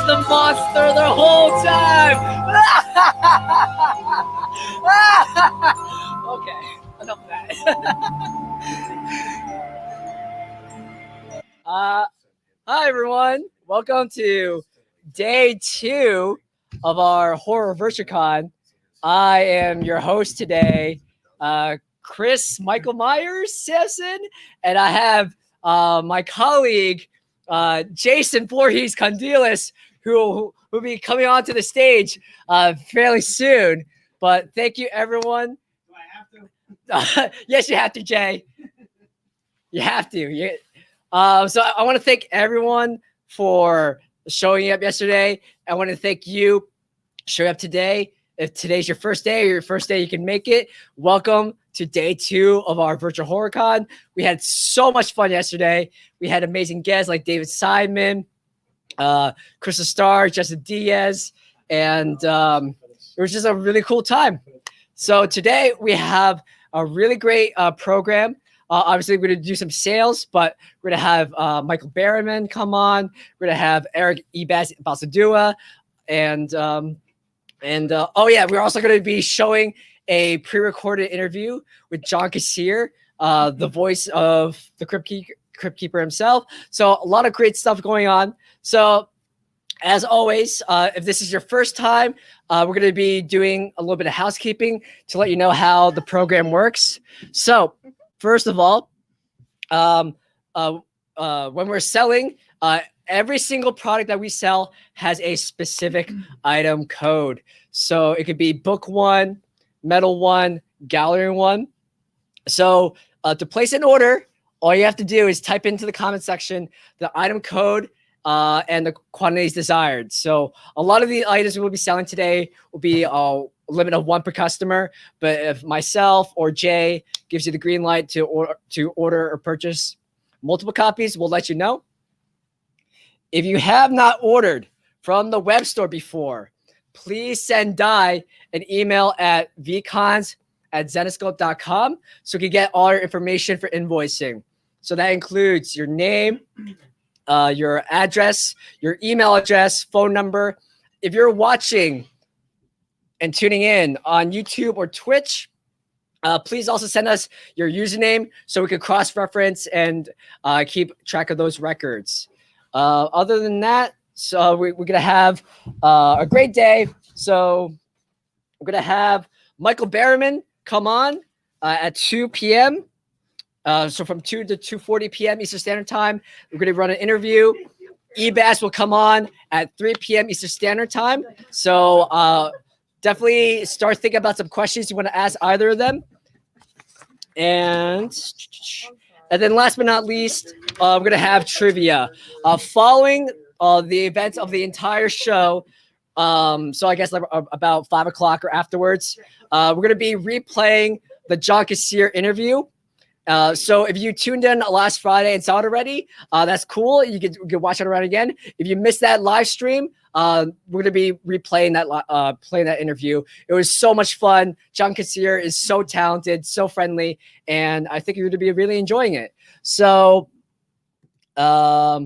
the monster the whole time. Okay, enough of that. Hi everyone, welcome to day 2 of our horror VirtuaCon. I am your host today, Chris Michael Myers Sampson, and I have my colleague Jason Voorhees Condelis, who will be coming onto the stage fairly soon. But thank you, everyone. Do I have to? Yes, you have to, Jay. You have to. So I want to thank everyone for showing up yesterday. I want to thank you showing up today. If today's your first day or your first day you can make it, welcome to day 2 of our virtual HorrorCon. We had so much fun yesterday. We had amazing guests like David Simon, Krista Starr, Justin Diaz, and it was just a really cool time. So today we have a really great program. Obviously, we're going to do some sales, but we're going to have Michael Barryman come on. We're going to have Eric Ebas Basaldua, and oh yeah, we're also going to be showing a pre-recorded interview with John Kassir, the voice of the Crypt Keeper himself. So a lot of great stuff going on. So as always, if this is your first time, we're going to be doing a little bit of housekeeping to let you know how the program works. So first of all, when we're selling, every single product that we sell has a specific item code. So it could be book 1, metal 1, gallery 1. So to place an order, all you have to do is type into the comment section the item code and the quantities desired. So a lot of the items we will be selling today will be a limit of 1 per customer. But if myself or Jay gives you the green light to order or purchase multiple copies, we'll let you know. If you have not ordered from the web store before, please send Di an email at vcons@zenescope.com so you can get all your information for invoicing. So that includes your name, your address, your email address, phone number. If you're watching and tuning in on YouTube or Twitch, please also send us your username so we can cross-reference and keep track of those records. Other than that, so we're going to have a great day. So we're going to have Michael Barryman come on at 2 p.m. So from 2 to 2:40 p.m. Eastern Standard Time, we're going to run an interview. Ebas will come on at 3 p.m. Eastern Standard Time. So definitely start thinking about some questions you want to ask either of them. And then last but not least, we're going to have trivia. Following the events of the entire show, so I guess like about 5 o'clock or afterwards, we're going to be replaying the John Kassir interview. So if you tuned in last Friday and saw it already, that's cool. You can watch it around again. If you missed that live stream, we're going to be replaying that playing that interview. It was so much fun. John Kassir is so talented, so friendly, and I think you're going to be really enjoying it. So I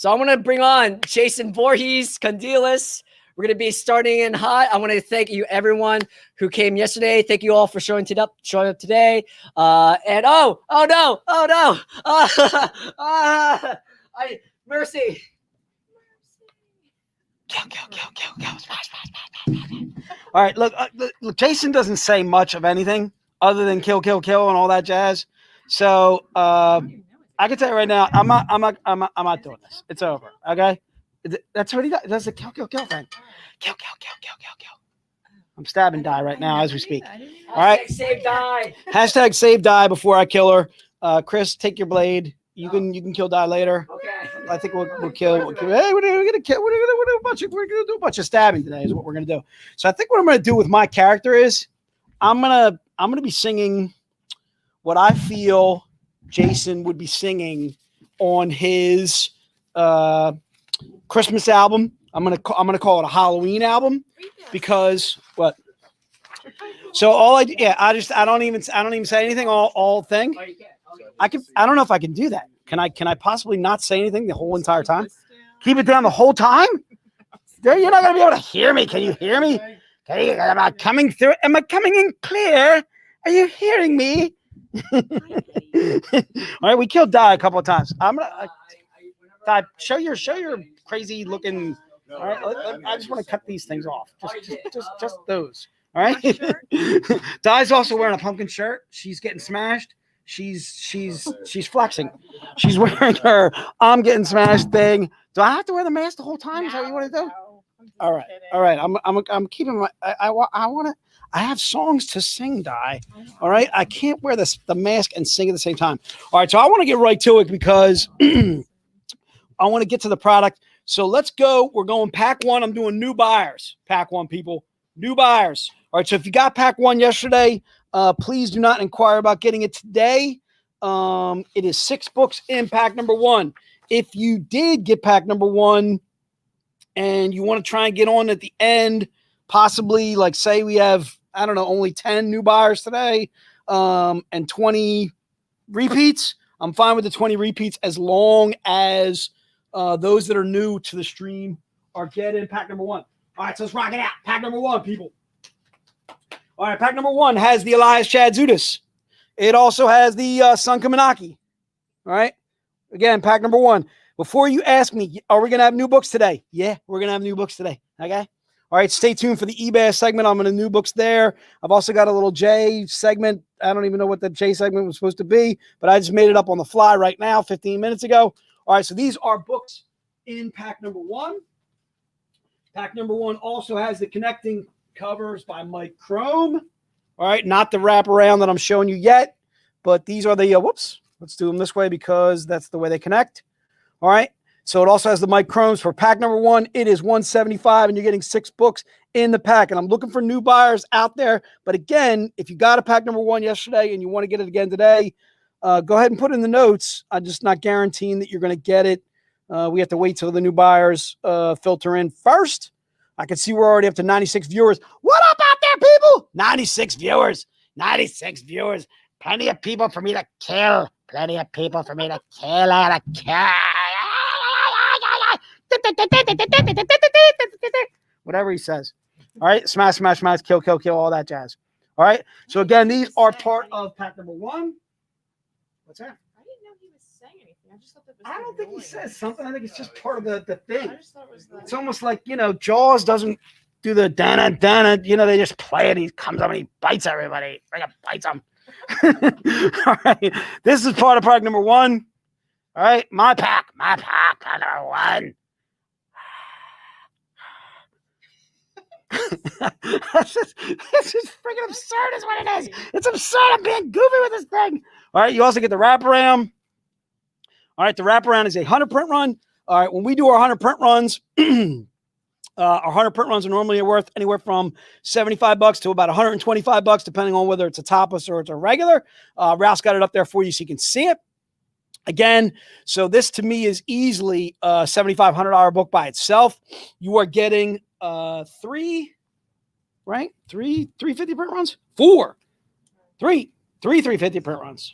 want to bring on Jason Voorhees Condelis. We're going to be starting in hot. I want to thank you, everyone who came yesterday. Thank you all for showing up today. And oh no, mercy. Kill. All right, look, Jason doesn't say much of anything other than kill, and all that jazz. So I can tell you right now, I'm not doing this. It's over. Okay. That's what he does. That's the kill thing. Kill. I'm stabbing Di right now as we speak. All right. Save Di. Hashtag save Di before I kill her. Chris, take your blade. You can kill Di later. Okay. I think we'll kill. Hey, we're gonna do a bunch of stabbing today. Is what we're gonna do. So I think what I'm gonna do with my character is I'm gonna be singing what I feel Jason would be singing on his Christmas album. I'm gonna call it a Halloween album because what? So I don't even say anything all thing. I don't know if I can do that. Can I possibly not say anything the whole entire time? Keep it down the whole time? You're not going to be able to hear me. Can you hear me? Okay, am I coming through? Am I coming in clear? Are you hearing me? All right, we killed Di a couple of times. I'm gonna Di, show your crazy looking. All right, I just want to cut these things off. Just those. All right. Di's also wearing a pumpkin shirt. She's getting smashed. She's flexing. She's wearing her I'm getting smashed thing. Do I have to wear the mask the whole time? Is that what you want to do? All right. I'm keeping my. I want to. I have songs to sing, Di. All right. I can't wear the mask and sing at the same time. All right. So I want to get right to it because I want to get to the product. So let's go. We're going pack one. I'm doing new buyers. Pack one, people. New buyers. All right. So if you got pack one yesterday, please do not inquire about getting it today. It is 6 books in pack number one. If you did get pack number one and you want to try and get on at the end, possibly like say we have, I don't know, only 10 new buyers today and 20 repeats, I'm fine with the 20 repeats as long as those that are new to the stream are getting pack number one. All right, so let's rock it out. Pack number one, people. All right, pack number one has the Elias Chad Zudas. It also has the Sun Kaminaki. All right. Again, pack number one. Before you ask me, are we going to have new books today? Yeah, we're going to have new books today. Okay. All right. Stay tuned for the Ebas segment. I'm going to new books there. I've also got a little J segment. I don't even know what the J segment was supposed to be, but I just made it up on the fly right now, 15 minutes ago. All right. So these are books in pack number one. Pack number one also has the connecting covers by Mike Chrome. All right, not the wraparound that I'm showing you yet, but these are the, whoops, let's do them this way because that's the way they connect. All right, so it also has the Mike Chromes for pack number one. It is $175 and you're getting 6 books in the pack. And I'm looking for new buyers out there. But again, if you got a pack number one yesterday and you want to get it again today, go ahead and put in the notes. I'm just not guaranteeing that you're going to get it. We have to wait till the new buyers filter in first. I can see we're already up to 96 viewers. What up out there, people? 96 viewers. 96 viewers. Plenty of people for me to kill. Plenty of people for me to kill. I gotta kill. Whatever he says. All right. Smash, smash, smash, kill, kill, kill, all that jazz. All right. So again, these are part of pack number one. What's that? I don't think he says something. I think it's just part of the thing. It's almost like, Jaws doesn't do the dana dana. They just play it. He comes up and he bites everybody. Like bites them. All right. This is part of pack number one. All right. My pack number one. This is freaking absurd is what it is. It's absurd. I'm being goofy with this thing. All right. You also get the wraparound. All right, the wraparound is a 100 print run. All right, when we do our 100 print runs, our 100 print runs are normally worth anywhere from $75 to about $125, depending on whether it's a topless or it's a regular. Ralph's got it up there for you so you can see it. Again, so this to me is easily a $7,500 book by itself. You are getting three 350 print runs? 3 350 print runs.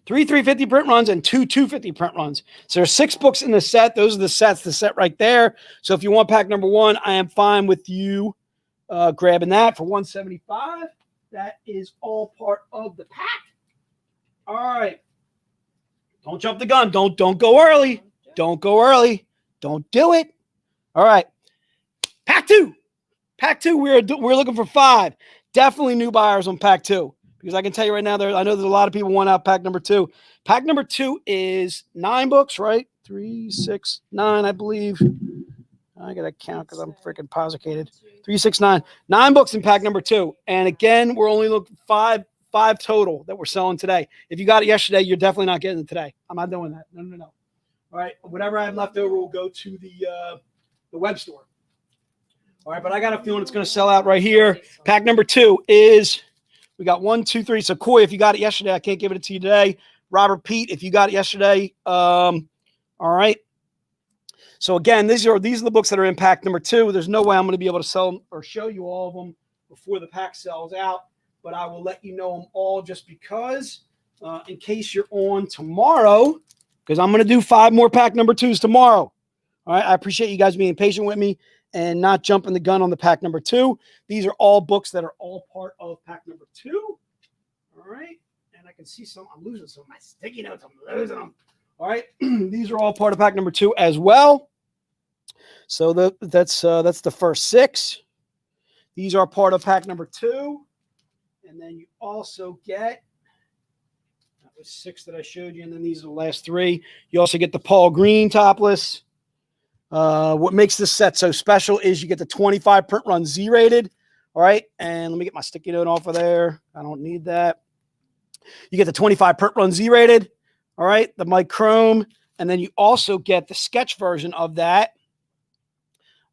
3 350 print runs and 2 250 print runs. So there's 6 books in the set. Those are the set right there. So if you want pack number one, I am fine with you grabbing that for $175. That is all part of the pack. All right. Don't jump the gun. Don't go early. Don't go early. Don't do it. All right. Pack two. Pack two, we're looking for 5. Definitely new buyers on pack 2. Because I can tell you right now, I know there's a lot of people want out pack number 2. Pack number 2 is 9 books, right? 3, 6, 9, I believe. I got to count because I'm freaking posicated. 3, 6, 9. 9 books in pack number 2. And again, we're only looking 5 total that we're selling today. If you got it yesterday, you're definitely not getting it today. I'm not doing that. No. All right. Whatever I have left over will go to the web store. All right. But I got a feeling it's going to sell out right here. Pack number 2 is... We got 1, 2, 3. So, Coy, if you got it yesterday, I can't give it to you today. Robert, Pete, if you got it yesterday, all right. So, again, these are the books that are in pack number 2. There's no way I'm going to be able to sell them or show you all of them before the pack sells out. But I will let you know them all just because in case you're on tomorrow, because I'm going to do 5 more pack number 2s tomorrow. All right. I appreciate you guys being patient with me and not jumping the gun on the pack number 2. These are all books that are all part of pack number 2. All right. And I can see I'm losing some of my sticky notes. I'm losing them. All right. These are all part of pack number 2 as well. So that's the first 6. These are part of pack number 2. And then you also get, that was 6 that I showed you. And then these are the last 3. You also get the Paul Green topless. What makes this set so special is you get the 25 print run Z-rated. All right. And let me get my sticky note off of there. I don't need that. You get the 25 print run Z-rated. All right. The Mike Chrome. And then you also get the sketch version of that,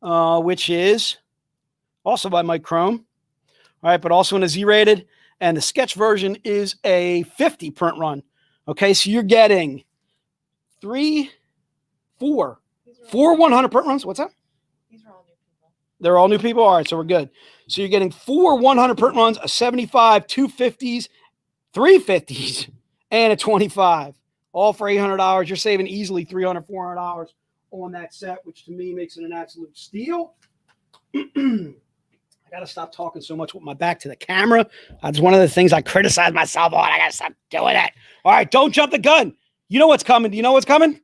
which is also by Mike Chrome. All right. But also in a Z-rated. And the sketch version is a 50 print run. Okay. So you're getting 4 100 print runs. What's that? These are all new people. They're all new people. All right, so we're good. So you're getting 4 100 print runs, a 75, 2 50s, 3 50s, and a 25, all for $800. You're saving easily $300, $400 on that set, which to me makes it an absolute steal. I got to stop talking so much with my back to the camera. That's one of the things I criticize myself on. I got to stop doing it. All right, don't jump the gun. You know what's coming. Do you know what's coming?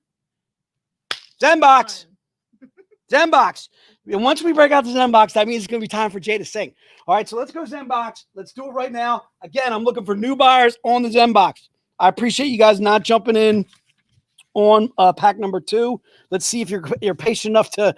ZenBox. ZenBox. And once we break out the ZenBox, that means it's going to be time for Jay to sing. All right, so let's go ZenBox. Let's do it right now. Again, I'm looking for new buyers on the ZenBox. I appreciate you guys not jumping in on pack number 2. Let's see if you're patient enough to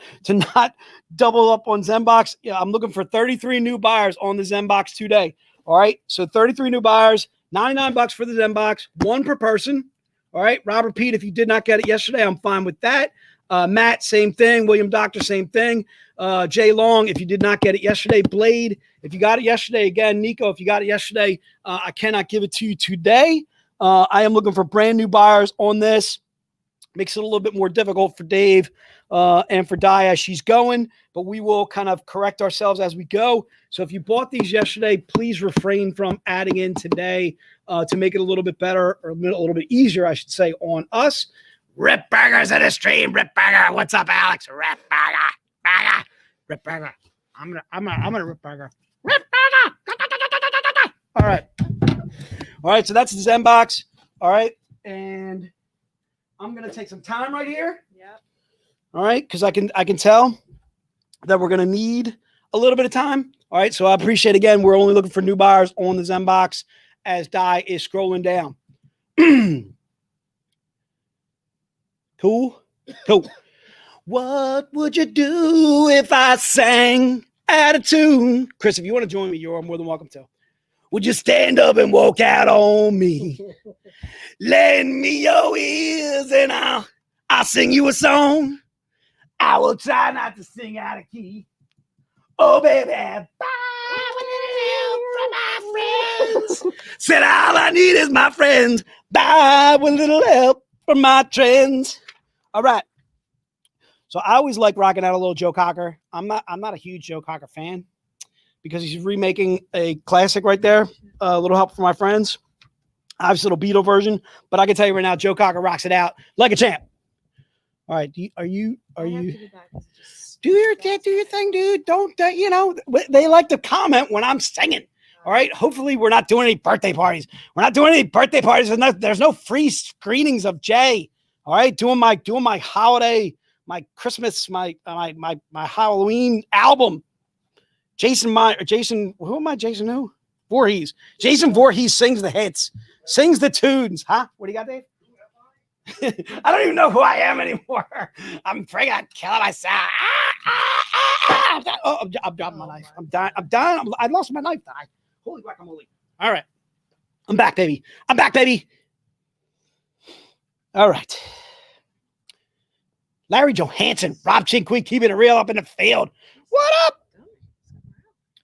not double up on ZenBox. Yeah, I'm looking for 33 new buyers on the ZenBox today. All right, so 33 new buyers, $99 for the ZenBox, 1 per person. All right, Robert Pete, if you did not get it yesterday, I'm fine with that. Matt, same thing. William Doctor, same thing. Jay Long, if you did not get it yesterday. Blade, if you got it yesterday. Again, Nico, if you got it yesterday, I cannot give it to you today. I am looking for brand new buyers on this. Makes it a little bit more difficult for Dave and for Di as she's going, but we will kind of correct ourselves as we go. So if you bought these yesterday, please refrain from adding in today to make it a little bit better, or a little bit easier, I should say, on us. Rip Burgers in the stream. Rip Burger. What's up, Alex? Rip Burger. Burger. Rip Burger. I'm gonna Rip Burger. Rip Burger. All right. All right. So that's the ZenBox. All right. And I'm gonna take some time right here. Yep. All right, because I can tell that we're gonna need a little bit of time. All right. So I appreciate, again, we're only looking for new buyers on the ZenBox as Di is scrolling down. Cool. What would you do if I sang out of tune? Chris, if you want to join me, you're more than welcome to. Would you stand up and walk out on me? Lend me your ears and I'll sing you a song. I will try not to sing out of key. Oh, baby, bye with a little help from my friends. Said all I need is my friends. Bye with a little help from my trends. All right. So I always like rocking out a little Joe Cocker. I'm not a huge Joe Cocker fan because he's remaking a classic right there. A little help for my friends. Obviously, little Beatle version, but I can tell you right now, Joe Cocker rocks it out like a champ. All right, are you? Do your thing, dude. Don't they like to comment when I'm singing? All right. Hopefully, we're not doing any birthday parties. We're not doing any birthday parties. There's no free screenings of Jay. All right, doing my holiday, my Christmas, my Halloween album. Jason, who am I? Jason who? Voorhees. Jason Voorhees sings the hits, sings the tunes. Huh? What do you got, Dave? I don't even know who I am anymore. I'm freaking killing myself. I'm dropping my knife. I'm dying. I lost my knife. Holy guacamole. All right. I'm back, baby. All right. Larry Johansson, Rob Chinquist, keeping it real up in the field. What up?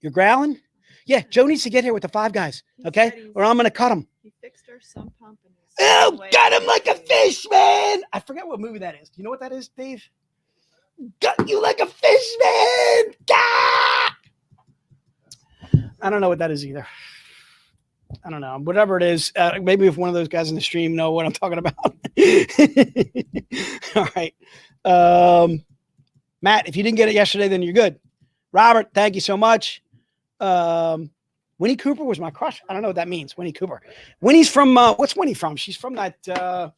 You're growling? Yeah, Joe needs to get here with the 5 guys, okay? Or I'm going to cut him. He fixed her some pump. Oh, got him like a fish, man. I forget what movie that is. Do you know what that is, Dave? Got you like a fish, man. Gah! I don't know what that is either. I don't know. Whatever it is, maybe if one of those guys in the stream know what I'm talking about. All right. Matt, if you didn't get it yesterday, then you're good. Robert, thank you so much. Winnie Cooper was my crush. I don't know what that means. Winnie Cooper. Winnie's from, what's Winnie from? She's from that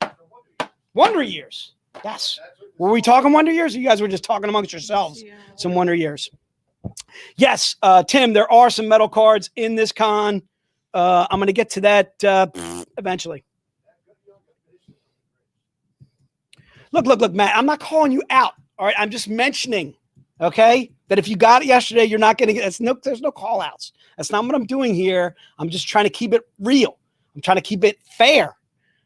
Wonder Years. Yes. Were we talking Wonder Years, or you guys were just talking amongst yourselves? Some Wonder Years. Yes, Tim, there are some metal cards in this con. I'm going to get to that eventually. Look, Matt, I'm not calling you out. All right, I'm just mentioning, okay, that if you got it yesterday, you're not going to get it. There's no call outs. That's not what I'm doing here. I'm just trying to keep it real. I'm trying to keep it fair.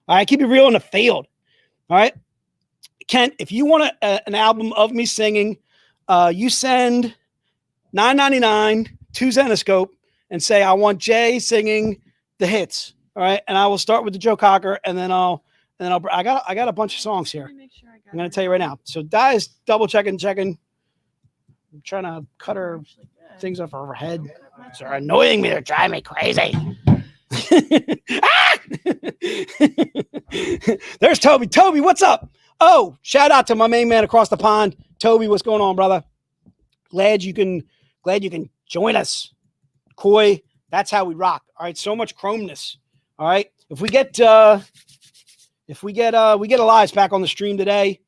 All right, keep it real in the field. All right, Kent, if you want an album of me singing, you send $9.99 to Zenescope and say, I want Jay singing the hits. All right, and I will start with the Joe Cocker, and then I got a bunch of songs here. I'm going to tell you right now. So Di is double checking. I'm trying to cut her things off her head. They're annoying me. They're driving me crazy. There's Toby. Toby, what's up? Oh, shout out to my main man across the pond. Toby, what's going on, brother? Glad you can join us. Coy, that's how we rock. All right, so much chromeness. All right, if we get Elias back on the stream today,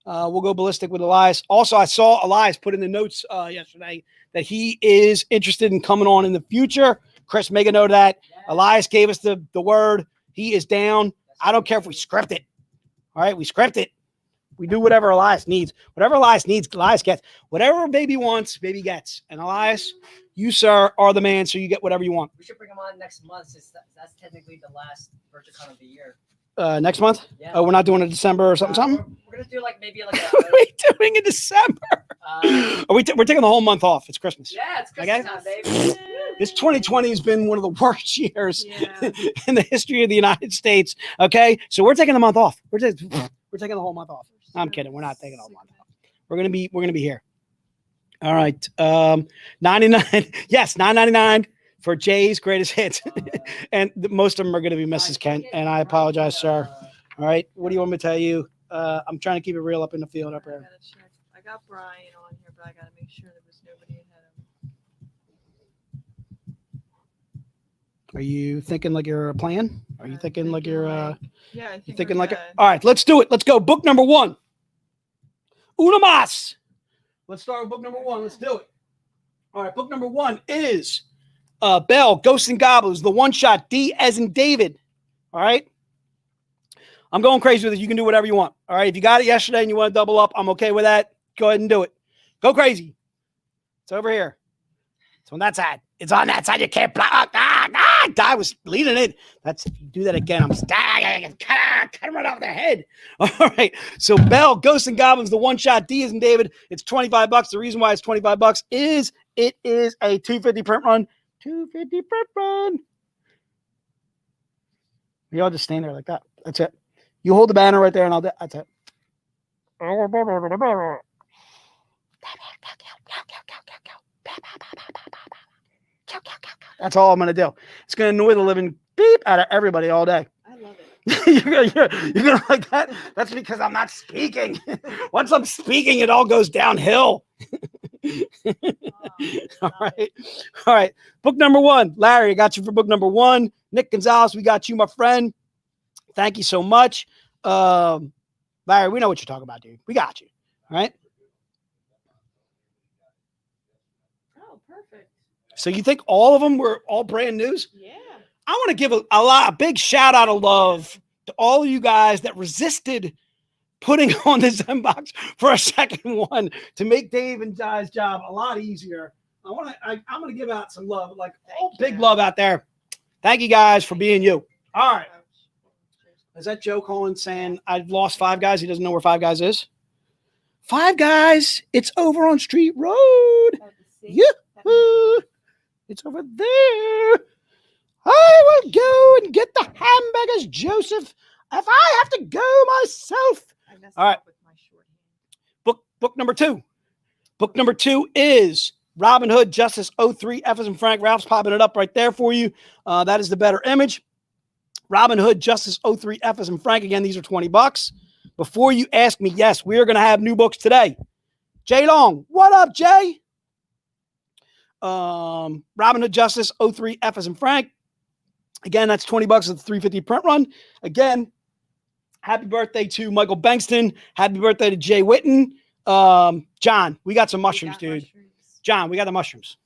we'll go ballistic with Elias. Also, I saw Elias put in the notes yesterday that he is interested in coming on in the future. Chris, make a note of that. Elias gave us the word. He is down. I don't care if we script it. All right, we script it. We do whatever Elias needs. Whatever Elias needs, Elias gets. Whatever baby wants, baby gets. And Elias, you, sir, are the man, so you get whatever you want. We should bring him on next month, since that's technically the last VirtuaCon of the year. Next month? Yeah. Oh, we're not doing it in December or something? We're going to do maybe a... What are we doing in December? We're taking the whole month off. It's Christmas. Yeah, it's Christmas time, baby. This 2020 has been one of the worst years in the history of the United States. Okay, so we're taking the month off. We're taking the whole month off. I'm kidding. We're not taking the whole month off. We're gonna be here. All right, 99. Yes, $9.99 for Jay's greatest hits, and most of them are gonna be Mrs. Kent. And I apologize, sir. All right, what do you want me to tell you? I'm trying to keep it real up in the field up here. I got Brian on here, but I gotta make sure there was nobody ahead of him. Are you thinking like you're playing? Are you thinking like you're yeah, I think thinking like all right, let's do it. Let's go. Book number 1. Una más. Let's start with book number 1. Let's do it. All right, book number 1 is Belle, Ghosts and Goblins, the one shot, D as in David. All right. I'm going crazy with it. You can do whatever you want. All right. If you got it yesterday and you want to double up, I'm okay with that. Go ahead and do it. Go crazy. It's over here. It's on that side. It's on that side. You can't block. I was leading it. That's, if you do that again, I'm cut him right off the head. All right. So Belle, Ghosts and Goblins, the one shot, D as in David. It's $25. The reason why it's $25 is it is a 250 print run. 250 print run. You all just stand there like that. That's it. You hold the banner right there, and I'll do. That's it. That's all I'm gonna do. It's gonna annoy the living beep out of everybody all day. I love it. you're gonna like that. That's because I'm not speaking. Once I'm speaking, it all goes downhill. All right. Book number 1, Larry. I got you for book number 1. Nick Gonzalez, we got you, my friend. Thank you so much. Larry, we know what you're talking about, dude. We got you. All right. Oh, perfect. So you think all of them were all brand news? Yeah. I want to give a big shout out of love to all of you guys that resisted putting on the ZenBox for a second one to make Dave and Jai's job a lot easier. I'm going to give out some love, big love out there. Thank you guys for being you. All right. Is that Joe calling saying I've lost Five Guys? He doesn't know where Five Guys is. Five Guys, it's over on Street Road. Yoo-hoo. It's over there. I will go and get the hamburgers, Joseph, if I have to go myself. All right. With my shorthand. Book number 2. Book number 2 is Robin Hood, Justice 03, Evans and Frank. Ralph's popping it up right there for you. That is the better image. Robin Hood, Justice 03, Evans and Frank. Again, these are $20. Before you ask me, yes, we are going to have new books today. Jay Long, what up, Jay? Robyn Hood Justice 03 F as in Frank. Again, that's $20 at the 350 print run. Again, happy birthday to Michael Bankston. Happy birthday to Jay Witten. John, we got some mushrooms, dude. Mushrooms. John, we got the mushrooms.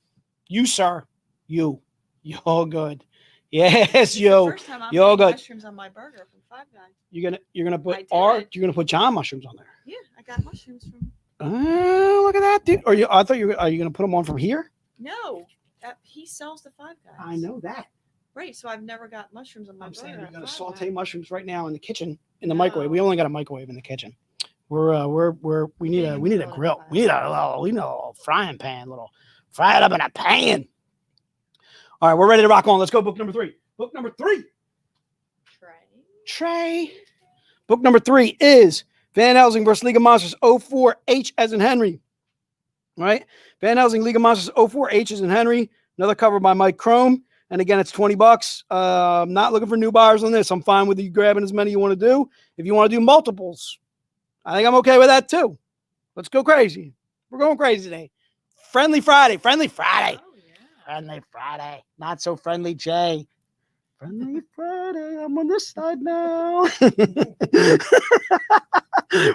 You, sir. You're good. Yes, It's the yo. first time I'm You're getting good. mushrooms on my burger from Five Guys. You're gonna put I did. you're gonna put John mushrooms on there. Yeah, I got mushrooms from. Look at that, dude. I thought are you gonna put them on from here? No, he sells the Five Guys. I know that. Right, so I've never got mushrooms on my I'm burger. saying we're at gonna Five saute Guys. mushrooms right now in the kitchen, in the No. microwave. We only got a microwave in the kitchen. We need a grill. We need a little frying pan, fry it up in a pan. All right, we're ready to rock on. Let's go. Book number 3. Book number 3. Trey. Book number 3 is Van Helsing versus League of Monsters 04 H as in Henry. All right. Van Helsing League of Monsters 04 H as in Henry. Another cover by Mike Chrome. And again, it's $20. I'm not looking for new buyers on this. I'm fine with you grabbing as many you want to do. If you want to do multiples, I think I'm okay with that too. Let's go crazy. We're going crazy today. Friendly Friday. Friendly Friday. Oh, yeah. Friendly Friday. Not so friendly, Jay. Friendly Friday. I'm on this side now.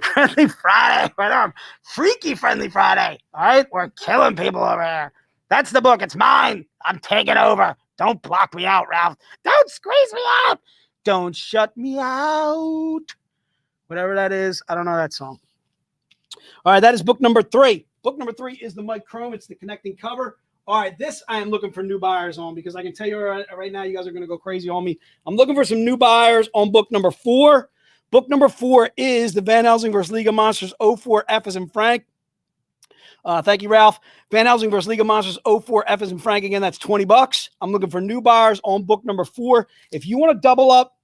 Friendly Friday. Freaky Friendly Friday. All right. We're killing people over here. That's the book. It's mine. I'm taking over. Don't block me out, Ralph. Don't squeeze me out. Don't shut me out. Whatever that is. I don't know that song. All right. That is book number 3. Book number 3 is the Mike Chrome. It's the connecting cover. All right. This I am looking for new buyers on because I can tell you right now, you guys are going to go crazy on me. I'm looking for some new buyers on book number 4. Book number 4 is the Van Helsing versus League of Monsters 04 F as in Frank. Thank you, Ralph. Van Helsing versus League of Monsters 04 F as in Frank. Again, that's $20. I'm looking for new buyers on book number 4. If you want to double up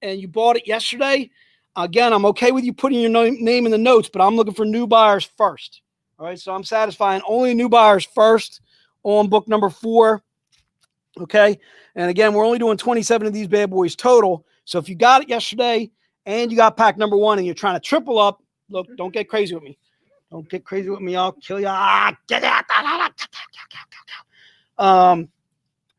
and you bought it yesterday, again, I'm okay with you putting your name in the notes, but I'm looking for new buyers first. All right, so I'm satisfying only new buyers first on book number 4. Okay, and again, we're only doing 27 of these bad boys total. So if you got it yesterday and you got pack number 1 and you're trying to triple up, look, don't get crazy with me. Don't get crazy with me. I'll kill you. Get out.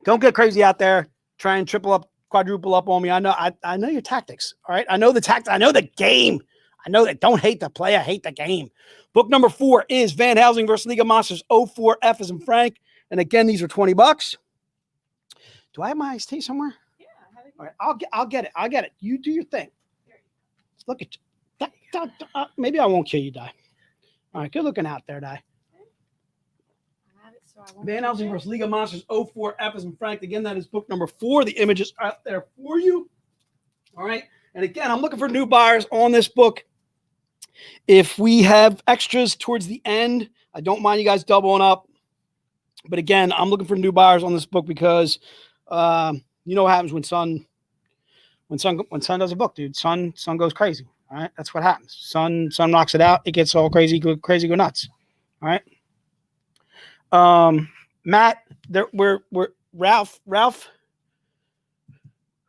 Don't get crazy out there. Try and triple up, quadruple up on me. I know your tactics. All right. I know the tactics. I know the game. I know that. Don't hate the player. Hate the game. Book number 4 is Van Helsing versus League of Monsters 04 F as in Frank. And again, these are $20. Do I have my iced tea somewhere? Yeah, I have it. All right. I'll get it. I'll get it. You do your thing. Look at you. Maybe I won't kill you, Di. All right, good looking out there, Di. I have it, so I won't Van Helsing versus League of Monsters 04 F as in Frank. Again, that is book number 4. The images are out there for you. All right. And again, I'm looking for new buyers on this book. If we have extras towards the end, I don't mind you guys doubling up. But again, I'm looking for new buyers on this book because you know what happens when Sun does a book, dude. Sun goes crazy. All right, that's what happens. Sun knocks it out. It gets all crazy, go nuts. All right. Matt, we're Ralph's.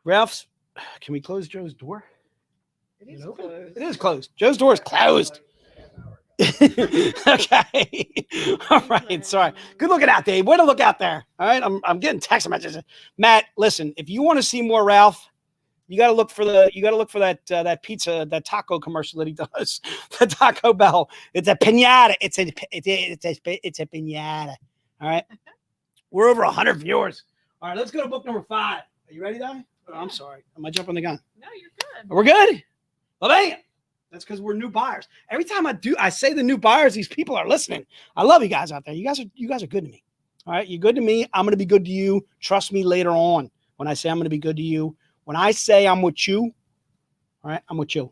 Can we close Joe's door? It is closed. It is closed. Joe's door is closed. Okay. All right. Sorry. Good looking out, Dave. Way to look out there. All right. I'm getting text messages. Matt, listen. If you want to see more Ralph, you got to look for that pizza, that taco commercial that he does. The Taco Bell. It's a piñata. It's a piñata. All right. We're over 100 viewers. All right. Let's go to book number 5. Are you ready, Di? Oh, I'm sorry. Am I jumping the gun? No, you're good. We're good. Well, bam. That's because we're new buyers. Every time I say the new buyers, these people are listening. I love you guys out there. You guys are good to me. All right. You're good to me. I'm going to be good to you. Trust me later on when I say I'm going to be good to you. When I say I'm with you, all right, I'm with you.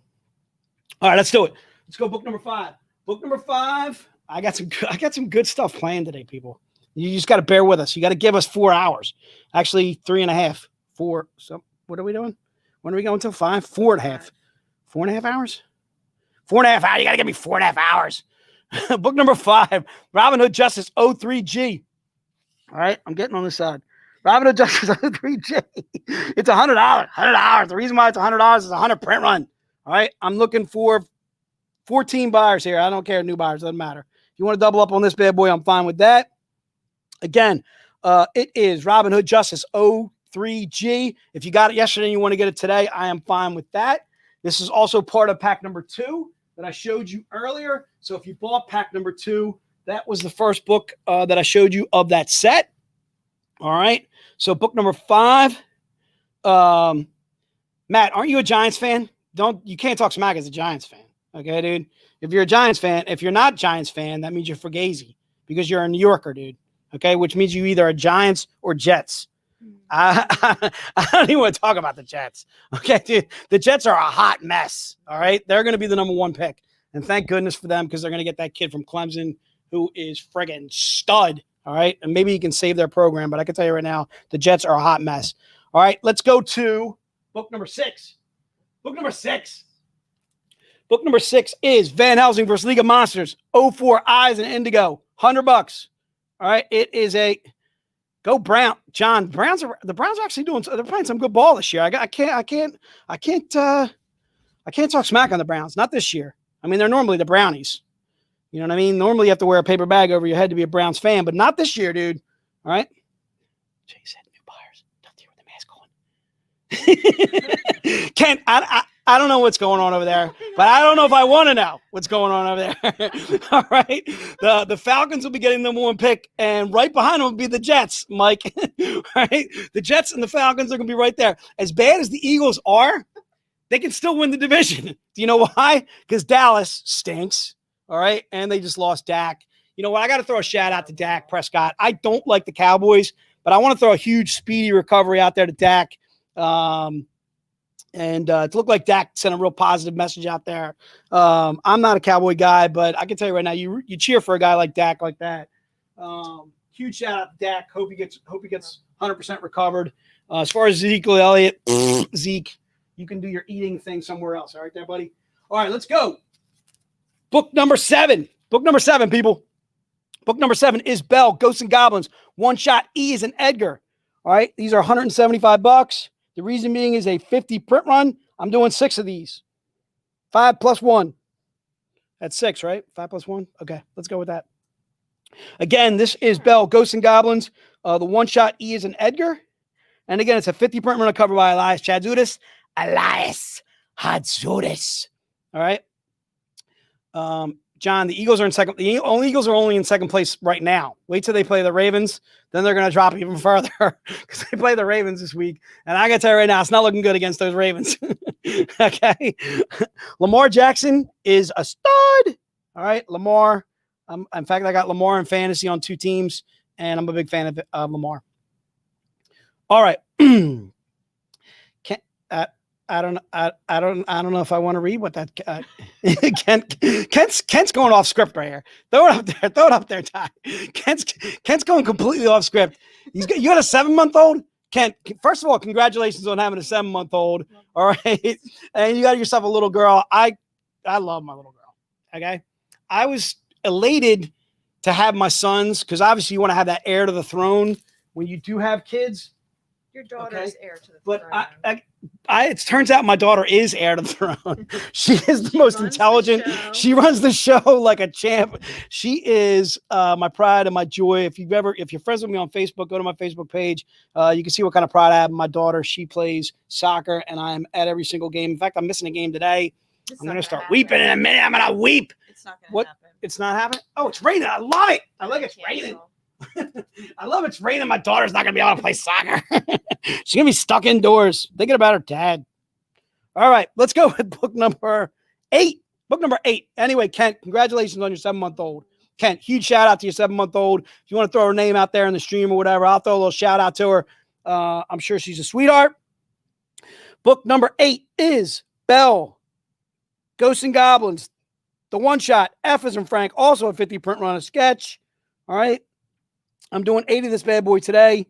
All right, let's do it. Let's go book number 5. Book number 5. I got some good stuff planned today, people. You just got to bear with us. You got to give us 4 hours. Actually, 3.5. 4. So what are we doing? When are we going till 5? 4.5. 4.5 hours? 4.5 hours. You got to give me 4.5 hours. Book number 5. Robyn Hood Justice 03G. All right, I'm getting on this side. Robyn Hood Justice 03G. It's $100. $100. The reason why it's $100 is 100 print run. All right, I'm looking for 14 buyers here. I don't care. New buyers. Doesn't matter. If you want to double up on this bad boy, I'm fine with that. Again, it is Robin Hood Justice 03G. If you got it yesterday and you want to get it today, I am fine with that. This is also part of pack number 2 that I showed you earlier. So if you bought pack number 2, that was the first book that I showed you of that set. All right. So book number 5. Matt, aren't you a Giants fan? You can't talk smack as a Giants fan. Okay, dude. If you're a Giants fan, if you're not Giants fan, that means you're fugazi because you're a New Yorker, dude. Okay, which means you either are Giants or Jets. I don't even want to talk about the Jets. Okay, dude. The Jets are a hot mess. All right. They're going to be the number 1 pick. And thank goodness for them because they're going to get that kid from Clemson who is friggin' stud. All right. And maybe he can save their program. But I can tell you right now, the Jets are a hot mess. All right. Let's go to book number 6. Book number 6. Book number 6 is Van Helsing versus League of Monsters. 04 Eyes and Indigo. $100. All right. It is a go Brown. John, the Browns are actually they're playing some good ball this year. I can't talk smack on the Browns. Not this year. I mean, they're normally the Brownies. You know what I mean? Normally you have to wear a paper bag over your head to be a Browns fan, but not this year, dude. All right. Jay said new buyers. Don't deal with the mask on. Kent, I don't know what's going on over there, but I don't know if I want to know what's going on over there. All right. The Falcons will be getting the number 1 pick, and right behind them will be the Jets, Mike. All right. The Jets and the Falcons are going to be right there. As bad as the Eagles are, they can still win the division. Do you know why? Because Dallas stinks. All right. And they just lost Dak. You know what? I got to throw a shout out to Dak Prescott. I don't like the Cowboys, but I want to throw a huge speedy recovery out there to Dak. And it looked like Dak sent a real positive message out there. I'm not a Cowboy guy, but I can tell you right now, you cheer for a guy like Dak like that. Huge shout out to Dak. Hope he gets 100% recovered. As far as Ezekiel Elliott, Zeke, you can do your eating thing somewhere else. All right, there, buddy. All right, let's go. Book number 7. Book number 7, people. Book number 7 is Belle, Ghosts and Goblins. One Shot E is an Edgar. All right, these are $175. The reason being is a 50 print run. I'm doing 6 of these. 5 plus 1. That's 6, right? 5 plus 1. Okay, let's go with that. Again, this is Belle, Ghosts and Goblins. The One Shot E is an Edgar. And again, it's a 50 print run covered by Elias Hatzudis. Elias Hatzudis. All right. John, the Eagles are in second. The only Eagles are only in second place right now. Wait till they play the Ravens. Then they're going to drop even further because they play the Ravens this week. And I got to tell you right now, it's not looking good against those Ravens. Okay. Lamar Jackson is a stud. All right. Lamar. In fact, I got Lamar in fantasy on 2 teams, and I'm a big fan of Lamar. All right. I don't know if I want to read what that Kent's going off script right here. Throw it up there, Ty. Kent's going completely off script. You got a 7-month-old? Kent, first of all, congratulations on having a 7-month-old. All right. And you got yourself a little girl. I love my little girl. Okay. I was elated to have my sons because obviously you want to have that heir to the throne when you do have kids. Your daughter's heir to the but throne. it turns out my daughter is heir to the throne. She is the most intelligent. She runs the show like a champ. She is my pride and my joy. If you're friends with me on Facebook, go to my Facebook page. You can see what kind of pride I have in my daughter. She plays soccer, and I'm at every single game. In fact, I'm missing a game today. I'm going to start weeping in a minute. I'm going to weep. It's not going to happen. It's not happening? Oh, it's raining. I love it. I like it's raining. I love it's raining. My daughter's not going to be able to play soccer. She's going to be stuck indoors thinking about her dad. All right, let's go with book number 8. Book number 8. Anyway, Kent, congratulations on your 7-month-old. Kent, huge shout out to your 7-month-old. If you want to throw her name out there in the stream or whatever, I'll throw a little shout out to her. I'm sure she's a sweetheart. Book number 8 is Belle, Ghosts and Goblins. The One Shot, F as in Frank, also a 50 print run, a sketch. All right. I'm doing 8 of this bad boy today,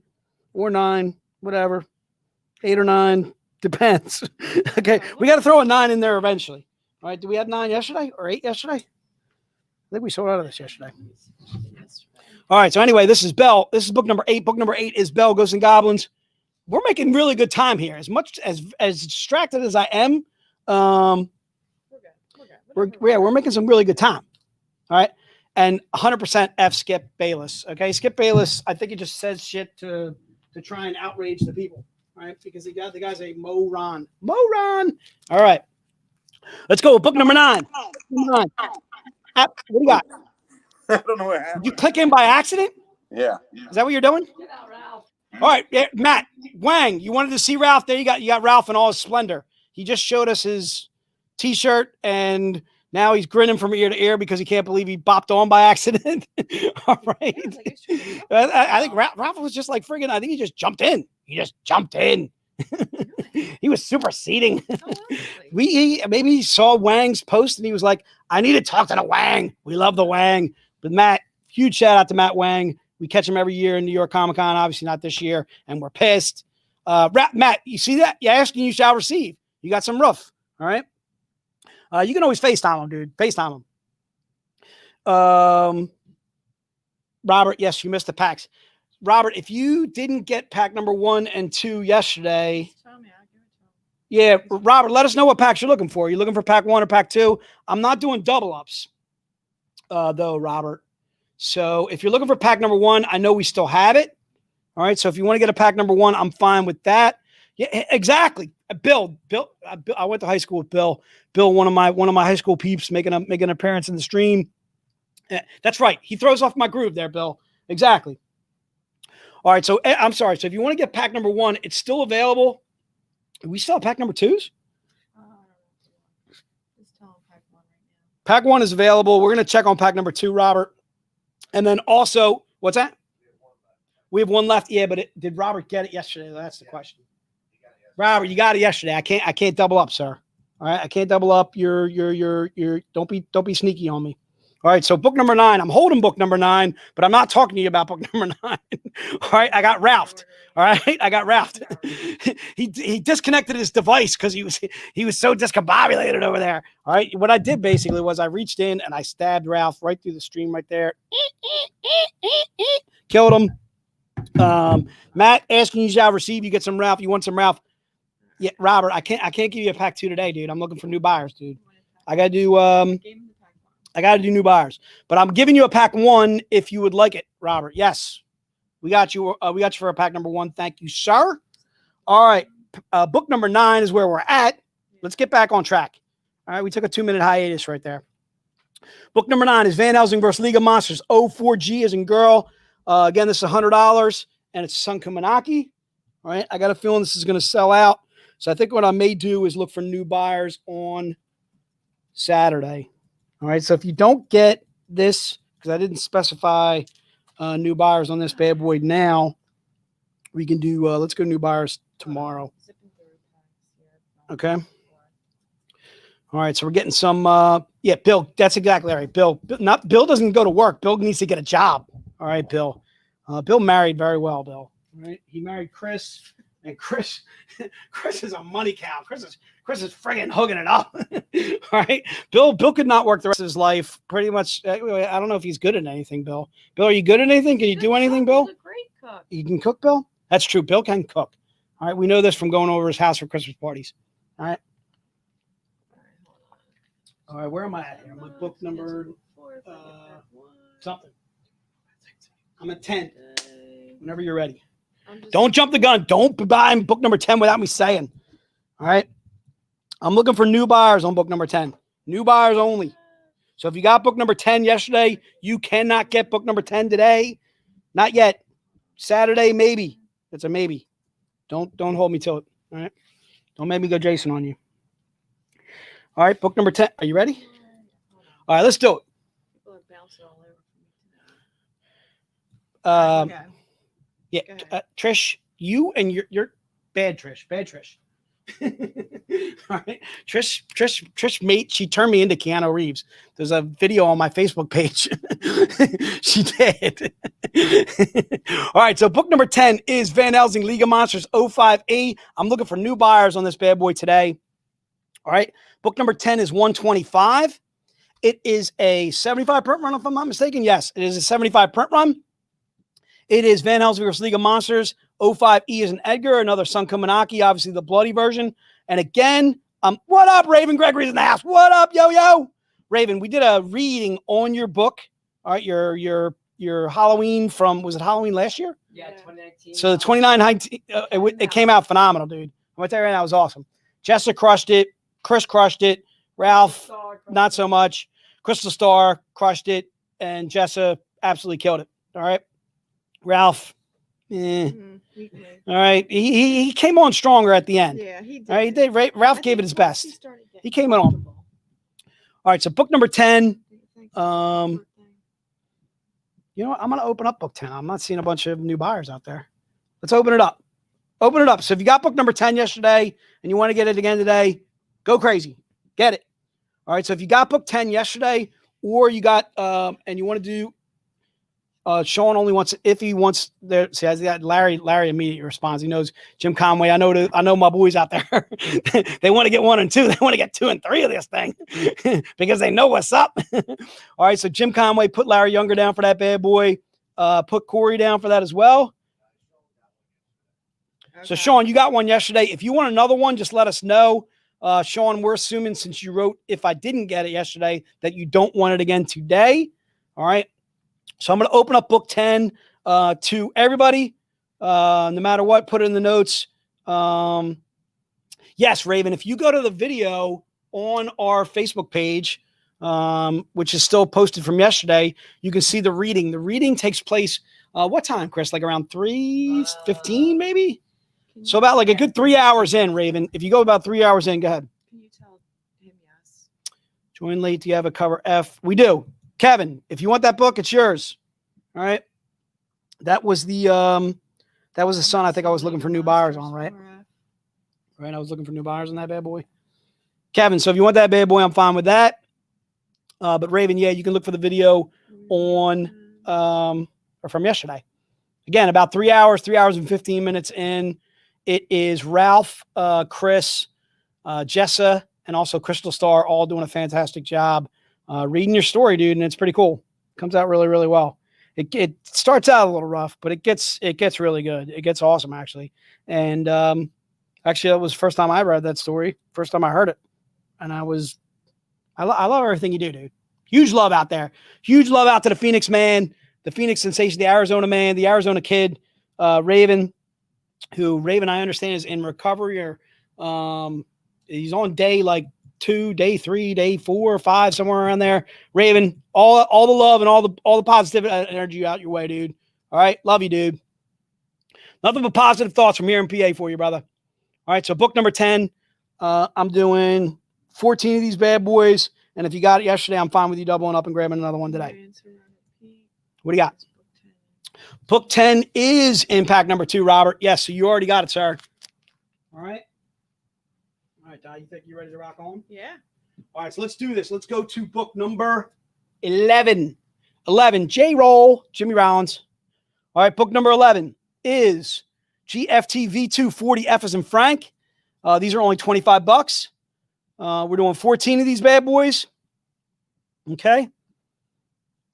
or 9, whatever. 8 or 9, depends. Okay. We got to throw a 9 in there eventually. All right. Did we have 9 yesterday or 8 yesterday? I think we sold out of this yesterday. All right. So anyway, this is Belle. This is book number 8. Book number 8 is Belle, Ghosts and Goblins. We're making really good time here. As much as distracted as I am, we're making some really good time. All right. And 100% F Skip Bayless. Okay, Skip Bayless, I think it just says shit to try and outrage the people, right? Because the guy's a moron. Moron. All right, let's go with book number 9. What do you got? I don't know what happened. Did you click in by accident? Yeah. Is that what you're doing? All right, yeah, Matt Wang, you wanted to see Ralph. There you got Ralph in all his splendor. He just showed us his T-shirt, and now he's grinning from ear to ear because he can't believe he bopped on by accident. All right. I think Ralph was just like friggin', I think he just jumped in. He just jumped in. He was superseding. Maybe he saw Wang's post and he was like, I need to talk to the Wang. We love the Wang. But Matt, huge shout out to Matt Wang. We catch him every year in New York Comic Con, obviously not this year, and we're pissed. Matt, you see that? You ask and you shall receive. You got some roof. All right. You can always FaceTime him, dude. FaceTime him. Robert, yes, you missed the packs. Robert, if you didn't get pack number 1 and 2 yesterday, Tell me, I'll give it to him. yeah, Robert, let us know what packs you're looking for. You're looking for pack 1 or pack 2? I'm not doing double ups, though, Robert. So if you're looking for pack number 1, I know we still have it. All right. So if you want to get a pack number 1, I'm fine with that. Yeah, exactly. Bill, I went to high school with Bill. Bill, one of my high school peeps, making an appearance in the stream. Yeah, that's right. He throws off my groove there, Bill. Exactly. All right. So I'm sorry. So if you want to get pack number 1, it's still available. We still have pack number 2s. Just tell him pack 1 right now. Pack 1 is available. We're going to check on pack number 2, Robert. And then also, what's that? We have 1 left. Yeah, but did Robert get it yesterday? That's the question. Robert, you got it yesterday. I can't double up, sir. All right, I can't double up. You're don't be sneaky on me. All right, so book number 9. I'm holding book number 9, but I'm not talking to you about book number 9. All right, I got Ralphed. All right, I got Ralphed. he disconnected his device because he was so discombobulated over there. All right, what I did basically was I reached in and I stabbed Ralph right through the stream right there. Killed him. Matt, asking you shall receive. You get some Ralph. You want some Ralph? Yeah, Robert, I can't give you a pack 2 today, dude. I'm looking for new buyers, dude. I gotta do new buyers, but I'm giving you a pack 1 if you would like it, Robert. Yes, we got you. We got you for a pack number 1. Thank you, sir. All right, book number 9 is where we're at. Let's get back on track. All right, we took a 2-minute hiatus right there. Book number 9 is Van Helsing vs. League of Monsters. 04G as in girl. Again, this is $100, and it's Sun Kumanaki. All right, I got a feeling this is going to sell out. So I think what I may do is look for new buyers on Saturday. All right. So if you don't get this, because I didn't specify new buyers on this bad boy now, we can do, let's go new buyers tomorrow. Okay. All right. So we're getting some, yeah, Bill, that's exactly right. Bill doesn't go to work. Bill needs to get a job. All right, Bill. Bill married very well, Bill. All right. He married Chris. And Chris is a money cow. Chris is friggin' hooking it up. All right. Bill could not work the rest of his life. Pretty much. I don't know if he's good at anything, Bill. Bill, are you good at anything? Can you do anything, Bill? He's a great cook. You can cook, Bill? That's true. Bill can cook. All right. We know this from going over his house for Christmas parties. All right. All right. Where am I at here? My book number something. I'm at 10. Whenever you're ready. Don't jump the gun. Don't buy book number 10 without me saying. All right. I'm looking for new buyers on book number 10. New buyers only. So if you got book number 10 yesterday, you cannot get book number 10 today. Not yet. Saturday, maybe. It's a maybe. Don't hold me to it. All right. Don't make me go Jason on you. All right. Book number 10. Are you ready? All right. Let's do it. People are bouncing all over for me today. Yeah, Trish, you and you're bad, Trish. Bad, Trish. All right, Trish, mate, she turned me into Keanu Reeves. There's a video on my Facebook page. She did. All right, so book number 10 is Van Helsing League of Monsters 05A. I'm looking for new buyers on this bad boy today. All right, book number 10 is 125. It is a 75 print run, if I'm not mistaken. Yes, it is a 75 print run. It is Van Helsing vs. League of Monsters. 05E is an Edgar, another Sun Kumanaki, obviously the bloody version. And again, what up, Raven? Gregory's in the house. What up, yo? Raven, we did a reading on your book All right, your Halloween from, was it Halloween last year? Yeah, 2019. So the 2919, it came out phenomenal, dude. I'm gonna tell you right now, it was awesome. Jessa crushed it. Chris crushed it. Ralph, not so much. Crystal Star crushed it, and Jessa absolutely killed it. All right, Ralph. All right, he came on stronger at the end. Yeah, he did. All right, he did. Ralph gave it his best. He came on. All right, so book number 10. You know what? I'm going to open up book 10. I'm not seeing a bunch of new buyers out there. Let's open it up. Open it up. So if you got book number 10 yesterday and you want to get it again today, go crazy. Get it. All right. So if you got book 10 yesterday, or you got, and you want to do, Sean only wants, if he wants there. See, as that Larry immediately responds. He knows Jim Conway. I know my boys out there. They want to get 1 and 2. They want to get 2 and 3 of this thing because they know what's up. All right. So Jim Conway, put Larry Younger down for that bad boy. Put Corey down for that as well. Okay. So Sean, you got one yesterday. If you want another one, just let us know. Sean, we're assuming since you wrote, if I didn't get it yesterday, that you don't want it again today. All right. So I'm going to open up book 10 to everybody, no matter what, put it in the notes. Yes, Raven, if you go to the video on our Facebook page, which is still posted from yesterday, you can see the reading. The reading takes place, what time, Chris? Like around 3:15 maybe? So about like a good 3 hours in, Raven. If you go about 3 hours in, go ahead. Can you tell him yes? Join late. Do you have a cover F? We do. Kevin, if you want that book, it's yours. All right. That was the son I think I was looking for new buyers on, right? Right. I was looking for new buyers on that bad boy. Kevin, so if you want that bad boy, I'm fine with that. But Raven, yeah, you can look for the video on or from yesterday. Again, about 3 hours, 3 hours and 15 minutes in. It is Ralph, Chris, Jessa, and also Crystal Star all doing a fantastic job reading your story, dude, and it's pretty cool. Comes out really, really well. It starts out a little rough, but it gets really good. It gets awesome, actually. And actually, that was the first time I read that story. First time I heard it, and I love everything you do, dude. Huge love out there. Huge love out to the Phoenix man, the Phoenix sensation, the Arizona man, the Arizona kid, Raven. Raven, I understand, is in recovery, or he's on day like 2, day 3, day 4 or 5, somewhere around there. Raven, all the love and all the positive energy out your way, dude. All right, love you, dude. Nothing but positive thoughts from here in PA for you, brother. All right, so book number 10. I'm doing 14 of these bad boys, and if you got it yesterday, I'm fine with you doubling up and grabbing another one today. What do you got? Book 10 is impact number 2, Robert. Yes, so you already got it, sir. All right. All right, Di, you think you're ready to rock on? Yeah. All right, so let's do this. Let's go to book number 11. 11, J-Roll, Jimmy Rollins. All right, book number 11 is GFT V2 40 F as in Frank. These are only $25. We're doing 14 of these bad boys. Okay.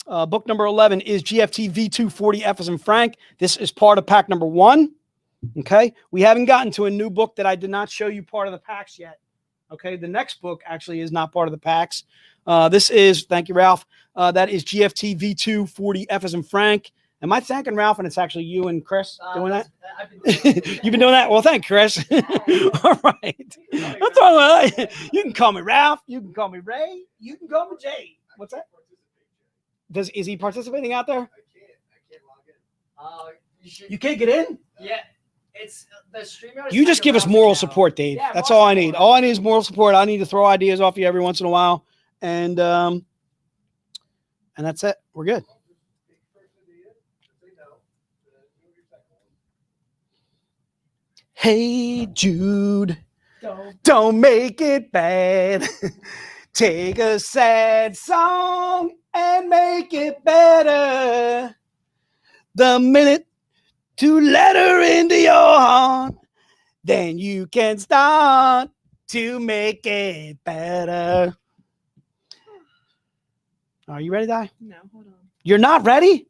Book number 11 is GFT V2 40 F as in Frank. This is part of pack number 1. Okay. We haven't gotten to a new book that I did not show you part of the packs yet. Okay. The next book actually is not part of the packs. This is, thank you, Ralph. That is GFT V2 40 F as in Frank. Am I thanking Ralph, and it's actually you and Chris doing that? You've been doing that? Well, thank Chris. All right. That's all right. You can call me Ralph. You can call me Ray. You can call me Jay. What's that? Is he participating out there? I can't log in. You can't get in? Yeah. It's the streamer. You just give us moral support, Dave. Yeah, that's all I need. All I need is moral support. I need to throw ideas off you every once in a while. And that's it. We're good. Hey, Jude, don't make it bad. Take a sad song and make it better. The minute to let her into your heart, then you can start to make it better. Are you ready, Di? No, hold on. You're not ready?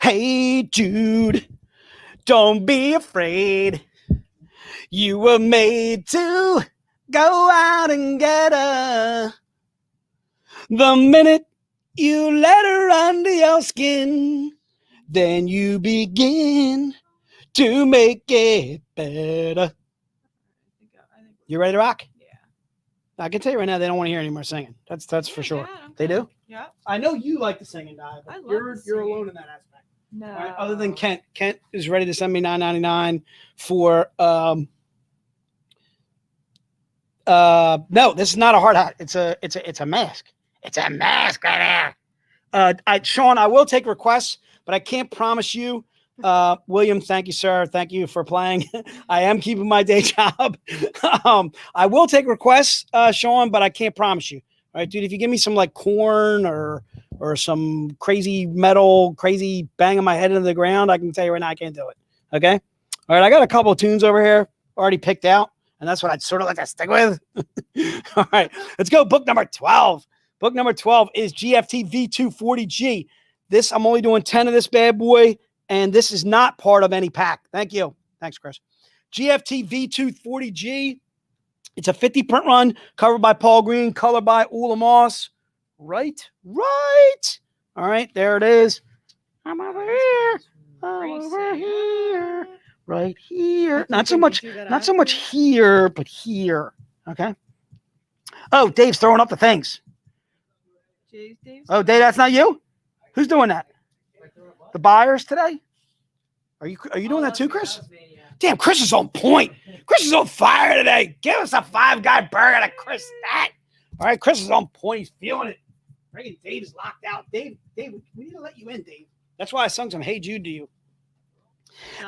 Hey, Jude, don't be afraid. You were made to go out and get her. The minute You let her under your skin, then you begin to make it better. You ready to rock? Yeah. I can tell you right now, they don't want to hear any more singing. That's for sure. They do? Yeah. I know you like the singing, Di, but I love you're the singing. alone in that aspect. No. All right, other than Kent. Kent is ready to send me $9.99 for no, this is not a hard hat. It's a mask. It's a mask right there. Sean, I will take requests, but I can't promise you. William, thank you, sir. Thank you for playing. I am keeping my day job. I will take requests, Sean, but I can't promise you. All right, dude. If you give me some like corn or some crazy metal, crazy banging my head into the ground, I can tell you right now I can't do it. Okay. All right, I got a couple of tunes over here already picked out, and that's what I'd sort of like to stick with. All right, let's go. Book number 12. Book number 12 is GFT V240G. This, I'm only doing 10 of this bad boy, and this is not part of any pack. Thank you. Thanks, Chris. GFT V240G. It's a 50 print run, covered by Paul Green, color by VHVLOMOSE. Right. All right, there it is. I'm over here. I'm over here. Right here. Not so much here, but here. Okay. Oh, Dave's throwing up the things. Oh, Dave, that's not you? Who's doing that? The buyers today? Are you doing that too, Chris? Damn, Chris is on point. Chris is on fire today. Give us a 5-guy burger to Chris that. All right, Chris is on point. He's feeling it. Freaking Dave is locked out. Dave, we need to let you in, Dave. That's why I sung some Hey Jude to you.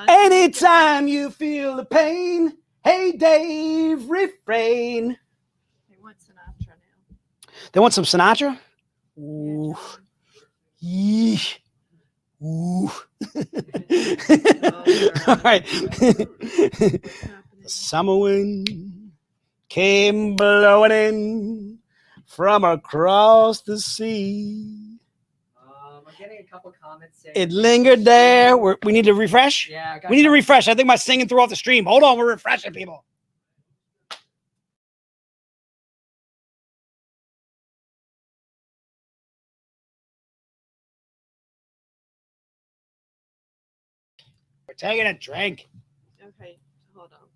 Anytime you feel the pain, hey Dave, refrain. They want Sinatra now. They want some Sinatra? Ooh. Yeesh. Ooh. All right. The summer wind came blowing in from across the sea. I'm getting a couple comments saying It lingered there. We need to refresh? Yeah, I got We need to refresh. I think my singing threw off the stream. Hold on, we're refreshing people. We're taking a drink. Okay, hold on.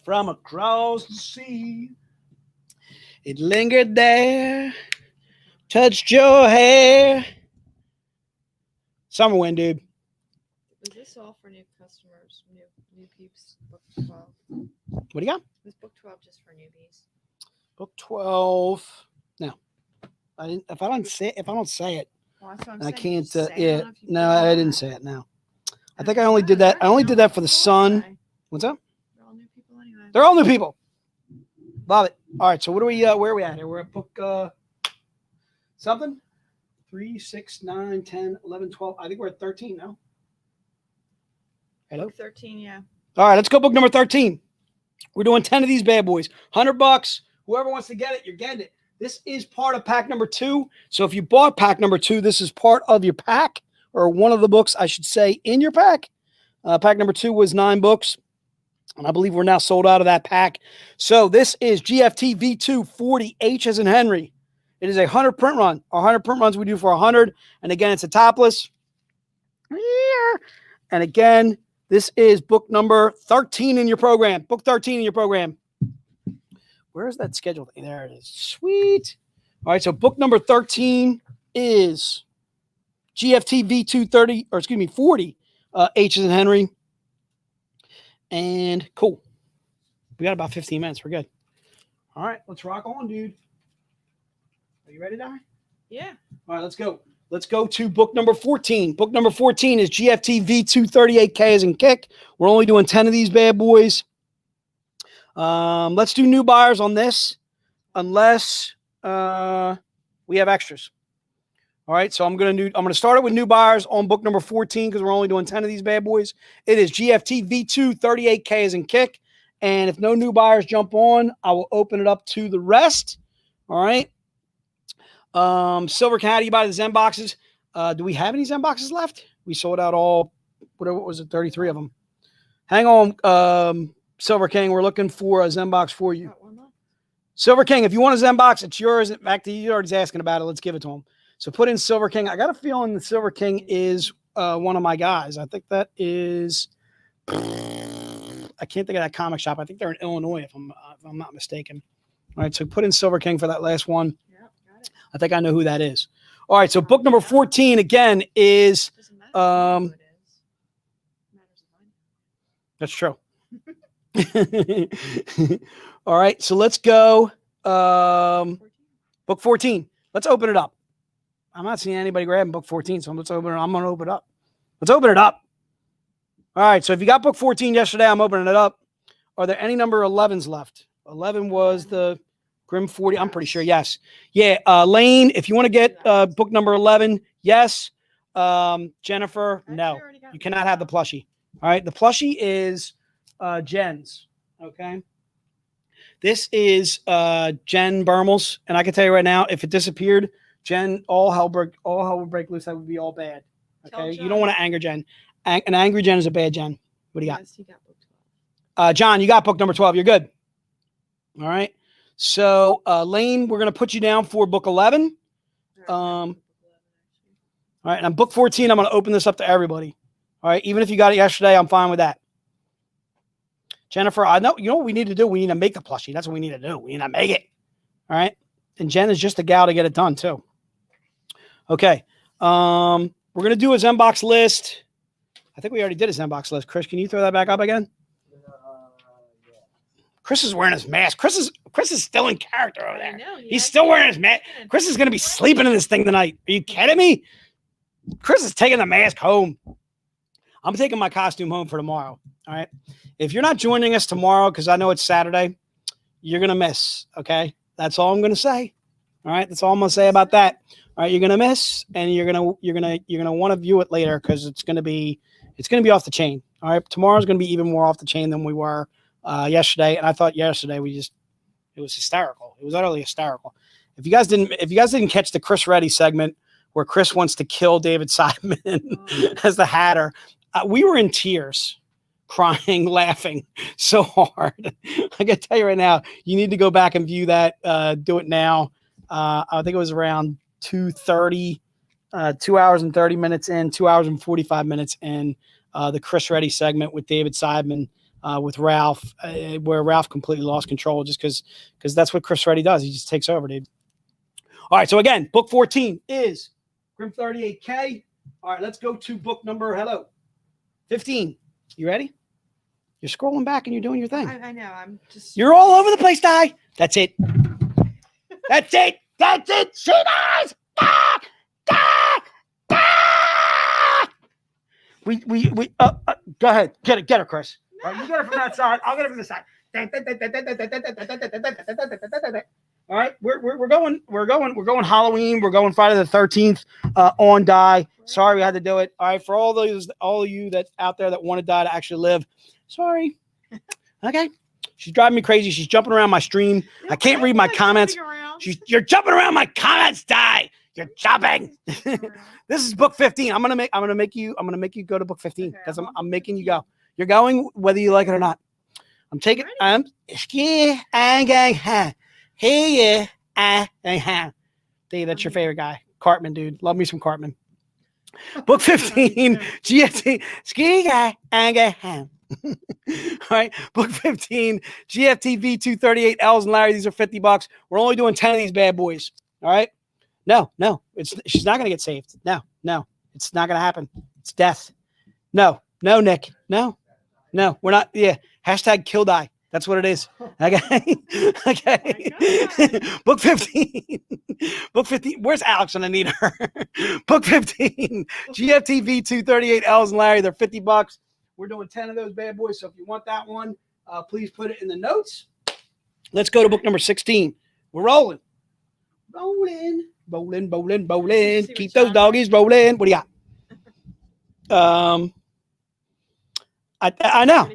From across the sea, it lingered there, touched your hair. Summer wind, dude. Is this all for new customers, new peeps? Book 12. What do you got? Is book 12 just for newbies? Book 12. No, I didn't. If I don't say it, Well, that's what I'm I saying. can't. Just say it. Yeah, I don't know if you no, put it I on didn't that. say it. No, I think I only did that. I only did that for the sun. What's up? They're all new people anyway. They're all new people. Love it. All right, so what are we? Where are we at here? We're at book something. 3, 6, 9, 10, 11, 12. I think we're at 13 now. Hello? Book 13, yeah. All right, let's go book number 13. We're doing 10 of these bad boys. $100. Whoever wants to get it, you're getting it. This is part of pack number 2. So if you bought pack number 2, this is part of your pack, or one of the books, I should say, in your pack. Pack number 2 was 9 books. And I believe we're now sold out of that pack. So this is GFT V240 H as in Henry. It is a 100 print run. Our 100 print runs we do for 100. And again, it's a topless. And again, this is book number 13 in your program. Book 13 in your program. Where is that schedule? There it is. Sweet. All right, so book number 13 is GFT V230, or excuse me, 40 H as in Henry. And cool. We got about 15 minutes. We're good. All right, let's rock on, dude. Are you ready, Di? Yeah. All right, let's go. Let's go to book number 14. Book number 14 is GFT V238K as in kick. We're only doing 10 of these bad boys. Let's do new buyers on this, unless we have extras. All right, so I'm gonna start it with new buyers on book number 14 because we're only doing 10 of these bad boys. It is GFT V238K as in kick. And if no new buyers jump on, I will open it up to the rest. All right. Silver Cat, you buy the Zen boxes. Do we have any Zen boxes left? We sold out all, whatever was it, 33 of them. Hang on, Silver King. We're looking for a Zen box for you. Silver King, if you want a ZenBox, it's yours. Back to you. Already asking about it. Let's give it to him. So put in Silver King. I got a feeling the Silver King is one of my guys. I think that is. I can't think of that comic shop. I think they're in Illinois, if I'm not mistaken. All right, so put in Silver King for that last one. Yeah, got it. I think I know who that is. All right, so book number 14 again is. Doesn't matter who it is. Matters if I know. That's true. All right, so let's go. 14. Book 14. Let's open it up. I'm not seeing anybody grabbing book 14, so let's open it. I'm going to open it up. Let's open it up. All right, so if you got book 14 yesterday, I'm opening it up. Are there any number 11s left? 11 was the Grimm 40. I'm pretty sure, yes. Yeah, Lane, if you want to get book number 11, yes. Jennifer, no. You cannot have the plushie. All right, the plushie is Jen's, okay? This is Jen Bermel's, and I can tell you right now, if it disappeared, Jen, all hell would break loose. That would be all bad. Okay, you don't want to anger Jen. An angry Jen is a bad Jen. What do you got? Yes, he got book 12. John, you got book number 12. You're good. All right. So, Lane, we're going to put you down for book 11. All right. And on book 14, I'm going to open this up to everybody. All right. Even if you got it yesterday, I'm fine with that. Jennifer, I know, you know what we need to do? We need to make the plushie. That's what we need to do. We need to make it. All right. And Jen is just a gal to get it done, too. Okay. We're going to do a ZenBox list. I think we already did a ZenBox list. Chris, can you throw that back up again? Yeah. Chris is wearing his mask. Chris is still in character over there. I know, He's still wearing his mask. Chris is going to be sleeping in this thing tonight. Are you kidding me? Chris is taking the mask home. I'm taking my costume home for tomorrow. All right. If you're not joining us tomorrow, because I know it's Saturday, you're going to miss. Okay. That's all I'm going to say. All right. That's all I'm going to say about that. All right. You're going to miss, and you're going to want to view it later because it's going to be off the chain. All right. Tomorrow's going to be even more off the chain than we were yesterday. And I thought yesterday it was hysterical. It was utterly hysterical. If you guys didn't catch the Chris Reddy segment where Chris wants to kill David Simon as the Hatter, we were in tears, crying, laughing so hard. I can tell you right now, you need to go back and view that. Do it now. I think it was around 2:30, 2 hours and 30 minutes in, 2 hours and 45 minutes in, the Chris Reddy segment with David Simon, with Ralph, where Ralph completely lost control just because that's what Chris Reddy does. He just takes over, dude. All right. So again, book 14 is Grimm 38K. All right. Let's go to book number 15. You ready? You're scrolling back and you're doing your thing. I know. I'm just. You're all over the place, Di. That's it. That's it. That's it. She does. Ah! Ah! Ah! We go ahead. Get her, Chris. All right, you get it from that side. I'll get it from the side. All right, we're going Halloween. We're going Friday the 13th on Die. Sorry we had to do it. All right, for all of you that out there that want to die to actually live. Sorry. Okay. She's driving me crazy. She's jumping around my stream. I can't read my comments. You're jumping around my comments, Die. You're jumping. This is book 15. I'm gonna make you go to book 15 because I'm making you go. You're going whether you like it or not. I'm taking. Hey, Dave, that's your favorite guy, Cartman, dude. Love me some Cartman. Book 15, GFT, ski guy, all right, book 15, GFTV 238 L's and Larry. These are $50. We're only doing 10 of these bad boys. All right. No, she's not gonna get saved. No, it's not gonna happen. It's death. No, Nick. No, we're not. Yeah. Hashtag kill die. That's what it is. Okay. Okay. Book 15. Book 15. Where's Alex when I need her? Book 15. GFTV 238 L's and Larry. They're $50. We're doing 10 of those bad boys. So if you want that one, please put it in the notes. Let's go to book number 16. We're rolling. Bowling. Keep those doggies rolling. What do you got? I know.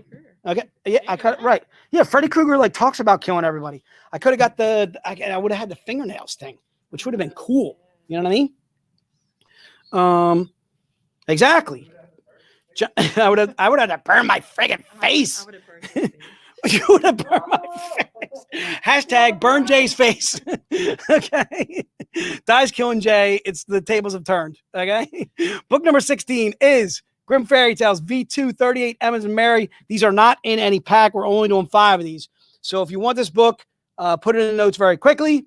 Okay. Yeah, I cut it right. Yeah, Freddy Krueger like talks about killing everybody. I could have got I would have had the fingernails thing, which would have been cool. You know what I mean? Exactly. I would have to burn my friggin' face. I would have burned You would have burned my face. Hashtag burn Jay's face. Okay. Dies killing Jay. It's the tables have turned. Okay. Book number 16 is Grimm Fairy Tales V2 38 Emmas and Mary. These are not in any pack. We're only doing 5 of these. So if you want this book, put it in the notes very quickly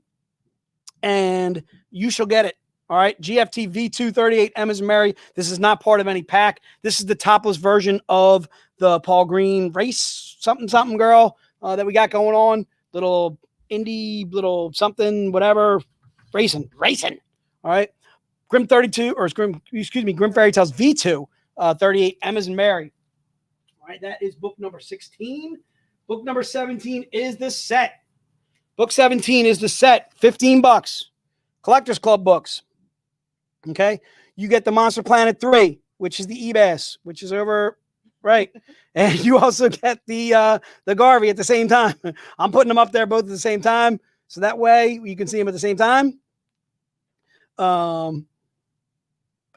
and you shall get it. All right. GFT V2 38 Emmas and Mary. This is not part of any pack. This is the topless version of the Paul Green race something girl that we got going on. Little indie, little something, whatever. Racing. All right. Grimm 32, or Grimm Fairy Tales V2 38 Emmas and Mary. All right. That is book number 16. Book number 17 is the set. Book 17 is the set. $15. Collectors Club books. Okay. You get the Monster Planet 3, which is the Ebas, which is over. Right. And you also get the Garvey at the same time. I'm putting them up there both at the same time. So that way you can see them at the same time. I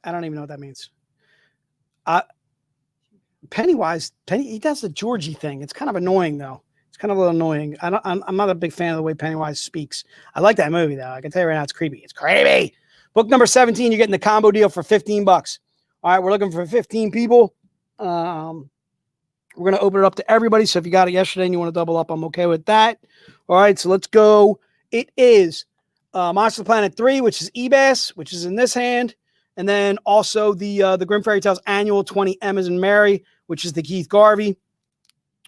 don't even know what that means. Pennywise, he does the Georgie thing. It's kind of annoying though. It's kind of a little annoying. I'm not a big fan of the way Pennywise speaks. I like that movie though. I can tell you right now, it's creepy. It's creepy. Book number 17, you're getting the combo deal for $15. All right. We're looking for 15 people. We're going to open it up to everybody. So if you got it yesterday and you want to double up, I'm okay with that. All right. So let's go. It is Monster Planet 3, which is Ebas, which is in this hand. And then also the Grimm Fairy Tales Annual 20 Emmas and Mary, which is the Keith Garvey.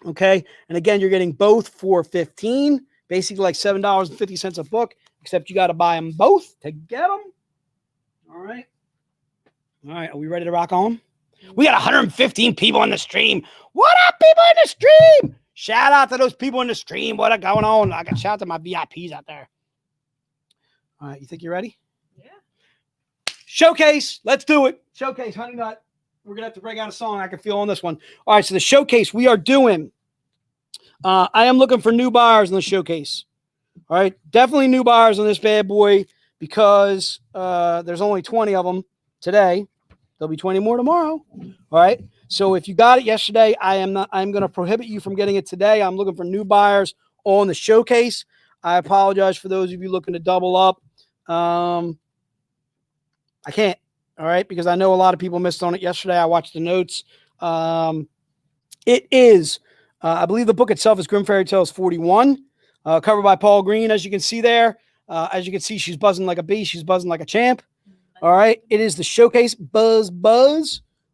Okay. And again, you're getting both for $15, basically like $7.50 a book, except you got to buy them both to get them. All right. All right. Are we ready to rock on? We got 115 people in the stream. What up, people in the stream? Shout out to those people in the stream. What are going on? I got shout out to my VIPs out there. All right, you think you're ready? Yeah. Showcase. Let's do it. Showcase, Honey Nut. We're going to have to break out a song. I can feel on this one. All right, so the showcase we are doing. I am looking for new buyers in the showcase. All right, definitely new buyers on this bad boy because there's only 20 of them today. There'll be 20 more tomorrow. All right. So if you got it yesterday, I'm going to prohibit you from getting it today. I'm looking for new buyers on the showcase. I apologize for those of you looking to double up. I can't. All right. Because I know a lot of people missed on it yesterday. I watched the notes. It is, I believe the book itself is Grimm Fairy Tales 41, covered by Paul Green. As you can see there, as you can see, she's buzzing like a bee. She's buzzing like a champ. All right. It is the showcase Buzz.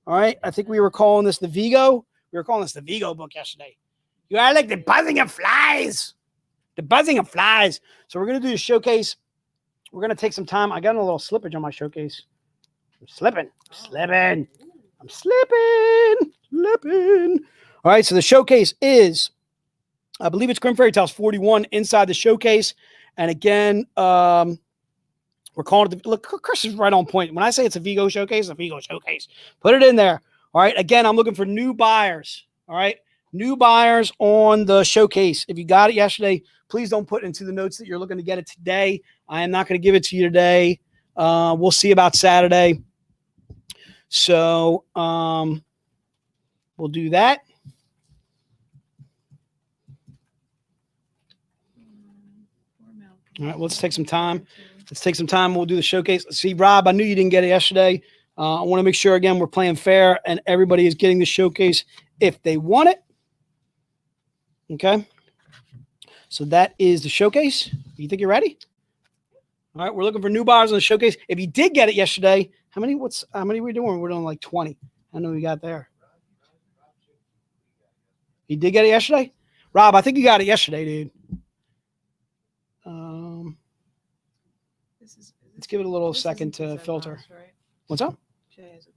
All right. I think we were calling this the VIGO. We were calling this the VIGO book yesterday. You are like the buzzing of flies. The buzzing of flies. So we're going to do the showcase. We're going to take some time. I got a little slippage on my showcase. I'm slipping. All right. So the showcase is, I believe it's Grimm Fairy Tales 41 inside the showcase. And again, we're calling it, look, Chris is right on point. When I say it's a VIGO showcase, a VIGO showcase. Put it in there. All right. Again, I'm looking for new buyers. All right. New buyers on the showcase. If you got it yesterday, please don't put into the notes that you're looking to get it today. I am not going to give it to you today. We'll see about Saturday. So we'll do that. All right. Let's take some time. We'll do the showcase. Let's see, Rob, I knew you didn't get it yesterday. I want to make sure, again, we're playing fair and everybody is getting the showcase if they want it. Okay. So that is the showcase. You think you're ready? All right. We're looking for new buyers on the showcase. If you did get it yesterday, how many are we doing? We're doing like 20. I know we got there. You did get it yesterday? Rob, I think you got it yesterday, dude. Let's give it a little second to filter. Right? What's up? Jay has a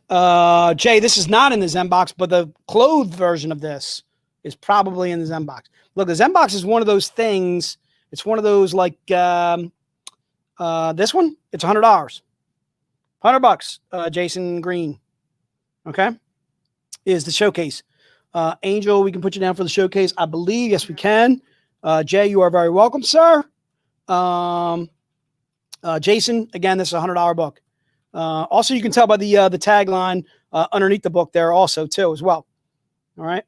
question. Jay, this is not in the ZenBox, but the clothed version of this is probably in the ZenBox. Look, the ZenBox is one of those things. It's one of those like this one. It's $100. $100. Jason Green. Okay, is the showcase. Angel, we can put you down for the showcase. I believe yes, we can. Jay, you are very welcome, sir. Jason, again, this is a $100 book. Also, you can tell by the tagline underneath the book there also too as well. All right.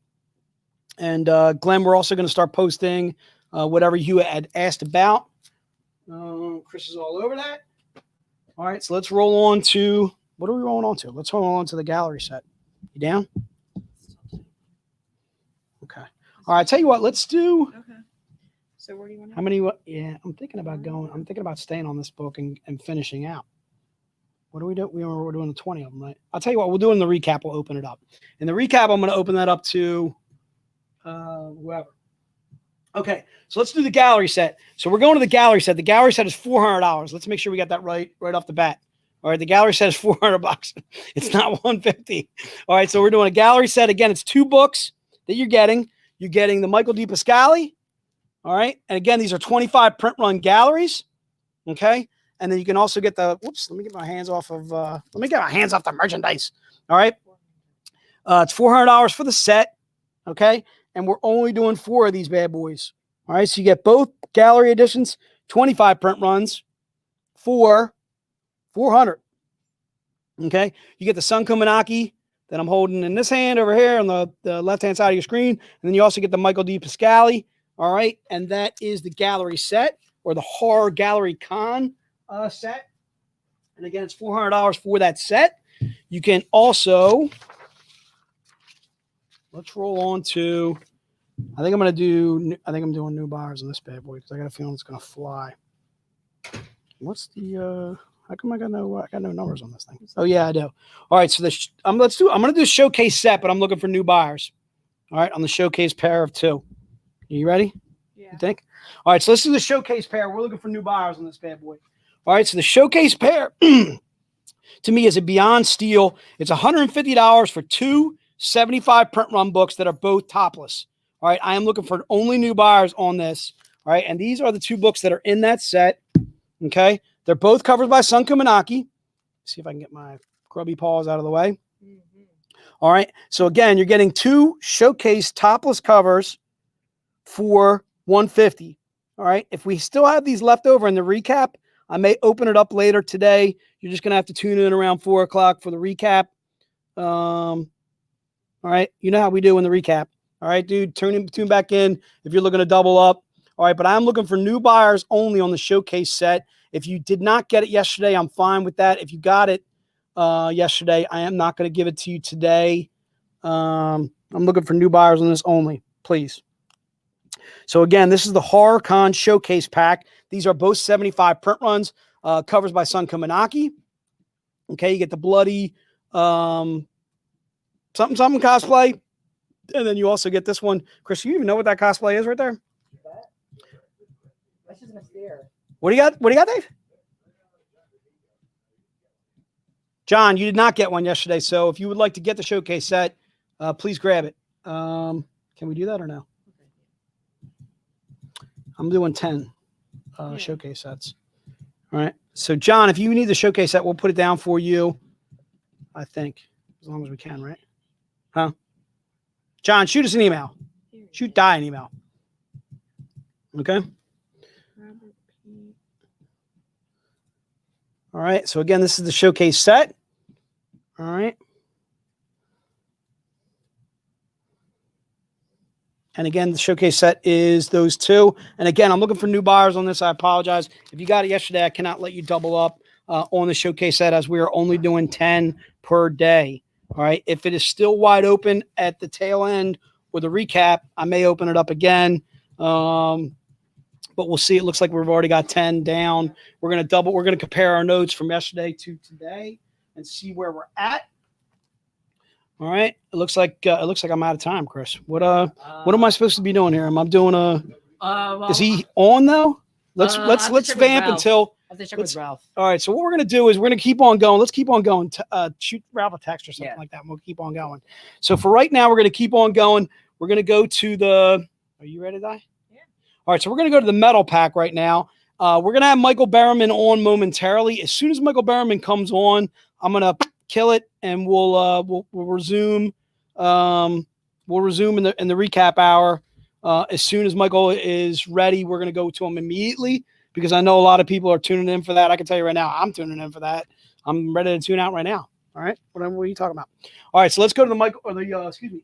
And Glenn, we're also going to start posting whatever you had asked about. Chris is all over that. All right, so let's roll on to, what are we rolling on to? Let's roll on to the gallery set. You down? Okay. All right, tell you what, let's do, Okay. So where do you want to? how many, yeah, I'm thinking about staying on this book and finishing out. What do we do? We're doing 20 of them, right? I'll tell you what, we'll do in the recap, we'll open it up. In the recap, I'm going to open that up to whoever. Okay, so let's do the gallery set. So we're going to the gallery set. The gallery set is $400. Let's make sure we got that right off the bat. All right, the gallery set is $400. It's not $150. All right, so we're doing a gallery set. Again, it's 2 books that you're getting. You're getting the Michael D. Pascali. All right, and again, these are 25 print run galleries. Okay, and then you can also get the, whoops, let me get my hands off the merchandise. All right, it's $400 for the set. Okay, and we're only doing 4 of these bad boys. All right, so you get both gallery editions, 25 print runs for $400. Okay, you get the Sun Kumanaki that I'm holding in this hand over here on the left-hand side of your screen. And then you also get the Michael D. Pascali. All right, and that is the gallery set, or the Horror Gallery Con set. And again, it's $400 for that set. You can also, let's roll on to, I think I'm doing new buyers on this bad boy because I got a feeling it's going to fly. What's the, how come I got no numbers on this thing? Oh yeah, I do. All right, so I'm going to do a showcase set, but I'm looking for new buyers. All right, on the showcase pair of 2. You ready? Yeah. You think? All right, so let's do the showcase pair. We're looking for new buyers on this bad boy. All right, so the showcase pair to me is a beyond steal. It's $150 for 2 75 print run books that are both topless. All right, I am looking for only new buyers on this. All right, and these are the 2 books that are in that set. Okay, they're both covered by Sun Kumanaki. See if I can get my grubby paws out of the way. Mm-hmm. All right, so again, you're getting 2 showcase topless covers for $150. All right, if we still have these left over in the recap, I may open it up later today. You're just gonna have to tune in around 4 o'clock for the recap. All right, you know how we do in the recap. All right, dude, tune back in if you're looking to double up. All right, but I'm looking for new buyers only on the showcase set. If you did not get it yesterday, I'm fine with that. If you got it yesterday, I am not going to give it to you today. I'm looking for new buyers on this only, please. So again, this is the Horror Con Showcase Pack. These are both 75 print runs, covers by Sun Kumanaki. Okay, you get the bloody something cosplay. And then you also get this one. Chris, you even know what that cosplay is right there? That's just my stare. What do you got? What do you got, Dave? John, you did not get one yesterday. So if you would like to get the showcase set, please grab it. Can we do that or no? I'm doing 10 showcase sets. All right. So John, if you need the showcase set, we'll put it down for you. I think as long as we can, right? Huh? John, shoot us an email. Shoot Di an email. Okay. All right. So again, this is the showcase set. All right. And again, the showcase set is those 2. And again, I'm looking for new buyers on this. I apologize. If you got it yesterday, I cannot let you double up on the showcase set as we are only doing 10 per day. All right. If it is still wide open at the tail end with a recap, I may open it up again. But we'll see. It looks like we've already got 10 down. We're going to compare our notes from yesterday to today and see where we're at. All right. It looks like I'm out of time, Chris. What am I supposed to be doing here? Am I doing Well, is he on though? Let's check with vamp Ralph. until I have to check with Ralph. all right. So what we're gonna do is we're gonna keep on going. Let's keep on going. Shoot Ralph a text or something like that. And we'll keep on going. So for right now, we're gonna keep on going. We're gonna go to the. Are you ready, Di? Yeah. All right. So we're gonna go to the metal pack right now. We're gonna have Michael Barryman on momentarily. As soon as Michael Barryman comes on, I'm gonna kill it and we'll resume. We'll resume in the recap hour. As soon as Michael is ready, we're gonna go to him immediately. Because I know a lot of people are tuning in for that. I can tell you right now, I'm tuning in for that. I'm ready to tune out right now. All right. What are you talking about? All right. So let's go to the Michael or the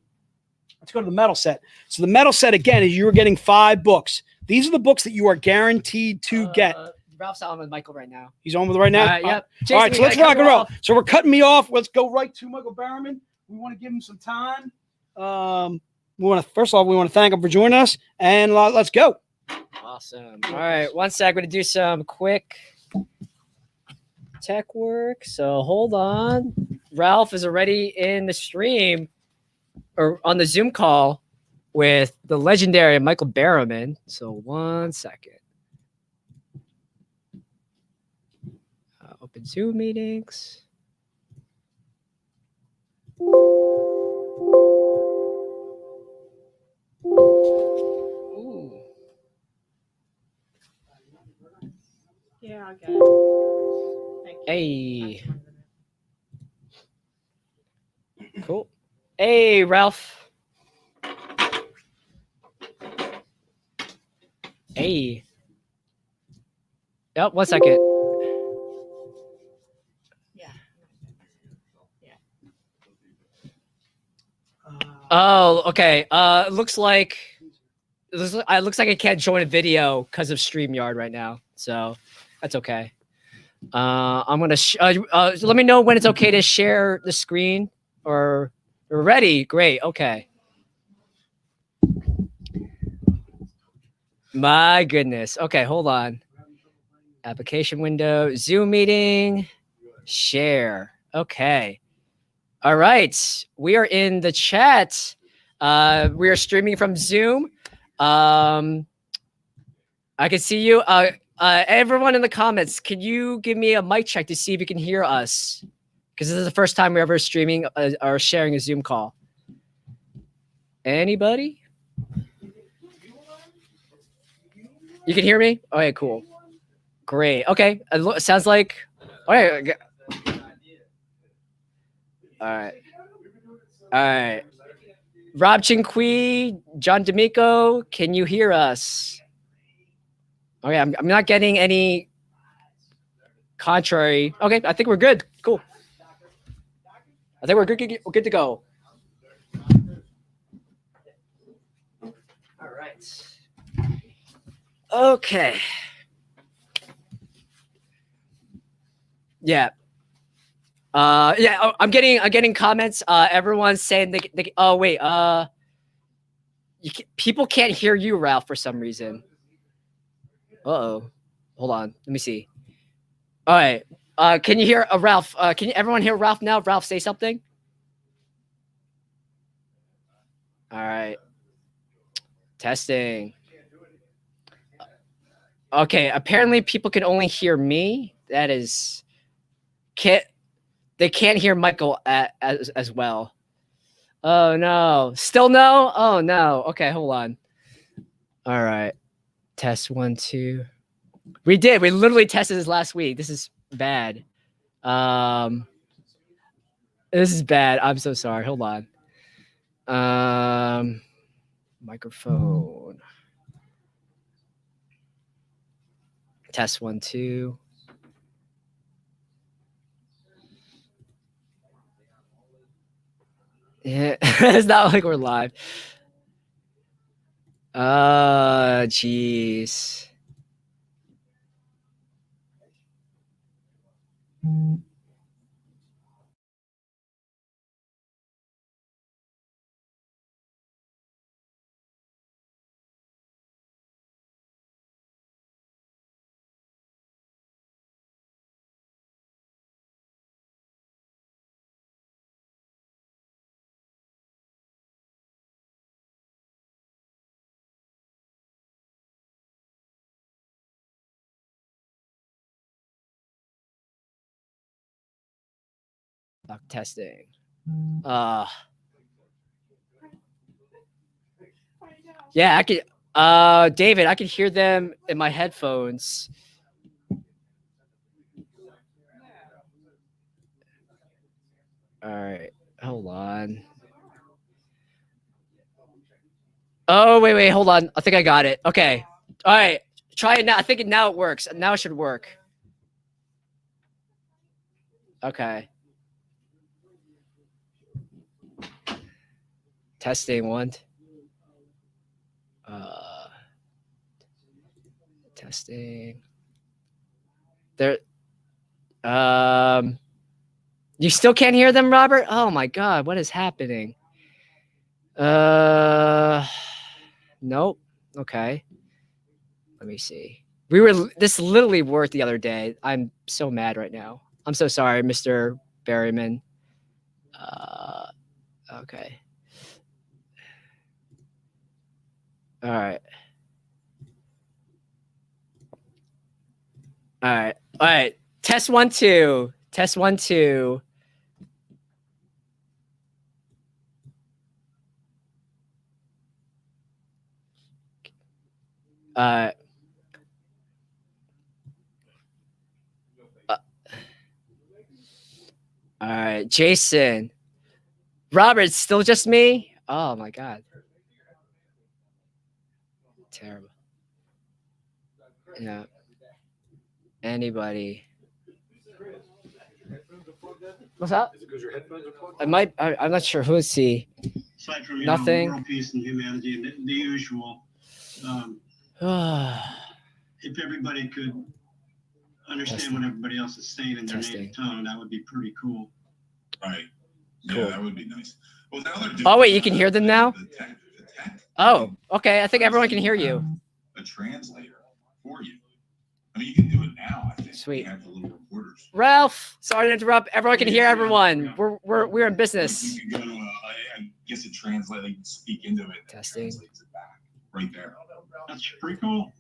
Let's go to the metal set. So the metal set, again, is you're getting 5 books. These are the books that you are guaranteed to get. Ralph's on with Michael right now. He's on with it right now? Yep. All right, so let's rock and roll. So we're cutting me off. Let's go right to Michael Barryman. We want to give him some time. First of all, we want to thank him for joining us, and let's go. Awesome. All right, one sec. I'm going to do some quick tech work. So hold on. Ralph is already in the stream or on the Zoom call with the legendary Michael Barryman. So one second. Open Zoom meetings. Ooh. Yeah, I'll get it. Thank you. Hey. Cool. Hey, Ralph. Hey. Yep, 1 second. Oh, okay. It looks like I can't join a video because of StreamYard right now, so that's okay. I'm gonna let me know when it's okay to share the screen. Or we're ready. Great. Okay. My goodness. Okay, hold on. Application window, Zoom meeting, share. Okay. All right, we are in the chat. We are streaming from Zoom. I can see you. Everyone in the comments, can you give me a mic check to see if you can hear us? Because this is the first time we're ever streaming or sharing a Zoom call. Anybody? You can hear me? Okay, cool. Great. Okay, it sounds like. Okay. All right. All right. Rob Chinqui, John D'Amico, can you hear us? Okay, I'm not getting any contrary. Okay, I think we're good. Cool. I think we're good to go. All right. Okay. Yeah. Yeah, I'm getting comments. Everyone's saying they oh wait, people can't hear you, Ralph, for some reason. Uh-oh. Hold on. Let me see. All right. Can you hear Ralph? Can everyone hear Ralph now? Ralph, say something. All right. Testing. Okay, apparently people can only hear me. That is they can't hear Michael as well. Oh no. Still no? Oh no. Okay, hold on. All right. Test 1, 2. We did. We literally tested this last week. This is bad. This is bad. I'm so sorry. Hold on. Microphone. Test 1, 2. Yeah, it's not like we're live. Jeez. Testing. Yeah, I could. David, I can hear them in my headphones. All right, hold on. Oh, wait, hold on. I think I got it. Okay. All right, try it now. I think now it works. Now it should work. Okay. Testing one. Testing. There. You still can't hear them, Robert? Oh my God, what is happening? Nope. Okay. Let me see. This literally worked the other day. I'm so mad right now. I'm so sorry, Mr. Barryman. Okay. All right. All right. All right. Test 1, 2. Test 1, 2. All right, Jason. Robert, it's still just me? Oh my God. Terrible. Yeah. Anybody? What's up? I'm not sure. Who is he? Aside from Nothing. World peace and humanity and the usual, if everybody could understand what everybody else is saying in their native tongue, that would be pretty cool. Right. Yeah, Cool. that would be nice. Well, now they're doing Oh wait, you can hear them now? the tech. Oh, okay. I think everyone can hear you. A translator for you. I mean, you can do it now. I think. Sweet. You have the little reporters. Ralph, sorry to interrupt. Everyone can hear everyone. We're in business. You can go to, I guess it translates. Like, speak into it. And Testing. Translates it back right there. That's pretty cool.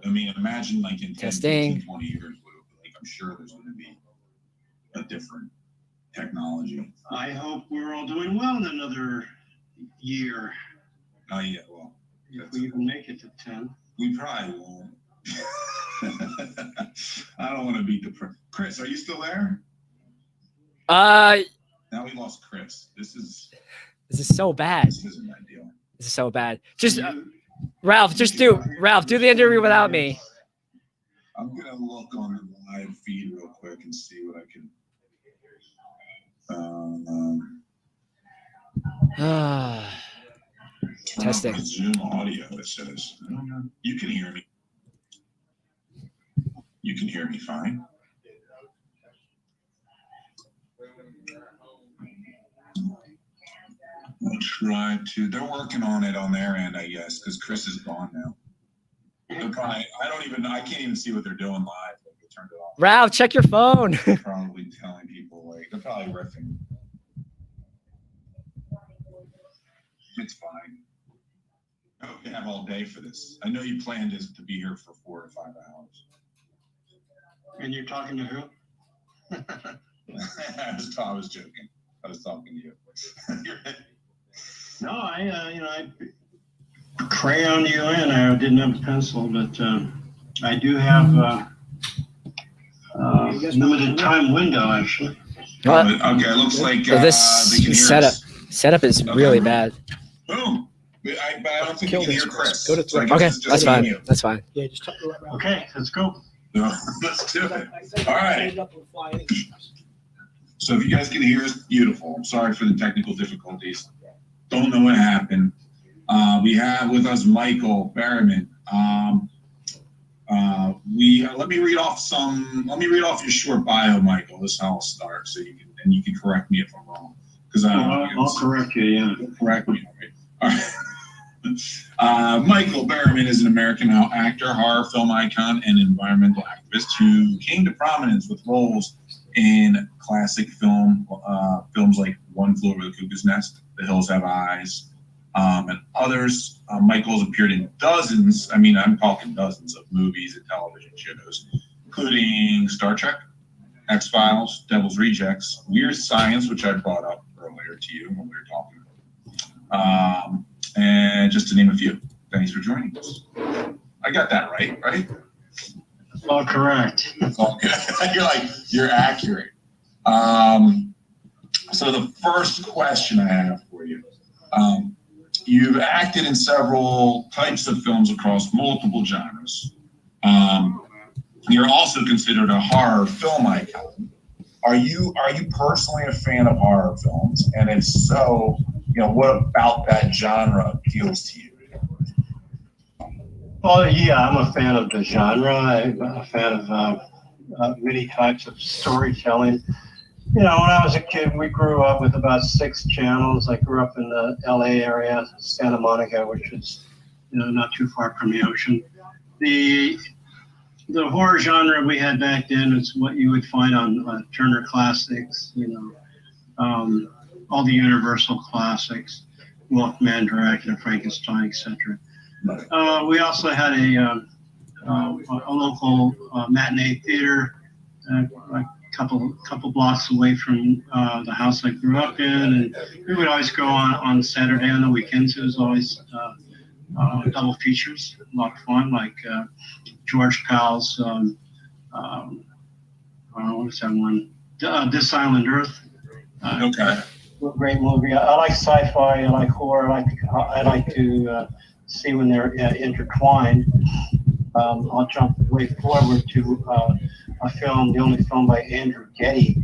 I mean, imagine like in 10, Testing. 15, 20 years, like I'm sure there's going to be a different technology. I hope we're all doing well in another year. Oh yeah, well, If we even make it to 10. we probably won't. I don't want to beat the Chris. Are you still there? Now we lost Chris. This is so bad. this isn't ideal. This is so bad. Just Ralph, do the interview without me. I'm gonna look on the live feed real quick and see what I can. Testing. Zoom audio. It says you can hear me. You can hear me fine. I'll try to. They're working on it on their end, I guess, because Chris is gone now. They're probably, I can't even see what they're doing live. They turned it off. Ralph, check your phone. Probably telling people, like, they're probably riffing. It's fine. I hope you have all day for this. I know you planned this to be here for 4 to 5 hours. And you're talking to who? I was joking. I was talking to you. No, I crayon you in. I didn't have a pencil, but I do have limited time window actually. Okay, looks like This they can hear setup is really bad. Boom. But I don't think you can hear Chris. Go to So I guess Okay, it's just that's me and fine. you. That's fine. Yeah, just talk right around. Okay, let's go. No, let's do it. All right. So if you guys can hear us, beautiful. I'm sorry for the technical difficulties. Don't know what happened. We have with us Michael Barryman. Let me read off your short bio, Michael. This is how I'll start, so you can correct me if I'm wrong. Because I'll correct you. Yeah. Correct me. All right. Michael Barryman is an American actor, horror film icon, and environmental activist who came to prominence with roles in classic films like One Flew Over the Cuckoo's Nest, The Hills Have Eyes, and others. Michael's appeared in dozens, I'm talking dozens of movies and television shows, including Star Trek, X-Files, Devil's Rejects, Weird Science, which I brought up earlier to you when we were talking, and just to name a few. Thanks for joining us. I got that right? All correct. All good. You're accurate. So the first question I have for you, you've acted in several types of films across multiple genres. You're also considered a horror film icon. Are you personally a fan of horror films? And if so, what about that genre appeals to you? Well, yeah, I'm a fan of the genre. I'm a fan of many types of storytelling. When I was a kid, we grew up with about 6 channels. I grew up in the LA area, Santa Monica, which is, not too far from the ocean. The horror genre we had back then is what you would find on Turner Classics, all the Universal classics, Wolfman, Dracula, Frankenstein, etc. We also had a local matinee theater, a couple blocks away from the house I grew up in, and we would always go on Saturday on the weekends. It was always double features, a lot of fun, like George Powell's what was that one? This Island Earth. Okay. Great movie. I like sci-fi. I like horror. I like to see when they're intertwined. I'll jump way forward to a film, the only film by Andrew Getty,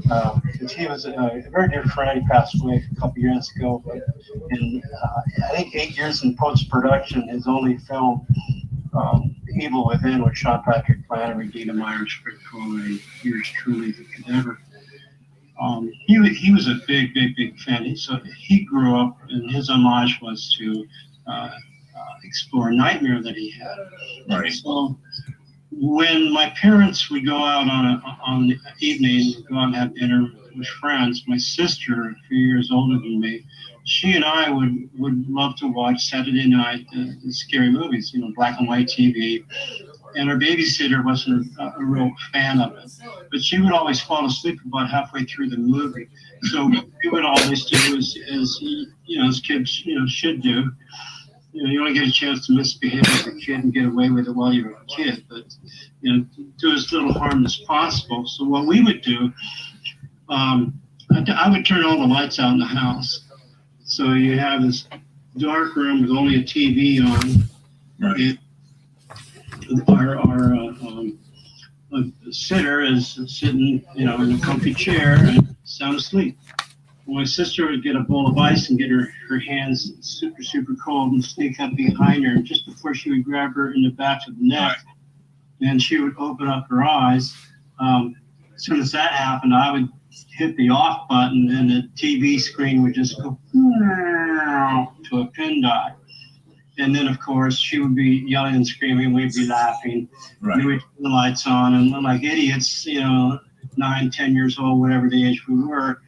because he was a very dear friend. He passed away a couple years ago, but in I think 8 years in post-production, his only film, Evil Within, with Sean Patrick Flannery, Dina Meyer, Script Corey, yours truly, the cadaver. He was a big fan. So he grew up, and his homage was to explore a nightmare that he had. Right. So when my parents would go out on the evening, go out and have dinner with friends, my sister, a few years older than me, she and I would love to watch Saturday night the scary movies, black and white TV. And our babysitter wasn't a real fan of it, but she would always fall asleep about halfway through the movie. So we would always do as kids should do. You only get a chance to misbehave as a kid and get away with it while you're a kid, but do as little harm as possible. So what we would do, I would turn all the lights out in the house. So you have this dark room with only a TV on. Right. Our sitter is sitting, in a comfy chair and sound asleep. My sister would get a bowl of ice and get her hands super cold and sneak up behind her. And just before she would grab her in the back of the neck, and she would open up her eyes. As soon as that happened, I would hit the off button and the TV screen would just go to a pin dive. And then, of course, she would be yelling and screaming. We'd be laughing. Right. And we'd turn the lights on, and like idiots, 9, 10 years old, whatever the age we were,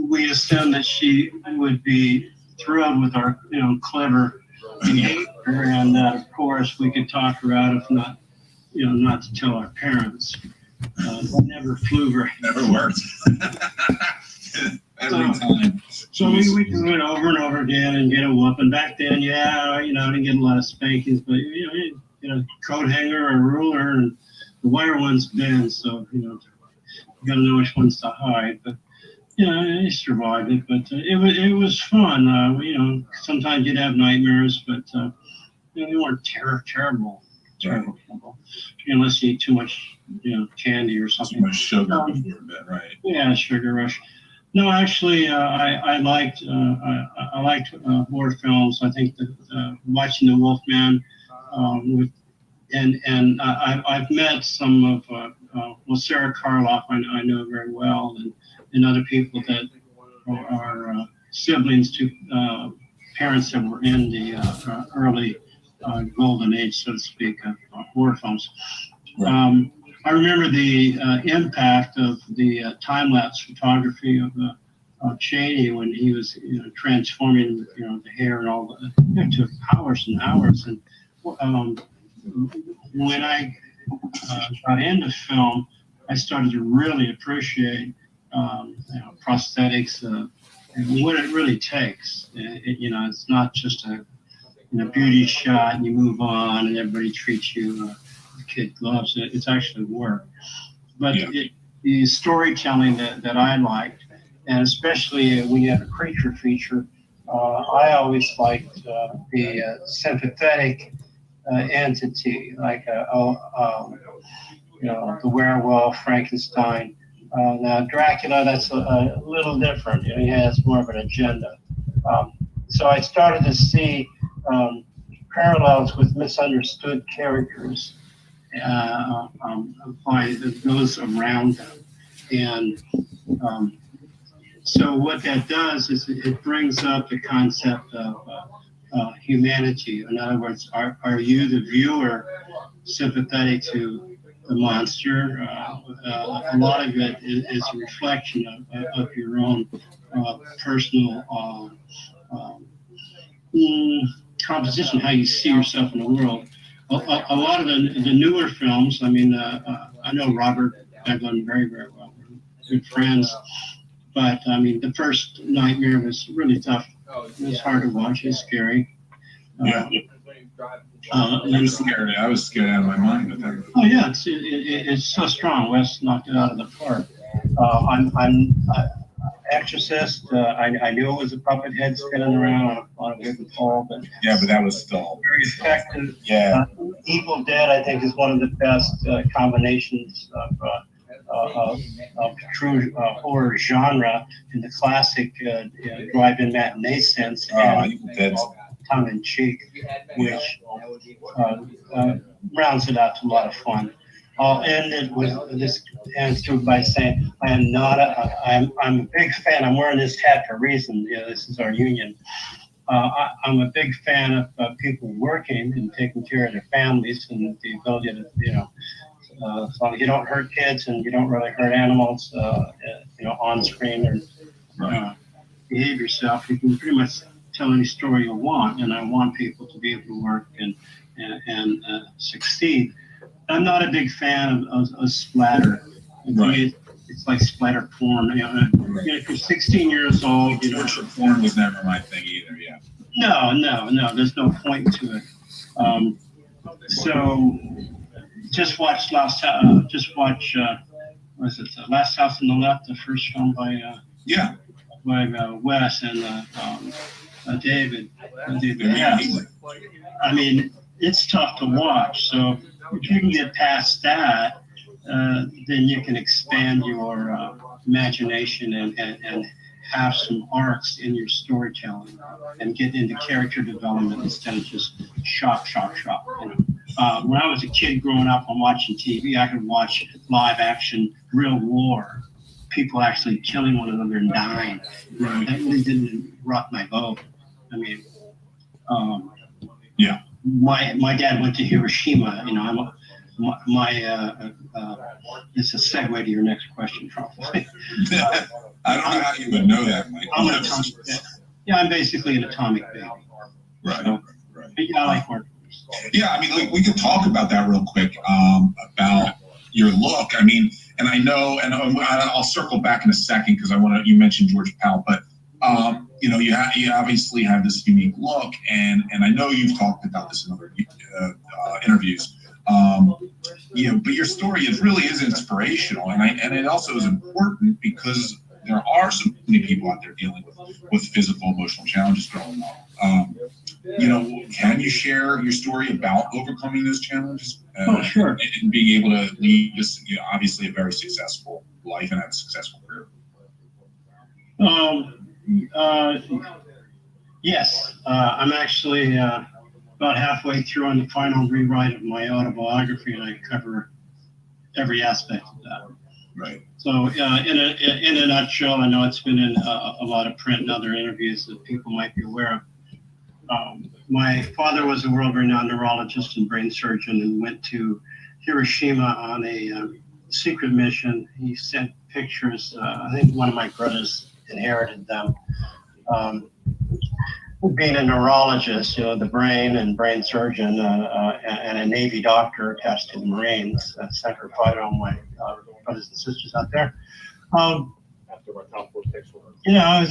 we assumed that she would be thrilled with our, clever behavior. And of course, we could talk her out, if not, not to tell our parents. It never flew very. Never worked. Every time. So we do it over and over again and get a whooping. Back then, I didn't get a lot of spankings, but you get a coat hanger or a ruler, and the wire ones bend, so you got to know which ones to hide. But I survived it. But it was fun. Sometimes you'd have nightmares, but they weren't terrible, unless you eat too much candy or something. Too much sugar before bed, right? Yeah, sugar rush. No, actually, I liked horror films. I think that watching The Wolfman, I've met some of Sarah Karloff. I know very well, and other people that are siblings to parents that were in the early golden age, so to speak, of horror films. Right. I remember the impact of the time-lapse photography of Cheney when he was transforming the hair and all that. It took hours and hours. And when I got into film, I started to really appreciate prosthetics and what it really takes. It's not just a beauty shot and you move on and everybody treats you kid gloves. It's actually work. But the storytelling that I liked, and especially when you have a creature feature, I always liked the sympathetic entity, like the werewolf, Frankenstein, Now Dracula, that's a little different. You know, he has more of an agenda. So I started to see parallels with misunderstood characters by those around them. And so what that does is it brings up the concept of humanity. In other words, are you, the viewer, sympathetic to the monster? A lot of it is a reflection of your own personal composition, how you see yourself in the world. A lot of the newer films, I mean, I know Robert Beglin very, very well. We're good friends. But, I mean, the first Nightmare was really tough. It was hard to watch. It's scary. Yeah. I was scared out of my mind with that. Oh, yeah. It's so strong. Wes knocked it out of the park. I'm Exorcist. I knew it was a puppet head spinning around on a wooden pole, but yeah, but that was still very effective. Yeah. Evil Dead, I think, is one of the best combinations of true horror genre in the classic drive-in matinee sense, and tongue-in-cheek, which rounds it out to a lot of fun. I'll end it with this answer by saying I'm a big fan. I'm wearing this hat for a reason. You know, this is our union. I'm a big fan of people working and taking care of their families and the ability to, you know, as long as you don't hurt kids and you don't really hurt animals, you know, on screen or behave yourself, you can pretty much tell any story you want. And I want people to be able to work and succeed. I'm not a big fan of splatter. Right. It's like splatter porn. You know, if you're 16 years old, you know. Torture porn was never my thing either. Yeah. No. There's no point to it. So just watch Last House on the Left, the first film by Wes and David. Yeah. I mean, it's tough to watch. So if you can get past that, then you can expand your imagination and have some arcs in your storytelling and get into character development instead of just shock. You know, when I was a kid growing up and watching TV, I could watch live action, real war, people actually killing one another and dying. You know, that really didn't rock my boat. I mean, yeah. My dad went to Hiroshima. You know, it's a segue to your next question, probably. I don't know how you would know that, Mike. I'm basically an atomic baby. Right. So, Right. Yeah, I like work. Yeah, I mean, like, we could talk about that real quick, about your look. I mean, and I know, and I'll circle back in a second because you mentioned George Powell, but you know, you obviously have this unique look, and I know you've talked about this in other interviews. You know, but your story really is inspirational, and it also is important because there are so many people out there dealing with physical, emotional challenges growing up. You know, can you share your story about overcoming those challenges? Sure. And being able to lead this, you know, obviously a very successful life and have a successful career. Yes, I'm actually about halfway through on the final rewrite of my autobiography, and I cover every aspect of that. Right. So, in a nutshell, I know it's been in a lot of print and other interviews that people might be aware of. My father was a world-renowned neurologist and brain surgeon and went to Hiroshima on a secret mission. He sent pictures. I think one of my brothers inherited them. Being a neurologist, you know, the brain and brain surgeon, and a Navy doctor attached to the Marines, sacrificed all my brothers and sisters out there. You know,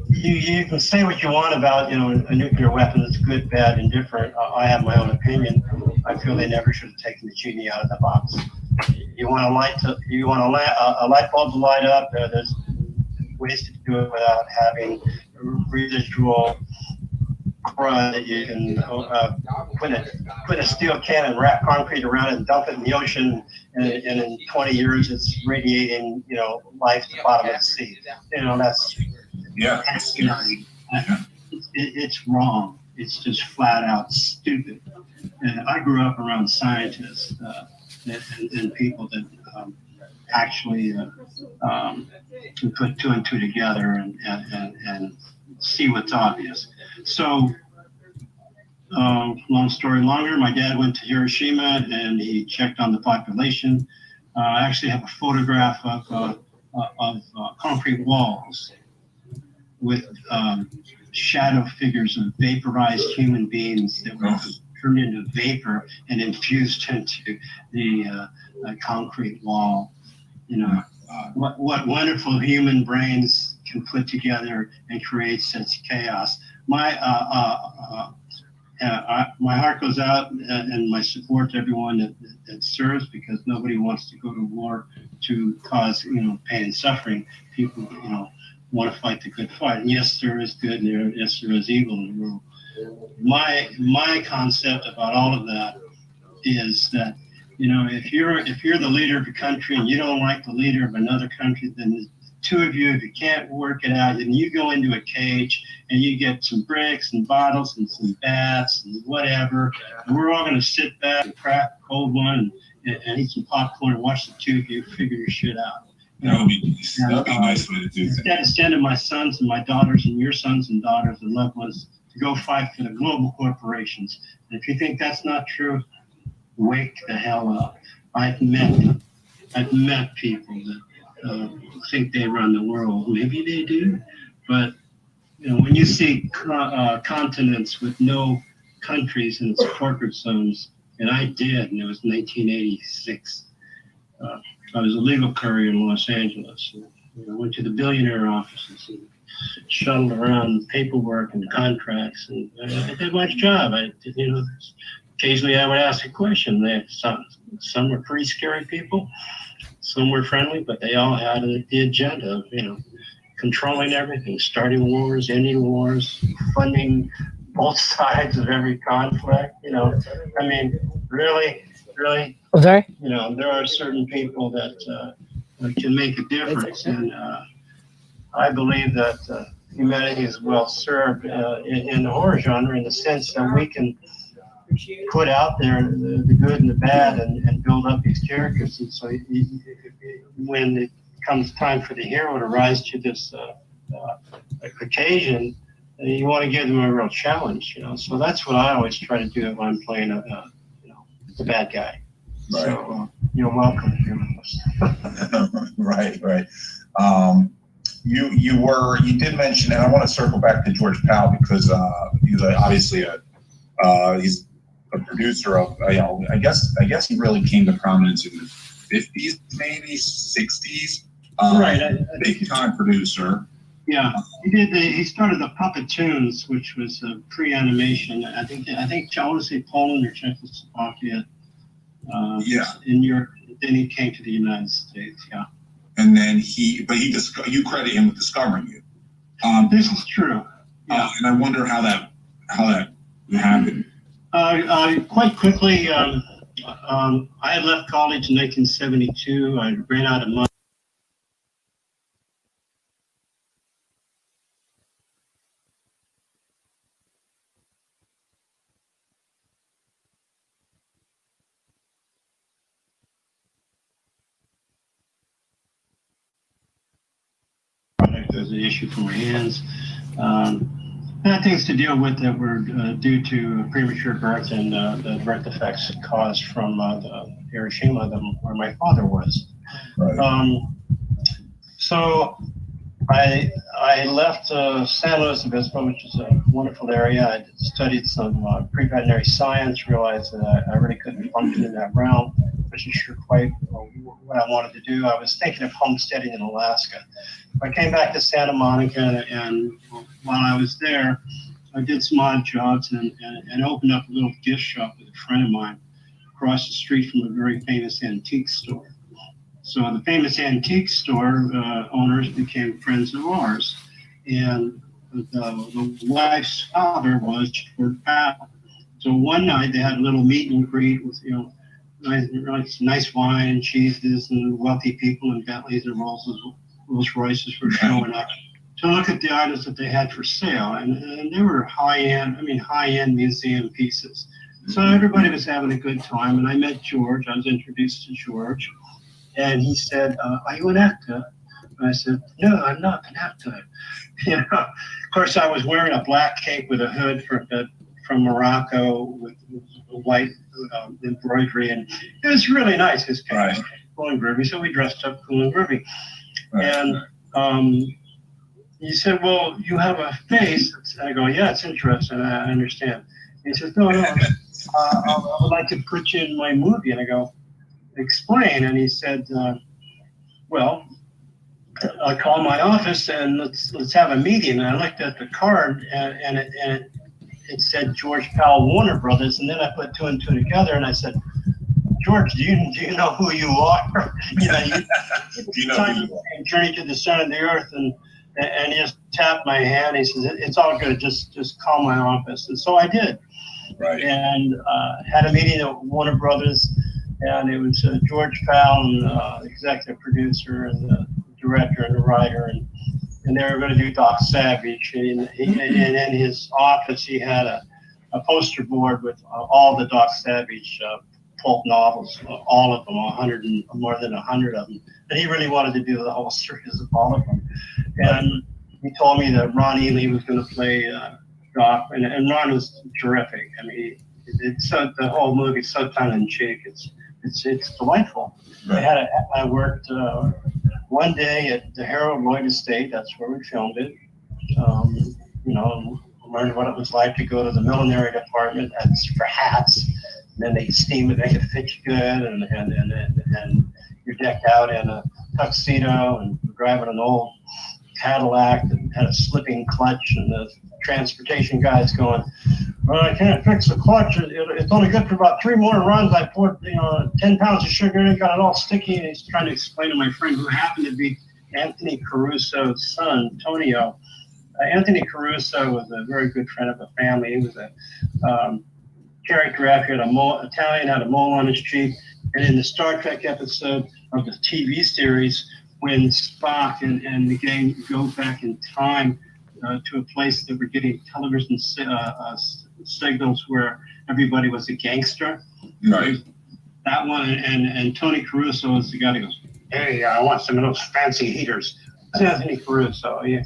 you can say what you want about, you know, a nuclear weapon. It's good, bad, indifferent. I have my own opinion. I feel they never should have taken the genie out of the box. You want a light bulb to light up. There's ways to do it without having residual that you can put a steel can and wrap concrete around it and dump it in the ocean, and in 20 years it's radiating, life to the bottom of the sea. That's scary. It's wrong. It's just flat out stupid. And I grew up around scientists and people that actually can put two and two together and see what's obvious. So, long story longer, my dad went to Hiroshima and he checked on the population. I actually have a photograph of concrete walls with shadow figures of vaporized human beings that were turned into vapor and infused into the concrete wall. What wonderful human brains can put together and create such chaos. My heart goes out and my support to everyone that serves, because nobody wants to go to war to cause pain and suffering. People want to fight the good fight. And yes, there is good, and yes, there is evil in the world. My concept about all of that is that if you're the leader of a country and you don't like the leader of another country, then the two of you, if you can't work it out, then you go into a cage and you get some bricks and bottles and some bats and whatever, and we're all going to sit back and crack a cold one and eat some popcorn and watch the two of you figure your shit out. That would be a nice way to do things. Instead of sending my sons and my daughters and your sons and daughters and loved ones to go fight for the global corporations. And if you think that's not true, wake the hell up. I've met people that think they run the world. Maybe they do, but when you see continents with no countries in its corporate zones, and I did, and it was 1986. I was a legal courier in Los Angeles. I went to the billionaire offices and shuttled around paperwork and contracts, and I did my job. Occasionally I would ask a question. Some were pretty scary people, some were friendly, but they all had the agenda of controlling everything, starting wars, ending wars, funding both sides of every conflict. Really. I'm sorry? There are certain people that can make a difference, and I believe that humanity is well served in the horror genre, in the sense that we can put out there the good and the bad and build up these characters. And so when it comes time for the hero to rise to this occasion, you want to give them a real challenge. So that's what I always try to do if I'm playing the bad guy. Right. So you're welcome here with us. Right. You did mention, and I want to circle back to George Powell, because he's obviously he's a producer of, I guess he really came to prominence in the 50s, maybe 60s. Right. Big time producer. Yeah, he started the Puppetoons, which was pre-animation. I think I want to say Poland or Czechoslovakia. In Europe. Then he came to the United States. Yeah. And then you credit him with discovering you. This is true. Yeah. And I wonder how that happened. Quite quickly, I had left college in 1972. I ran out of money. There's an issue for my hands. I had things to deal with that were due to premature birth and the birth defects caused from the Hiroshima, where my father was. Right. So I left San Luis Obispo, which is a wonderful area. I studied some pre-veterinary science, realized that I really couldn't function in that realm. Wasn't sure quite what I wanted to do. I was thinking of homesteading in Alaska. I came back to Santa Monica, and while I was there, I did some odd jobs and opened up a little gift shop with a friend of mine across the street from a very famous antique store. So the famous antique store owners became friends of ours. And the wife's father was George Powell. So one night they had a little meet and greet with, nice wine and cheeses and wealthy people and Bentleys and Rolls Royces were showing up to look at the items that they had for sale. And they were high-end museum pieces. So everybody was having a good time. And I met George. I was introduced to George. And he said, are you an actor? And I said, no, I'm not an actor. Of course, I was wearing a black cape with a hood from Morocco with white embroidery, and it was really nice. His cape was cool and groovy, so we dressed up cool and groovy. Right. And he said, well, you have a face. I go, yeah, it's interesting. I understand. He says, no, I would like to put you in my movie. And I go, explain. And he said, well, I called my office and let's have a meeting. And I looked at the card and it said George Powell Warner Brothers, and then I put two and two together and I said, George, do you know who you are? You know who you are. Journey to the Center of the Earth, and he just tapped my hand. He says, it's all good. Just call my office. And so I did. Right. And had a meeting at Warner Brothers, and it was George Powell, and the executive producer, and the director, and the writer, and they were going to do Doc Savage. And in his office, he had a poster board with all the Doc Savage pulp novels, all of them, more than 100 of them. And he really wanted to do the whole series of all of them. And he told me that Ron Ely was going to play Doc, and Ron was terrific. I mean, the whole movie's so tongue-in-cheek. It's delightful. Right. I worked one day at the Harold Lloyd Estate. That's where we filmed it. Learned what it was like to go to the millinery department for hats. And then they steam it, make it fit you good, and you're decked out in a tuxedo and driving an old Cadillac that had a slipping clutch, and the transportation guy's going, well, I can't fix the clutch. It's only good for about 3 more runs. I poured 10 pounds of sugar in it, got it all sticky, and he's trying to explain to my friend, who happened to be Anthony Caruso's son, Tonio. Anthony Caruso was a very good friend of the family. He was a character actor, Italian, had a mole on his cheek. And in the Star Trek episode of the TV series, when Spock and the gang go back in time to a place that were getting television signals where everybody was a gangster. Right. That one, and Tony Caruso is the guy that goes, hey, I want some of those fancy heaters. That's Anthony Caruso. He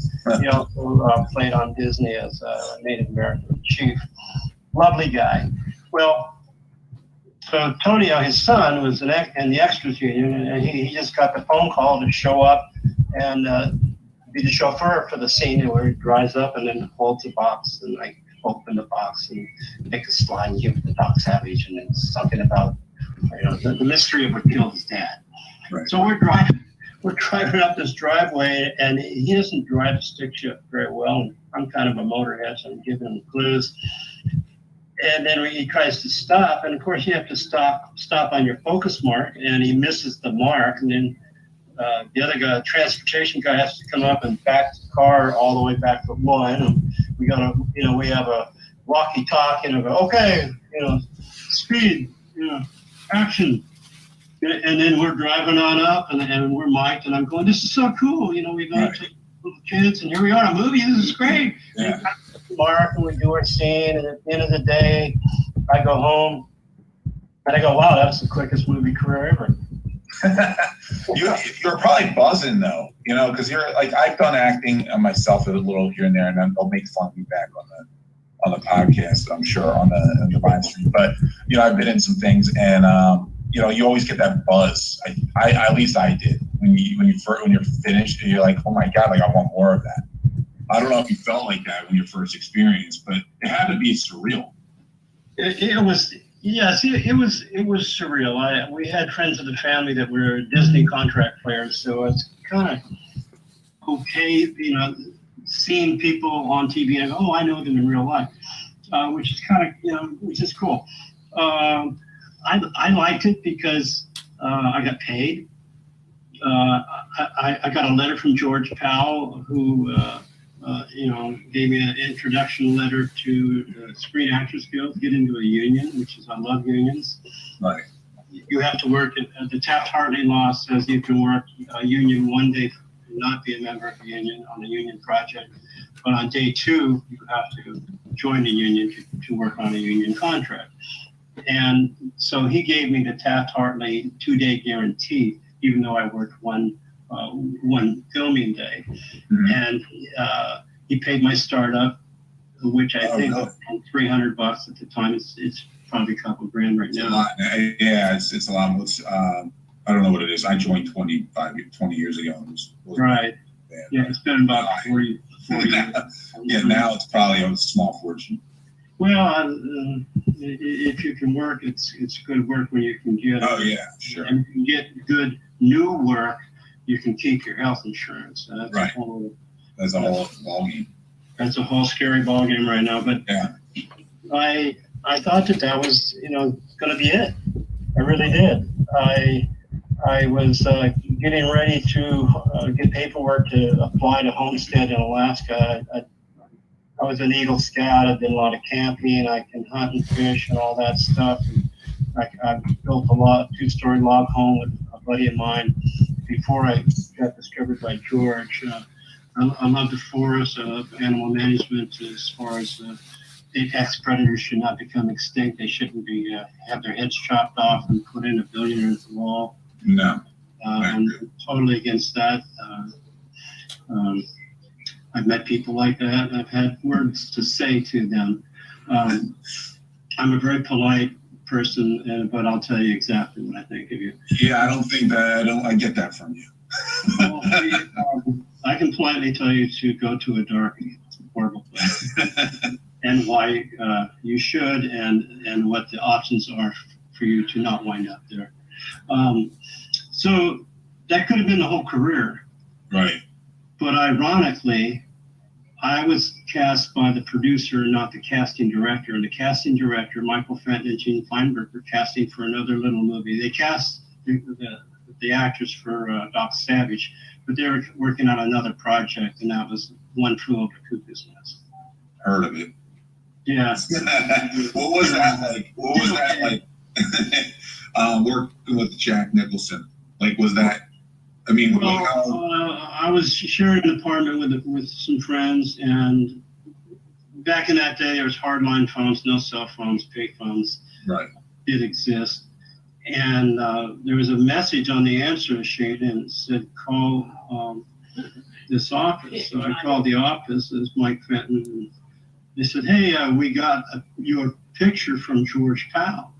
also played on Disney as a Native American chief. Lovely guy. Well, so Tonio, his son, was in the extras union, and he just got the phone call to show up and be the chauffeur for the scene where he drives up and then holds the box, and I open the box and take a slide and give it to Doc Savage, and it's something about the mystery of what killed his dad. Right. So we're driving up this driveway, and he doesn't drive a stick shift very well. And I'm kind of a motorhead, so I'm giving him clues. And then he tries to stop, and of course you have to stop on your focus mark, and he misses the mark, and then the other guy, transportation guy, has to come up and back the car all the way back to one. And we have a walkie-talkie, and I go, okay, speed, action. And then we're driving on up, and we're mic'd, and I'm going, this is so cool, we're going to take a little chance, and here we are, a movie, this is great. Yeah. Mark, and we do our scene, and at the end of the day, I go home, and I go, wow, that was the quickest movie career ever. You're probably buzzing though, because you're like, I've done acting myself a little here and there, and they'll make fun of me back on the podcast, I'm sure, on the live stream. But I've been in some things, and you always get that buzz. I at least I did when you're finished, and you're like, oh my god, like I want more of that. I don't know if you felt like that when your first experience, but it had to be surreal. It was surreal. We had friends of the family that were Disney contract players, so it's kind of okay, seeing people on TV and I know them in real life, which is kind of, which is cool. I liked it because I got paid. I got a letter from George Powell, who gave me an introduction letter to the Screen Actors Guild, get into a union, which is, I love unions. Right. You have to work at the Taft-Hartley law says you can work a union one day and not be a member of the union on a union project. But on day 2, you have to join the union to work on a union contract. And so he gave me the Taft-Hartley 2-day guarantee, even though I worked one filming day. Mhm. And he paid my startup, which I think was $300 at the time. It's probably a couple grand right It's a now. lot. Yeah, it's a lot. I don't know what it is. I joined 20 years ago. It was Right. bad. Yeah, it's been about 40 years. Yeah, now it's probably a small fortune. Well, if you can work, it's good work when you can get. Oh yeah, sure. And if you get good new work, you can keep your health insurance. That's Right. That's a whole ballgame. That's a whole scary ballgame right now. But Yeah. I thought that was going to be it. I really did. I was getting ready to get paperwork to apply to homestead in Alaska. I was an Eagle Scout. I did a lot of camping. I can hunt and fish and all that stuff. And I built a 2-story log home with a buddy of mine before I got discovered by George. I love the forest. I love animal management as far as apex predators should not become extinct. They shouldn't be have their heads chopped off and put in a billionaire's wall. No. I'm totally against that. I've met people like that. I've had words to say to them. I'm a very polite person, but I'll tell you exactly what I think of you. Yeah, I don't think that. I get that from you. Well, I can politely tell you to go to a dark, horrible place, and why you should, and what the options are for you to not wind up there. So that could have been the whole career. Right. But ironically, I was cast by the producer, not the casting director. And the casting director, Michael Fenton and Gene Feinberg, were casting for another little movie. They cast the actors for Doc Savage, but they were working on another project, and that was One Flew Over the Cuckoo's Nest. Heard of it. Yeah. What was that like? What was that like? Working with Jack Nicholson. Like, was that? I mean, I was sharing an apartment with some friends, and back in that day, there was hardline phones, no cell phones, pay phones. Right. Did exist, and there was a message on the answer machine, and it said, "Call this office." So I called the office. It was Mike Fenton. And they said, "Hey, we got your picture from George Powell,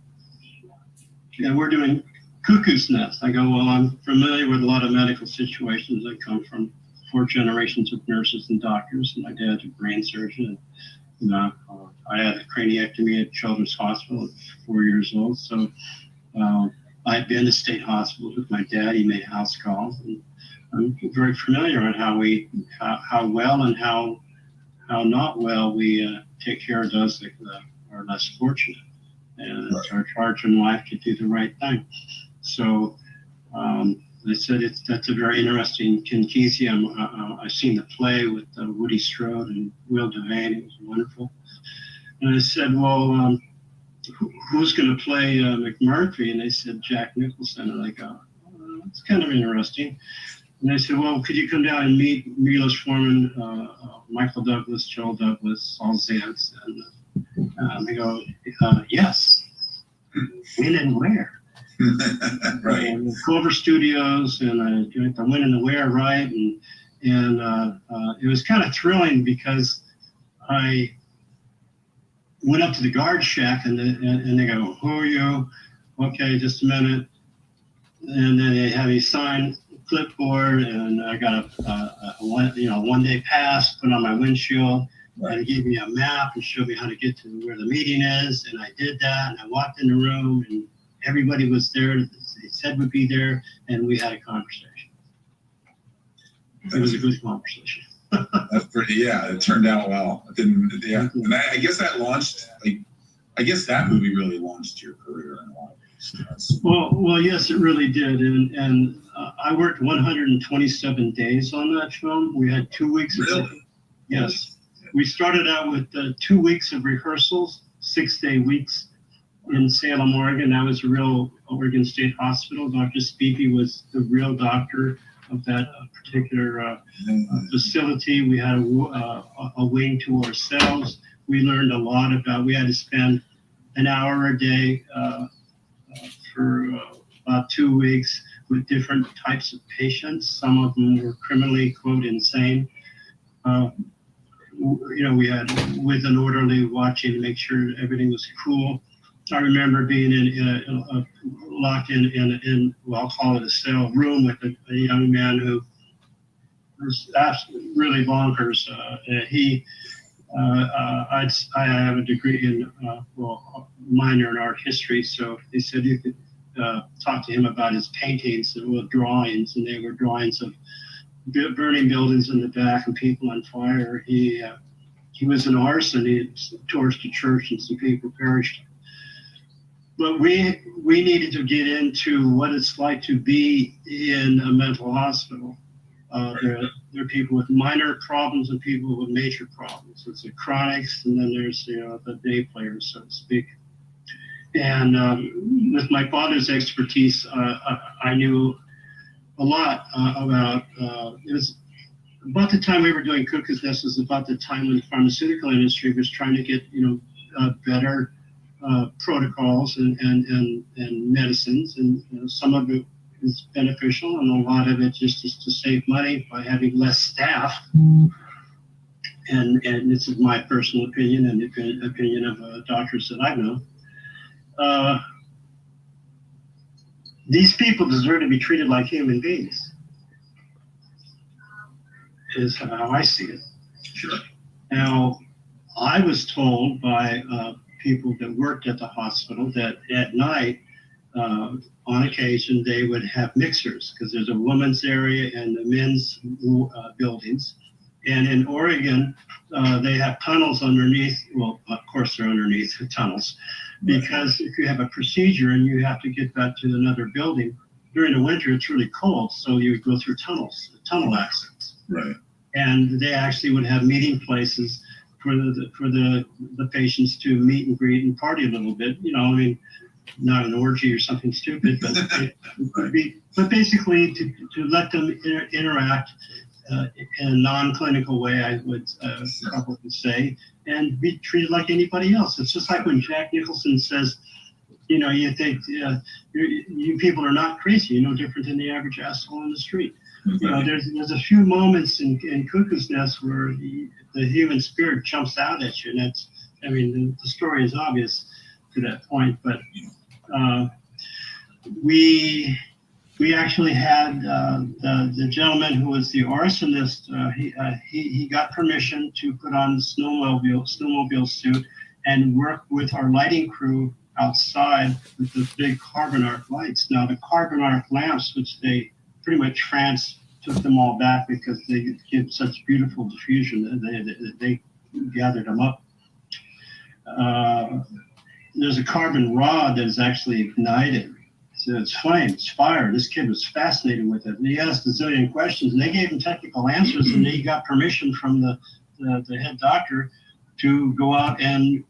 and we're doing Cuckoo's Nest." I go, "Well, I'm familiar with a lot of medical situations. I come from 4 generations of nurses and doctors. My dad's a brain surgeon. I had a craniectomy at Children's Hospital at 4 years old. So I've been to state hospitals with my dad. He made house calls. And I'm very familiar on how well and how not well we take care of those that are less fortunate. And it's our charge in life to do the right thing." So I said, that's a very interesting Kinkisi. I've seen the play with Woody Strode and Will Devane. It was wonderful. And I said, well, who's going to play McMurphy? And they said, Jack Nicholson. And I go, oh, that's kind of interesting. And they said, well, could you come down and meet Milos Forman, Michael Douglas, Joel Douglas, Saul Zaentz? And they go, yes. When and where? Right. And Clover Studios, and I went in the where, right? And it was kind of thrilling because I went up to the guard shack, and they go, "Who are you?" Okay, just a minute. And then they have me sign clipboard, and I got a 1-day pass put on my windshield. Right. And he gave me a map and showed me how to get to where the meeting is, and I did that. And I walked in the room, and everybody was there. They said would be there, and we had a conversation. It was a good conversation. That's pretty. Yeah, it turned out well. It didn't. Yeah, and I guess that launched. I guess that movie really launched your career in a lot of ways. Well, yes, it really did. And I worked 127 days on that film. We had 2 weeks. Really? Yes. We started out with 2 weeks of rehearsals, 6-day weeks in Salem, Oregon. That was a real Oregon State Hospital. Dr. Speepy was the real doctor of that particular facility. We had a wing to ourselves. We learned a lot about, we had to spend an hour a day for about 2 weeks with different types of patients. Some of them were criminally, quote, insane. We had with an orderly watching to make sure everything was cool. I remember being locked in, well, I'll call it a cell room with a young man who was really bonkers. I have a degree in, minor in art history, so they said you could talk to him about his paintings, drawings, and they were drawings of burning buildings in the back and people on fire. He was an arson. He torched a church and some people perished. But we needed to get into what it's like to be in a mental hospital. There are people with minor problems and people with major problems. It's the chronics, and then there's the day players, so to speak. And with my father's expertise, I knew a lot about. It was about the time we were doing Cuckoo's Nest. Was about the time when the pharmaceutical industry was trying to get better protocols and medicines, and some of it is beneficial, and a lot of it just is to save money by having less staff. And this is my personal opinion and the opinion of doctors that I know. These people deserve to be treated like human beings, is how I see it. Sure. Now, I was told by people that worked at the hospital that at night, on occasion, they would have mixers, because there's a women's area and the men's buildings. And in Oregon, they have tunnels underneath. Well, of course, they're underneath the tunnels, because if you have a procedure and you have to get back to another building, during the winter, it's really cold. So you would go through tunnels, tunnel access. Right. And they actually would have meeting places for the patients to meet and greet and party a little bit. Not an orgy or something stupid, but but basically to let them interact in a non-clinical way, I would probably say, and be treated like anybody else. It's just like when Jack Nicholson says, you think you people are not crazy, you're no different than the average asshole on the street. There's a few moments in Cuckoo's Nest where the human spirit jumps out at you, and that's, the story is obvious to that point, but we actually had the gentleman who was the arsonist. He got permission to put on the snowmobile suit and work with our lighting crew outside with the big carbon arc lights. Now the carbon arc lamps, which they pretty much France took them all back because they give such beautiful diffusion. They gathered them up. There's a carbon rod that is actually ignited. So it's flame, it's fire. This kid was fascinated with it. And he asked a zillion questions, and they gave him technical answers, and he got permission from the head doctor to go out and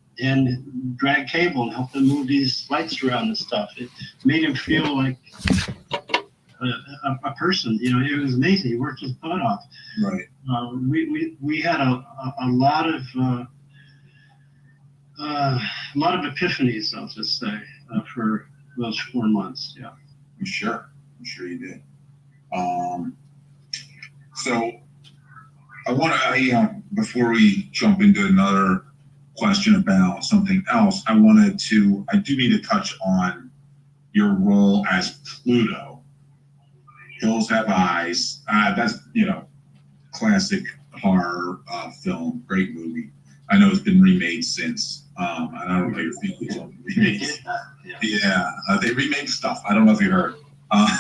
drag cable and help them move these lights around and stuff. It made him feel like a person. It was amazing. He worked his butt off. Right. We had a lot of epiphanies, I'll just say, for those 4 months. Yeah. I'm sure you did. So I want to, before we jump into another question about something else, I do need to touch on your role as Pluto. Hills Have Eyes. That's, classic horror film, great movie. I know it's been remade since. I don't know your feelings on remakes. Yeah, they remake stuff. I don't know if you heard. What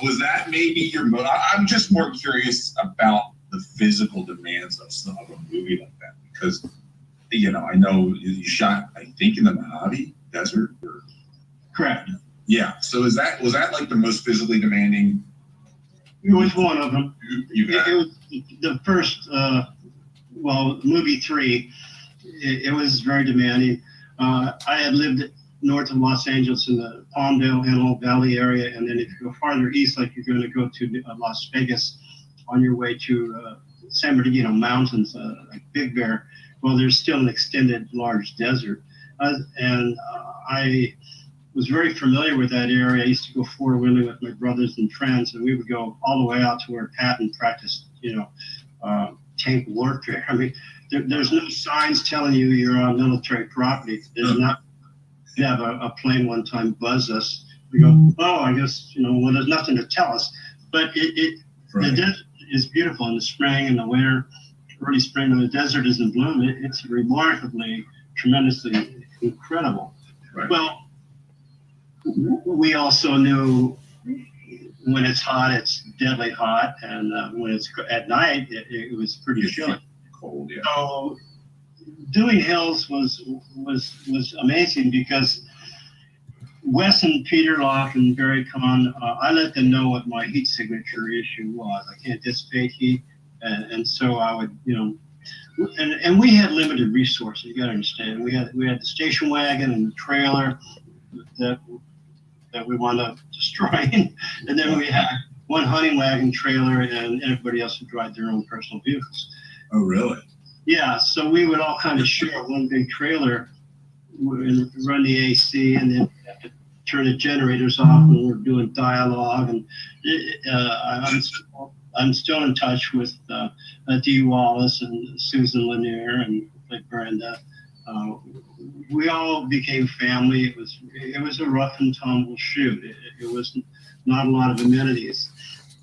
was that? Maybe your. I'm just more curious about the physical demands of a movie like that, because I know you shot, I think, in the Mojave Desert. Correct. Yeah. So was that like the most physically demanding It was one of them. You It was the first, movie 3. It was very demanding. I had lived north of Los Angeles in the Palmdale, Antelope Valley area, and then if you go farther east, like you're going to go to Las Vegas on your way to San Bernardino Mountains, like Big Bear, well, there's still an extended large desert. I was very familiar with that area. I used to go four-wheeling with my brothers and friends, and we would go all the way out to where Patton practiced, tank warfare. I mean, there's no signs telling you you're on military property. There's not. We have a plane one time buzz us. We go, oh, I guess, there's nothing to tell us. But the desert is beautiful in the spring and the winter, early spring, when the desert is in bloom. It's remarkably, tremendously incredible. Right. Well, we also knew when it's hot, it's deadly hot. And when it's at night, it was pretty chilly. Cold, yeah. So doing hills was amazing because Wes and Peter Locke and Barry Kahn, I let them know what my heat signature issue was. I can't dissipate heat, and so I would, and we had limited resources. You got to understand. We had the station wagon and the trailer that we wound up destroying, and then we had one hunting wagon trailer, and everybody else would drive their own personal vehicles. Oh, really? Yeah, so we would all kind of share one big trailer and run the AC, and then have to turn the generators off when we're doing dialogue. And I'm still in touch with Dee Wallace and Susan Lanier and like Brenda. We all became family. It was a rough and tumble shoot. It was not a lot of amenities.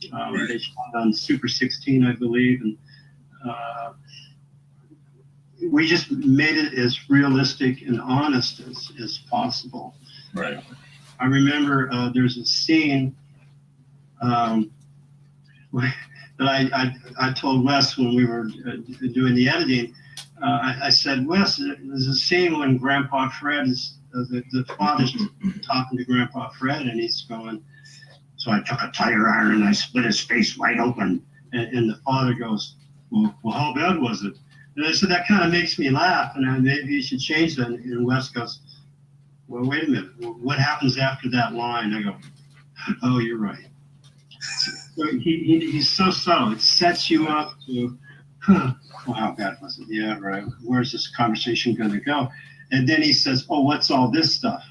They shot on Super 16, I believe, and we just made it as realistic and honest as possible. Right. I remember there's a scene that I told Wes when we were doing the editing. I said, Wes, there's a scene when Grandpa Fred is, the father's talking to Grandpa Fred, and he's going, so I took a tire iron and I split his face wide open. And the father goes, well, how bad was it? And I said, that kind of makes me laugh, and maybe you should change that. And Wes goes, well, wait a minute. What happens after that line? I go, oh, you're right. So he's so subtle. It sets you up to, well, how bad was it? Yeah, right. Where's this conversation going to go? And then he says, oh, what's all this stuff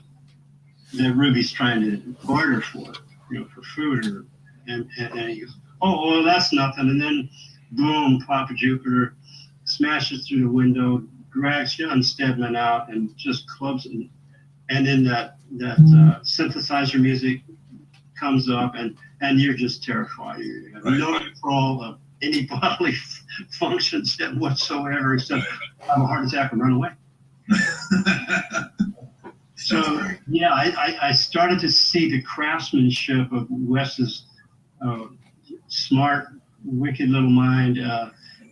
that Ruby's trying to order for food? And he goes, oh, well, that's nothing. And then, boom, Papa Jupiter smashes through the window, drags John Stedman out, and just clubs him. And then that synthesizer music comes up, and you're just terrified. You have no control of any bodily functions whatsoever, except have a heart attack and run away. So yeah, I started to see the craftsmanship of Wes's smart, wicked little mind.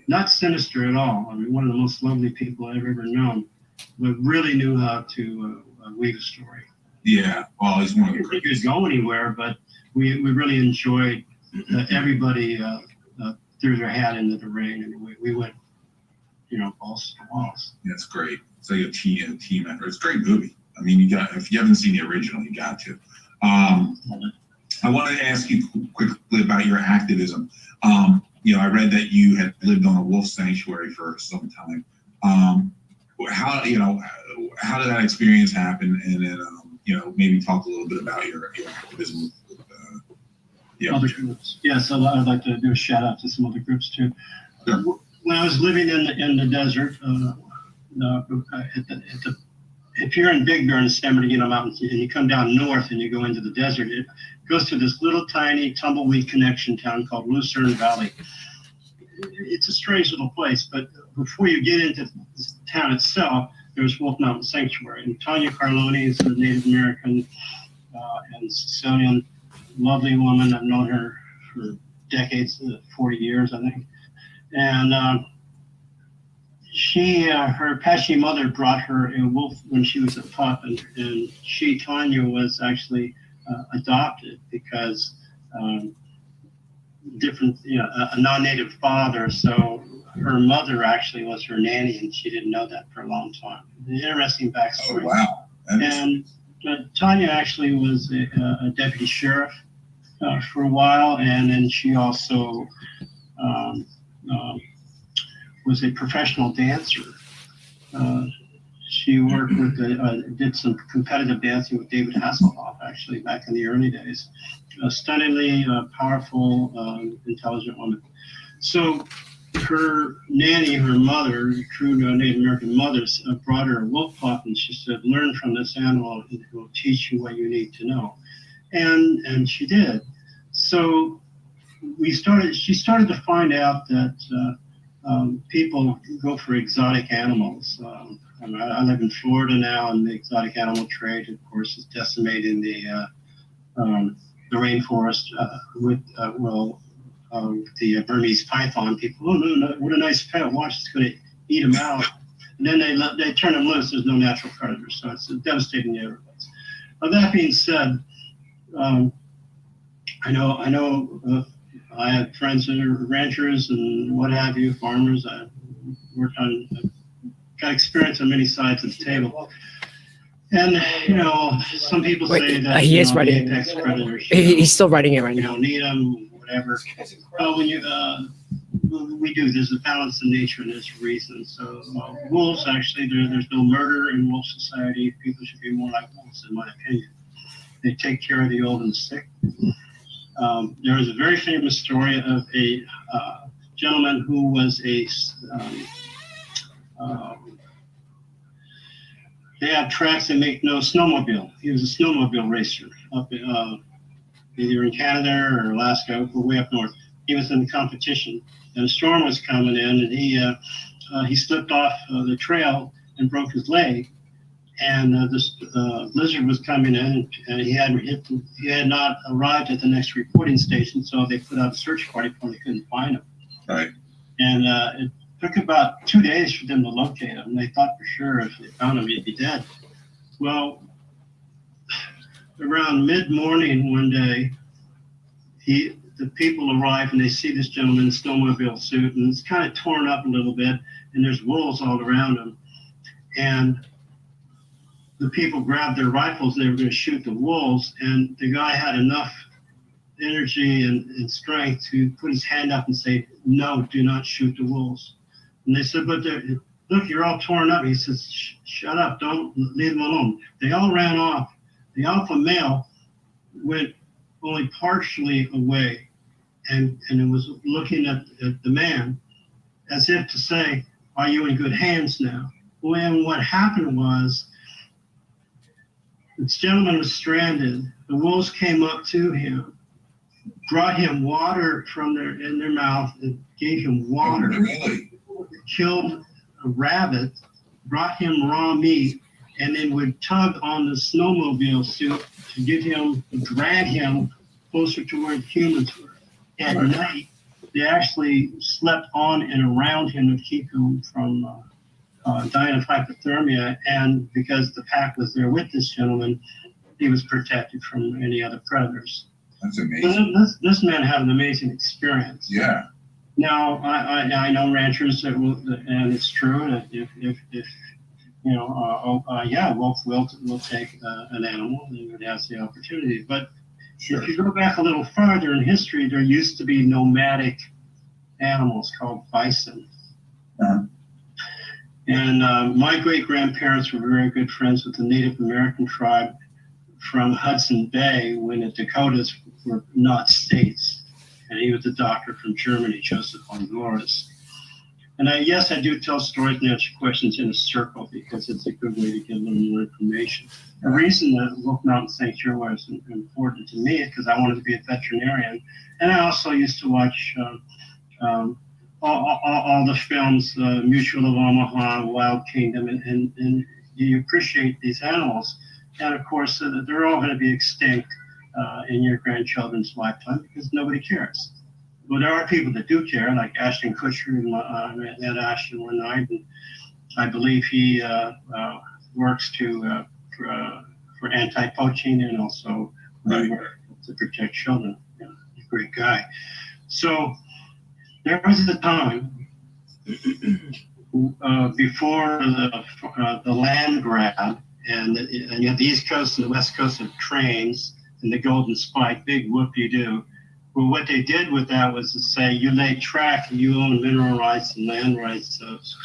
Not sinister at all. I mean, one of the most lovely people I've ever known, but really knew how to weave a story. Yeah, well, he's one of the I think he could go anywhere, but we really enjoyed everybody threw their hat into the ring, and we went, balls to walls. That's great. It's like a team effort. It's a great movie. I mean, if you haven't seen the original, you got to. I wanted to ask you quickly about your activism. I read that you had lived on a wolf sanctuary for some time. How did that experience happen? And then, maybe talk a little bit about your activism with other groups. Yes, I'd like to do a shout out to some other groups too. Sure. When I was living in the desert, if you're in Big Bear in the San Bernardino Mountains and you come down north and you go into the desert, it goes to this little tiny tumbleweed connection town called Lucerne Valley. It's a strange little place, but before you get into the town itself, there's Wolf Mountain Sanctuary. And Tanya Carloni is a Native American and Sicilian, lovely woman. I've known her for decades, 40 years, I think. And her Apache mother brought her a wolf when she was a pup, and Tanya, was actually adopted because different, a non-native father. So her mother actually was her nanny, and she didn't know that for a long time. An interesting backstory. Oh, wow. And Tanya actually was a deputy sheriff for a while, and then she also was a professional dancer. She worked with, did some competitive dancing with David Hasselhoff, actually, back in the early days. A stunningly powerful, intelligent woman. So her nanny, her mother, true Native American mother, brought her a wolf pup, and she said, learn from this animal, and it will teach you what you need to know. And she did. So she started to find out that people go for exotic animals. I live in Florida now, and the exotic animal trade, of course, is decimating the rainforest with the Burmese python. People, oh no, what a nice pet! Watch, it's going to eat them out. And then they turn them loose. There's no natural predators, so it's devastating to everybody. That being said, I know. I have friends that are ranchers and what have you, farmers. I've got experience on many sides of the table. And, some people say that he is writing. the apex predators, He's still writing it right you now. don't need them, whatever. Well, when we do, there's a balance in nature and there's a reason. So wolves, actually, there's no murder in wolf society. People should be more like wolves, in my opinion. They take care of the old and the sick. There is a very famous story of a gentleman who was they have tracks that make no snowmobile. He was a snowmobile racer up either in Canada or Alaska, or way up north. He was in the competition, and a storm was coming in, and he slipped off the trail and broke his leg. And this blizzard was coming in, and he had not arrived at the next reporting station, so they put out a search party before they couldn't find him. Right. And it took about 2 days for them to locate him. They thought for sure if they found him, he'd be dead. Well, around mid-morning one day, the people arrive and they see this gentleman in a snowmobile suit, and it's kind of torn up a little bit, and there's wolves all around him. And the people grabbed their rifles, they were going to shoot the wolves, and the guy had enough energy and strength to put his hand up and say, no, do not shoot the wolves. And they said, but look, you're all torn up. He says, shut up, don't leave them alone. They all ran off. The alpha male went only partially away, and it was looking at the man as if to say, are you in good hands now? When what happened was, this gentleman was stranded. The wolves came up to him, brought him water in their mouth, and gave him water. Oh, really? Killed a rabbit, brought him raw meat, and then would tug on the snowmobile suit to drag him closer to where the humans were. At night, they actually slept on and around him to keep him from dying of hypothermia, and because the pack was there with this gentleman, he was protected from any other predators. That's amazing. This man had an amazing experience. Yeah. Now, I know ranchers that will, and it's true that if wolf will take an animal if it has the opportunity. But Sure. if you go back a little farther in history, there used to be nomadic animals called bison. Uh-huh. And my great-grandparents were very good friends with the Native American tribe from Hudson Bay when the Dakotas were not states. And he was a doctor from Germany, Joseph Honduras. And I do tell stories and answer questions in a circle because it's a good way to get a little more information. The reason that Wolf Mountain Sanctuary was important to me is because I wanted to be a veterinarian. And I also used to watch all the films, Mutual of Omaha, Wild Kingdom, and you appreciate these animals. And of course, they're all going to be extinct in your grandchildren's lifetime because nobody cares. Well, there are people that do care, like Ashton Kutcher and Ed Ashton one night, and I believe he works for anti-poaching and also Right. to protect children. Yeah, he's a great guy. So there was a time before the land grab, and you have the East Coast and the West Coast of trains and the Golden Spike, big whoop-de-doo. Well, what they did with that was to say, you lay track, you own mineral rights and land rights,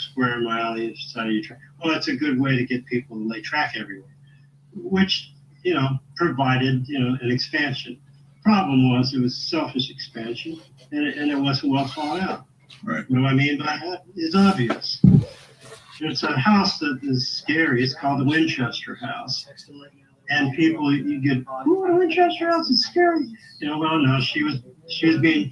square mile each side of your track. Well, that's a good way to get people to lay track everywhere, which, provided, an expansion. Problem was it was selfish expansion, and it wasn't well thought out. Right. What do I mean by that? It's obvious. There's a house that is scary. It's called the Winchester House. And people, you get, oh, the Winchester House is scary. Well, no, she was being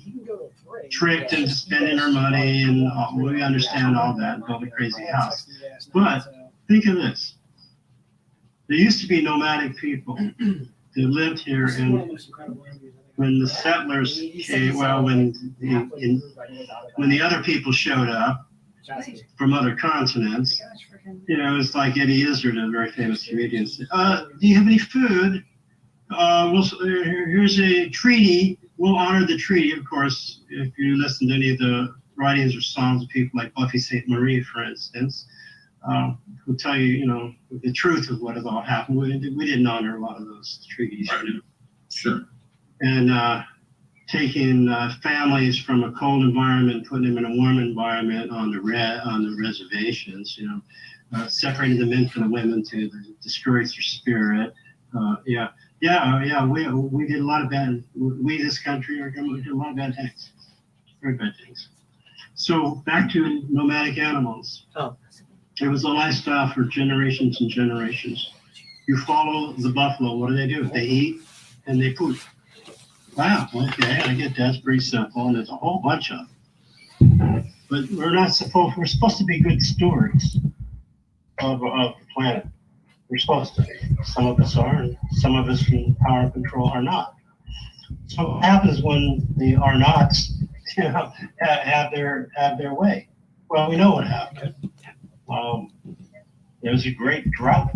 tricked into spending her money, and we understand all that, and built a crazy house. But think of this. There used to be nomadic people that lived here, and when the settlers came, when the other people showed up from other continents, it's like Eddie Izzard, a very famous comedian, said, do you have any food? Here's a treaty. We'll honor the treaty. Of course, if you listen to any of the writings or songs of people like Buffy St. Marie, for instance, who tell you, the truth of what has all happened. We didn't honor a lot of those treaties. Right. Sure. And taking families from a cold environment, putting them in a warm environment on the reservations, separating the men from the women to discourage their spirit. We did a lot of bad. We, this country, our government, did a lot of bad things, very bad things. So back to nomadic animals. Oh. It was a lifestyle for generations and generations. You follow the buffalo. What do? They eat and they poop. Wow, okay, I get that. It's pretty simple, and there's a whole bunch of them. But we're supposed to be good stewards of the planet. We're supposed to be. Some of us are, and some of us in power and control are not. So what happens when the are-nots, have their way? Well, we know what happened. There's a great drought.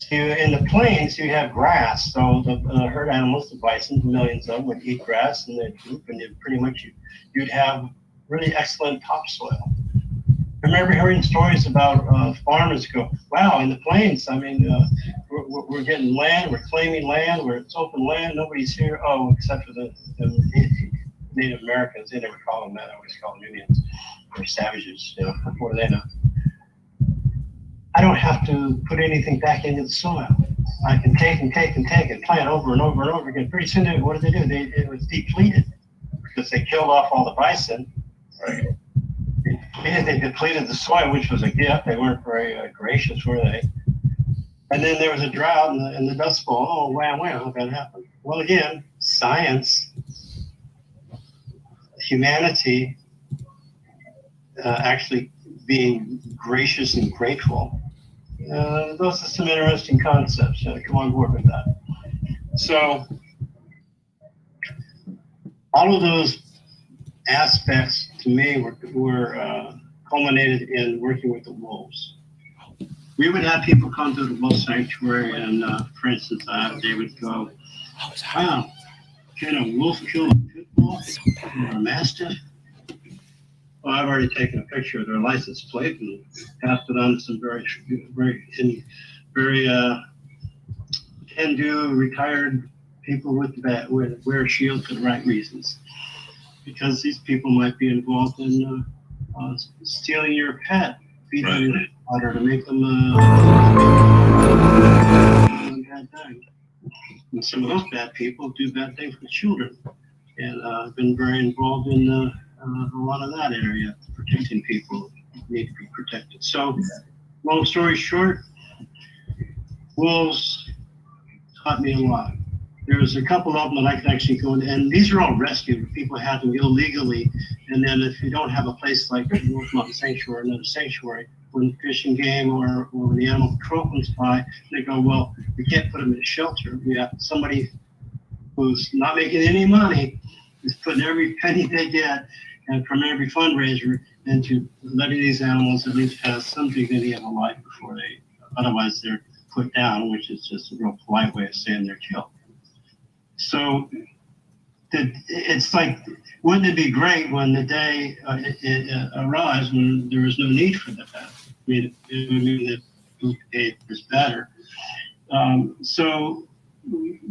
In the plains, you have grass, so the herd animals, the bison, millions of them would eat grass and they'd poop, and you'd have really excellent topsoil. I remember hearing stories about farmers go, wow, in the plains, we're getting land, we're claiming land, where it's open land, nobody's here, except for the Native Americans. They never call them that, I always call them Indians, or savages, what do they know? I don't have to put anything back into the soil. I can take and plant over and over and over again. Pretty soon, what did they do? It was depleted because they killed off all the bison. Right. They depleted the soil, which was a gift. They weren't very gracious, were they? And then there was a drought and the Dust Bowl. Oh, wow, how that happened? Well, again, science, humanity, actually being gracious and grateful. Those are some interesting concepts. Come on board with that. So all of those aspects to me were culminated in working with the wolves. We would have people come to the wolf sanctuary, and for instance, they would go, wow, can a wolf kill a pit bull or a mastiff? Well, I've already taken a picture of their license plate and passed it on to some very can-do retired people with wear shields for the right reasons, because these people might be involved in stealing your pet, feeding them water to make them bad thing. And some of those bad people do bad things with children, and I've been very involved in a lot of that area, protecting people who need to be protected. So, long story short, wolves taught me a lot. There's a couple of them that I can actually go into, and these are all rescued. People have them illegally, and then if you don't have a place like Wolf Mountain Sanctuary or another sanctuary, when Fish and Game or when the animal control comes by, they go, well, we can't put them in a shelter. We have somebody who's not making any money is putting every penny they get and from every fundraiser into letting these animals at least have some dignity of a life before otherwise they're put down, which is just a real polite way of saying they're killed. So it's like, wouldn't it be great when the day it arrives when there was no need for that? I mean, it would mean that it was better. So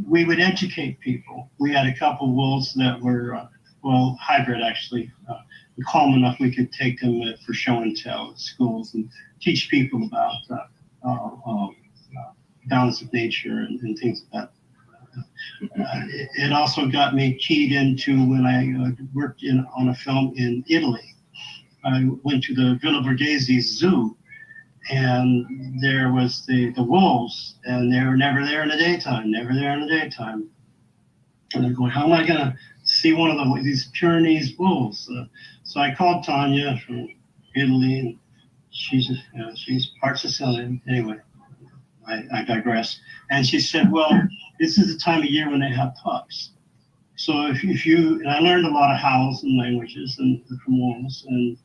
we would educate people. We had a couple wolves that were, well, hybrid actually. Calm enough we could take them for show and tell at schools and teach people about balance of nature and things like that. It also got me keyed into when I worked on a film in Italy. I went to the BELLEGGOSD zoo, and there was the wolves, and they were never there in the daytime, And they're going, how am I going to see one of these Pyrenees wolves? So I called Tanya from Italy, and she's part Sicilian. Anyway, I digress. And she said, well, this is the time of year when they have pups. So if you, and I learned a lot of howls and languages and from wolves, and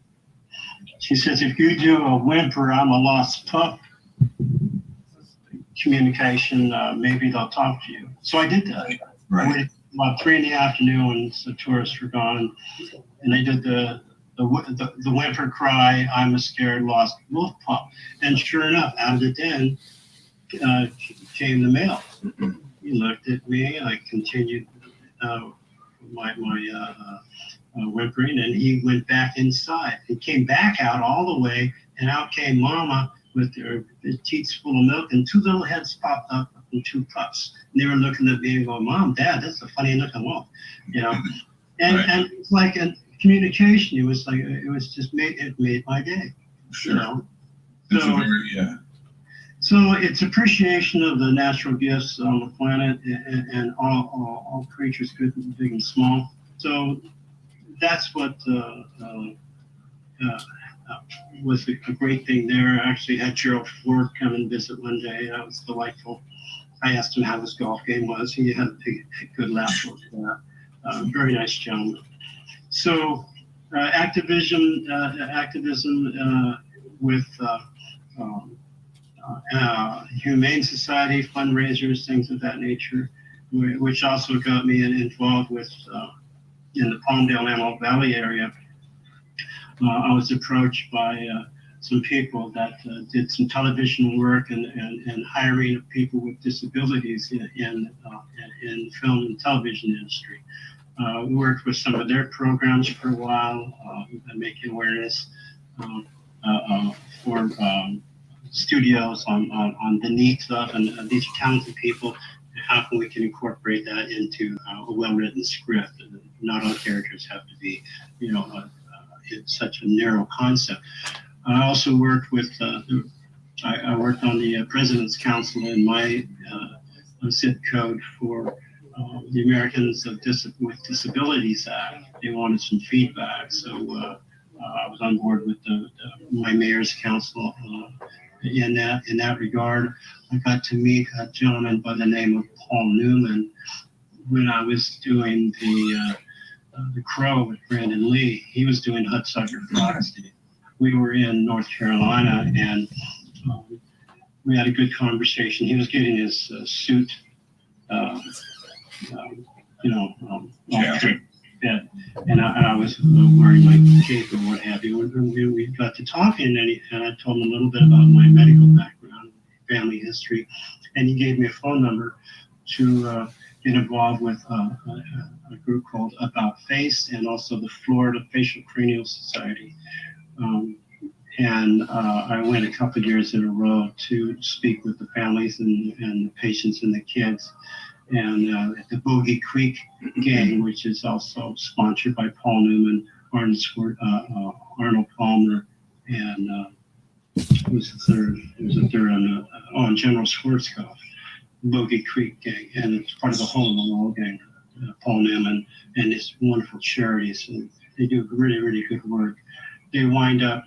she says, if you do a whimper, I'm a lost pup communication, maybe they'll talk to you. So I did that. Right. I waited about 3 in the afternoon when the tourists were gone, and they did the whimper cry, I'm a scared lost wolf pup. And sure enough, out of the den came the male. He looked at me, and I continued my whimpering, and he went back inside. He came back out all the way, and out came Mama with their teats full of milk, and 2 little heads popped up and 2 pups. And they were looking at me and going, Mom, Dad, that's a funny looking wolf, you know. And Right. and it's like a communication. It was like it made my day. Sure. You know? It's So, a very, yeah. so it's appreciation of the natural gifts on the planet and all creatures, good, big, and small. So that's what was a great thing there. I actually had Gerald Ford come and visit one day. That was delightful. I asked him how his golf game was. He had a good laugh with that. Very nice gentleman. So activism with Humane Society fundraisers, things of that nature, which also got me involved with in the Palmdale Antelope Valley area. I was approached by some people that did some television work and hiring of people with disabilities in the film and television industry. We worked with some of their programs for a while, making awareness for studios on the needs of and these talented people. How can we can incorporate that into a well-written script? And not all characters have to be, you know, it's such a narrow concept. I also worked with, I worked on the President's Council in my zip code for the Americans with Disabilities Act. They wanted some feedback, so I was on board with my mayor's council in that regard. I got to meet a gentleman by the name of Paul Newman when I was doing the Crow with Brandon Lee. He was doing Hudsucker Frogs. We were in North Carolina, and we had a good conversation. He was getting his suit, yeah, and I was wearing my cape or what have you. And we got to talking, and I told him a little bit about my medical background, family history, and he gave me a phone number to get involved with a group called About Face and also the Florida Facial Cranial Society. And I went a couple of years in a row to speak with the families and the patients and the kids. And at the Bogey Creek Gang, which is also sponsored by Paul Newman, Arnold Palmer, and who was the third? There was a third on General Schwarzkopf, Bogey Creek Gang, and it's part of the Hole in the Wall Gang. Paul Newman and his wonderful charities, and they do really, really good work. They wind up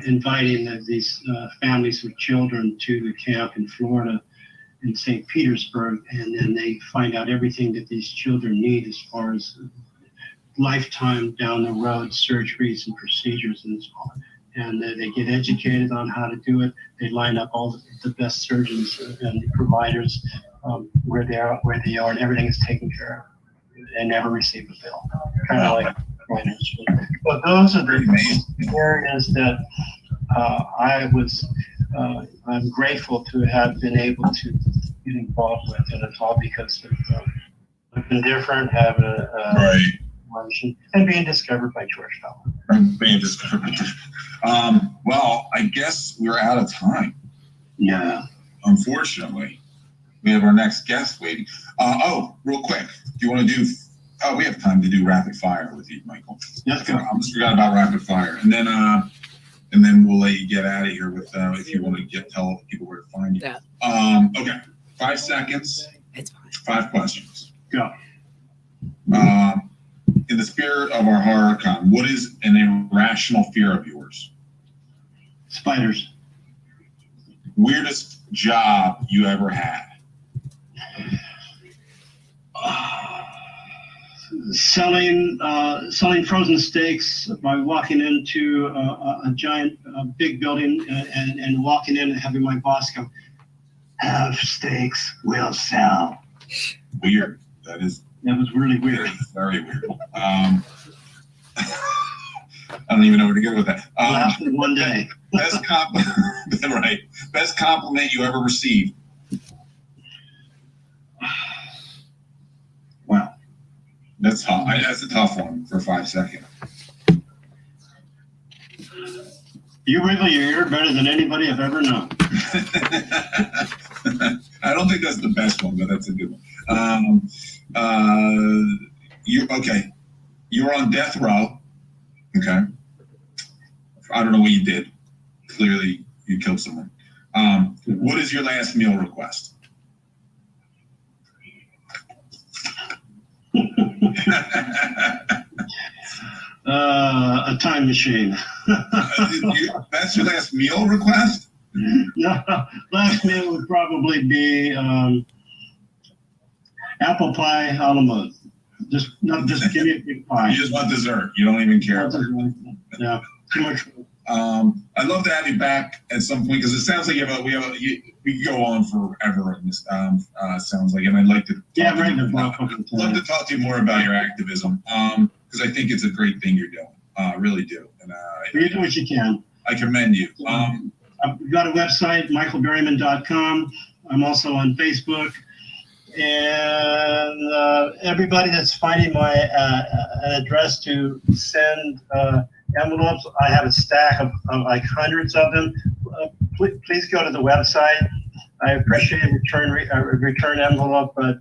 inviting these families with children to the camp in Florida, in St. Petersburg, and then they find out everything that these children need as far as lifetime down the road surgeries and procedures and so on. And they get educated on how to do it. They line up all the best surgeons and providers where they are, and everything is taken care of. and never receive a bill. Kind of like pointers. But those are the areas that I'm grateful to have been able to get involved with, and it's all because of looking different, having a emotion, and being discovered by George Belle. Being discovered by George. Well, I guess we're out of time. Yeah. Unfortunately, we have our next guest waiting. Real quick, do you want to do? Oh, we have time to do rapid fire with you, Michael. Yes, go. I almost forgot about rapid fire, and then we'll let you get out of here with if you want to tell people where to find you. Yeah. Okay. 5 seconds. It's fine. 5 questions. Go. In the spirit of our horror con, what is an irrational fear of yours? Spiders. Weirdest job you ever had? Selling frozen steaks by walking into a giant big building and walking in and having my boss go, "Have steaks, we'll sell." Weird. That was really weird. Very weird. I don't even know where to go with that. Lasted one day. Best compliment you ever received? Wow. That's tough. That's a tough one for 5 seconds. You wiggle your ear better than anybody I've ever known. I don't think that's the best one, but that's a good one. Okay. You're on death row. Okay. I don't know what you did. Clearly, you killed someone. What is your last meal request? A time machine. That's your last meal request? No, last meal would probably be apple pie a la mode. Just give me a big pie. You just want dessert. You don't even care. Yeah, too much. I'd love to have you back at some point because it sounds like we could go on forever. And this sounds like, and I'd like to. Love to talk to you more about your activism because I think it's a great thing you're doing. I really do. And you do what you can. I commend you. I've got a website, michaelbarryman.com. I'm also on Facebook. And everybody that's finding my an address to send envelopes, I have a stack of like hundreds of them. Please go to the website. I appreciate a return envelope, but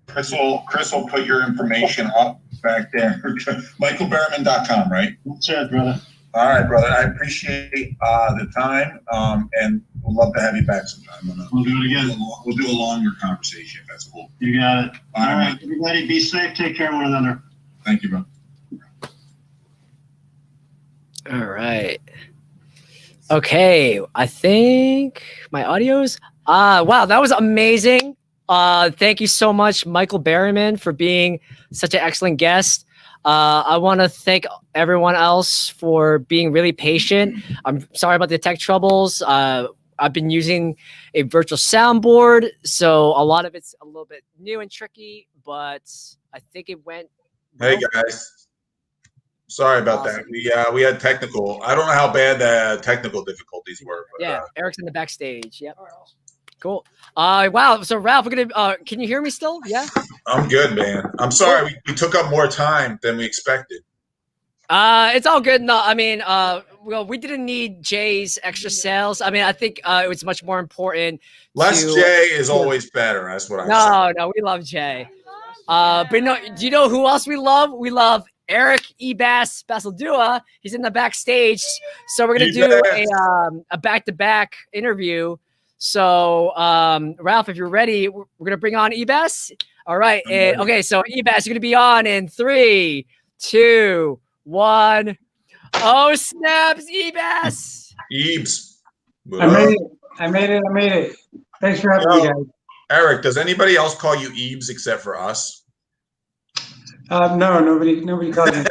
Chris will put your information up back there. MichaelBarryman.com, right? That's it, brother. All right, brother. I appreciate the time, and we'd love to have you back sometime. We'll do it again. We'll do a longer conversation if that's cool. You got it. All right, everybody, be safe. Take care of one another. Thank you, bro. All right. Okay, I think my audio's wow, that was amazing. Thank you so much, Michael Barryman, for being such an excellent guest. I want to thank everyone else for being really patient. I'm sorry about the tech troubles. I've been using a virtual soundboard, so a lot of it's a little bit new and tricky, but I think it went well. Hey guys, sorry about that. We had technical. I don't know how bad the technical difficulties were. But, yeah, Eric's in the backstage. Yep. Cool. Wow. So Ralph, we're gonna. Can you hear me still? Yeah. I'm good, man. I'm sorry we took up more time than we expected. It's all good. No, I mean, well, we didn't need Jay's extra sales. I mean, I think it was much more important. Less Jay is always better. That's what I No, we love Jay. But no, do you know who else we love? We love Eric Ebas Basaldua. He's in the backstage. So we're gonna do a back-to-back interview. So Ralph, if you're ready, we're gonna bring on Ebas. All right. And okay, so Ebas, you're gonna be on in 3, 2, 1. Oh snaps, Ebas! Ebs. I made it. Thanks for having me, guys. Eric, does anybody else call you Ebs except for us? No, nobody calls me.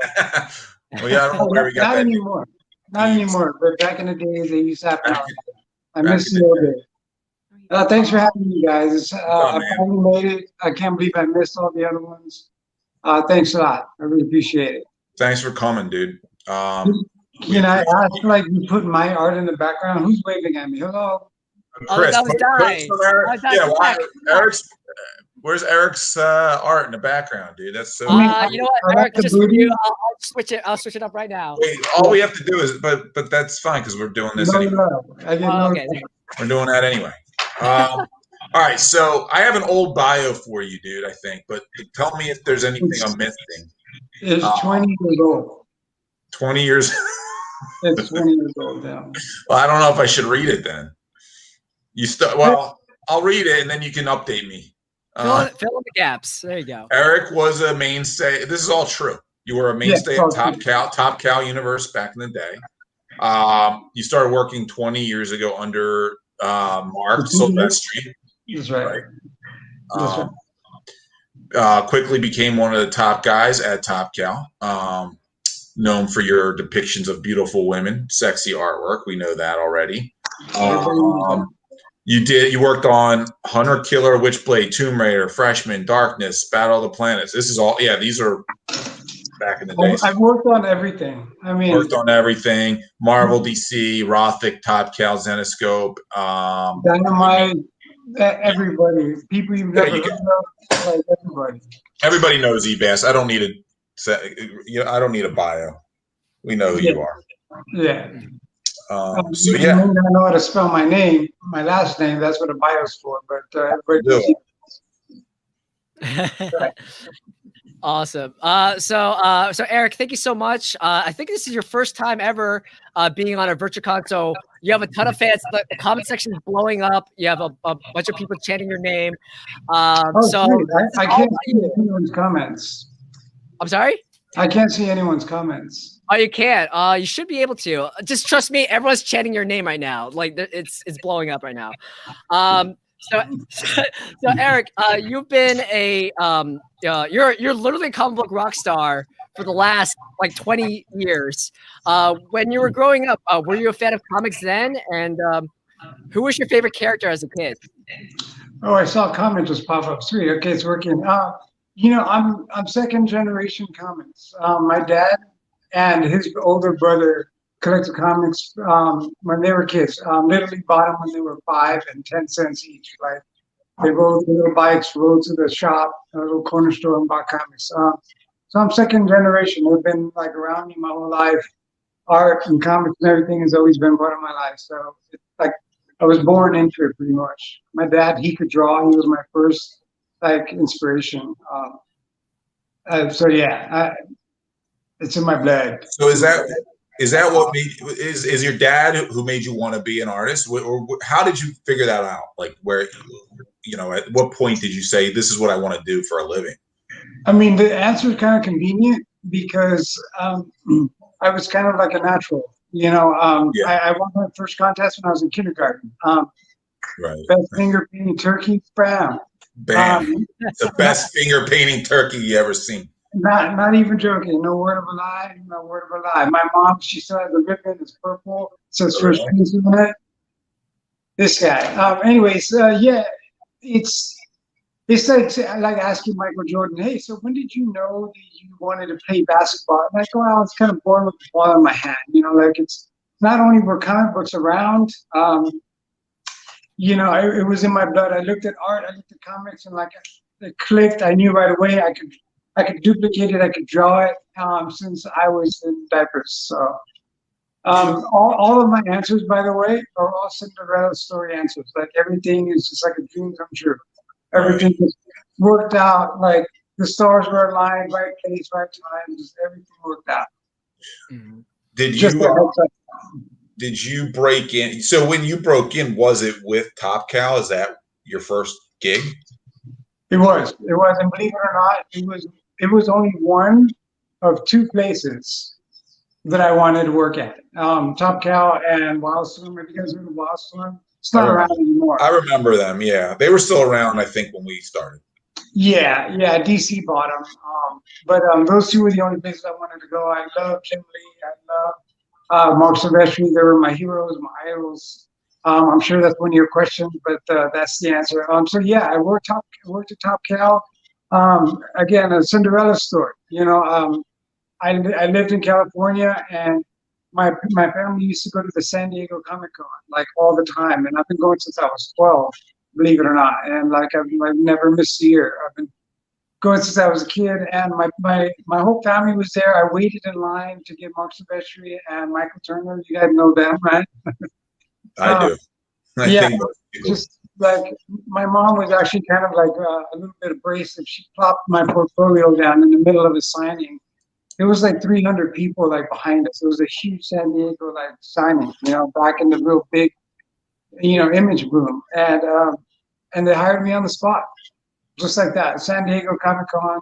Well, yeah, I don't know where we got that. Anymore. Not anymore. But back in the days, they used to have. I missed it a little bit. Thanks for having me, guys. I finally made it. I can't believe I missed all the other ones. Thanks a lot. I really appreciate it. Thanks for coming, dude. Can I ask, like, you put my art in the background? Who's waving at me? Hello? Chris, that was Chris Di. from Eric. Oh, Di, Yeah, come why, back. Eric's. Where's Eric's art in the background, dude? That's so. You know what, I Eric? like the Just for booty. you, I'll switch it. I'll switch it up right now. Wait, all we have to do is, but that's fine because we're doing this No anyway. love. I get no Okay. love. We're doing that anyway. All right, so I have an old bio for you, dude. I think, but tell me if there's anything I'm missing. It's 20 years old. 20 years. It's 20 years old now. Well, I don't know if I should read it then. Well, I'll read it and then you can update me. Fill in the gaps. There you go. Eric was a mainstay. This is all true. You were a mainstay at Top Cal Universe back in the day. You started working 20 years ago under Mark Silvestri. That's right. Quickly became one of the top guys at Top Cal. Known for your depictions of beautiful women, sexy artwork. We know that already. You worked on Hunter Killer, Witchblade, Tomb Raider, Freshman, Darkness, Battle of the Planets. This is all, yeah, these are back in the day. I've worked on everything. I mean, worked on everything. Marvel, DC, Rothic, Top Cal, Zenescope. Dynamite, everybody. People you've never heard of, like everybody. Everybody knows Ebas. I don't need I don't need a bio. We know who you are. Yeah. So yeah, I don't know how to spell my name, my last name. That's what a bio's for. But everybody. Awesome. So Eric, thank you so much. I think this is your first time ever being on a VirtuaCon. So you have a ton of fans. The comment section is blowing up. You have a bunch of people chanting your name. I can't see anyone's comments. I'm sorry? I can't see anyone's comments. Oh, you can't. You should be able to. Just trust me. Everyone's chanting your name right now. Like it's blowing up right now. So Eric, you've been you're literally a comic book rock star for the last like 20 years. When you were growing up, were you a fan of comics then? And who was your favorite character as a kid? Oh, I saw a comment just pop up. Sweet. Okay, it's working. You know, I'm second generation comics. My dad and his older brother collected comics when they were kids. Literally bought them when they were 5 and 10 cents each. Like they rode the little bikes, rode to the shop, a little corner store, and bought comics. So I'm second generation. They've been like around me my whole life. Art and comics and everything has always been part of my life. So it's like I was born into it pretty much. My dad, he could draw. He was my first like inspiration. So yeah, it's in my blood. So is that what made is your dad who made you want to be an artist, or how did you figure that out? Like where, you know, at what point did you say this is what I want to do for a living? I mean, the answer is kind of convenient because I was kind of like a natural. You know, I won my first contest when I was in kindergarten. Right. Best finger painting turkey, bam. Bam. The best finger painting turkey you ever seen. Not even joking. No word of a lie. No word of a lie. My mom, she still has the ribbon. It's purple. It says first piece on it. This guy. Anyways, yeah, it's like asking Michael Jordan, hey, so when did you know that you wanted to play basketball? I'm like, well, I was kind of born with the ball in my hand. You know, like it's not only were comic books around, you know, it was in my blood. I looked at art, I looked at comics, and like it clicked. I knew right away I could duplicate it, I could draw it since I was in diapers. So all of my answers, by the way, are all Cinderella story answers. Like everything is just like a dream come true. Everything just worked out. Like the stars were aligned, right place, right time. Just everything worked out. Mm-hmm. Did you break in? So when you broke in, was it with Top Cal? Is that your first gig? It was, and believe it or not, it was only one of 2 places that I wanted to work at. Top Cal and Wildstorm. Have you guys heard of Wildstorm? It's not around anymore. I remember them. Yeah, they were still around, I think, when we started. Yeah. DC bought them. But those 2 were the only places I wanted to go. I love Jim Lee. I love Mark Silvestri. They were my heroes, my idols. I'm sure that's one of your questions, but that's the answer. So yeah, I worked at Top Cal. Again, a Cinderella story. You know, I lived in California, and my family used to go to the San Diego Comic Con like all the time, and I've been going since I was 12, believe it or not. And like I've never missed a year. I've been going since I was a kid, and my whole family was there. I waited in line to get Mark Silvestri and Michael Turner. You guys know them, right? I do. I yeah, think most people- just like my mom was actually kind of like a little bit abrasive. She plopped my portfolio down in the middle of a signing. It was like 300 people like behind us. It was a huge San Diego like signing, you know, back in the real big, you know, image boom. And they hired me on the spot, just like that. San Diego Comic Con,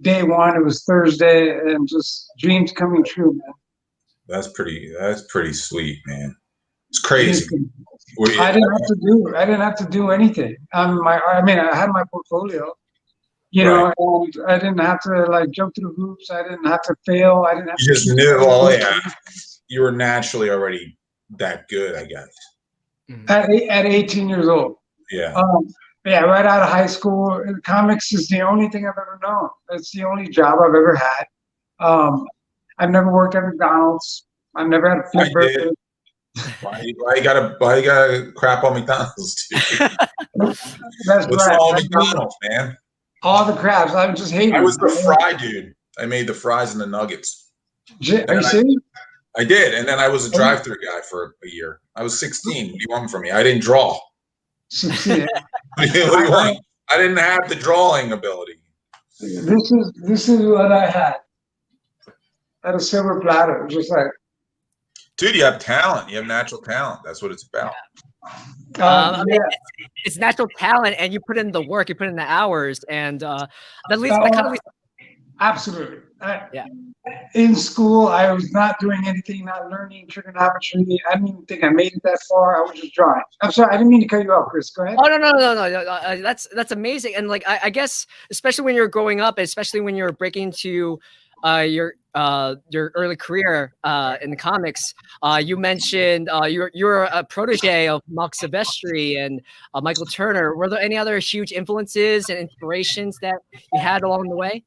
day one. It was Thursday, and just dreams coming true, man. That's pretty sweet, man. It's crazy. I didn't have to do anything. I had my portfolio, you know, and I didn't have to like jump through hoops. I didn't have to fail. I didn't have You to just knew, well, yeah, you were naturally already that good, I guess. at 18 years old. Yeah. Yeah, right out of high school. Comics is the only thing I've ever known. It's the only job I've ever had. I've never worked at McDonald's. I've never had a flip burger. Why you gotta crap on McDonald's, dude? That's What's right. wrong with McDonald's, man? All the crabs. I just hate it. I was the fry dude. I made the fries and the nuggets. Are you serious? I did, and then I was a drive-through guy for a year. I was 16. What do you want from me? I didn't draw. What do you want? I didn't have the drawing ability. This is what I had. I had a silver platter, just like. Dude, you have talent. You have natural talent. That's what it's about. I mean, it's natural talent, and you put in the work, you put in the hours, and that leads. Absolutely. Yeah. In school, I was not doing anything, not learning trigonometry. I didn't even think I made it that far. I was just drawing. I'm sorry, I didn't mean to cut you off, Chris. Go ahead. Oh no. That's amazing, and like I guess especially when you're growing up, especially when you're breaking into your early career in the comics. You mentioned you're a protege of Mark Silvestri and Michael Turner. Were there any other huge influences and inspirations that you had along the way?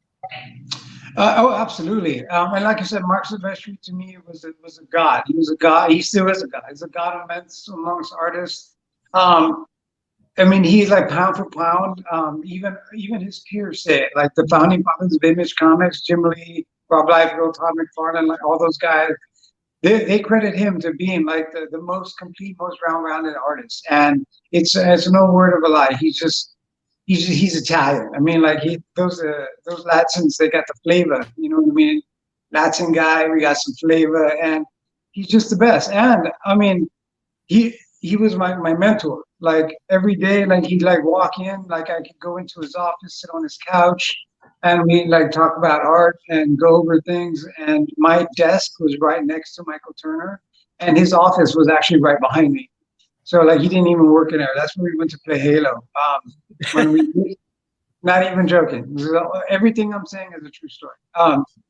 Oh, absolutely. And like I said, Mark Silvestri to me was a god. He was a god. He still is a god. He's a god amongst artists. I mean, he's like pound for pound. Even his peers say it. Like the founding fathers of Image Comics, Jim Lee, Rob Liefeld, Todd McFarlane, like all those guys. They credit him to being like the most complete, most round-rounded artist. And it's no word of a lie. He's Italian. I mean, like those Latins, they got the flavor. You know what I mean? Latin guy, we got some flavor, and he's just the best. And I mean, he was my mentor. Like every day, like he'd like walk in, like I could go into his office, sit on his couch, and we'd like talk about art and go over things. And my desk was right next to Michael Turner, and his office was actually right behind me. So like he didn't even work in there. That's where we went to play Halo. When we not even joking. Everything I'm saying is a true story.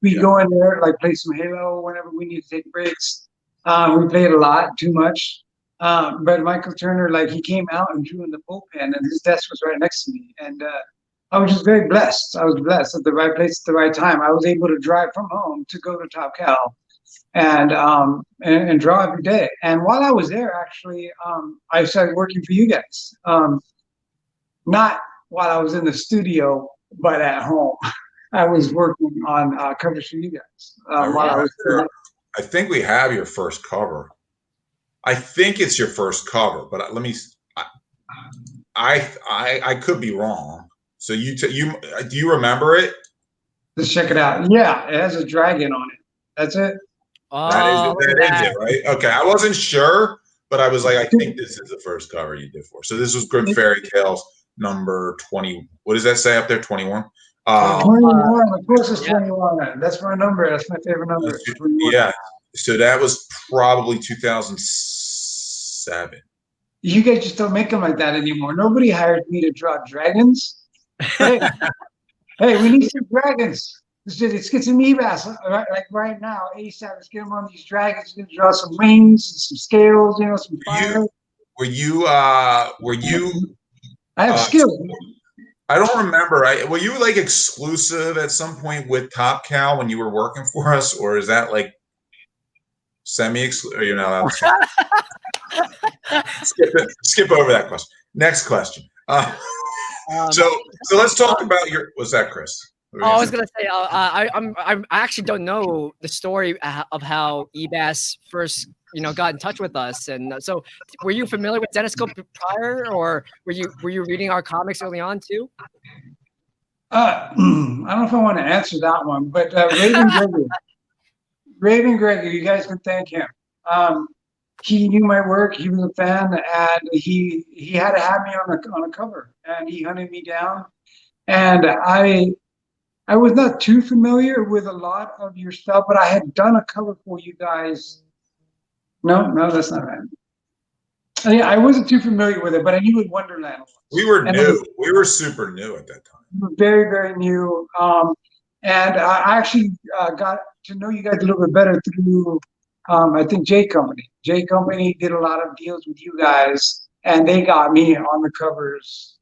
We go in there, like play some Halo whenever we need to take breaks. We played a lot, too much. But Michael Turner, like he came out and drew in the bullpen, and his desk was right next to me. And I was just very blessed. I was blessed at the right place at the right time. I was able to drive from home to go to Top Cal and draw every day. And while I was there, actually, I started working for you guys. Not while I was in the studio, but at home. I was working on covers for you guys. I think we have your first cover. I think it's your first cover, but let me. I could be wrong. So do you remember it? Let's check it out. Yeah, it has a dragon on it. That's it. That is it, right? Okay, I wasn't sure, but I was like, I think this is the first cover you did for. So this was Grimm Fairy Tales number 20. What does that say up there? 21. 21. Of course, it's 21. That's my number. That's my favorite number. Yeah. So that was probably 2007. You guys just don't make them like that anymore. Nobody hired me to draw dragons. Hey, we need some dragons. Let's get some Ebas like right now. ASAP. Let's get them on these dragons. Let's draw some wings, and some scales, some fire. Were you? I have skills. I don't remember. Were you like exclusive at some point with Top Cow when you were working for us, or is that like semi-exclusive? You know, skip over that question. Next question. So let's talk about your. What's that, Chris? I was gonna say, I actually don't know the story of how Ebas first, got in touch with us, and so were you familiar with Zenescope prior, or were you reading our comics early on too? I don't know if I want to answer that one, but Raven Gregory, you guys can thank him. He knew my work. He was a fan, and he had to have me on a cover, and he hunted me down, and I was not too familiar with a lot of your stuff, but I had done a cover for you guys. No, that's not right. I wasn't too familiar with it, but I knew what Wonderland was. We were new. We were super new at that time. We were very, very new. And I actually got to know you guys a little bit better through, I think, J Company. J Company did a lot of deals with you guys, and they got me on the covers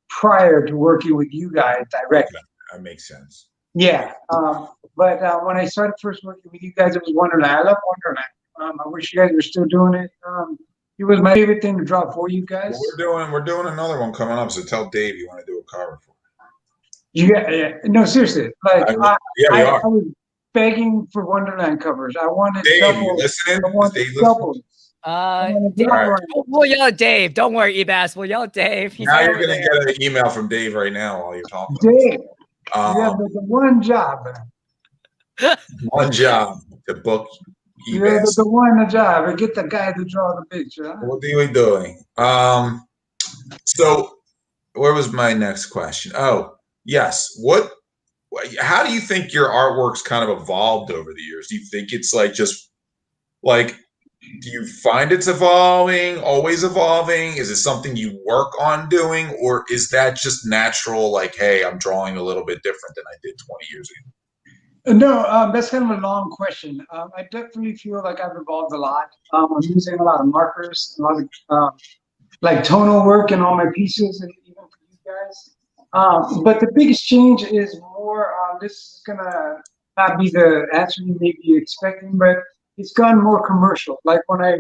prior to working with you guys directly. That makes sense. Yeah, but when I started first working with you guys, it was Wonderland. I love Wonderland. I wish you guys were still doing it. It was my favorite thing to draw for you guys. Well, we're doing another one coming up. So tell Dave you want to do a cover for it. Yeah. No, seriously. Like I was begging for Wonderland covers. I wanted Dave, double. you listening? I wanted doubles. We'll yell at Dave. Don't worry, Ebas. We'll yell at Dave. He's now you're gonna get an email from Dave right now while you're talking. Dave. Yeah, but the one job. One job to book. Yeah, the one job and get the guy to draw the picture. Huh? What are we doing? So where was my next question? Oh, yes. How do you think your artwork's kind of evolved over the years? Do you think it's like just like, do you find it's evolving, always evolving? Is it something you work on doing, or is that just natural? Like, hey, I'm drawing a little bit different than I did 20 years ago. No, that's kind of a long question. I definitely feel like I've evolved a lot. I'm using a lot of markers, a lot of like tonal work in all my pieces, and even for you guys. But the biggest change is more. This is gonna not be the answer you may be expecting, but it's gone more commercial. Like when I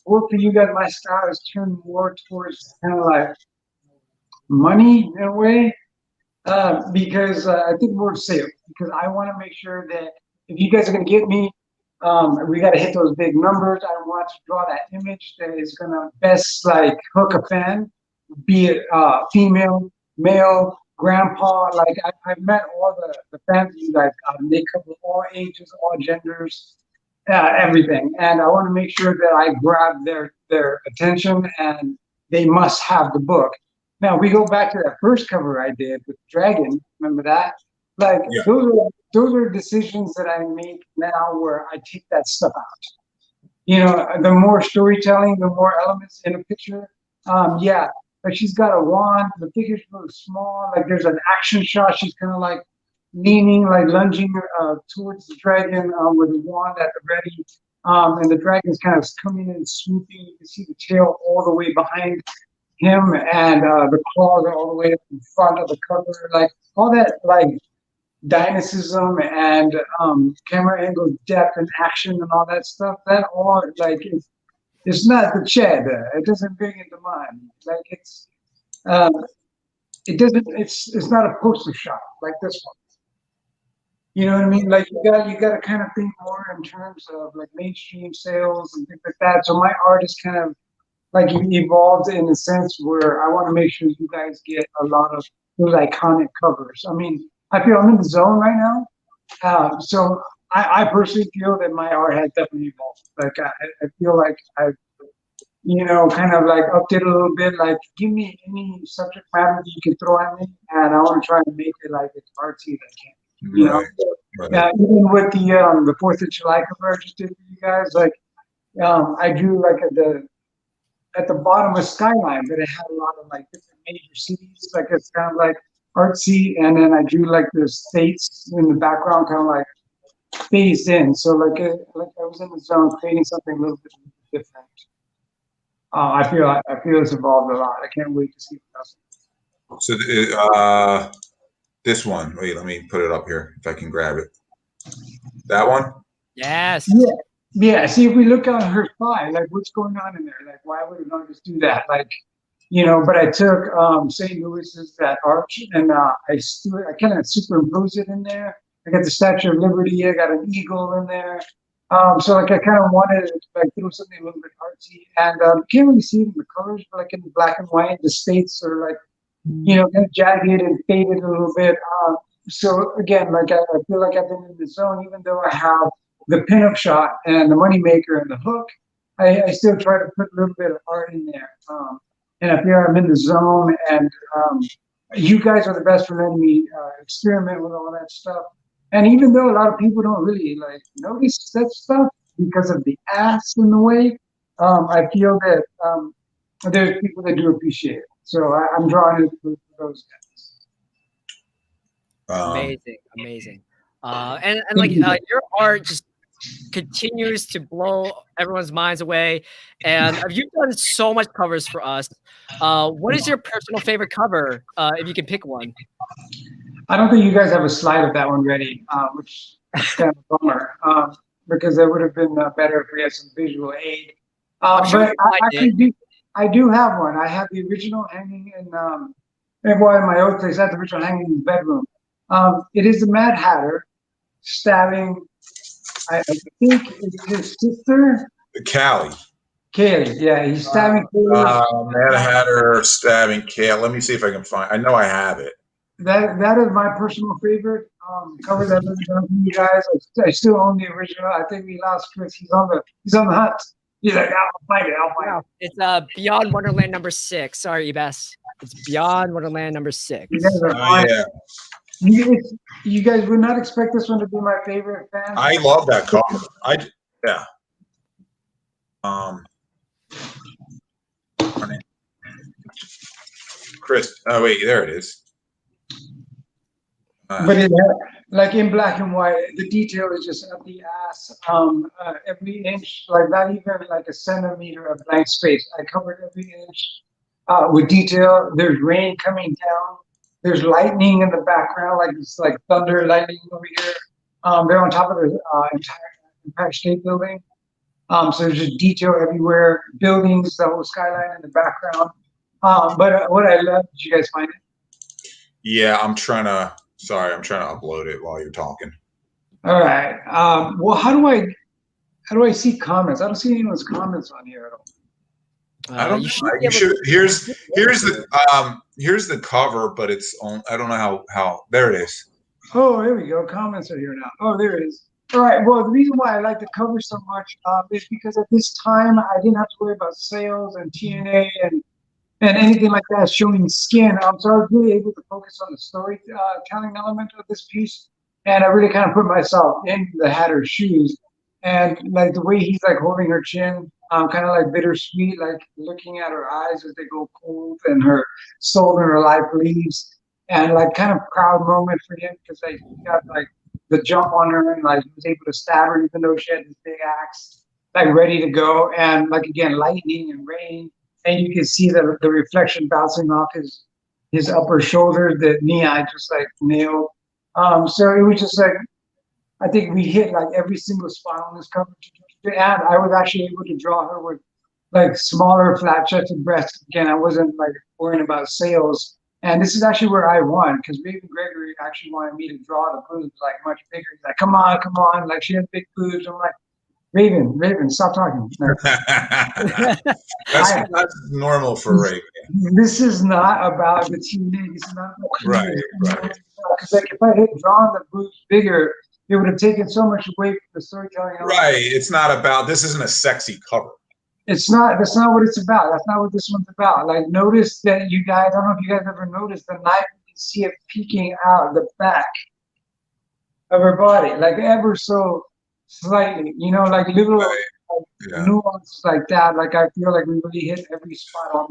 work for you guys, my style is turned more towards kind of like money in a way. Because I think more sales, because I want to make sure that if you guys are going to get me, we got to hit those big numbers. I want to draw that image that is going to best like hook a fan, be it female, male, grandpa. Like I've met all the fans you guys got, and they cover all ages, all genders, everything. And I want to make sure that I grab their attention, and they must have the book. Now we go back to that first cover I did with Dragon. Remember that? Like those are decisions that I make now where I take that stuff out. The more storytelling, the more elements in a picture. Like she's got a wand. The figure's really small. Like there's an action shot. She's kind of like leaning, like lunging towards the dragon with a wand at the ready. And the dragon's kind of coming in and swooping. You can see the tail all the way behind him, and the claws are all the way up in front of the cover, like all that, like dynamism and camera angle depth and action and all that stuff. That all like it's not the Chad. It doesn't bring it to mind. Like it doesn't. It's not a poster shot like this one. You know what I mean? Like you got to kind of think more in terms of like mainstream sales and things like that. So my art is kind of like evolved in a sense where I want to make sure you guys get a lot of those iconic covers. I mean, I feel I'm in the zone right now. So I personally feel that my art has definitely evolved. Like I feel like I've, kind of like upped it a little bit. Like give me any subject matter that you can throw at me, and I want to try and make it like as artsy as I can. Right. Even with the 4th of July cover I just did for you guys, like I drew like at the bottom of Skyline, but it had a lot of like different major cities, like it's kind of like artsy, and then I drew like the states in the background, kind of like phased in. So like I was in the zone, creating something a little bit different. I feel it's evolved a lot. I can't wait to see what else. So this one. Wait, let me put it up here if I can grab it. That one. Yes. Yeah. Yeah. See, if we look on her file, like what's going on in there? Like, why would an artist do that? Like, you know, but I took St. Louis's that arch and I kind of superimposed it in there. I got the Statue of Liberty. I got an eagle in there. So like I kind of wanted to like throw something a little bit artsy, and you can't really see it in the colors, but like in the black and white, the states are like, you know, kind of jagged and faded a little bit. So again, like I feel like I've been in the zone, even though I have the pinup shot and the moneymaker and the hook. I still try to put a little bit of art in there. And I feel I'm in the zone, and you guys are the best for letting me experiment with all that stuff. And even though a lot of people don't really like notice that stuff because of the ass in the way, I feel that there's people that do appreciate it. So I'm drawing it for those guys. Amazing, amazing. And like your art just continues to blow everyone's minds away. And you've done so much covers for us. What is your personal favorite cover, if you can pick one? I don't think you guys have a slide of that one ready, which is kind of a bummer, because it would have been better if we had some visual aid. But I do have one. I have the original hanging in my old place. I have the original hanging in the bedroom. It is the Mad Hatter stabbing, I think it's his sister. Callie. Kaylee, yeah, he's stabbing Kaylee. Mad Hatter stabbing Kaylee. Let me see if I can find. I know I have it. That is my personal favorite cover that I've done for you guys. I still own the original. I think we lost Chris. He's on the hunt. He's like, I'll find it. It's Beyond Wonderland #6. Sorry, Ebas. It's Beyond Wonderland #6. Yeah. You guys would not expect this one to be my favorite fan. I love that cover. Yeah. Chris. Oh wait, there it is. But it, like in black and white, the detail is just up the ass. Every inch, like not even like a centimeter of blank space. I covered every inch with detail. There's rain coming down. There's lightning in the background, like it's like thunder, lightning over here. They're on top of the Empire State Building. So there's just detail everywhere. Buildings, the whole skyline in the background. But what I love, did you guys find it? Yeah, I'm trying to upload it while you're talking. All right. Well, how do I see comments? I don't see anyone's comments on here at all. I don't. You should. Here's the cover, but it's on. I don't know how. There it is. Oh, here we go. Comments are here now. Oh, there it is. All right. Well, the reason why I like the cover so much is because at this time I didn't have to worry about sales and TNA and anything like that showing skin. So I was really able to focus on the storytelling element of this piece, and I really kind of put myself in the Hatter's shoes, and like the way he's like holding her chin, kind of like bittersweet, like looking at her eyes as they go cold, and her soul and her life leaves, and like kind of proud moment for him because like he got like the jump on her, and like he was able to stab her even though she had this big axe, like ready to go, and like again lightning and rain. And you can see the reflection bouncing off his upper shoulder that Nia just like nailed. So it was just like, I think we hit like every single spot on this cover. And I was actually able to draw her with like smaller flat chested breasts. Again, I wasn't like worrying about sales. And this is actually where I won because Raven Gregory actually wanted me to draw the boobs like much bigger. He's like, come on. Like she had big boobs. I'm like, Raven, stop talking. No. That's normal for Raven. This is not about the TNA. This is not about right. Because like if I had drawn the boobs bigger, it would have taken so much away from the storytelling. Right. It's not about. This isn't a sexy cover. It's not. That's not what it's about. That's not what this one's about. Like notice that you guys. I don't know if you guys ever noticed the knife. You can see it peeking out the back of her body, like ever so slightly, like little nuances like that. Like I feel like we really hit every spot on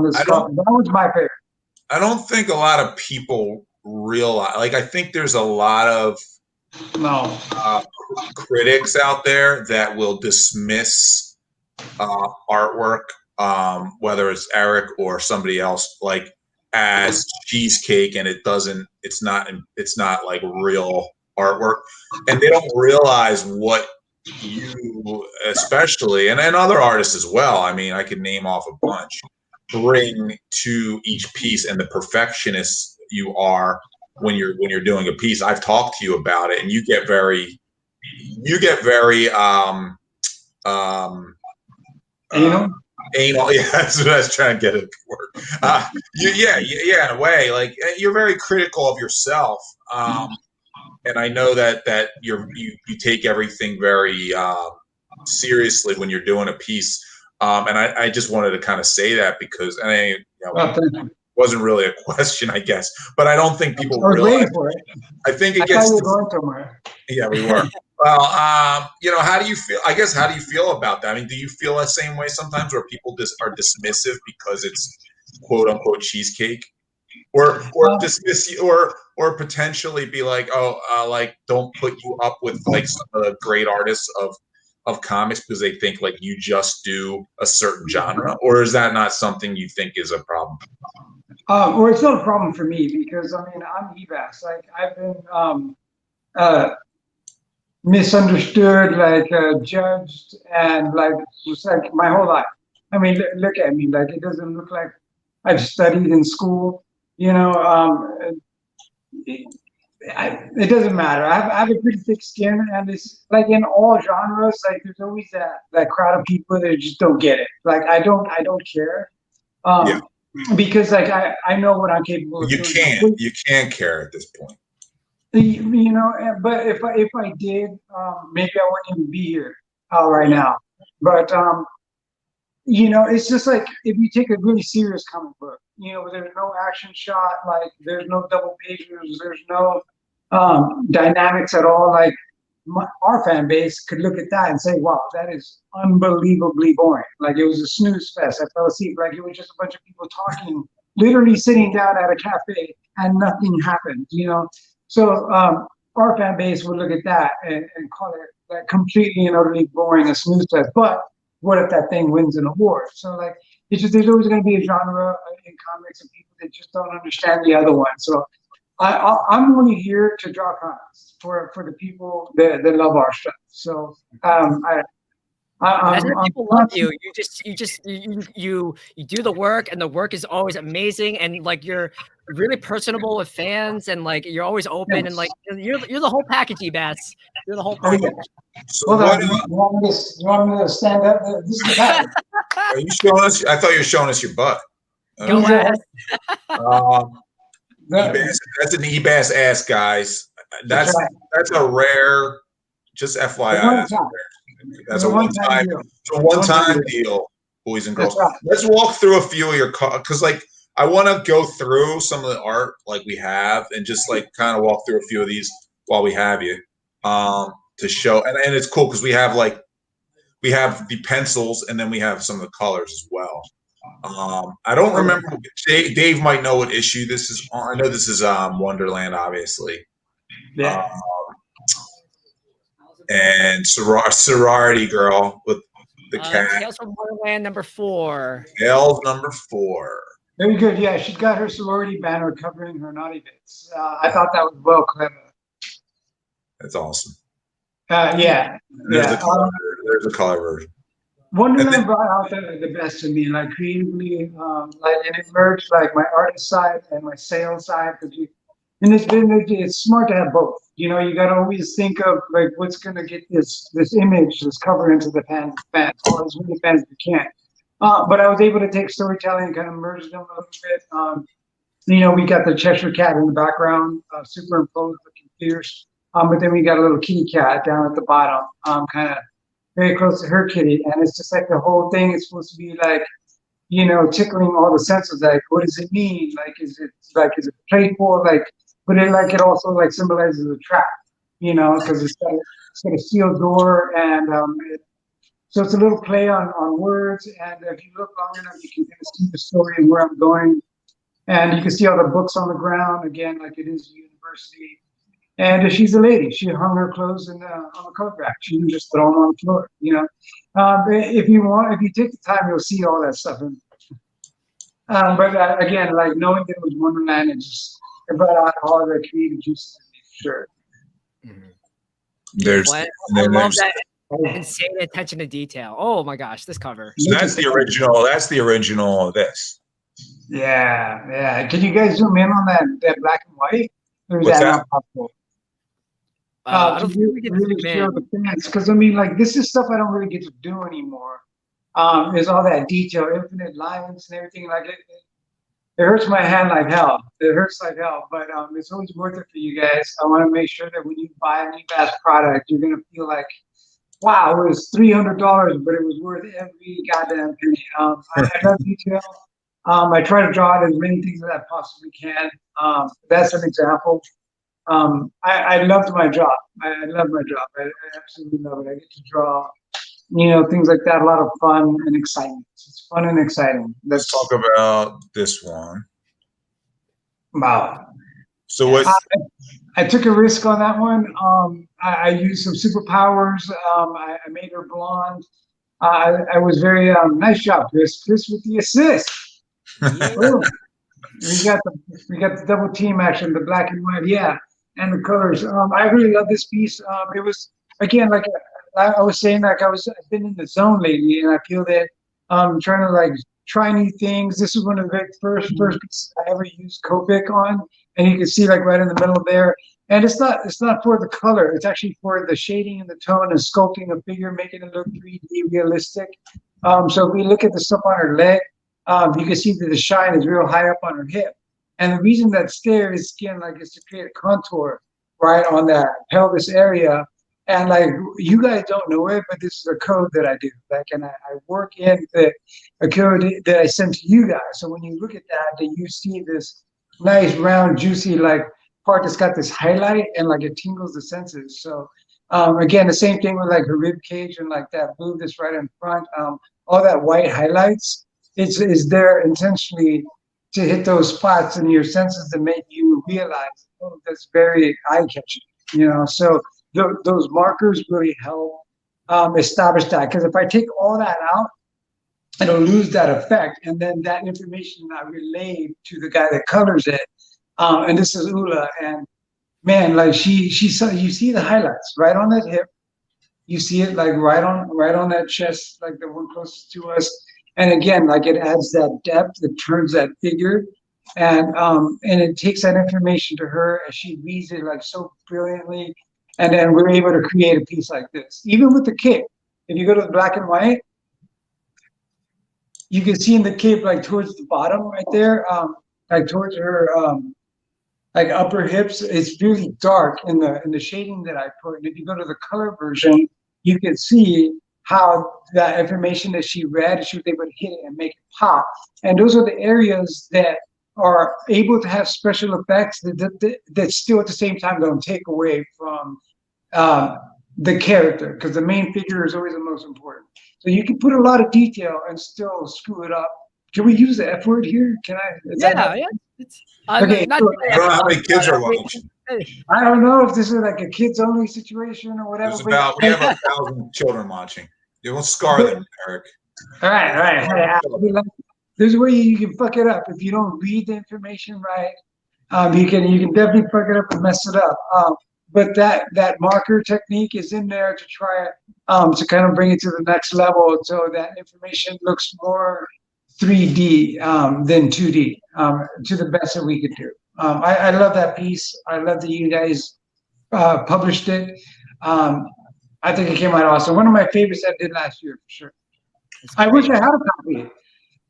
this cover. That was my favorite. I don't think a lot of people realize. Like I think there's a lot of critics out there that will dismiss artwork, whether it's Eric or somebody else. Like as cheesecake, and it's not like real artwork, and they don't realize what you especially and other artists as well, I mean, I could name off a bunch, bring to each piece, and the perfectionist you are when you're doing a piece. I've talked to you about it, and you get very anal. Yeah, that's what I was trying to get at the word. Yeah, in a way, like you're very critical of yourself, and I know that you take everything very seriously when you're doing a piece. And I just wanted to kind of say that because wasn't really a question, I guess, but I don't think people realize. I think it gets. Going somewhere. Yeah, we were. Well, how do you feel? I guess how do you feel about that? I mean, do you feel the same way sometimes, where people just are dismissive because it's quote unquote cheesecake, or dismiss you, or potentially be like, like don't put you up with like some of the great artists of comics because they think like you just do a certain genre, or is that not something you think is a problem? Or it's not a problem for me because I mean I'm Ebas. Like I've been misunderstood, like judged, and like just like my whole life. I mean, look at me. Like it doesn't look like I've studied in school. You know, it doesn't matter. I have a pretty thick skin, and it's like in all genres. Like there's always that crowd of people that just don't get it. Like I don't care. Because like I know what I'm capable of doing. You can't care at this point. You know, but if I did, maybe I wouldn't even be here right now. But you know, it's just like if you take a really serious comic book, you know, there's no action shot, like there's no double pagers, there's no dynamics at all. Like our fan base could look at that and say, "Wow, that is unbelievably boring." Like it was a snooze fest. I fell asleep. Like it was just a bunch of people talking, literally sitting down at a cafe, and nothing happened. You know. So our fan base would look at that and call it like completely and utterly boring, a snooze fest. But what if that thing wins an award? So like it's just there's always going to be a genre in comics and people that just don't understand the other one. So I'm only here to draw comics for the people that love our stuff. So people love you. You do the work, and the work is always amazing, and like you're really personable with fans, and like you're always open, and like you're the whole package, Ebas. You're the whole package. So you want me to stand up? This is the package. Are you showing us? I thought you were showing us your butt. Go ahead. That's an Ebas ass, guys. That's a rare. Just FYI. That's a one-time deal. It's a one-time deal, boys and girls. Right. Let's walk through a few of your because, like, I want to go through some of the art like we have, and just like kind of walk through a few of these while we have you, to show. And it's cool because we have the pencils, and then we have some of the colors as well. I don't remember. Dave might know what issue this is on. I know this is Wonderland, obviously. Yeah. And sorority girl with the cat. Tales from Wonderland #4. Tales #4. Very good. Yeah, she's got her sorority banner covering her naughty bits. I thought that was well clever. That's awesome. Yeah. There's a color version. Wonderland brought out the best in me, like creatively, like, and it merged like my artist side and my sales side. And it's smart to have both. You know, you got to always think of like what's going to get this image, this cover into the fans, or as many fans as you can. But I was able to take storytelling and kind of merge them a little bit. You know, we got the Cheshire Cat in the background, superimposed, looking fierce. But then we got a little kitty cat down at the bottom, kind of very close to her kitty. And it's just like the whole thing is supposed to be like, you know, tickling all the senses. Like, what does it mean? Like, is it playful? Like, but it also like symbolizes a trap, you know, because it's got a steel door, and so it's a little play on words. And if you look long enough, you can kind of see the story and where I'm going, and you can see all the books on the ground again, like it is a university. And she's a lady. She hung her clothes on the coat rack. She didn't just throw them on the floor, you know. If you take the time, you'll see all that stuff. But again, like knowing that it was Wonderland, it brought out all the creative juices in me, for sure. Beautiful. There's, I then love there's, that insane attention to detail. Oh my gosh, this cover. so that's the original. That's the original of this. Yeah, yeah. Can you guys zoom in on that black and white? Or is What's that that? not possible? I To don't think we can really zoom show in. the fans, because I mean, like this is stuff I don't really get to do anymore. Is all that detail, infinite lines and everything. Like it hurts my hand like hell. It hurts like hell, but it's always worth it for you guys. I want to make sure that when you buy an Ebas product, you're gonna feel like, wow, it was $300, but it was worth every goddamn penny. I love detail. I try to draw out as many things as I possibly can. That's an example. I loved my job. I love my job. I absolutely love it. I get to draw, things like that. A lot of fun and excitement. It's fun and exciting. Let's talk about this one. Wow. So what? I took a risk on that one. I used some superpowers. I made her blonde. I was very nice job, Chris. Chris with the assist. Boom. We got the double team action, the black and white, yeah, and the colors. I really love this piece. It was, again, like I was saying, like I've been in the zone lately, and I feel that I'm trying to like try new things. This is one of the very first pieces I ever used Copic on, and you can see like right in the middle there. And it's not for the color. It's actually for the shading and the tone and sculpting a figure, making it look 3D realistic. So if we look at the stuff on her leg, you can see that the shine is real high up on her hip. And the reason that's there is, again, like, is to create a contour right on that pelvis area. And like, you guys don't know it, but this is a code that I do. Like, and I work in a code that I send to you guys. So when you look at that, you see this nice, round, juicy, like, part that's got this highlight, and like it tingles the senses. So again, the same thing with like her rib cage and like that blue that's right in front. All that white highlights is there intentionally to hit those spots in your senses that make you realize, oh, that's very eye-catching. So those markers really help establish that. Because if I take all that out, it'll lose that effect, and then that information I relay to the guy that colors it. And this is Ula, and man, like she saw, you see the highlights right on that hip, you see it like right on that chest, like the one closest to us. And again, like it adds that depth, it turns that figure, and it takes that information to her as she reads it like so brilliantly, and then we're able to create a piece like this. Even with the cape, if you go to the black and white, you can see in the cape like towards the bottom right there, like towards her like upper hips, it's really dark in the shading that I put. And if you go to the color version, you can see how that information that she read, she was able to hit it and make it pop. And those are the areas that are able to have special effects that still at the same time don't take away from the character, because the main figure is always the most important. So you can put a lot of detail and still screw it up. Can we use the F word here? Can I? Yeah. Okay, Not, so, I don't know how many kids are watching. I don't know if this is like a kids only situation or whatever. We have 1,000 children watching. It will scar them, Eric. All right. Hey, there's a way you can fuck it up if you don't read the information right. You can definitely fuck it up and mess it up. But that marker technique is in there to try to kind of bring it to the next level, so that information looks more 3D than 2D, to the best that we could do. I love that piece. I love that you guys published it. I think it came out awesome. One of my favorites I did last year, for sure. I wish I had a copy.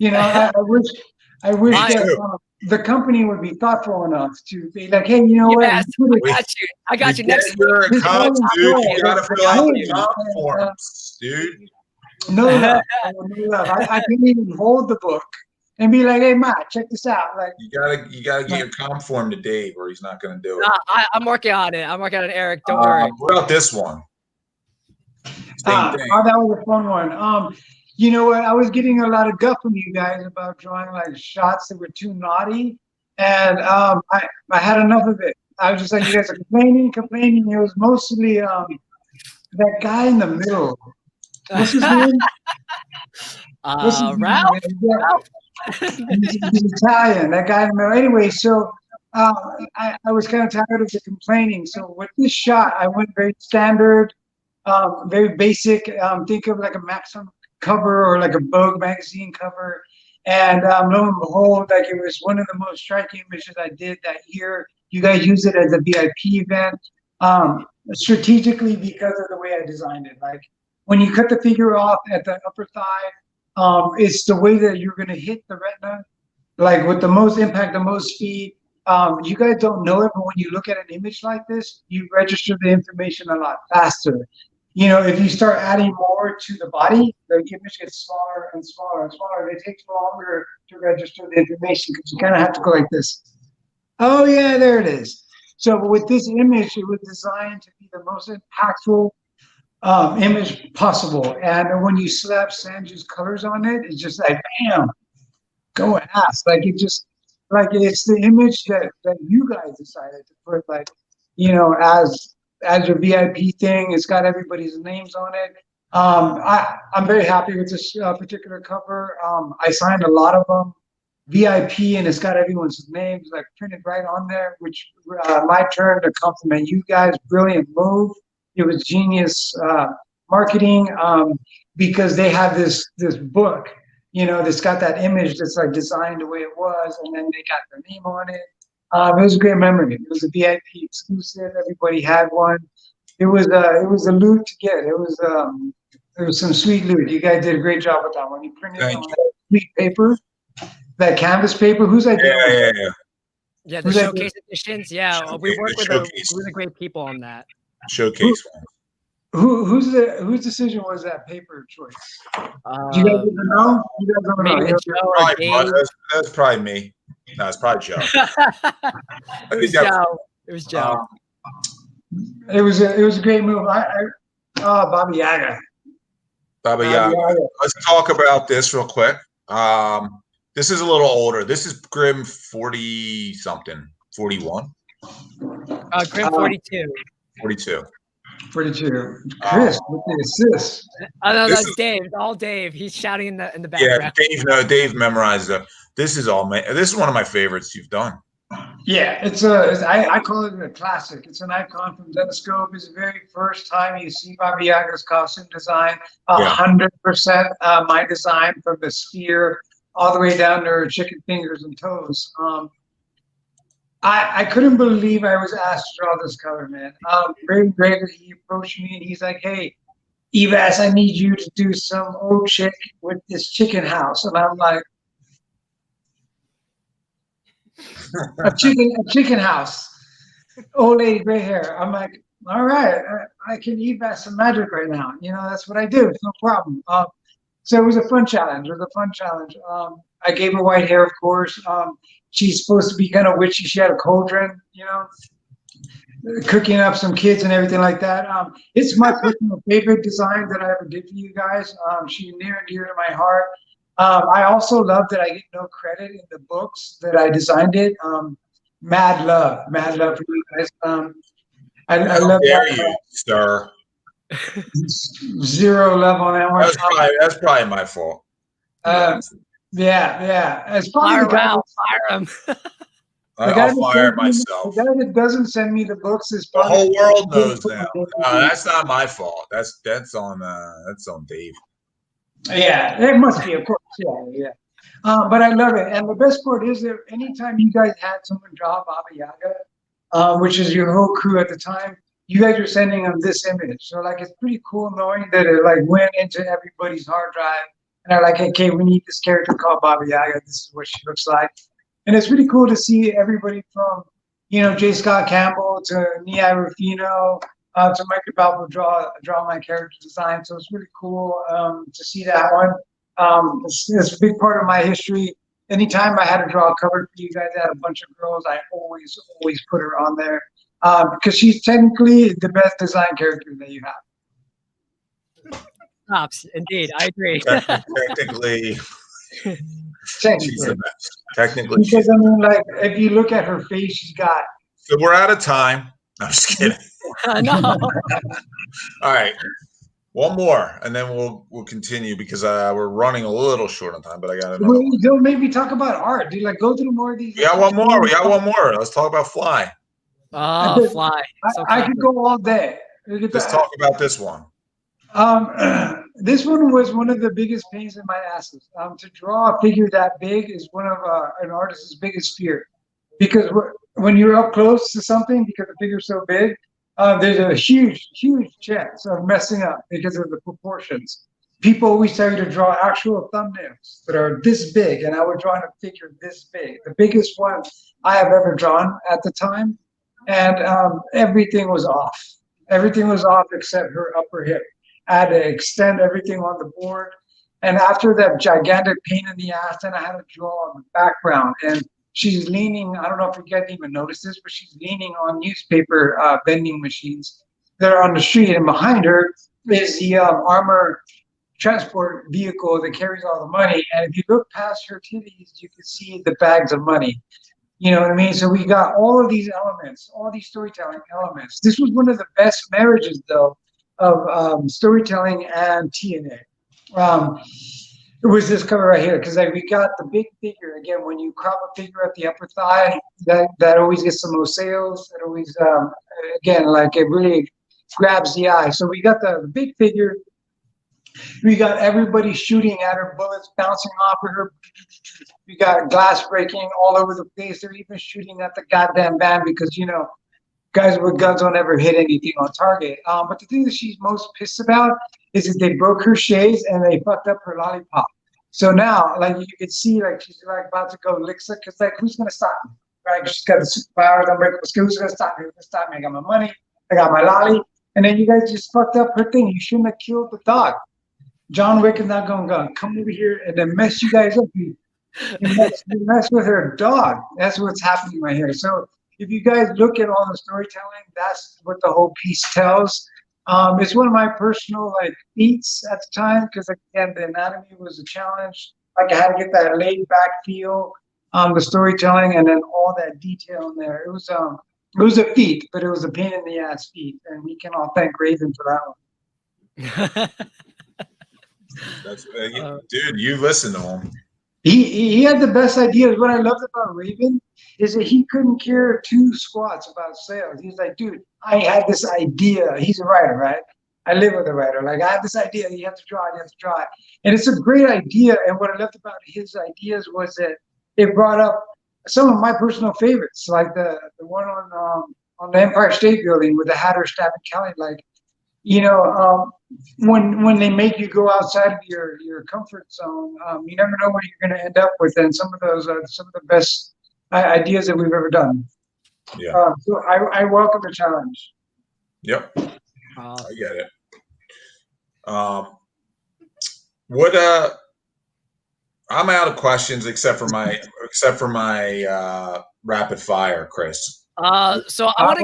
I wish that the company would be thoughtful enough to be like, hey, you know what? I got you. Next year, dude. You gotta fill out the comp forms, dude. No love. I can't even hold the book and be like, hey, Matt, check this out. Like, you gotta get your comp form to Dave, or he's not gonna do it. I'm working on it. Eric. Don't worry. What about this one? That was a fun one. You know what? I was getting a lot of guff from you guys about drawing like shots that were too naughty, and I had enough of it. I was just like, you guys are complaining. It was mostly that guy in the middle. What's his name? Ralph. He's Italian. That guy. Anyway, so I was kind of tired of the complaining. So with this shot, I went very standard, very basic. Think of like a Maxim cover or like a Vogue magazine cover. And lo and behold, like it was one of the most striking images I did that year. You guys use it as a VIP event, strategically because of the way I designed it. Like when you cut the figure off at the upper thigh, it's the way that you're going to hit the retina, like with the most impact, the most speed. You guys don't know it, but when you look at an image like this, you register the information a lot faster. You know, if you start adding more to the body, the image gets smaller and smaller and smaller. It takes longer to register the information because you kind of have to go like this. Oh yeah, there it is. So with this image, it was designed to be the most impactful image possible. And when you slap Sanju's colors on it, it's just like, bam, go ass. Like it just, like it's the image that you guys decided to put, like, you know, as your VIP thing. It's got everybody's names on it. I'm very happy with this particular cover. I signed a lot of them. VIP, and it's got everyone's names like printed right on there, which my turn to compliment you guys. Brilliant move. It was genius marketing, because they have this book, you know, that's got that image that's like designed the way it was, and then they got their name on it. It was a great memory. It was a VIP exclusive. Everybody had one. It was a loot to get. It was some sweet loot. You guys did a great job with that one. You printed it on that sweet paper. That canvas paper, whose idea? Yeah, the showcase editions. Yeah, we work with really great people on that. Showcase. Whose decision was that paper choice? Do you guys even know? You guys don't know. That's probably me. No, it's probably Joe. It was Joe. It was Joe. It was a great move. Baba Yaga. Baba Yaga. Let's talk about this real quick. This is a little older. This is Grimm 40 something, 41. Grimm 42. 42. 42. Chris with the assist. Oh no, that's Dave. It's all Dave. He's shouting in the background. Yeah, Dave memorized it. This is one of my favorites you've done. Yeah, I call it a classic. It's an icon from Zenescope. It's the very first time you see Baba Yaga's costume design. 100% my design, from the spear all the way down to her chicken fingers and toes. I couldn't believe I was asked to draw this color, man. Very great. He approached me and he's like, "Hey, Ebas, I need you to do some old chick with this chicken house." And I'm like, a chicken house, old lady, gray hair. I'm like, all right, I can Ebas some magic right now. You know, that's what I do. It's no problem. So it was a fun challenge. I gave her white hair, of course. She's supposed to be kind of witchy. She had a cauldron, you know, cooking up some kids and everything like that. It's my personal favorite design that I ever did for you guys. She's near and dear to my heart. I also love that I get no credit in the books that I designed it. Mad love for you guys. I love that. You, sir. Zero love on that one. That's probably my fault. Yeah. It's probably fire him. I'll fire myself. The guy that doesn't send me the books is the whole world knows now. That's not my fault. That's on Dave. Yeah, it must be, of course. Yeah. But I love it, and the best part is that anytime you guys had someone draw Baba Yaga, which is your whole crew at the time, you guys are sending them this image. So like, it's pretty cool knowing that it like went into everybody's hard drive, and they're like, okay, we need this character called Baba Yaga. This is what she looks like, and it's pretty cool to see everybody from, you know, J. Scott Campbell to Nia Rufino. To Michael Barryman draw my character design, so it's really cool to see that one. It's a big part of my history. Anytime I had to draw a cover for you guys, I had a bunch of girls, I always put her on there because she's technically the best design character that you have. Tops, indeed, I agree. Technically, she's the best. Technically, because I mean, like, if you look at her face, she's got. So we're out of time. I'm just kidding. No. All right. One more, and then we'll continue because we're running a little short on time. But I got another. Well, don't maybe talk about art. Do you like go through more of these? We got one more. We got one more. Let's talk about Fly. Oh, Fly. So I could go all day. Let's talk about this one. This one was one of the biggest pains in my asses. To draw a figure that big is one of an artist's biggest fear, because when you're up close to something, because the figure's so big, there's a huge chance of messing up because of the proportions. People always tell you to draw actual thumbnails that are this big, and I was drawing a figure this big, the biggest one I have ever drawn at the time, and everything was off. Everything was off except her upper hip. I had to extend everything on the board, and after that gigantic pain in the ass, then I had to draw on the background, and she's leaning, I don't know if you guys even noticed this, but she's leaning on newspaper vending machines that are on the street, and behind her is the armor transport vehicle that carries all the money. And if you look past her titties, you can see the bags of money. You know what I mean? So we got all of these elements, all these storytelling elements. This was one of the best marriages, though, of storytelling and TNA. It was this cover right here, because we got the big figure. Again, when you crop a figure at the upper thigh, that always gets the most sales. It always, again, like it really grabs the eye. So we got the big figure. We got everybody shooting at her, bullets bouncing off of her. We got glass breaking all over the place. They're even shooting at the goddamn van because, you know, guys with guns don't ever hit anything on target. But the thing that she's most pissed about is that they broke her shades and they fucked up her lollipop. So now, like, you can see, like, she's like about to go lick it, because, like, who's gonna stop me? Right? She's got the superpowers. I'm like, who's gonna stop me? Who's gonna stop me? I got my money. I got my lolly. And then you guys just fucked up her thing. You shouldn't have killed the dog. John Wick is not gonna come over here and then mess you guys up. You mess with her dog. That's what's happening right here. So if you guys look at all the storytelling, that's what the whole piece tells. It's one of my personal feats at the time, because again, the anatomy was a challenge. Like, I had to get that laid back feel, the storytelling, and then all that detail in there. It was a feat, but it was a pain in the ass feat, and we can all thank Raven for that one. That's, dude, you listen to him. He had the best ideas. What I loved about Raven is that he couldn't care two squats about sales. He's like, dude, I had this idea. He's a writer, right? I live with a writer. Like, I have this idea. You have to draw it. You have to draw it. And it's a great idea. And what I loved about his ideas was that it brought up some of my personal favorites, like the one on the Empire State Building with the Hatter stabbing Kelly. Like, you know, when they make you go outside of your comfort zone, you never know what you're going to end up with. And some of those are some of the best ideas that we've ever done. Yeah. So I welcome the challenge. Yep. I get it. I'm out of questions except for my rapid fire, Chris. So I want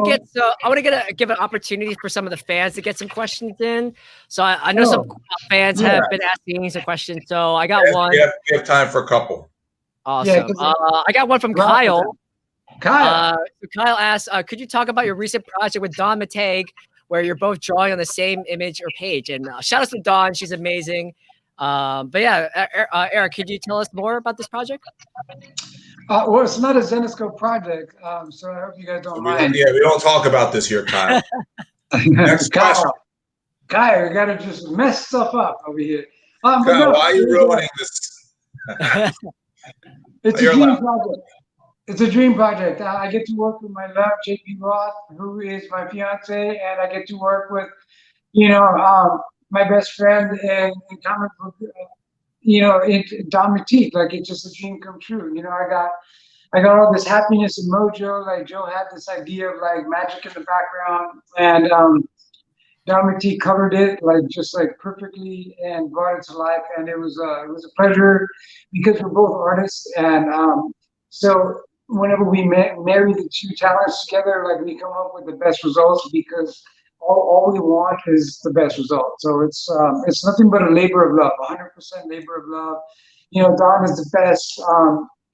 to give an opportunity for some of the fans to get some questions in. So I know some fans have been asking some questions. So I got one. We have time for a couple. Awesome. I got one from Kyle. Kyle asks, could you talk about your recent project with Dawn Mateig, where you're both drawing on the same image or page? And shout out to Dawn, she's amazing. But yeah, Eric, could you tell us more about this project? Well, it's not a Zenescope project, so I hope you guys don't mind. Yeah, we don't talk about this here, Kyle. Next question. Kyle, you gotta just mess stuff up over here. Kyle, why are you ruining this? It's a dream project. It's a dream project. I get to work with my love, JP Roth, who is my fiance, and I get to work with, you know, my best friend in comic book. You know, Dawn Mateig, like, it's just a dream come true. You know, I got all this happiness and mojo. Like, Joe had this idea of like magic in the background, and Dawn Mateig covered it just perfectly and brought it to life. And it was a pleasure, because we're both artists, and so whenever we marry the two talents together, like, we come up with the best results, because all we want is the best result. So it's nothing but a labor of love, 100% labor of love. You know, Dawn is the best.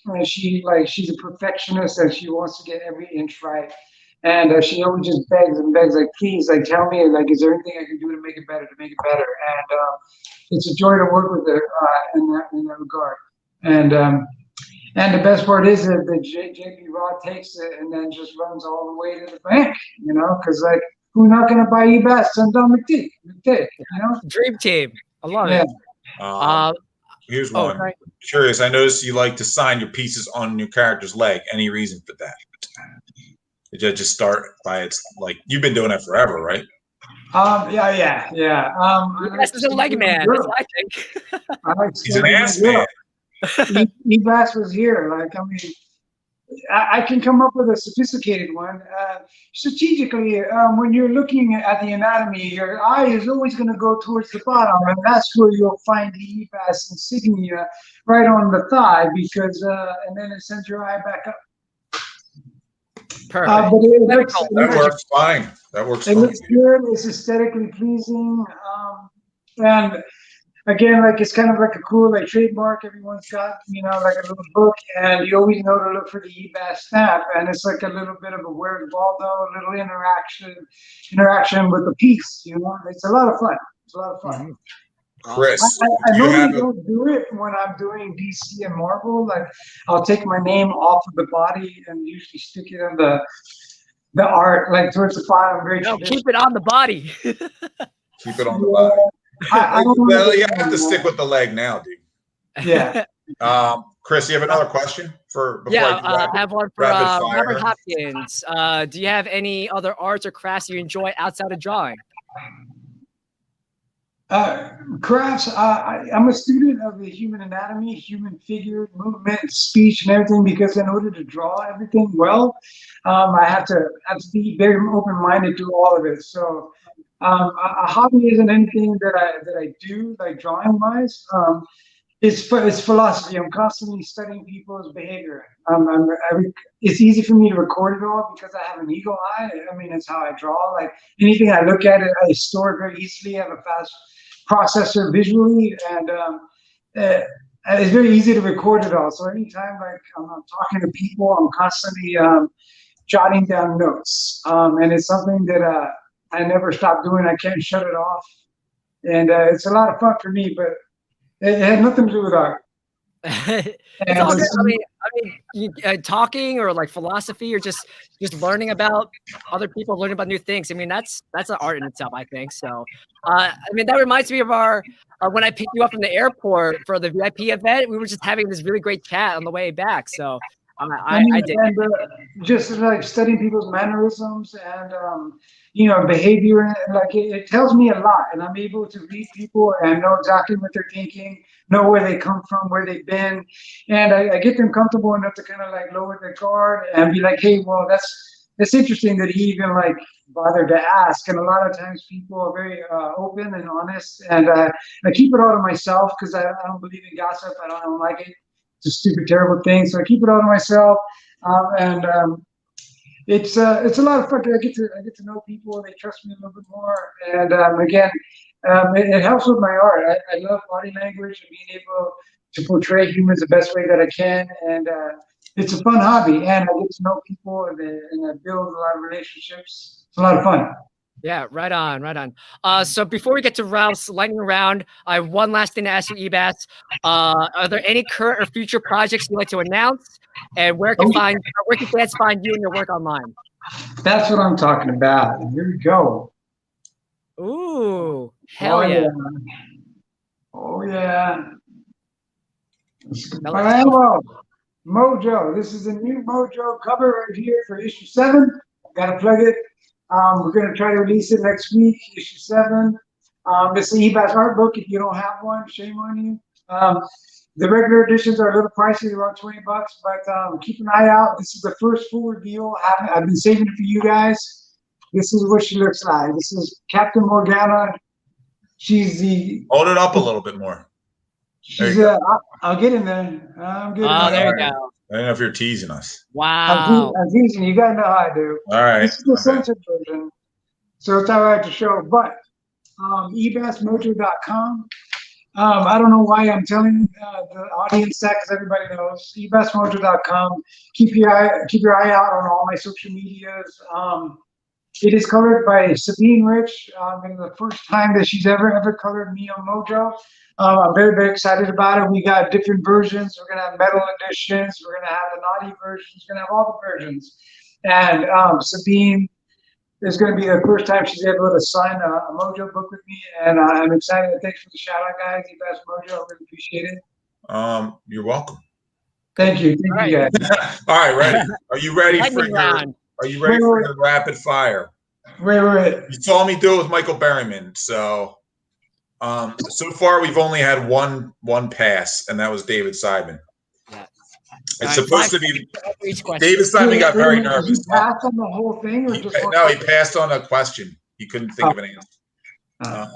And she's a perfectionist, and she wants to get every inch right. And she always just begs and begs, like, please, like, tell me, like, is there anything I can do to make it better, And it's a joy to work with her in that regard. And the best part is that the JP Raw takes it and then just runs all the way to the bank, you know, because, like, who's not going to buy Ebas and McTeague, you know? Dream team. I love it. Here's one. Right. Curious. I noticed you like to sign your pieces on your character's leg. Any reason for that? Did you just start by it's like you've been doing it forever, right? Yeah. Ebas is a leg man, I think. He's an ass man. Ebas was here. Like, I mean, I can come up with a sophisticated one. Strategically, when you're looking at the anatomy, your eye is always going to go towards the bottom, and that's where you'll find the Ebas insignia right on the thigh, because and then it sends your eye back up. Perfect. That works fine. That works fine. It looks good. It's aesthetically pleasing, and again, like, it's kind of like a cool, like, trademark. Everyone's got, you know, like a little book, and you always know to look for the Ebas stamp, and it's like a little bit of a Where's Waldo, a little interaction with the piece, you know. It's a lot of fun. It's a lot of fun. Chris, I normally don't do it when I'm doing DC and Marvel. Like, I'll take my name off of the body and usually stick it in the art, like, towards the bottom. No, keep it on the body. Keep it on the body. Well, you have to stick with the leg now, dude. Yeah. Chris, you have another question for? I have one for rapid Robert Hopkins. Do you have any other arts or crafts you enjoy outside of drawing? Crafts. I'm a student of the human anatomy, human figure, movement, speech, and everything. Because in order to draw everything well, I have to be very open-minded to all of it. So. A hobby isn't anything that I do, like, drawing wise. It's philosophy. I'm constantly studying people's behavior. It's easy for me to record it all because I have an eagle eye. I mean, it's how I draw. Like, anything I look at, I store it very easily. I have a fast processor visually, and it's very easy to record it all. So anytime, like, I'm talking to people, I'm constantly jotting down notes, and it's something that I never stop doing. I can't shut it off, and it's a lot of fun for me. But it had nothing to do with art. It's all good. I mean, talking or like philosophy or just learning about other people, learning about new things. I mean, that's an art in itself, I think. So, I mean, that reminds me of our when I picked you up from the airport for the VIP event. We were just having this really great chat on the way back. So, I did. And, just like studying people's mannerisms and you know, behavior, and like it tells me a lot, and I'm able to read people and know exactly what they're thinking, know where they come from, where they've been, and I get them comfortable enough to kind of like lower their guard and be like, hey, well, that's interesting that he even like bothered to ask. And a lot of times people are very open and honest, and I keep it all to myself because I don't believe in gossip. I don't like it. It's a stupid, terrible thing. So I keep it all to myself, and it's a lot of fun. I get to know people. They trust me a little bit more, and again, it helps with my art. I love body language and being able to portray humans the best way that I can, and it's a fun hobby. And I get to know people, and I build a lot of relationships. It's a lot of fun. Yeah, right on, right on. So before we get to Ralph's lightning round, I have one last thing to ask you, Ebas. Are there any current or future projects you'd like to announce? And where can fans find you and your work online? That's what I'm talking about. Here we go. Ooh, hell yeah. Oh yeah. Hello, Mojo. This is a new Mojo cover right here for issue 7. Gotta plug it. We're going to try to release it next week, issue 7. It's the Ebas art book. If you don't have one, shame on you. The regular editions are a little pricey, around $20, but keep an eye out. This is the first full reveal. I've been saving it for you guys. This is what she looks like. This is Captain Morgana. She's the... Hold it up a little bit more. She's I'll get in there. I'm good. Oh, there you go. I don't know if you're teasing us. Wow. I'm teasing you. You gotta know how I do. All right. This is the censored version, so it's all right to show. But ebasmojo.com, I don't know why I'm telling the audience that, because everybody knows. ebasmojo.com. Keep your eye out on all my social medias. It is colored by Sabine Rich. And the first time that she's ever colored me on Mojo. I'm very excited about it. We got different versions. We're gonna have metal editions. We're gonna have the naughty versions. We're gonna have all the versions. And Sabine is going to be the first time she's able to sign a Mojo book with me, and I'm excited. Thanks for the shout out, guys. Ebas Mojo, I really appreciate it. You're welcome. Thank you, thank you, guys. All right, ready? Are you ready for round. your rapid fire? Wait. You saw me do it with Michael Barryman. So, so far we've only had one pass, and that was David Simon. Yeah. It's supposed to be. David Simon got very nervous. He passed on the whole thing, or just no, he passed on a question. He couldn't think of an answer.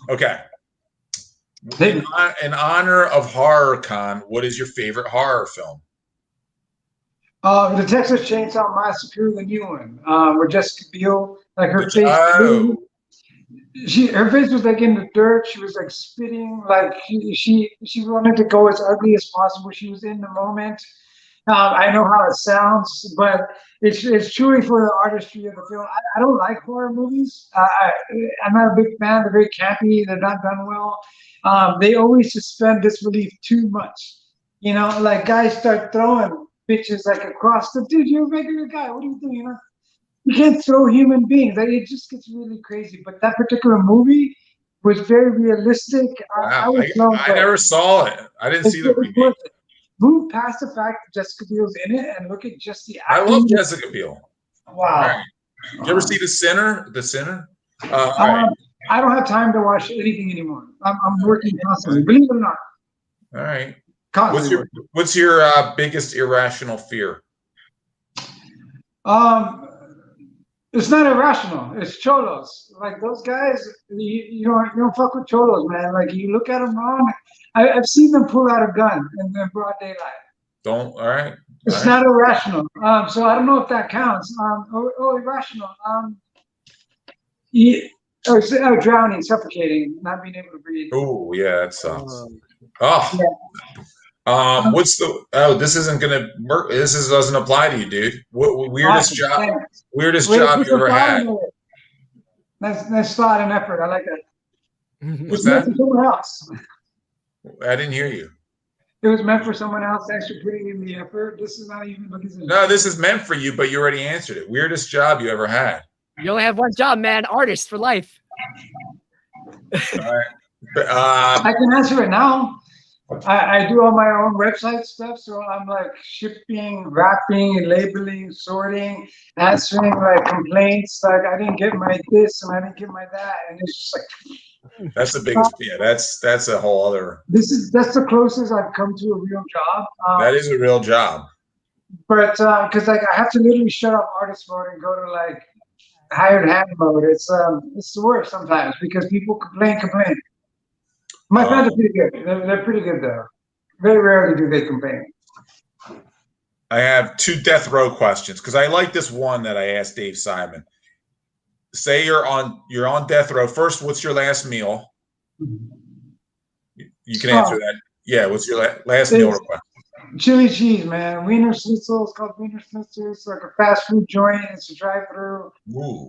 Okay. In honor of HorrorCon, what is your favorite horror film? The Texas Chainsaw Massacre, the new one, where Jessica Biel, like her face. Her face was like in the dirt. She was like spitting, like she wanted to go as ugly as possible. She was in the moment. I know how it sounds, but it's truly for the artistry of the film. I don't like horror movies. I'm not a big fan. They're very campy. They're not done well. They always suspend disbelief too much. You know, like guys start throwing bitches like across the dude. You're a regular guy. What are you doing? You know? You can't throw human beings. Like, it just gets really crazy. But that particular movie was very realistic. Wow. I never saw it. I didn't see the remake. Move past the fact that Jessica Biel's in it and look at just the acting. I love Jessica Biel. Wow. Right. You ever see The Sinner? The Sinner? I don't have time to watch anything anymore. I'm working constantly. Believe it or not. All right. Constantly. What's your biggest irrational fear? It's not irrational. It's cholos. Like those guys, you don't fuck with cholos, man. Like you look at them wrong. I've seen them pull out a gun in the broad daylight. All right. It's not irrational. So I don't know if that counts. Irrational. Drowning, suffocating, not being able to breathe. Oh yeah, that sucks. Yeah. What's the? This isn't gonna work. This doesn't apply to you, dude. What weirdest job you ever had? Nice thought and effort. I like that. What's that? For someone else. I didn't hear you. It was meant for someone else. Thanks for putting in the effort. This is not even looking. No, this is meant for you, but you already answered it. Weirdest job you ever had? You only have one job, man. Artist for life. All right. I can answer it now. I do all my own website stuff, so I'm like shipping, wrapping, labeling, sorting, answering like complaints. Like I didn't get my this and I didn't get my that, and it's just like that's the biggest. Yeah, that's a whole other. That's the closest I've come to a real job. That is a real job. But because like I have to literally shut off artist mode and go to like hired hand mode. It's the worst sometimes because people complain. My fans are pretty good. They're pretty good though. Very rarely do they complain. I have 2 death row questions because I like this one that I asked Dave Simon. Say you're on death row. First, what's your last meal? You can answer that. Yeah, what's your last meal request? Chili cheese, man. Wiener Schnitzel. It's called Wiener Schnitzel. It's like a fast food joint. It's a drive-through.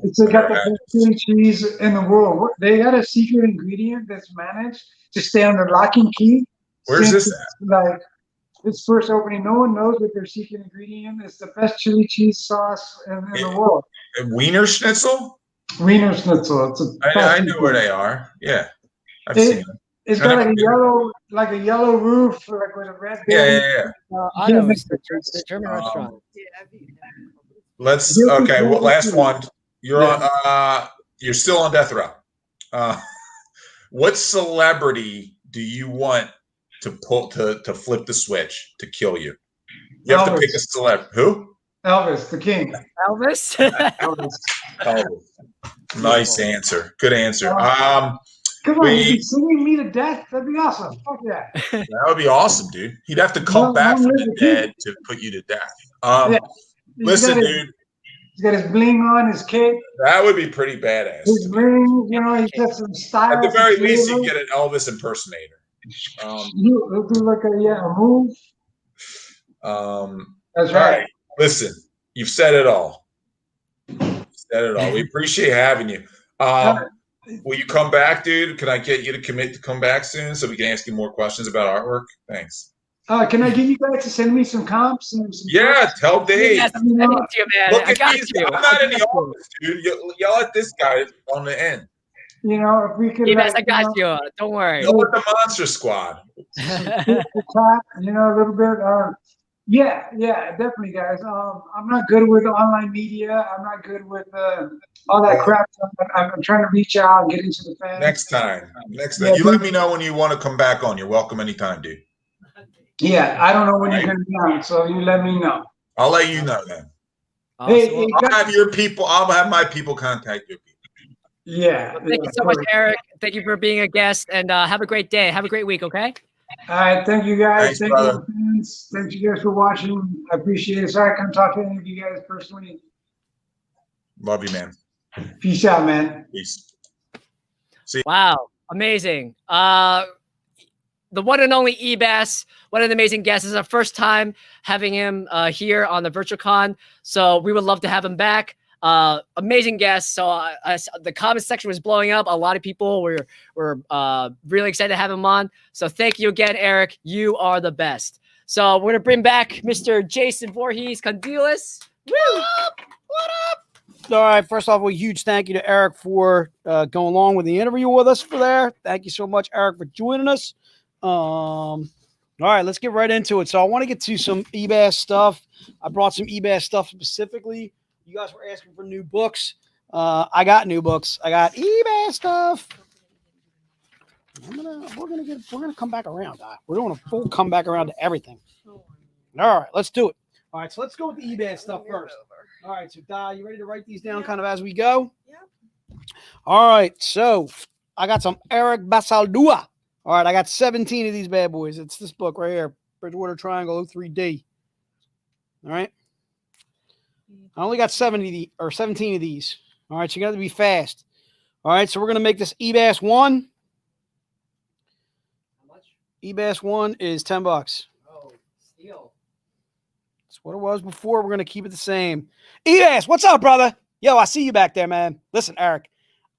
It's got the best chili cheese in the world. They got a secret ingredient that's managed to stay under lock and key. Where's this at? Like its first opening. No one knows what their secret ingredient is. The best chili cheese sauce in the world. Wiener Schnitzel? Wiener Schnitzel. I know where they are. Yeah, I've seen them. It's got like a yellow roof, like with a red. Yeah. I know it's the German restaurant. Okay. Well, last one. You're still on death row. What celebrity do you want to flip the switch to kill you? You have to pick a celeb. Who? Elvis, the king. Elvis. Elvis. Nice answer. Good answer. Come on, he's singing me to death. That'd be awesome. Fuck yeah. That would be awesome, dude. He'd have to come back from the dead to put you to death. Listen, dude. He's got his bling on, his cape. That would be pretty badass. His ring, he's got some style. At the very least, you get an Elvis impersonator. You do like a move. That's all right. right. Listen, you've said it all. We appreciate having you. Will you come back, dude? Can I get you to commit to come back soon so we can ask you more questions about artwork? Thanks. Can I get you guys to send me some comps and some Yeah, tell Dave. Yes, you, man. Look I at got these. you. I'm not in the office, dude. Yell at this guy on the end. You know, if we could, Yes, like, I got you. Don't worry. Yell at the Monster Squad. chat, you know, a little bit. Yeah, definitely, guys. I'm not good with online media. I'm not good with all that crap. I'm trying to reach out and get into the fans. Next time. Yeah, You let me know when you want to come back on. You're welcome anytime, dude. Yeah, I don't know when you're going to be on, so you let me know. I'll let you know then. Awesome. Hey, I'll have your people. I'll have my people contact your people. Yeah. Well, thank you so much, Eric. Thank you for being a guest, and have a great day. Have a great week, okay? All right, thank you guys. Thanks, Thank brother. you, fans. Thank you guys for watching. I appreciate it. Sorry I couldn't talk to any of you guys personally. Love you, man. Peace out, man. Peace. Wow, amazing. The one and only Ebas, what an amazing guest. This is our first time having him here on the VirtualCon, so we would love to have him back. Amazing guest. So the comment section was blowing up. A lot of people were really excited to have him on. So thank you again, Eric. You are the best. So we're gonna bring back Mr. Jason Voorhees Condelis. Woo! What up? All right. First off, a huge thank you to Eric for going along with the interview with us for there. Thank you so much, Eric, for joining us. All right, let's get right into it. So I want to get to some Ebas stuff. I brought some Ebas stuff specifically. You guys were asking for new books. I got new books. I got Ebas stuff. We're gonna come back around. We're doing a full comeback around to everything. All right, let's do it. All right, so let's go with the Ebas stuff first. All right, so you ready to write these down kind of as we go? Yeah. All right, so I got some Eric Basaldua. All right, I got 17 of these bad boys. It's this book right here, Bridgewater Triangle 03D. All right. I only got 17 of these. All right, so you got to be fast. All right, so we're going to make this Ebas 1. How much? Ebas 1 is $10. Oh, steal. That's what it was before. We're going to keep it the same. Ebas, what's up, brother? Yo, I see you back there, man. Listen, Eric,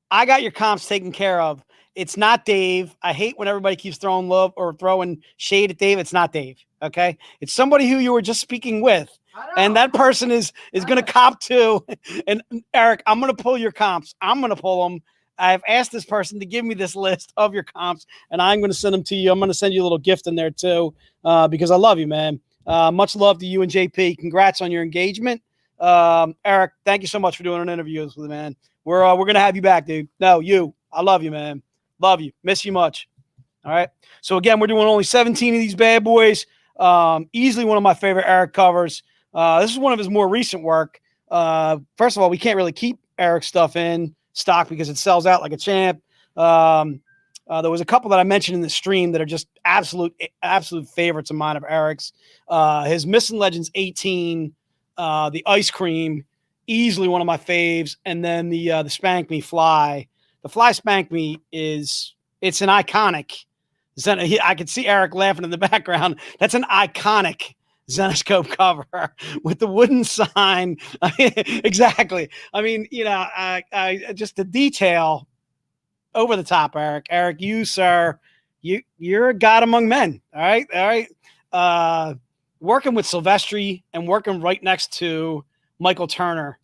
I got your comps taken care of. It's not Dave. I hate when everybody keeps throwing love or throwing shade at Dave. It's not Dave, okay? It's somebody who you were just speaking with. And that person is going to cop too. And Eric, I'm going to pull your comps. I'm going to pull them. I've asked this person to give me this list of your comps, and I'm going to send them to you. I'm going to send you a little gift in there too, because I love you, man. Much love to you and JP. Congrats on your engagement. Eric, thank you so much for doing an interview with me, man. We're going to have you back, dude. No, you. I love you, man. Love you. Miss you much. All right. So again, we're doing only 17 of these bad boys. Easily one of my favorite Eric covers. This is one of his more recent work. First of all, we can't really keep Eric's stuff in stock because it sells out like a champ. There was a couple that I mentioned in the stream that are just absolute favorites of mine of Eric's. His Missing Legends 18, the Ice Cream, easily one of my faves, and then the Spank Me Fly. The Fly Spank Me it's an iconic. I could see Eric laughing in the background. That's an iconic Zenescope cover with the wooden sign. Exactly. I mean, you know, I just the detail over the top, Eric. Eric, you, sir, you're a god among men. All right. Working with Silvestri and working right next to Michael Turner.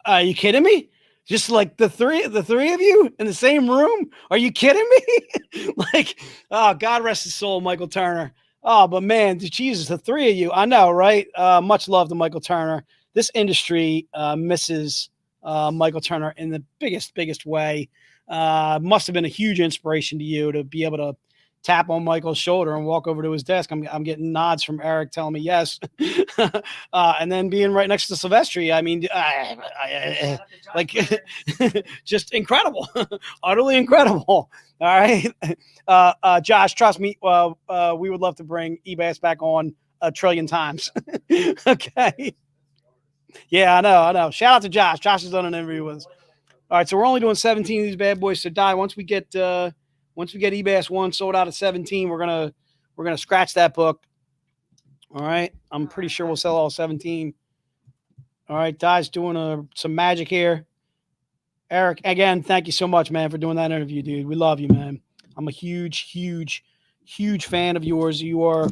Are you kidding me? Just like the three of you in the same room? Are you kidding me? Like, oh, God rest his soul, Michael Turner. Oh, but man, Jesus, the three of you. I know, right? Much love to Michael Turner. This industry misses Michael Turner in the biggest way. Must have been a huge inspiration to you to be able to tap on Michael's shoulder and walk over to his desk. I'm getting nods from Eric telling me yes. And then being right next to Silvestri. I mean, like just incredible, utterly incredible. All right. Josh, trust me. We would love to bring Ebas back on 1 trillion times. Okay. Yeah, I know. Shout out to Josh. Josh has done an interview with us. All right, so we're only doing 17 of these bad boys. So once we get Ebas 1 sold out at 17, we're gonna scratch that book. All right, I'm pretty sure we'll sell all 17. All right, Di's doing some magic here. Eric, again, thank you so much, man, for doing that interview, dude. We love you, man. I'm a huge fan of yours. You are,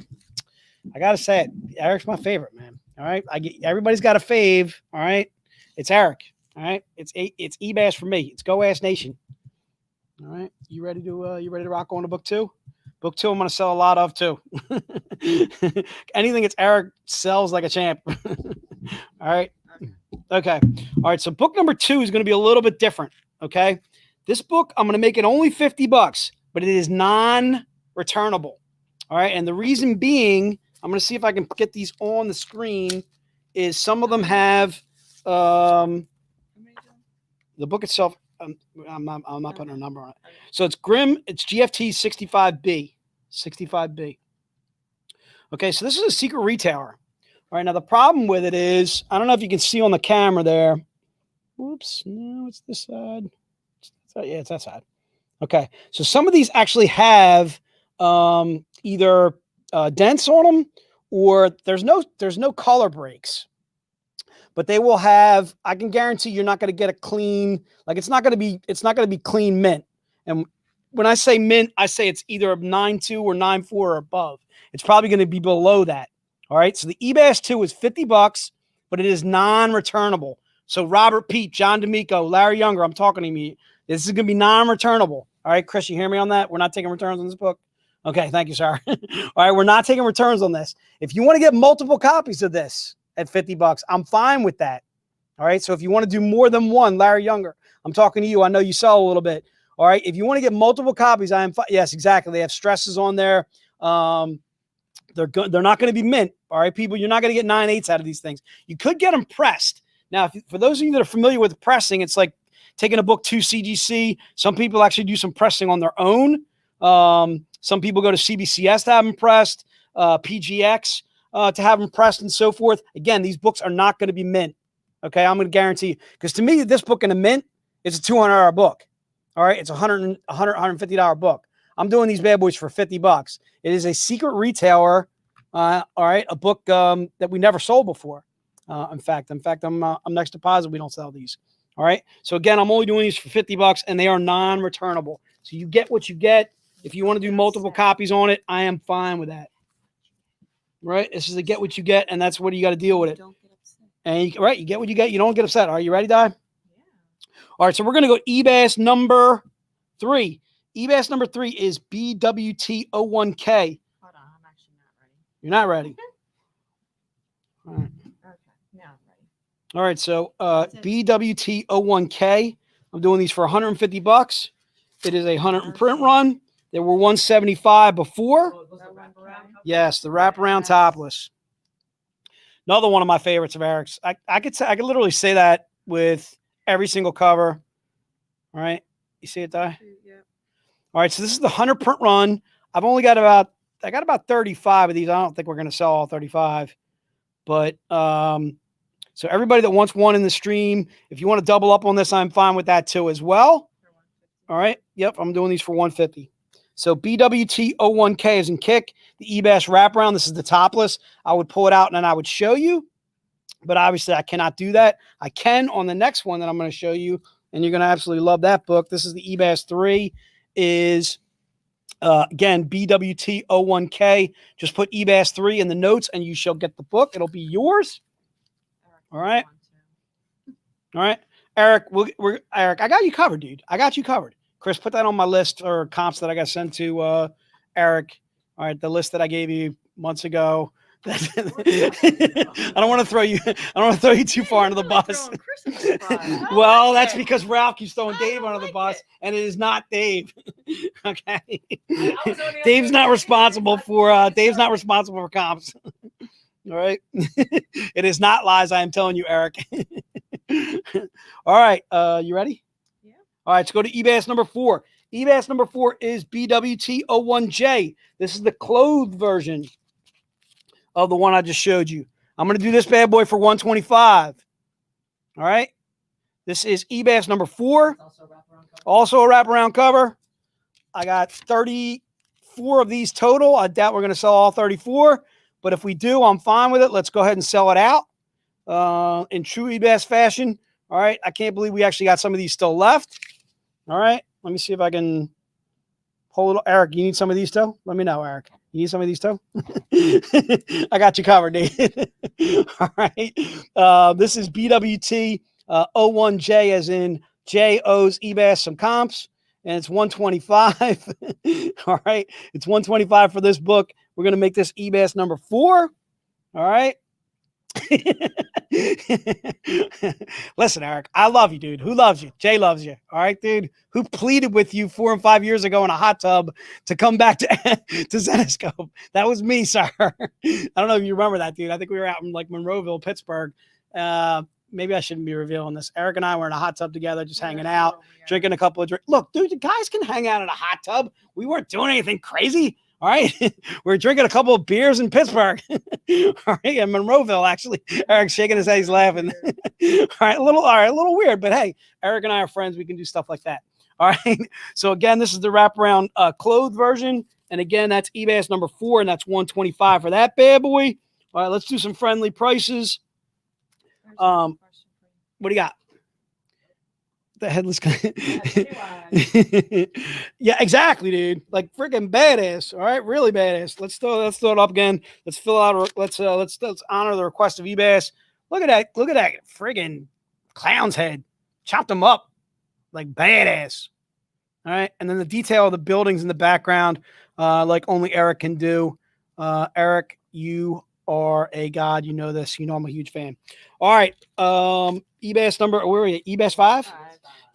I gotta say it, Eric's my favorite, man. All right, everybody's got a fave. All right, it's Eric. All right, it's Ebas for me. It's Go Ass Nation. All right, you ready to rock on to book 2? Book 2, I'm gonna sell a lot of too. Anything that's Eric sells like a champ. All right. Okay. All right. So book number 2 is going to be a little bit different. Okay. This book, I'm going to make it only $50, but it is non-returnable. All right. And the reason being, I'm going to see if I can get these on the screen, is some of them have the book itself. I'm not putting a number on it. So it's Grimm. It's GFT 65B. 65B. Okay. So this is a secret retailer. All right, now the problem with it is, I don't know if you can see on the camera there. Whoops, no, it's this side. Yeah, it's that side. Okay, so some of these actually have either dents on them, or there's no color breaks. But they will have. I can guarantee you're not going to get a clean. Like it's not going to be clean mint. And when I say mint, I say it's either a 9.2 or 9.4 or above. It's probably going to be below that. All right, so the Ebas 2 is $50, but it is non-returnable. So Robert, Pete, John D'Amico, Larry Younger, I'm talking to you. This is going to be non-returnable. All right, Chris, you hear me on that? We're not taking returns on this book. Okay, thank you, sir. All right, we're not taking returns on this. If you want to get multiple copies of this at $50, I'm fine with that. All right, so if you want to do more than one, Larry Younger, I'm talking to you. I know you sell a little bit. All right, if you want to get multiple copies, yes, exactly. They have stresses on there. They're not going to be mint. All right, people, you're not going to get 9/8 out of these things. You could get them pressed. Now, for those of you that are familiar with pressing, it's like taking a book to CGC. Some people actually do some pressing on their own. Some people go to CBCS to have them pressed, PGX to have them pressed, and so forth. Again, these books are not going to be mint. Okay, I'm going to guarantee you. Because to me, this book in a mint is a $200 book. All right, it's a $150 book. I'm doing these bad boys for $50. It is a secret retailer. All right, a book that we never sold before. In fact, I'm next to positive we don't sell these. All right. So again, I'm only doing these for $50, and they are non-returnable. So you get what you get. If you want to do multiple copies on it, I am fine with that. Right. This is a get what you get, and that's what you got to deal with it. Don't get upset. And you get what you get. You don't get upset. Are you ready, Di? Yeah. All right. So we're gonna go Ebas number 3. Ebas number 3 is BWT01K. Hold on, I'm actually not ready. You're not ready. All right. Okay, now I'm ready. All right. So BWT01K. I'm doing these for $150. It is a 100 print run. There were 175 before. Yes, the wraparound topless. Another one of my favorites of Eric's. I could literally say that with every single cover. All right. You see it, Di? Yeah. All right, so this is the 100 print run. I got about 35 of these. I don't think we're going to sell all 35. But so everybody that wants one in the stream, if you want to double up on this, I'm fine with that too as well. All right. Yep, I'm doing these for $150. So BWT01K is in kick. The Ebas wraparound. This is the topless. I would pull it out and then I would show you. But obviously I cannot do that. I can on the next one that I'm going to show you. And you're going to absolutely love that book. This is the Ebas 3. Is again BWT01K. Just put Ebas 3 in the notes and you shall get the book. It'll be yours. All right. All right. Eric, Eric, I got you covered, dude. I got you covered. Chris, put that on my list or comps that I got sent to Eric. All right, the list that I gave you months ago. I don't want to throw you too far under the bus. Well, that's because Ralph keeps throwing Dave under the bus, and it is not Dave. Okay, Dave's not responsible for comps. All right, it is not lies. I am telling you, Eric. All right, you ready? Yeah. All right, let's go to Ebas number 4. Ebas number 4 is BWT01J. This is the clothed version of the one I just showed you. I'm going to do this bad boy for $125. All right. This is Ebas number 4. Also a wraparound cover. Also a wraparound cover. I got 34 of these total. I doubt we're going to sell all 34, but if we do, I'm fine with it. Let's go ahead and sell it out in true Ebas fashion. All right. I can't believe we actually got some of these still left. All right. Let me see if I can hold it. Eric, you need some of these too? Let me know, Eric. You need some of these too? I got you covered, David. All right. This is BWT 01J as in J-O's Ebas some comps. And it's 125. All right. It's 125 for this book. We're going to make this Ebas number 4. All right. Listen, Eric, I love you, dude. Who loves you? Jay loves you. All right, dude. Who pleaded with you 4 and 5 years ago in a hot tub to come back to Zenescope? That was me, sir. I don't know if you remember that, dude. I think we were out in like Monroeville, Pittsburgh. Maybe I shouldn't be revealing this. Eric and I were in a hot tub together, just hanging out, drinking a couple of drinks. Look, dude, the guys can hang out in a hot tub. We weren't doing anything crazy. All right. We're drinking a couple of beers in Pittsburgh. All right. In Monroeville, actually. Eric's shaking his head. He's laughing. All right. A little weird, but hey, Eric and I are friends. We can do stuff like that. All right. So again, this is the wraparound clothed version. And again, that's Ebas number 4, and that's 125 for that bad boy. All right. Let's do some friendly prices. What do you got? The headless guy. Yeah, exactly, dude. Like freaking badass. All right, really badass. Let's throw it up again. Let's fill out. Let's honor the request of Ebas. Look at that. Look at that friggin' clown's head. Chopped them up like badass. All right, and then the detail of the buildings in the background, like only Eric can do. Eric, you are a god. You know this. You know I'm a huge fan. All right. Ebas number, where are you? Ebas 5?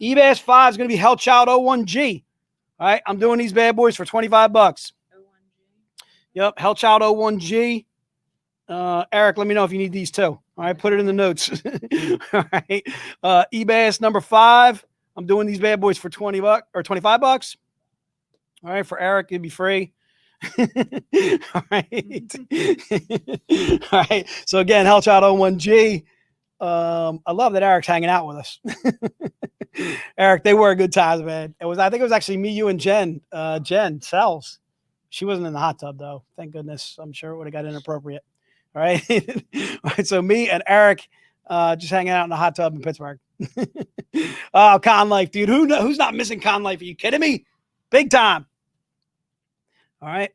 Ebas 5 is going to be Hellchild 01G. All right. I'm doing these bad boys for 25 bucks. 01G. Yep. Hellchild 01G. Eric, let me know if you need these too. All right. Put it in the notes. All right. Ebas number 5. I'm doing these bad boys for 20 bucks or 25 bucks. All right. For Eric, it'd be free. All right. All right. So again, Hellchild 01G. I love that Eric's hanging out with us. Eric, they were good times, man. I think it was actually me, you, and Jen. Jen Sells. She wasn't in the hot tub though. Thank goodness. I'm sure it would have got inappropriate. All right. All right. So me and Eric just hanging out in the hot tub in Pittsburgh. Oh, Con Life, dude. Who's not missing Con Life? Are you kidding me? Big time. All right.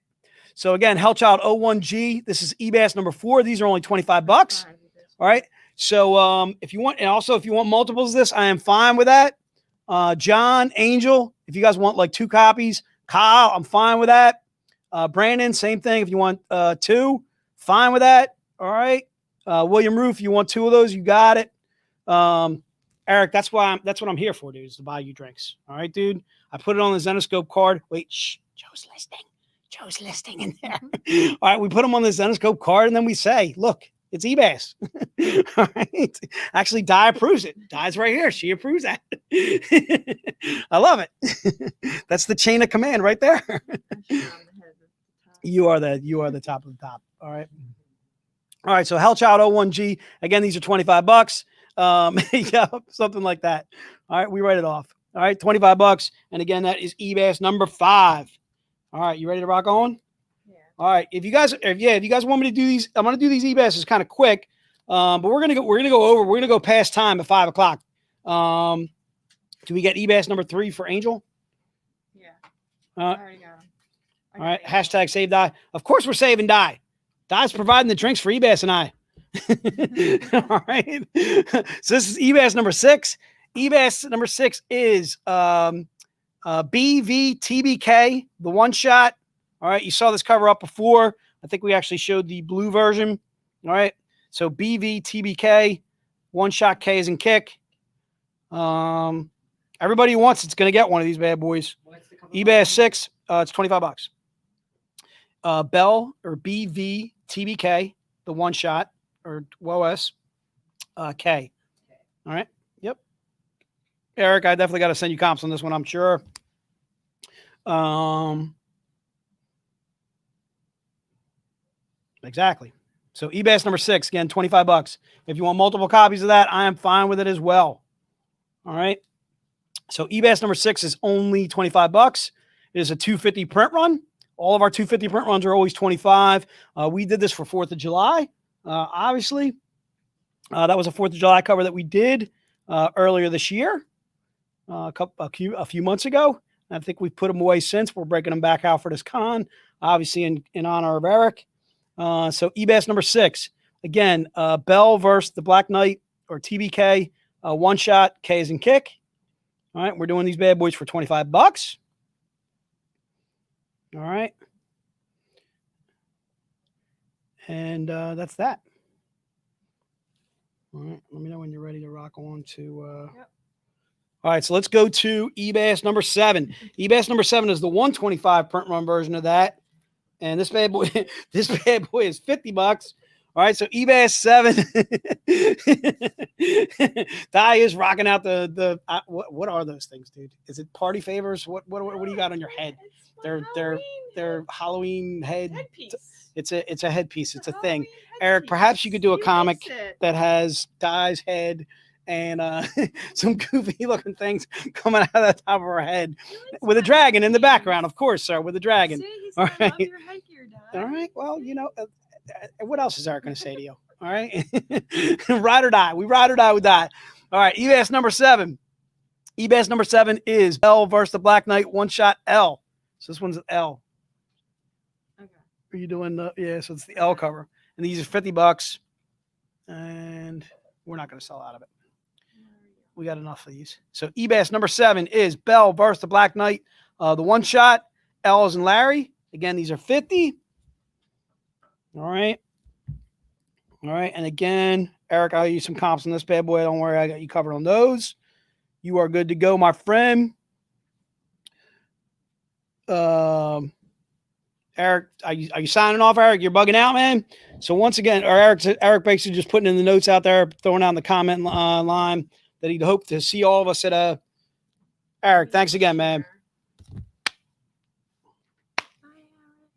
So again, Hellchild 01G. This is Ebas number 4. These are only 25 bucks. All right. So if you want, and also if you want multiples of this, I am fine with that. John, Angel, if you guys want like 2 copies, Kyle, I'm fine with that. Brandon, same thing. If you want 2, fine with that. All right. William Roof, you want 2 of those, you got it. Eric, that's what I'm here for, dude, is to buy you drinks. All right, dude. I put it on the Zenescope card. Wait, shh, Joe's listing in there. All right, we put them on the Zenescope card, and then we say, look, it's Ebas. All right. Actually, Di approves it. Di's right here. She approves that. I love it. That's the chain of command right there. You are the top of the top. All right. All right. So Hellchild 01G. Again, these are 25 bucks. Yeah, something like that. All right. We write it off. All right. 25 bucks. And again, that is Ebas number 5. All right. You ready to rock on? All right. If you guys want me to do these, I'm going to do these Ebases kind of quick. But we're going to go past time at 5 o'clock. Can we get Ebas number 3 for Angel? Yeah. I already got him. All right. Hashtag save Die. Of course we're saving Die. Die's providing the drinks for Ebas and I. All right. So this is Ebas number 6. Ebas number 6 is BVTBK, the one shot. All right. You saw this cover up before. I think we actually showed the blue version. All right. So BVTBK, one shot K is in kick. Everybody who wants it's going to get one of these bad boys. Ebas 6. It's 25 bucks. Belle or BVTBK, the one shot or WOS K. All right. Yep. Eric, I definitely got to send you comps on this one, I'm sure. Exactly. So Ebas number 6, again, 25 bucks. If you want multiple copies of that, I am fine with it as well. All right. So Ebas number 6 is only $25. It is a 250 print run. All of our 250 print runs are always 25. We did this for 4th of July. Obviously, that was a 4th of July cover that we did earlier this year, a few months ago. I think we've put them away since. We're breaking them back out for this con, obviously in honor of Eric. So Ebas number 6, again, Belle versus the Black Knight or TBK, one shot, K as in kick. All right, we're doing these bad boys for $25. All right. And that's that. All right, let me know when you're ready to rock on to. Yep. All right, so let's go to Ebas number 7. Ebas number 7 is the 125 print run version of that. And this bad boy, is $50. All right, so Ebas 7. Di is rocking out the what are those things, dude? Is it party favors? What do you got on your head? They're Halloween headpiece. It's a headpiece. It's a thing. Eric, perhaps you could do a comic that has Di's head and some goofy looking things coming out of the top of her head with a dragon in the background, of course, sir, with a dragon. See, All right. your headgear, All right. Well, what else is Eric going to say to you? All right. Ride or die. We ride or die with die. All right. Ebas number 7. Ebas number 7 is Belle versus the Black Knight, one shot L. So this one's an L. Okay. Are you doing so it's the L cover. And these are $50. And we're not going to sell out of it. We got enough of these. So Ebas number 7 is Belle versus the Black Knight. The one shot, L as in Larry. Again, these are 50. All right. All right. And again, Eric, I'll use some comps on this bad boy. Don't worry. I got you covered on those. You are good to go, my friend. Eric, are you signing off, Eric? You're bugging out, man. So once again, Eric basically just putting in the notes out there, throwing out in the comment line that he'd hope to see all of us at Eric, thanks again, man.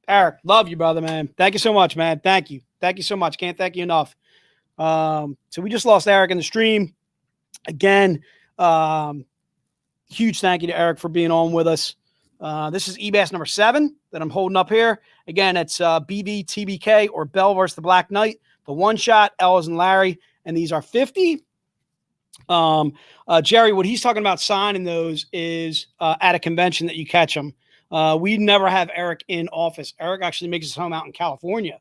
Eric, love you, brother, man. Thank you so much, man. Thank you. Thank you so much. Can't thank you enough. So we just lost Eric in the stream. Again, huge thank you to Eric for being on with us. This is Ebas number 7 that I'm holding up here. Again, it's BVTBK or Belle versus the Black Knight. The one shot, L as in Larry, and these are 50. Jerry, what he's talking about signing those is at a convention that you catch them. We never have Eric in office. Eric actually makes his home out in California.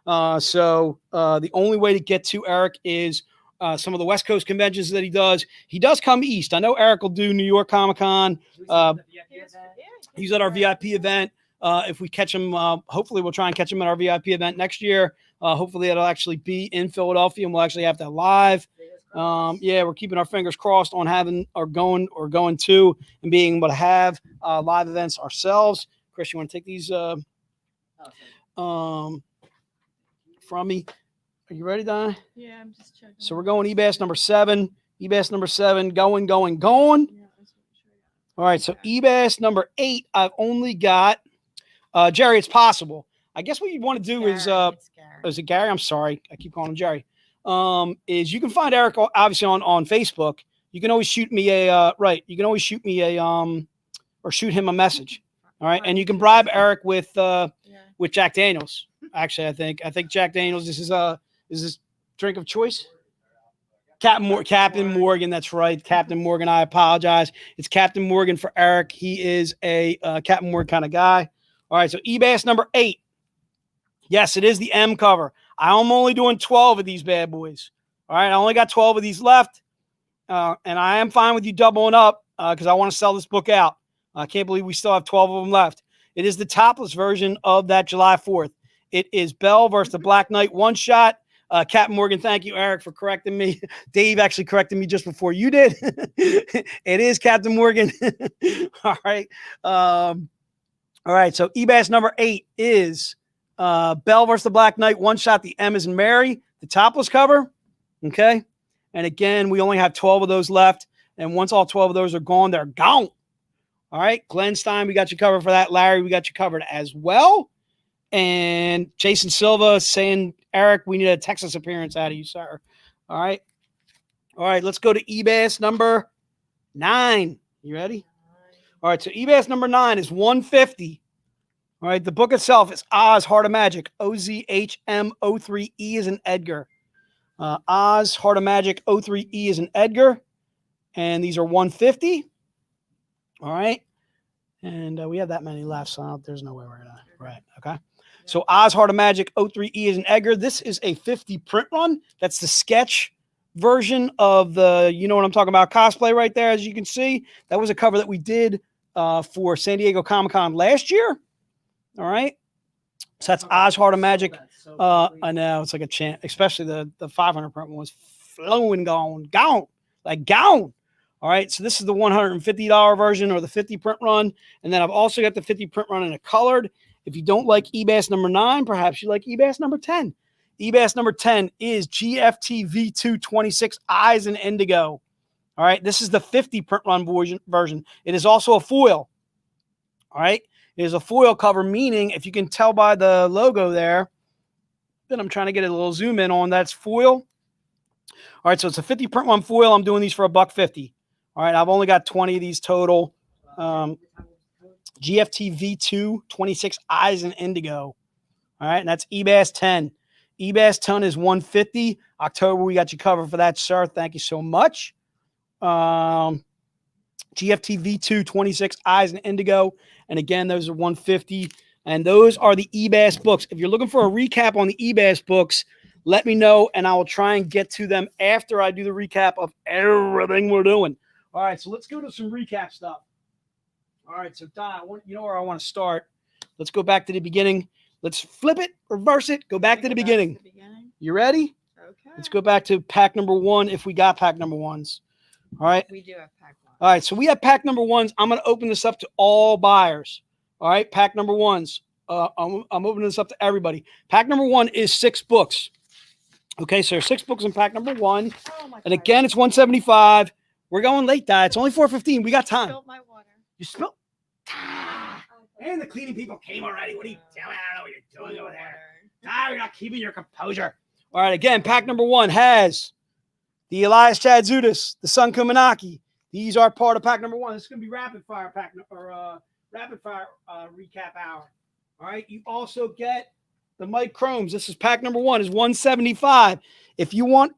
So the only way to get to Eric is some of the West Coast conventions that he does. He does come east. I know Eric will do New York Comic Con. He's at our VIP event. If we catch him, hopefully we'll try and catch him at our VIP event next year. Hopefully it'll actually be in Philadelphia and we'll actually have that live. Yeah, we're keeping our fingers crossed on having or going to and being able to have live events ourselves. Chris, you want to take these from me? Are you ready, Don? Yeah, I'm just checking. So we're going Ebas number 7. Ebas number 7, going. All right, so Ebas number 8, I've only got Jerry. It's possible. I guess what you want to do Gary, is Gary. is it Gary? I'm sorry, I keep calling him Jerry. Is you can find Eric obviously on Facebook. You can always shoot me a You can always shoot me a or shoot him a message. All right, and you can bribe Eric with Jack Daniels. Actually, I think Jack Daniels is his drink of choice. Captain Morgan. That's right, Captain Morgan. I apologize. It's Captain Morgan for Eric. He is a Captain Morgan kind of guy. All right, so Ebas number 8. Yes, it is the M cover. I'm only doing 12 of these bad boys. All right, I only got 12 of these left. And I am fine with you doubling up because I want to sell this book out. I can't believe we still have 12 of them left. It is the topless version of that July 4th. It is Belle versus the Black Knight, one shot. Captain Morgan, thank you, Eric, for correcting me. Dave actually corrected me just before you did. It is Captain Morgan. All right. All right, so Ebas number 8 is Belle versus the Black Knight, one shot. The M is in Mary, the topless cover. Okay. And again, we only have 12 of those left. And once all 12 of those are gone, they're gone. All right. Glenn Stein, we got you covered for that. Larry, we got you covered as well. And Jason Silva saying, Eric, we need a Texas appearance out of you, sir. All right. All right. Let's go to Ebas number 9. You ready? All right, so Ebas number 9 is 150. All right, the book itself is Oz Heart of Magic. OZHM03E is an Edgar. Oz Heart of Magic 03E is an Edgar. And these are 150. All right. And we have that many left, so there's no way we're going to. Right. Okay. So Oz Heart of Magic 03E is an Edgar. This is a 50 print run. That's the sketch version of the, you know what I'm talking about, cosplay right there, as you can see. That was a cover that we did for San Diego Comic-Con last year. All right. So that's Oz Heart of Magic. I know, it's like a chant, especially the 500 print one was flowing, gone. All right, so this is the $150 version or the 50 print run. And then I've also got the 50 print run in a colored. If you don't like Ebas number 9, perhaps you like Ebas number 10. Ebas number 10 is GFT V2 26 Eyes in Indigo. All right, this is the 50 print run version. It is also a foil. All right, it is a foil cover, meaning if you can tell by the logo there, then I'm trying to get a little zoom in on, that's foil. All right, so it's a 50 print run foil. I'm doing these for $150. All right, I've only got 20 of these total. GFT V2 26 Eyes in Indigo. All right, and that's Ebas 10. Ebas 10 is 150. October, we got you covered for that, sir. Thank you so much. GFT V2 26 Eyes in Indigo. And again, those are 150. And those are the Ebas books. If you're looking for a recap on the Ebas books, let me know, and I will try and get to them after I do the recap of everything we're doing. All right, so let's go to some recap stuff. All right, so Don, you know where I want to start. Let's go back to the beginning. Let's flip it, reverse it, go back to the beginning. You ready? Okay. Let's go back to pack number 1 if we got pack number 1s. All right. We do have pack 1. All right, so we have pack number 1s. I'm going to open this up to all buyers. All right, pack number 1s. I'm opening this up to everybody. Pack number 1 is 6 books. Okay, so there's 6 books in pack number 1. Oh my And again, it's $175. We're going late, Dad. It's only $4.15. We got time. Spilled my water. You spilled. And the cleaning people came already. What are you doing? I don't know what you're doing over there. You're not keeping your composure. All right, again, pack number 1 has the Elias Chadzudas, the Sun Kumanaki. These are part of pack number 1. This is going to be rapid fire pack or rapid fire recap hour. All right, you also get the Mike Chromes. This is pack number 1 is $175. If you want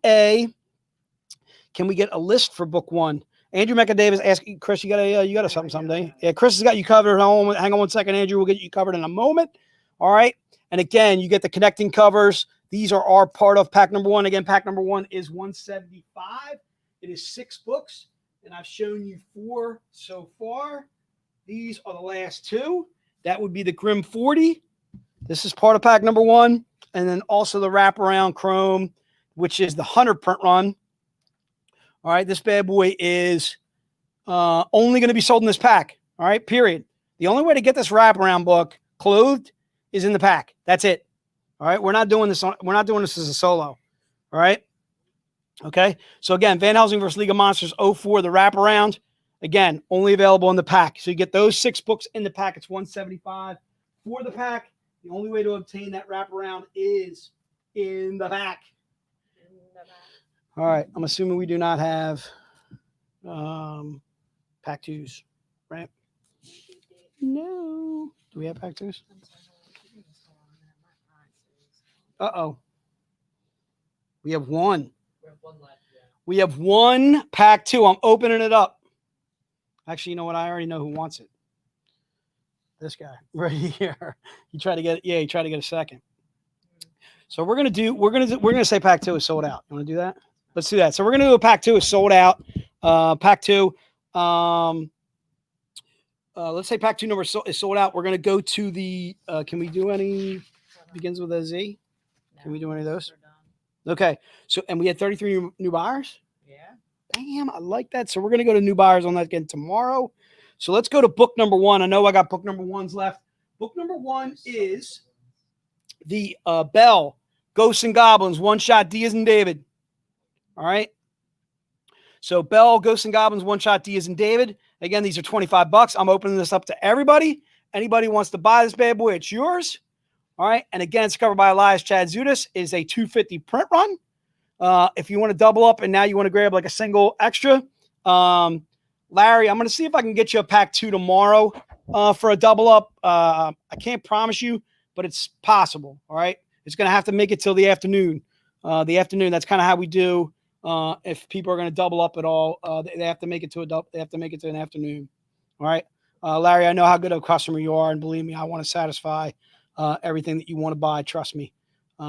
can we get a list for book 1? Andrew McAdavis asking Chris, you got a something someday. Yeah, Chris has got you covered. Hang on one second, Andrew. We'll get you covered in a moment. All right. And again, you get the connecting covers. These are our part of pack number 1. Again, pack number 1 is $175. It is 6 books, and I've shown you 4 so far. These are the last 2. That would be the Grimm 40. This is part of pack number 1. And then also the wraparound Chrome, which is the 100 print run. All right, this bad boy is only going to be sold in this pack. All right, period. The only way to get this wraparound book clothed is in the pack. That's it. All right, we're not doing this as a solo. All right. Okay. So again, Van Helsing versus League of Monsters 04, the wraparound. Again, only available in the pack. So you get those 6 books in the pack. It's $175 for the pack. The only way to obtain that wraparound is in the pack. All right. I'm assuming we do not have pack 2s, right? No. Do we have pack 2s? Uh-oh. We have 1. We have 1 left. Yeah. We have 1 pack 2. I'm opening it up. Actually, you know what? I already know who wants it. This guy right here. He tried to get it. Yeah, he tried to get a second. So we're gonna say pack 2 is sold out. You want to do that? Let's do that. So we're gonna do a pack 2 is sold out. Pack 2. Let's say pack 2 number is sold out. We're gonna go to the. Can we do any? Begins with a Z. Can we do any of those? Okay. So and we had 33 new buyers. Yeah. Damn, I like that. So we're gonna go to new buyers on that again tomorrow. So let's go to book number 1. I know I got book number 1s left. Book number 1 is the Belle, Ghosts and Goblins, one-shot D as in David. All right. So Belle, Ghosts and Goblins, one-shot D as in David. Again, these are $25. I'm opening this up to everybody. Anybody wants to buy this bad boy, it's yours. All right. And again, it's covered by Elias Chadzudas. It is a $250 print run. If you want to double up and now you want to grab like a single extra, Larry, I'm going to see if I can get you a pack 2 tomorrow for a double up. I can't promise you, but it's possible. All right. It's going to have to make it till the afternoon. That's kind of how we do. If people are going to double up at all, they have to make it to they have to make it to an afternoon. All right. Larry, I know how good of a customer you are. And believe me, I want to satisfy everything that you want to buy. Trust me. We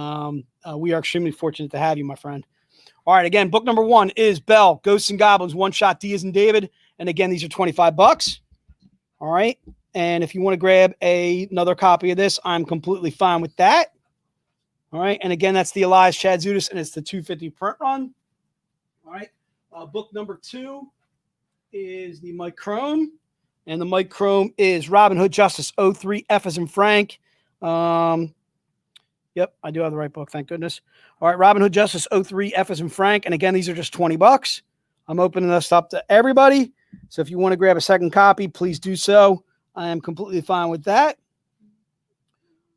are extremely fortunate to have you, my friend. All right. Again, book number 1 is Belle, Ghosts and Goblins, One Shot D as in David. And again, these are $25. All right. And if you want to grab another copy of this, I'm completely fine with that. All right. And again, that's the Elias Chad Zudas, and it's the 250 print run. All right. Book number 2 is the Mike Chrome. And the Mike Chrome is Robin Hood Justice 03 F as in Frank. Yep, I do have the right book. Thank goodness. All right. Robin Hood Justice 03 F as in Frank. And again, these are just $20. I'm opening this up to everybody. So if you want to grab a second copy, please do so. I am completely fine with that.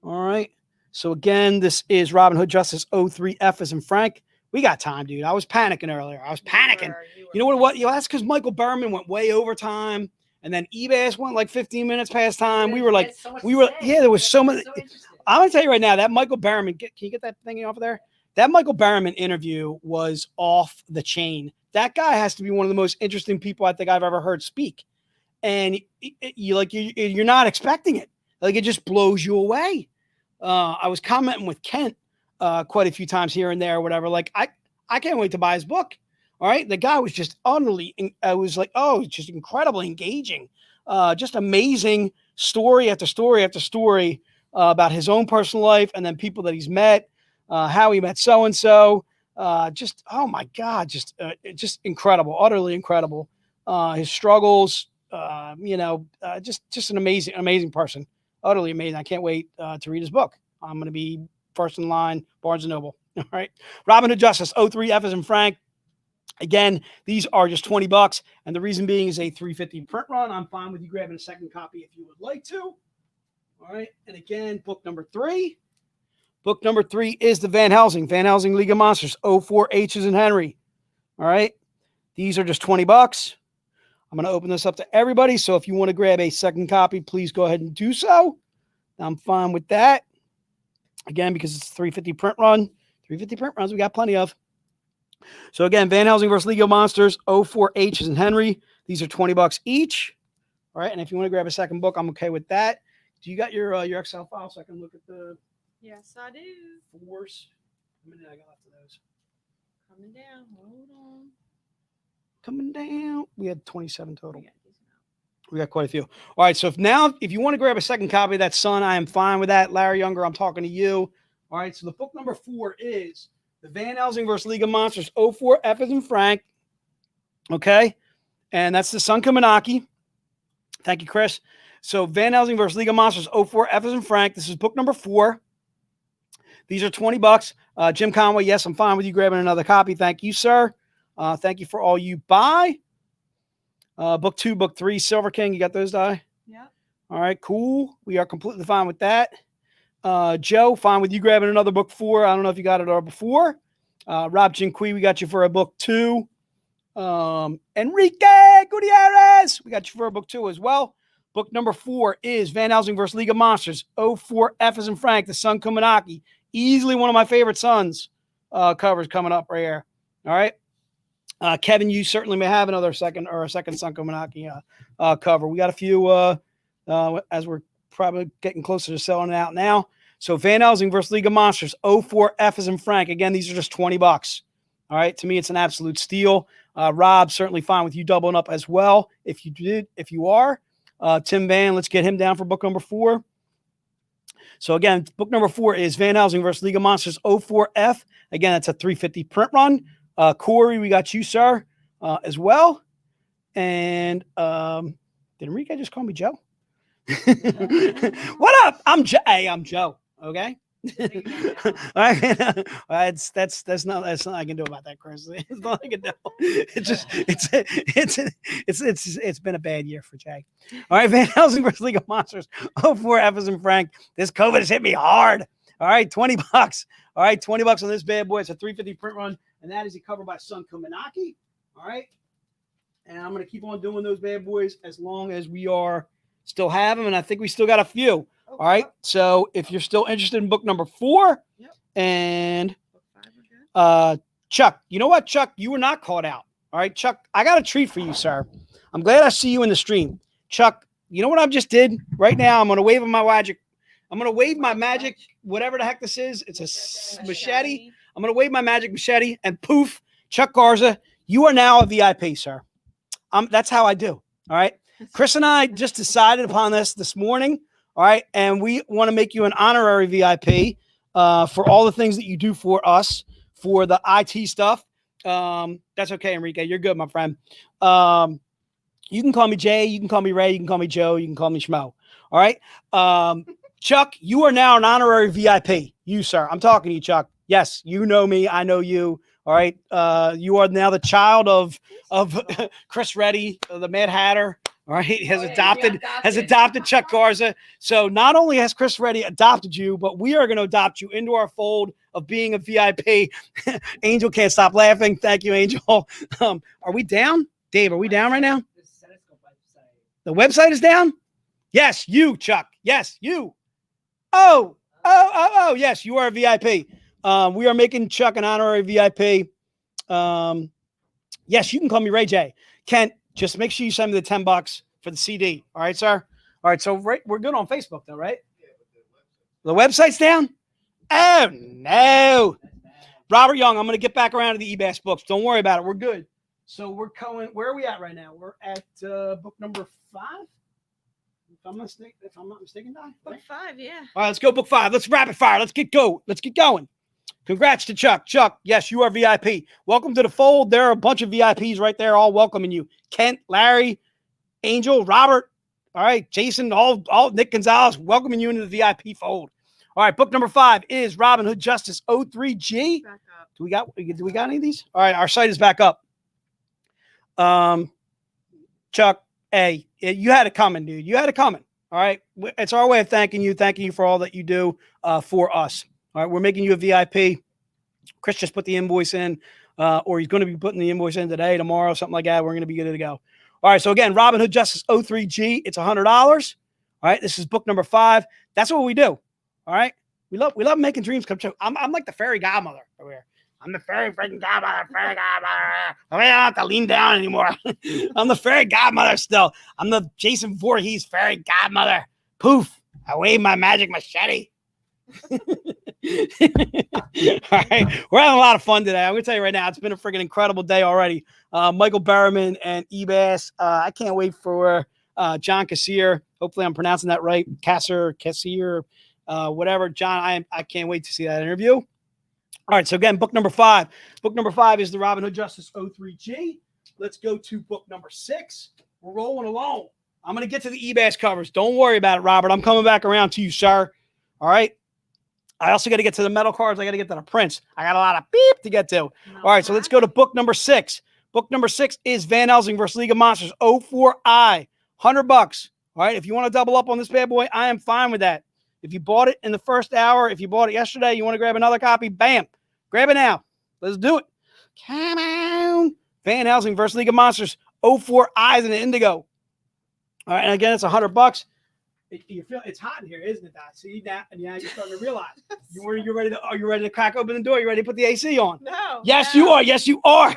All right. So again, this is Robin Hood Justice 03 F as in Frank. We got time, dude. I was panicking earlier. I was panicking. You know what? That's because Michael Barryman went way over time. And then Ebas went like 15 minutes past time. We were like, there was so many. I'm going to tell you right now, that Michael Barryman, can you get that thing off of there? That Michael Barryman interview was off the chain. That guy has to be one of the most interesting people I think I've ever heard speak. And you're not expecting it. Like, it just blows you away. I was commenting with Kent quite a few times here and there, or whatever. Like, I can't wait to buy his book. All right. The guy was just utterly, I was like, oh, just incredibly engaging. Just amazing story after story after story about his own personal life, and then people that he's met, how he met so-and-so. Just, oh my God, just incredible, utterly incredible. His struggles, just an amazing person, utterly amazing. I can't wait to read his book. I'm going to be first in line, Barnes & Noble. All right. Robin Hood Justice 03 F as in Frank. Again, these are just $20. And the reason being is a 350 print run. I'm fine with you grabbing a second copy if you would like to. All right. And again, book number 3. Book number 3 is the Van Helsing League of Monsters 04 H's and Henry. All right. These are just $20. I'm going to open this up to everybody. So if you want to grab a second copy, please go ahead and do so. I'm fine with that. Again, because it's a 350 print run. 350 print runs we got plenty of. So again, Van Helsing versus League of Monsters 04 H's and Henry. These are $20 each. All right. And if you want to grab a second book, I'm okay with that. Do you got your Excel file so I can look at the... Yes, I do. 4s? How many did I got left of those? Coming down. Hold on. Coming down. We had 27 total. We got quite a few. All right. So if you want to grab a second copy of that, son, I am fine with that. Larry Younger, I'm talking to you. All right. So the book number 4 is the Van Helsing versus League of Monsters 04 F as in Frank. Okay. And that's the Sun Kaminaki. Thank you, Chris. So Van Helsing versus League of Monsters 04 F as in Frank. This is book number 4. These are $20. Jim Conway, yes, I'm fine with you grabbing another copy. Thank you, sir. Thank you for all you buy. Book 2, book 3, Silver King. You got those, Di? Yeah. All right, cool. We are completely fine with that. Joe, fine with you grabbing another book 4. I don't know if you got it all before. Rob Jinqui, we got you for a book 2. Enrique Gutierrez, we got you for a book 2 as well. Book number 4 is Van Helsing versus League of Monsters 04 F as in Frank, the Sun Kaminaki. Easily one of my favorite Suns covers coming up right here. All right. Kevin, you certainly may have a second Sun Kaminaki cover. We got a few as we're probably getting closer to selling it out now. So Van Helsing versus League of Monsters 04 F as in Frank. Again, these are just $20. All right. To me, it's an absolute steal. Rob, certainly fine with you doubling up as well. If you are. Tim Van, let's get him down for book number 4. So again, book number 4 is Van Helsing versus League of Monsters 04 F. Again, that's a 350 print run. Corey, we got you, sir, as well. And did Enrique just call me Joe? What up? I'm Joe. Hey, I'm Joe. Okay. All right. That's not I can do about that, Chris. It's not I can do. It's been a bad year for Jay. All right, Van Helsing versus League of Monsters 04 F as in Frank. This COVID has hit me hard. All right, $20. All right, $20 on this bad boy. It's a 350 print run, and that is a cover by Sun Kaminaki. All right. And I'm going to keep on doing those bad boys as long as we are still have them. And I think we still got a few. Oh, All right. So if you're still interested in book number 4, Yep. and Book 5 are good. Chuck, you know what, Chuck? You were not caught out. All right, Chuck, I got a treat for you, sir. I'm glad I see you in the stream. Chuck, you know what I just did? Right now, I'm going to wave my magic. I'm going to wave my magic, whatever the heck this is. It's a machete. I'm going to wave my magic machete, and poof, Chuck Garza, you are now a VIP, sir. That's how I do. All right. Chris and I just decided upon this morning. All right. And we want to make you an honorary VIP for all the things that you do for us, for the IT stuff. That's okay, Enrique. You're good, my friend. You can call me Jay. You can call me Ray. You can call me Joe. You can call me Schmo. All right. Chuck, you are now an honorary VIP. You, sir. I'm talking to you, Chuck. Yes, you know me. I know you. All right. You are now the child of Chris Reddy, the Mad Hatter. All right. Has adopted Chuck Garza. So not only has Chris Reddy adopted you, but we are going to adopt you into our fold of being a VIP. Angel can't stop laughing. Thank you, Angel. Are we down? Dave, are we down right now? The website is down? Yes, you, Chuck. Yes, you. Oh, yes, you are a VIP. We are making Chuck an honorary VIP. Yes, you can call me Ray J. Kent, just make sure you send me the $10 for the CD. All right, sir? All right, so we're good on Facebook, though, right? The website's down? Oh, no. Robert Young, I'm going to get back around to the Ebas books. Don't worry about it. We're good. So we're going, where are we at right now? We're at book number 5? If I'm not mistaken, Di? Book 5, yeah. All right, let's go book 5. Let's rapid fire. Let's get going. Congrats to Chuck. Chuck, yes, you are VIP. Welcome to the fold. There are a bunch of VIPs right there all welcoming you. Kent, Larry, Angel, Robert, all right, Jason, all Nick Gonzalez welcoming you into the VIP fold. All right, book number 5 is Robin Hood Justice 03G. Back up. Do we got any of these? All right, our site is back up. Chuck, hey, you had it coming, dude. You had it coming. All right. It's our way of thanking you for all that you do for us. All right. We're making you a VIP. Chris just put the invoice in, or he's going to be putting the invoice in today, tomorrow, something like that. We're going to be good to go. All right. So again, Robin Hood Justice 03G. It's $100. All right. This is book number 5. That's what we do. All right. We love making dreams come true. I'm like the fairy godmother over here. I'm the fairy freaking godmother. I don't have to lean down anymore. I'm the fairy godmother still. I'm the Jason Voorhees fairy godmother. Poof. I wave my magic machete. All right. We're having a lot of fun today. I'm going to tell you right now, it's been a freaking incredible day already. Michael Barryman and Ebas. I can't wait for John Cassier. Hopefully I'm pronouncing that right. Cassier, whatever. John, I can't wait to see that interview. All right, so again, book number 5. Book number 5 is the Robin Hood Justice 03G. Let's go to book number 6. We're rolling along. I'm going to get to the Ebas covers. Don't worry about it, Robert. I'm coming back around to you, sir. All right. I also got to get to the metal cards. I got to get to the prints. I got a lot of beep to get to. All right, so let's go to book number 6. Book number 6 is Van Helsing versus League of Monsters 04I. $100. All right, if you want to double up on this bad boy, I am fine with that. If you bought it in the first hour, if you bought it yesterday, you want to grab another copy, bam. Grab it now. Let's do it. Come on. Van Helsing versus League of Monsters. 04 Eyes in the Indigo. All right, and again, it's $100. You feel it's hot in here, isn't it, Doc? See that? And yeah, you're starting to realize. Are you ready to crack open the door? You ready to put the AC on? No. Yes, no. you are. Yes, you are.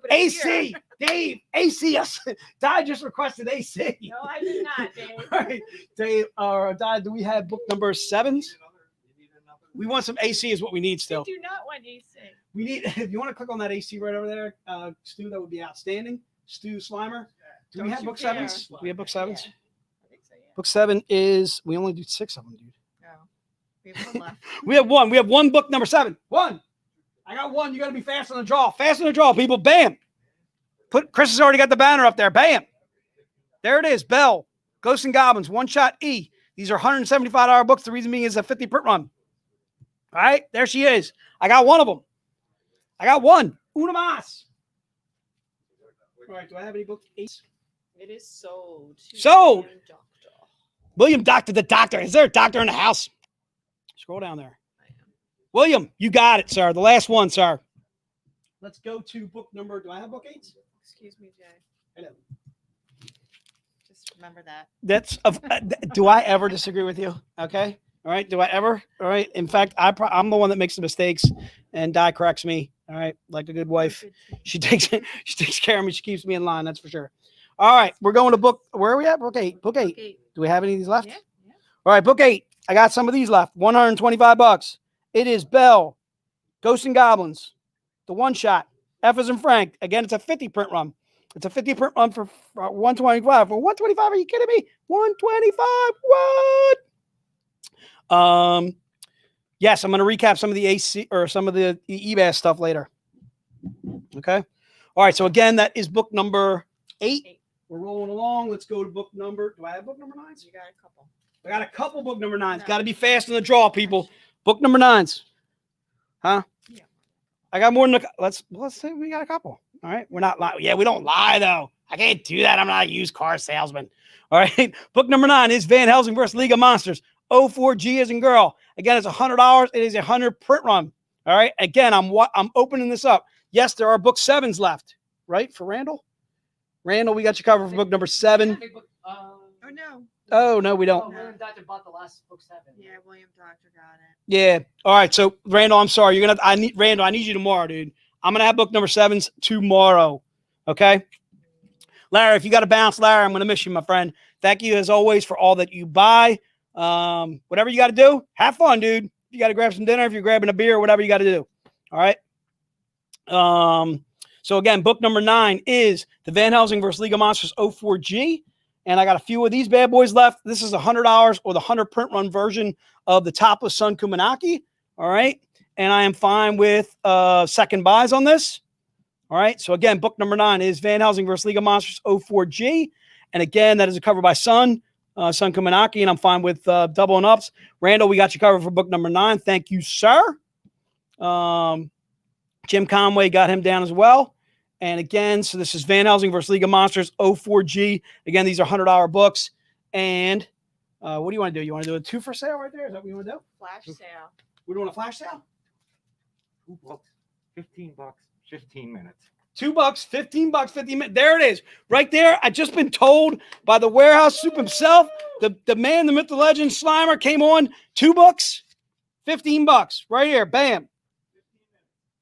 AC. Dave, AC us. Di just requested AC. No, I did not, Dave. All right, Dave, Di, do we have book number 7s? We want some AC is what we need still. We do not want AC. We need, if you want to click on that AC right over there, Stu, that would be outstanding. Stu Slimer. Do we have book 7s? Do we have book 7s? Yeah, I think so, yeah. Book 7 is, we only do 6 of them, dude. No. We have one left. We have one. We have one book number 7. One. I got one. You got to be fast on the draw. Fast on the draw, people. Bam. Chris has already got the banner up there. Bam. There it is. Belle, Ghosts and Goblins, One Shot E. These are $175 books. The reason being is a 50 print run. All right. There she is. I got one of them. I got one. Una mas. All right. Do I have any book 8s? It is sold. Sold. William Doctor, the doctor. Is there a doctor in the house? Scroll down there. William, you got it, sir. The last one, sir. Let's go to book number. Do I have book 8s? Excuse me, Jay. Just remember that. That's do I ever disagree with you? Okay. All right. Do I ever? All right. In fact, I'm the one that makes the mistakes, and Di corrects me. All right. Like a good wife, she takes care of me. She keeps me in line. That's for sure. All right. We're going to book. Where are we at? Book 8. Book 8. Do we have any of these left? Yeah. All right. Book 8. I got some of these left. $125. It is Belle, Ghosts and Goblins, the one shot. F as in Frank. Again, it's a 50 print run. It's a 50 print run for 125. For 125, are you kidding me? 125. What? Yes, I'm going to recap some of the AC or some of the Ebas stuff later. Okay. All right. So again, that is book number 8. We're rolling along. Let's go to book number. Do I have book number 9s? You got a couple. I got a couple book number 9s. Got to be fast in the draw, people. Book number 9s. Huh? Yeah. I got more than let's say we got a couple. All right. We're not lying. Yeah, we don't lie though. I can't do that. I'm not a used car salesman. All right. Book number 9 is Van Helsing versus League of Monsters. 04G as in girl. Again, it's $100. It is a 100 print run. All right. Again, I'm opening this up. Yes, there are book 7s left. Right for Randall. Randall, we got you covered for book number 7. Oh no. Oh no, we don't. William Doctor bought the last book 7. Yeah, William Doctor got it. Yeah. All right. So Randall, I'm sorry. I need you tomorrow, dude. I'm gonna have book number 7s tomorrow. Okay. Larry, if you got to bounce, Larry, I'm gonna miss you, my friend. Thank you as always for all that you buy. Whatever you got to do, have fun, dude. If you got to grab some dinner, if you're grabbing a beer, whatever you got to do. All right. So again, book number 9 is the Van Helsing versus League of Monsters 04G. And I got a few of these bad boys left. This is $100 or the 100 print run version of the Topless Sun Kumanaki. All right. And I am fine with second buys on this. All right. So again, book number 9 is Van Helsing versus League of Monsters 04G. And again, that is a cover by Sun Kumanaki. And I'm fine with doubling ups. Randall, we got you covered for book number 9. Thank you, sir. Jim Conway got him down as well. And again, so this is Van Helsing versus League of Monsters 04G. Again, these are $100 books. And what do you want to do? You want to do a 2 for sale right there? Is that what you want to do? Flash sale. We're doing a flash sale? 2 books, $15, 15 minutes. $2, $15, 15 minutes. There it is. Right there. I just been told by the warehouse soup himself, the man, the myth, the legend, Slimer came on. 2 books, $15. Right here. Bam.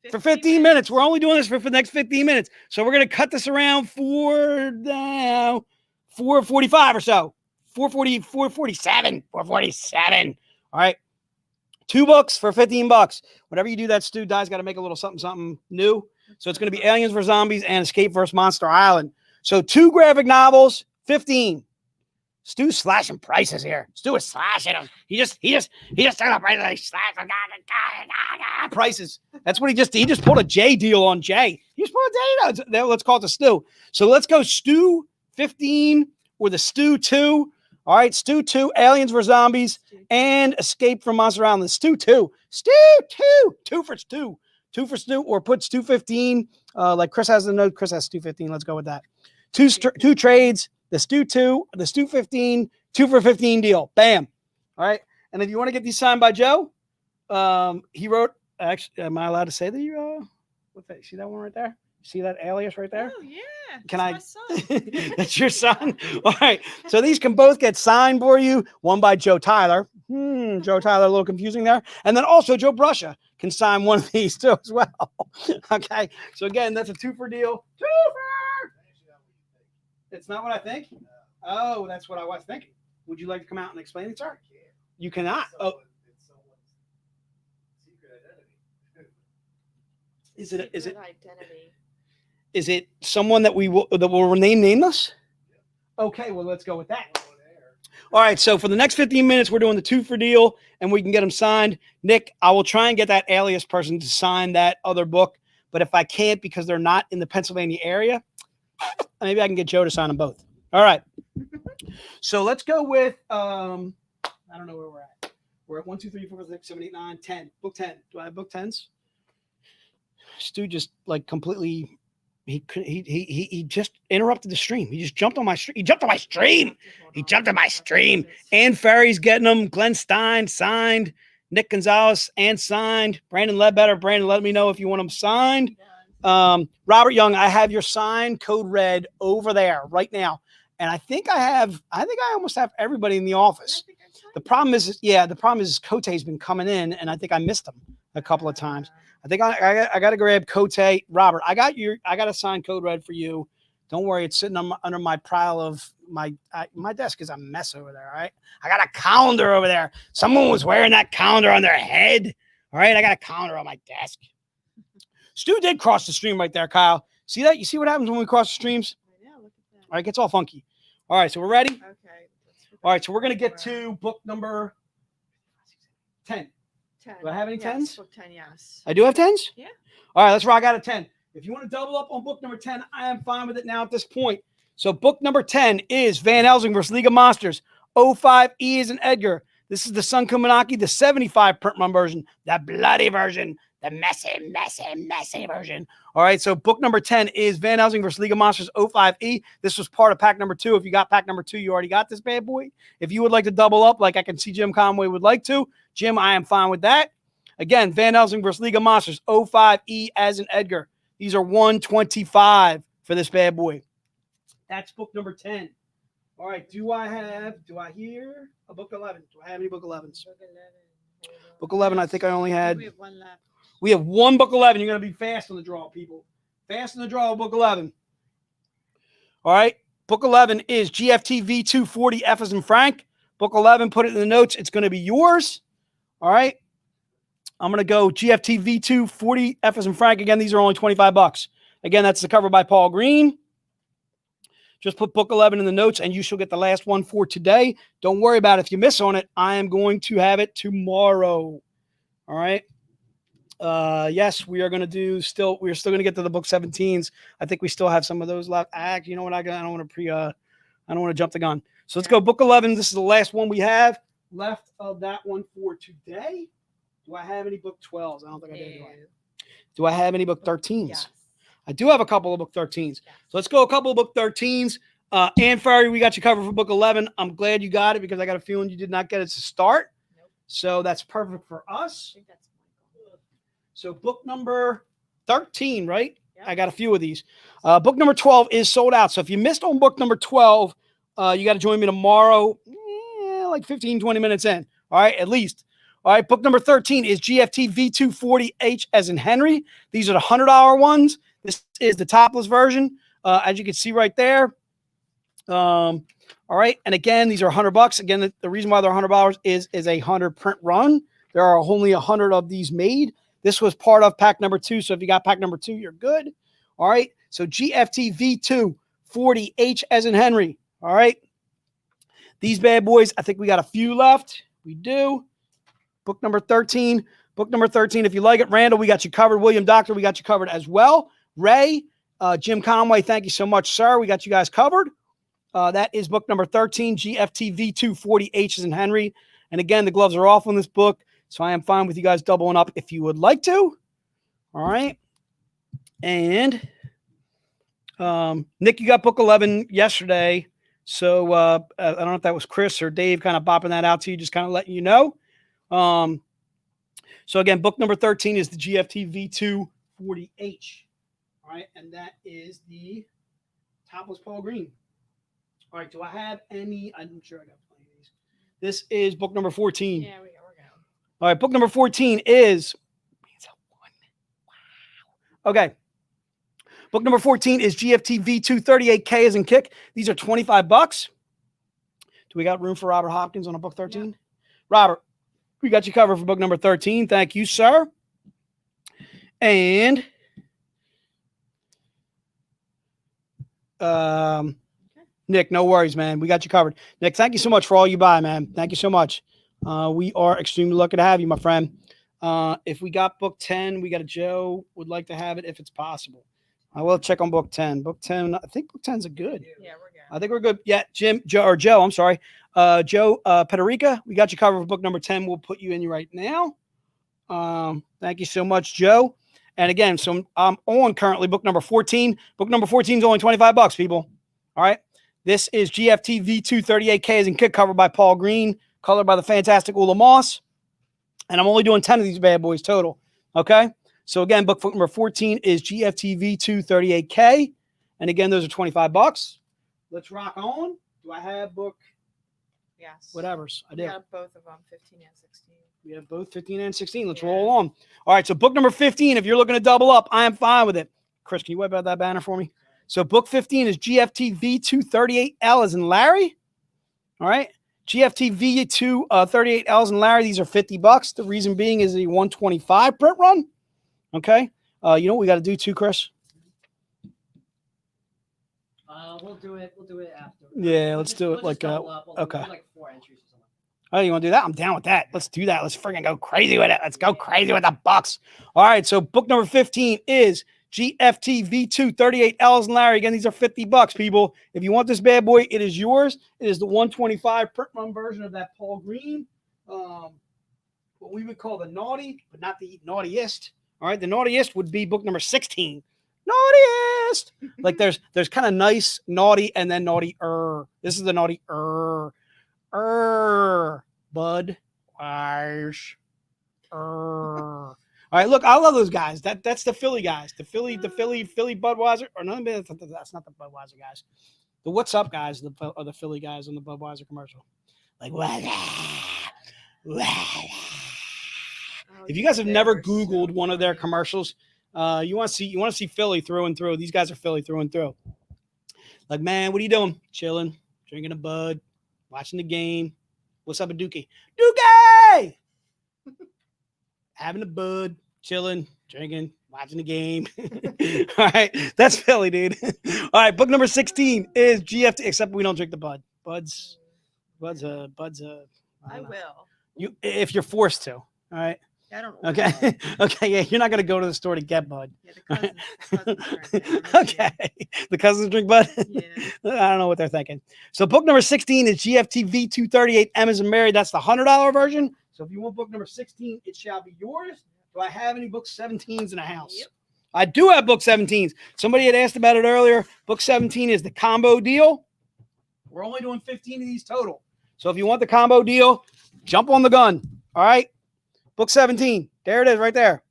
For 15 minutes. We're only doing this for the next 15 minutes. So we're going to cut this around for 4:45 or so. 4:40, 4:47, 4:47. All right. 2 books for $15. Whenever you do that, Stu Die's got to make a little something new. So it's going to be Aliens vs. Zombies and Escape vs. Monster Island. So 2 graphic novels, 15. Stu's slashing prices here. Stu is slashing them. He just took the prices. He slashed them. Prices. That's what he just pulled a J deal on J. He just pulled a J deal. Let's call it the Stu. So let's go Stu 15 or the Stu 2. All right, Stu 2, Aliens vs. Zombies, and Escape from Monster Island. Stu 2. Stu 2. 2 for Stu. 2 for Stu, or put Stu 15. Like Chris has the note. Chris has Stu 15. Let's go with that. 2 trades. The Stu 2, the Stu 15, 2 for 15 deal. Bam. All right. And if you want to get these signed by Joe, he wrote, actually, am I allowed to say that you, what's that? See that one right there? See that alias right there? Oh, yeah. Can I? My son. That's your son? All right. So these can both get signed for you. One by Joe Tyler. Joe Tyler, a little confusing there. And then also Joe Brusha can sign one of these too as well. Okay. So again, that's a 2 for deal. 2 for. It's not what I think? Oh, that's what I was thinking. Would you like to come out and explain it, sir? You cannot. Oh. Is it identity? Is it someone that will remain nameless? Okay, well, let's go with that. All right, so for the next 15 minutes, we're doing the 2 for deal, and we can get them signed. Nick, I will try and get that alias person to sign that other book, but if I can't because they're not in the Pennsylvania area, maybe I can get Joe to sign them both. All right. So let's go with, I don't know where we're at. We're at 1, 2, 3, 4, 5, 6, 7, 8, 9, 10. Book 10. Do I have book 10s? Stu just like completely, he just interrupted the stream. He just jumped on my stream. He jumped on my stream. He jumped on my stream. Ann Ferry's getting them. Glenn Stein signed. Nick Gonzalez and signed. Brandon Ledbetter. Brandon, let me know if you want them signed. Robert Young, I have your sign code red over there right now. And I think I almost have everybody in the office. The problem is Cote's been coming in, and I think I missed him a couple of times. I think I got to grab Cote. Robert, I got a signed code red for you. Don't worry, it's sitting under my pile of my desk is a mess over there. All right, I got a calendar over there. Someone was wearing that calendar on their head. All right, I got a calendar on my desk. Stu did cross the stream right there, Kyle. See that? You see what happens when we cross the streams? I know, look at that. All right, it gets all funky. All right, so we're ready. Okay. All right, so we're gonna get to book number 10. 10. Do I have any Yes, 10s? book 10, yes. I do have 10s? Yeah. All right, let's rock out a 10. If you want to double up on book number 10, I am fine with it now at this point. So book number 10 is Van Helsing versus League of Monsters. 05E is an Edgar. This is the Sun Kumanaki, the 75 print run version, the bloody version, the messy version. All right, so book number 10 is Van Helsing versus League of Monsters 05E. This was part of pack number 2. If you got pack number 2, you already got this bad boy. If you would like to double up, like I can see Jim Conway would like to, Jim, I am fine with that. Again, Van Helsing versus League of Monsters 05E as an Edgar. These are $125 for this bad boy. That's book number 10. All right, do I hear a book 11? Do I have any book 11s? Book 11, I think I only had. We have one left. We have one book 11. You're going to be fast on the draw, people. Fast on the draw, book 11. All right. Book 11 is GFT V240 F as in Frank. Book 11, put it in the notes. It's going to be yours. All right. I'm going to go GFT V240 F as in Frank. Again, these are only $25. Again, that's the cover by Paul Green. Just put book 11 in the notes and you shall get the last one for today. Don't worry about it. If you miss on it, I am going to have it tomorrow. All right. Yes, we are going to do we're still going to get to the book 17s. I think we still have some of those left. You know what? I don't want to jump the gun. So let's go book 11. This is the last one we have left of that one for today. Do I have any book 12s? I don't think I do. Do I have any book 13s? Yes. I do have a couple of book 13s. So let's go a couple of book 13s. Ann Ferry, we got you covered for book 11. I'm glad you got it because I got a feeling you did not get it to start. Nope. So that's perfect for us. I think that's Michael. So book number 13, right? Yep. I got a few of these. Book number 12 is sold out. So if you missed on book number 12, you got to join me tomorrow, like 15, 20 minutes in. All right, at least. All right, book number 13 is GFT V240H as in Henry. These are the $100 ones. This is the topless version, as you can see right there. All right, and again, these are $100. Again, the reason why they're $100 is a 100 print run. There are only 100 of these made. This was part of pack number 2, so if you got pack number 2, you're good. All right, so GFT V240H as in Henry. All right, these bad boys, I think we got a few left. We do. Book number 13. Book number 13, if you like it. Randall, we got you covered. William Doctor, we got you covered as well. Ray, Jim Conway, thank you so much, sir. We got you guys covered. That is book number 13, GFT V240H as in Henry. And again, the gloves are off on this book, so I am fine with you guys doubling up if you would like to. All right. And Nick, you got book 11 yesterday. So I don't know if that was Chris or Dave kind of bopping that out to you, just kind of letting you know. So again, book number 13 is the GFT V240H. All right, and that is the topless Paul Green. All right, do I have any? I'm sure I got plenty of these. This is book number 14. Yeah, we're going. All right, book number 14 is. Okay. Book number 14 is GFT V238K as in kick. These are $25. Do we got room for Robert Hopkins on a book 13? Yeah. Robert, we got you covered for book number 13. Thank you, sir. And Nick, no worries, man. We got you covered. Nick, thank you so much for all you buy, man. Thank you so much. We are extremely lucky to have you, my friend. If we got book 10, we got a Joe would like to have it if it's possible. I will check on book 10. Book 10, I think book 10's a good. Yeah, we're good. I think we're good. Yeah, Joe, I'm sorry. Joe Pederica, we got you covered for book number 10. We'll put you in right now. Thank you so much, Joe. And again, so I'm on currently book number 14. Book number 14 is only $25, people. All right. This is GFT V238K as in kick, covered by Paul Green, colored by the fantastic Ula Moss. And I'm only doing 10 of these bad boys total. Okay. So again, book number 14 is GFTV2 38K. And again, those are $25. Let's rock on. Do I have book Yes. whatever's? I We do. have both of them, 15 and 16. We have both 15 and 16. Let's Yeah. roll on. All right. So book number 15, if you're looking to double up, I am fine with it. Chris, can you wipe out that banner for me? So book 15 is GFTV2 38L as in Larry. All right. GFTV2 38Ls and Larry. These are $50. The reason being is the 125 print run. Okay. You know what we got to do too, Chris? We'll do it after. Yeah, let's do it like double up. We'll do okay. like 4 entries or something. Oh, you want to do that? I'm down with that. Let's do that. Let's freaking go crazy with it. Let's go crazy with the bucks. All right. So book number 15 is GFTV2 38Ls and Larry. Again, these are $50, people. If you want this bad boy, it is yours. It is the 125 print run version of that Paul Green. What we would call the naughty, but not the naughtiest. All right. The naughtiest would be book number 16. Naughtiest. Like there's kind of nice, naughty, and then naughty-er. This is the naughty-er. Bud. Wise. All right, look, I love those guys. That's the Philly guys. The Philly Budweiser. Or no, that's not the Budweiser guys. The What's Up guys are the Philly guys on the Budweiser commercial. Like, if you guys have never Googled one of their commercials, you want to see Philly through and through. These guys are Philly through and through. Like, man, what are you doing? Chilling, drinking a bud, watching the game. What's up, a Dookie? Dookie! Having a bud, chilling, drinking, watching the game. All right, that's Philly, dude. All right, book number 16 is GFT, except we don't drink the bud. Bud's I will. You, if you're forced to. All right. I don't know. Okay. Okay. Yeah, you're not gonna go to the store to get bud. Yeah, the cousins drink it. Okay. The cousins drink bud. Yeah. I don't know what they're thinking. So book number 16 is GFTV 238 M as in Mary. That's the $100 version. So if you want book number 16, it shall be yours. Do I have any book 17s in the house? Yep. I do have book 17s. Somebody had asked about it earlier. Book 17 is the combo deal. We're only doing 15 of these total. So if you want the combo deal, jump on the gun. All right. Book 17. There it is right there.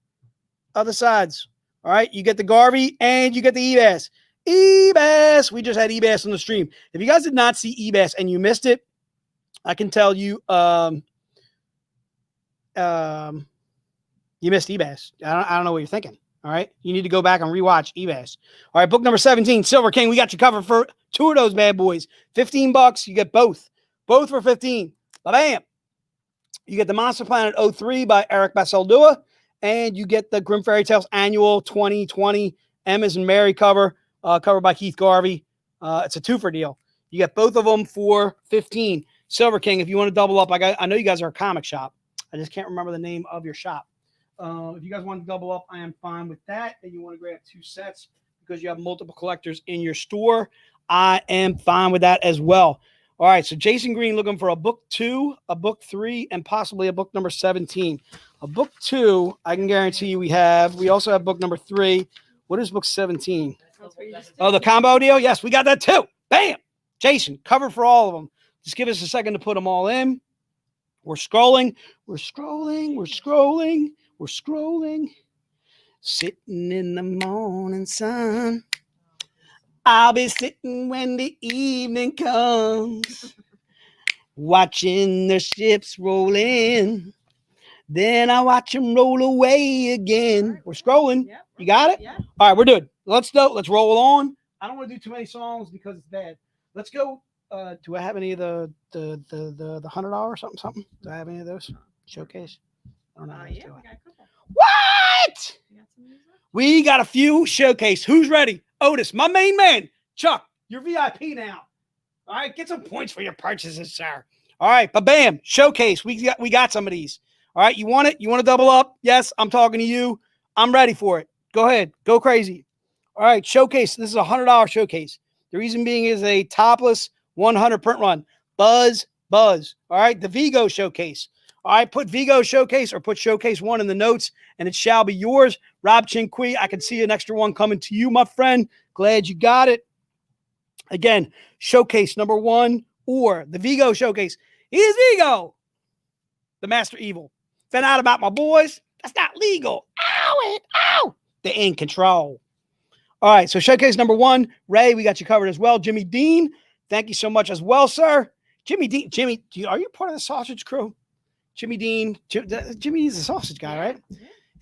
Other sides. All right. You get the Garvey and you get the Ebas. Ebas. We just had Ebas on the stream. If you guys did not see Ebas and you missed it, I can tell you you missed Ebas. I don't know what you're thinking. All right. You need to go back and rewatch Ebas. All right. Book number 17, Silver King. We got you covered for 2 of those bad boys. $15. You get both. Both for 15. Bam. You get the Monster Planet 03 by Eric Basaldua, and you get the Grimm Fairy Tales Annual 2020 M as in Mary cover, covered by Keith Garvey. It's a 2-for deal. You get both of them for 15. Silver King, if you want to double up, I know you guys are a comic shop. I just can't remember the name of your shop. If you guys want to double up, I am fine with that. And you want to grab 2 sets because you have multiple collectors in your store, I am fine with that as well. All right, so Jason Green looking for a book 2, a book 3, and possibly a book number 17. A book 2, I can guarantee you we have. We also have book number 3. What is book 17? Oh, the combo deal? Yes, we got that too. Bam! Jason, covered for all of them. Just give us a second to put them all in. We're scrolling. We're scrolling. We're scrolling. We're scrolling. Sitting in the morning sun. I'll be sitting when the evening comes, watching the ships roll in. Then I watch them roll away again. We're scrolling. Yep. You got it? Yeah. All right, we're good. Let's go. Let's roll on. I don't want to do too many songs because it's bad. Let's go. Do I have any of the $100 something? Do I have any of those? Showcase? I don't know. Yeah, we got a couple. What? You got some of these left? We got a few showcase. Who's ready? Otis, my main man. Chuck, you're VIP now. All right, get some points for your purchases, sir. All right, but bam, showcase. We got some of these. All right, you want it? You want to double up? Yes, I'm talking to you. I'm ready for it. Go ahead, go crazy. All right, showcase. This is a $100 showcase. The reason being is a topless 100 print run. Buzz. All right, the VIGO showcase. All right, put VIGO showcase or put showcase 1 in the notes, and it shall be yours. Rob Chinqui, I can see an extra one coming to you, my friend. Glad you got it. Again, showcase number 1 or the VIGO showcase. Here's VIGO, the Master Evil. Found out about my boys. That's not legal. Ow it. Ow! They're in control. All right, so showcase number 1, Ray, we got you covered as well. Jimmy Dean, thank you so much as well, sir. Jimmy Dean, Jimmy, are you part of the sausage crew? Jimmy Dean, Jimmy is the sausage guy, right?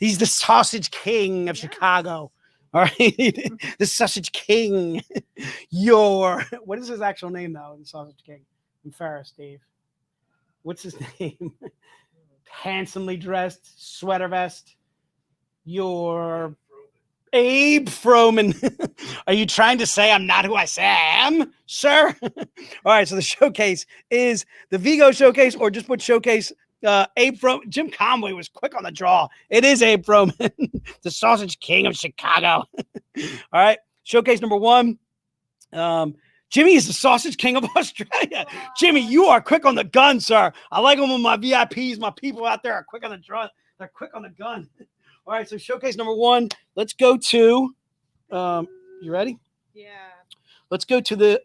He's the sausage king of Chicago. All right, the sausage king. What is his actual name though? The sausage king. I'm Ferris, Dave. What's his name? Handsomely dressed, sweater vest. Your Abe Froman. Are you trying to say I'm not who I say I am, sir? All right, so the showcase is the VIGO showcase, or just put showcase Abe Froman. Jim Conway was quick on the draw. It is Abe Froman, the sausage king of Chicago. All right, showcase number 1. Jimmy is the sausage king of Australia. Jimmy, you are quick on the gun, sir. I like them when my VIPs, my people out there are quick on the draw. They're quick on the gun. All right, so showcase number 1. Let's go to, you ready? Yeah. Let's go to the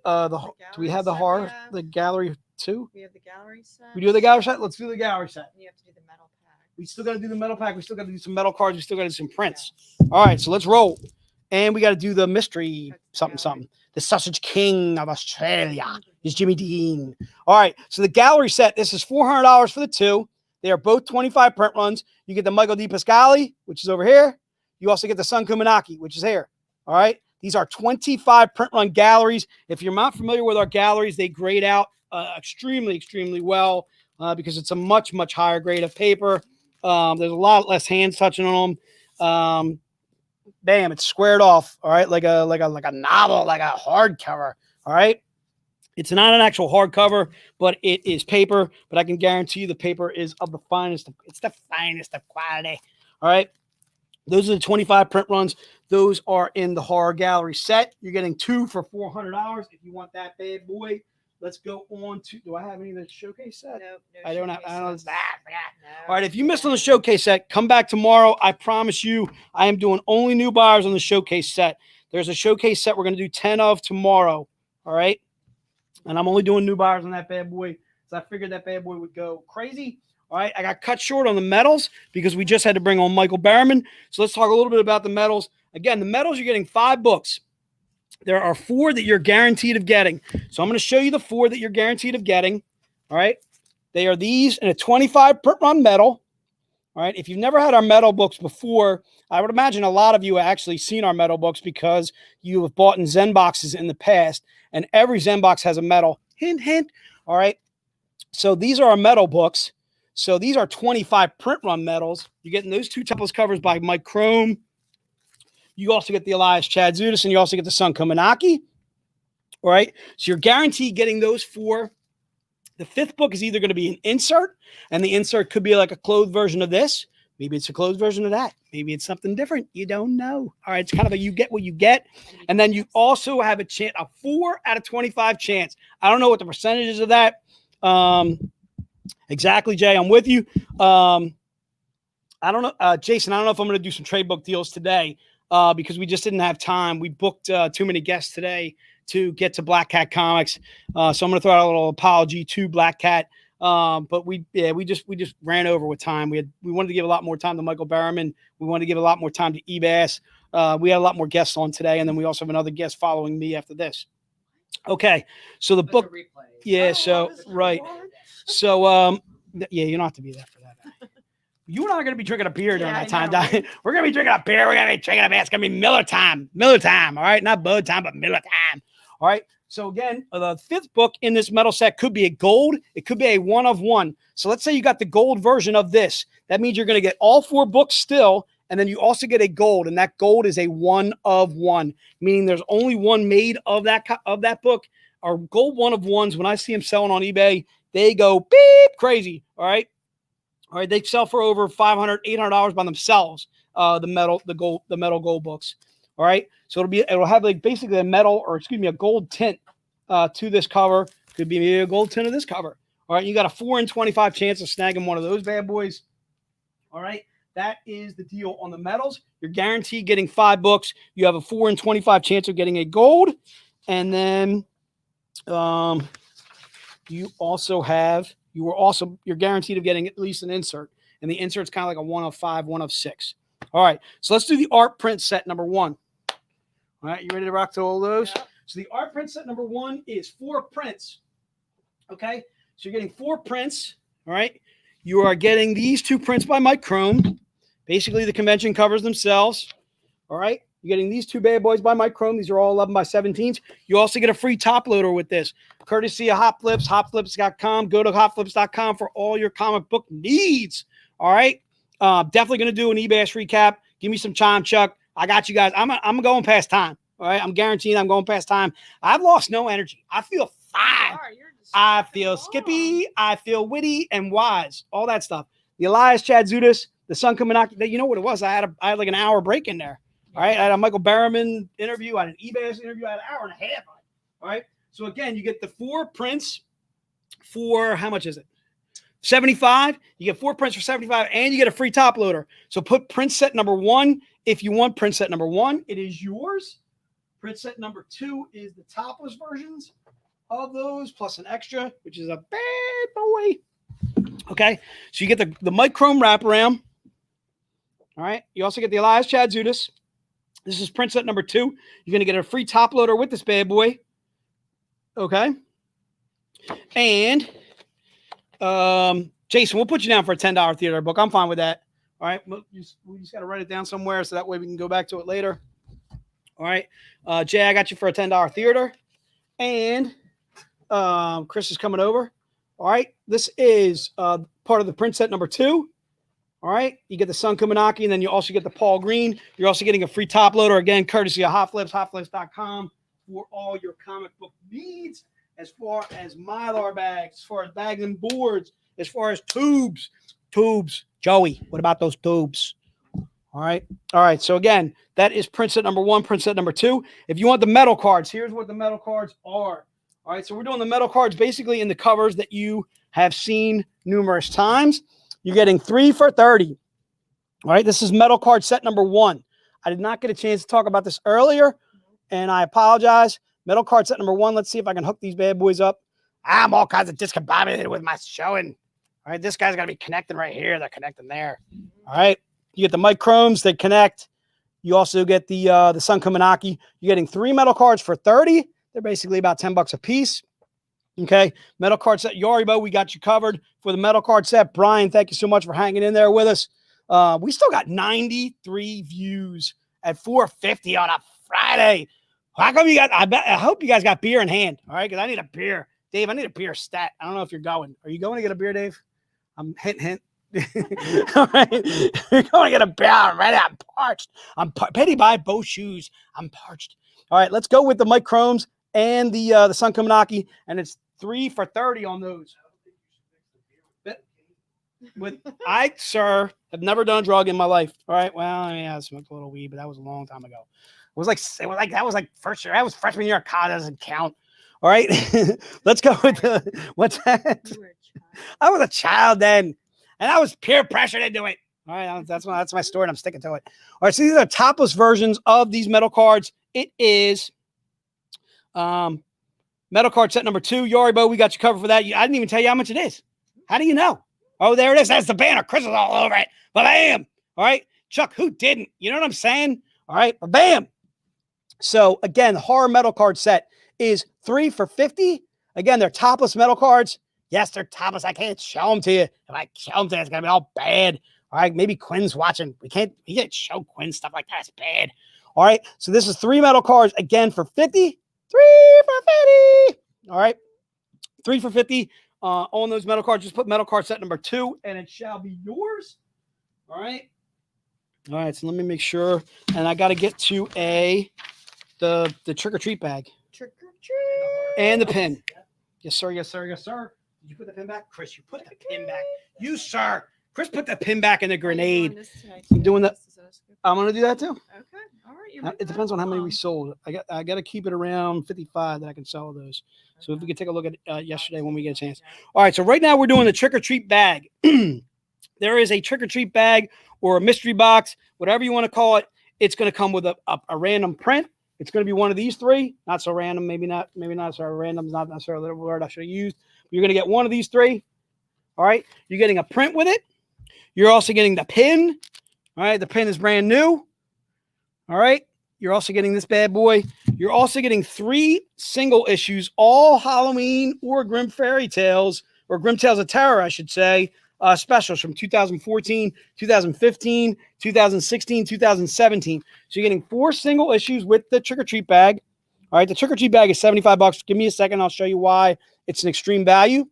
do we have the horror, the gallery 2? We have the gallery set. We do the gallery set? Let's do the gallery set. You have to do the metal pack. We still got to do the metal pack. We still got to do some metal cards. We still got to do some prints. All right, so let's roll. And we got to do the mystery something. The sausage king of Australia is Jimmy Dean. All right, so the gallery set, this is $400 for the 2. They are both 25 print runs. You get the Michael D. Pascali, which is over here. You also get the Sun Kumanaki, which is here. All right. These are 25 print run galleries. If you're not familiar with our galleries, they grade out extremely, extremely well because it's a much, much higher grade of paper. There's a lot less hands touching on them. Bam, it's squared off. All right, like a novel, like a hardcover. All right. It's not an actual hardcover, but it is paper. But I can guarantee you the paper is of the finest. It's the finest of quality. All right. Those are the 25 print runs. Those are in the horror gallery set. You're getting 2 for $400 if you want that bad boy. Let's go on to. Do I have any of the showcase set? Nope, no I don't have. I don't know. It's that. No. All right. If you missed on the showcase set, come back tomorrow. I promise you, I am doing only new buyers on the showcase set. There's a showcase set we're going to do 10 of tomorrow. All right. And I'm only doing new buyers on that bad boy. So I figured that bad boy would go crazy. All right. I got cut short on the metals because we just had to bring on Michael Barryman. So let's talk a little bit about the metals. Again, the metals, you're getting 5 books. There are 4 that you're guaranteed of getting. So I'm going to show you the 4 that you're guaranteed of getting. All right. They are these in a 25 print run metal. All right. If you've never had our metal books before, I would imagine a lot of you have actually seen our metal books because you have bought in Zen boxes in the past, and every Zen box has a metal. Hint, hint. All right. So these are our metal books. So these are 25 print run metals. You're getting those 2 templates covers by Mike Chrome. You also get the Elias Chad Zudas, and you also get the Sun Kumanaki. All right. So you're guaranteed getting those 4. The 5th book is either going to be an insert, and the insert could be like a clothed version of this. Maybe it's a closed version of that. Maybe it's something different. You don't know. All right. It's kind of a you get what you get. And then you also have a chance, a 4 out of 25 chance. I don't know what the percentages of that. Exactly, Jay. I'm with you. I don't know. Jason, I don't know if I'm going to do some trade book deals today because we just didn't have time. We booked too many guests today to get to Black Cat Comics. So I'm going to throw out a little apology to Black Cat. But we just ran over with time. We wanted to give a lot more time to Michael Barryman. We wanted to give a lot more time to Ebas. We had a lot more guests on today, and then we also have another guest following me after this. Okay, so the book, yeah. So right, so yeah, you don't have to be there for that. You and I are going to be drinking a beer during that time. We're going to be drinking a beer. We're going to be drinking a beer. It's going to be Miller time. Miller time. All right, not Bud time, but Miller time. All right. So again, the 5th book in this metal set could be a gold. It could be a 1 of 1. So let's say you got the gold version of this. That means you're going to get all 4 books still, and then you also get a gold, and that gold is a 1 of 1, meaning there's only one made of that book. Our gold 1 of 1s, when I see them selling on eBay, they go beep crazy. All right. All right. They sell for over $500, $800 by themselves. The metal gold books. All right. So it'll have like basically a gold tint to this cover. Could be maybe a gold tint of this cover. All right. You got a 4 in 25 chance of snagging one of those bad boys. All right. That is the deal on the metals. You're guaranteed getting 5 books. You have a 4 in 25 chance of getting a gold. And then you're guaranteed of getting at least an insert. And the insert's kind of like a 1 of 5, 1 of 6. All right, so let's do the art print set number 1. All right, you ready to rock to all those? Yep. So the art print set number 1 is 4 prints. Okay, so you're getting 4 prints. All right, you are getting these 2 prints by Mike Chrome. Basically, the convention covers themselves. All right, you're getting these 2 bad boys by Mike Chrome. These are all 11 by 17s. You also get a free top loader with this, courtesy of Hot Flips, hotflips.com. Go to hotflips.com for all your comic book needs. All right, definitely going to do an Ebas recap. Give me some time, Chuck. I got you guys. I'm going past time. All right, I'm guaranteeing I'm going past time. I've lost no energy. I feel fine. I feel skippy. I feel witty and wise. All that stuff. The Elias Chad Zudas, the Sun Kaminaki. You know what it was? I had like an hour break in there. All right, I had a Michael Barryman interview. I had an Ebas interview. I had an hour and a half. All right. So again, you get the 4 prints for how much is it? 75. You get 4 prints for 75, and you get a free top loader. So put print set number 1 if you want print set number 1. It is yours. Print set number 2 is the topless versions of those, plus an extra, which is a bad boy. Okay, so you get the Mike Chrome wraparound. All right, you also get the Elias Chad Zudas. This is print set number 2. You're going to get a free top loader with this bad boy. Okay, and Jason, we'll put you down for a $10 theater book. I'm fine with that. All right, we just got to write it down somewhere so that way we can go back to it later. All right, Jay, I got you for a $10 theater, and Chris is coming over. All right, this is part of the print set number 2. All right, you get the Sun Kaminaki, and then you also get the Paul Green. You're also getting a free top loader, again, courtesy of Hot Flips, hotflips.com, for all your comic book needs, as far as Mylar bags, as far as bags and boards, as far as tubes. Joey, what about those tubes? All right. So again, that is print set number 1, print set number 2. If you want the metal cards, here's what the metal cards are. All right, so we're doing the metal cards basically in the covers that you have seen numerous times. You're getting 3 for 30. All right, this is metal card set number 1. I did not get a chance to talk about this earlier, and I apologize. Metal card set number 1. Let's see if I can hook these bad boys up. I'm all kinds of discombobulated with my showing. All right, this guy's got to be connecting right here. They're connecting there. All right, you get the Mike Chromes. They connect. You also get the Sun Kaminaki. You're getting 3 metal cards for 30. They're basically about $10 a piece. Okay, metal card set. Yoribo, we got you covered for the metal card set. Brian, thank you so much for hanging in there with us. We still got 93 views at 450 on a Friday. How come you got? I hope you guys got beer in hand. All right, because I need a beer. Dave, I need a beer stat. I don't know if you're going. Are you going to get a beer, Dave? I'm hint. All right, you're going to get a beer. I'm ready. I'm parched. Petty by both shoes. I'm parched. All right, let's go with the Mike Chromes and the Sun Kaminaki, and it's 3 for 30 on those. Sir, have never done a drug in my life. All right, well, I smoked a little weed, but that was a long time ago. That was like first year. That was freshman year of college. Doesn't count. All right, let's go with what's that? I was a child then, and I was peer pressured into it. All right, that's my story, and I'm sticking to it. All right, so these are topless versions of these metal cards. It is metal card set number 2. Yoribo, we got you covered for that. I didn't even tell you how much it is. How do you know? Oh, there it is. That's the banner. Chris is all over it. Bam. All right, Chuck, who didn't? You know what I'm saying? All right, bam. So again, the horror metal card set is 3 for 50. Again, they're topless metal cards. Yes, they're topless. I can't show them to you. If I show them to you, it's gonna be all bad. All right, maybe Quinn's watching. We can't show Quinn stuff like that. It's bad. All right, so this is 3 metal cards again for 50. 3 for 50. All right, 3 for 50 on those metal cards. Just put metal card set number 2, and it shall be yours. All right. All right, so let me make sure, and I got to get to the trick or treat bag. Trick or treat. And the pin. Yes, sir. Yes, sir. Yes, sir. Did you put the pin back, Chris? You put the pin back. You, sir. Chris put the pin back in the grenade. I'm doing that. I'm gonna do that too. Okay. All right. It depends on how many we sold. I got to keep it around 55 that I can sell those. So if we could take a look at yesterday when we get a chance. All right. So right now we're doing the trick or treat bag. There is a trick or treat bag or a mystery box, whatever you want to call it. It's going to come with a random print. It's going to be one of these 3. Not so random. Maybe not so random. Not necessarily the word I should have used. You're going to get one of these 3. All right. You're getting a print with it. You're also getting the pin. All right, the pin is brand new. All right, you're also getting this bad boy. You're also getting 3 single issues, all Halloween or Grimm Fairy Tales, or Grimm Tales of Terror, I should say, specials from 2014, 2015, 2016, 2017. So you're getting 4 single issues with the Trick or Treat bag. All right, the Trick or Treat bag is $75. Give me a second, I'll show you why it's an extreme value.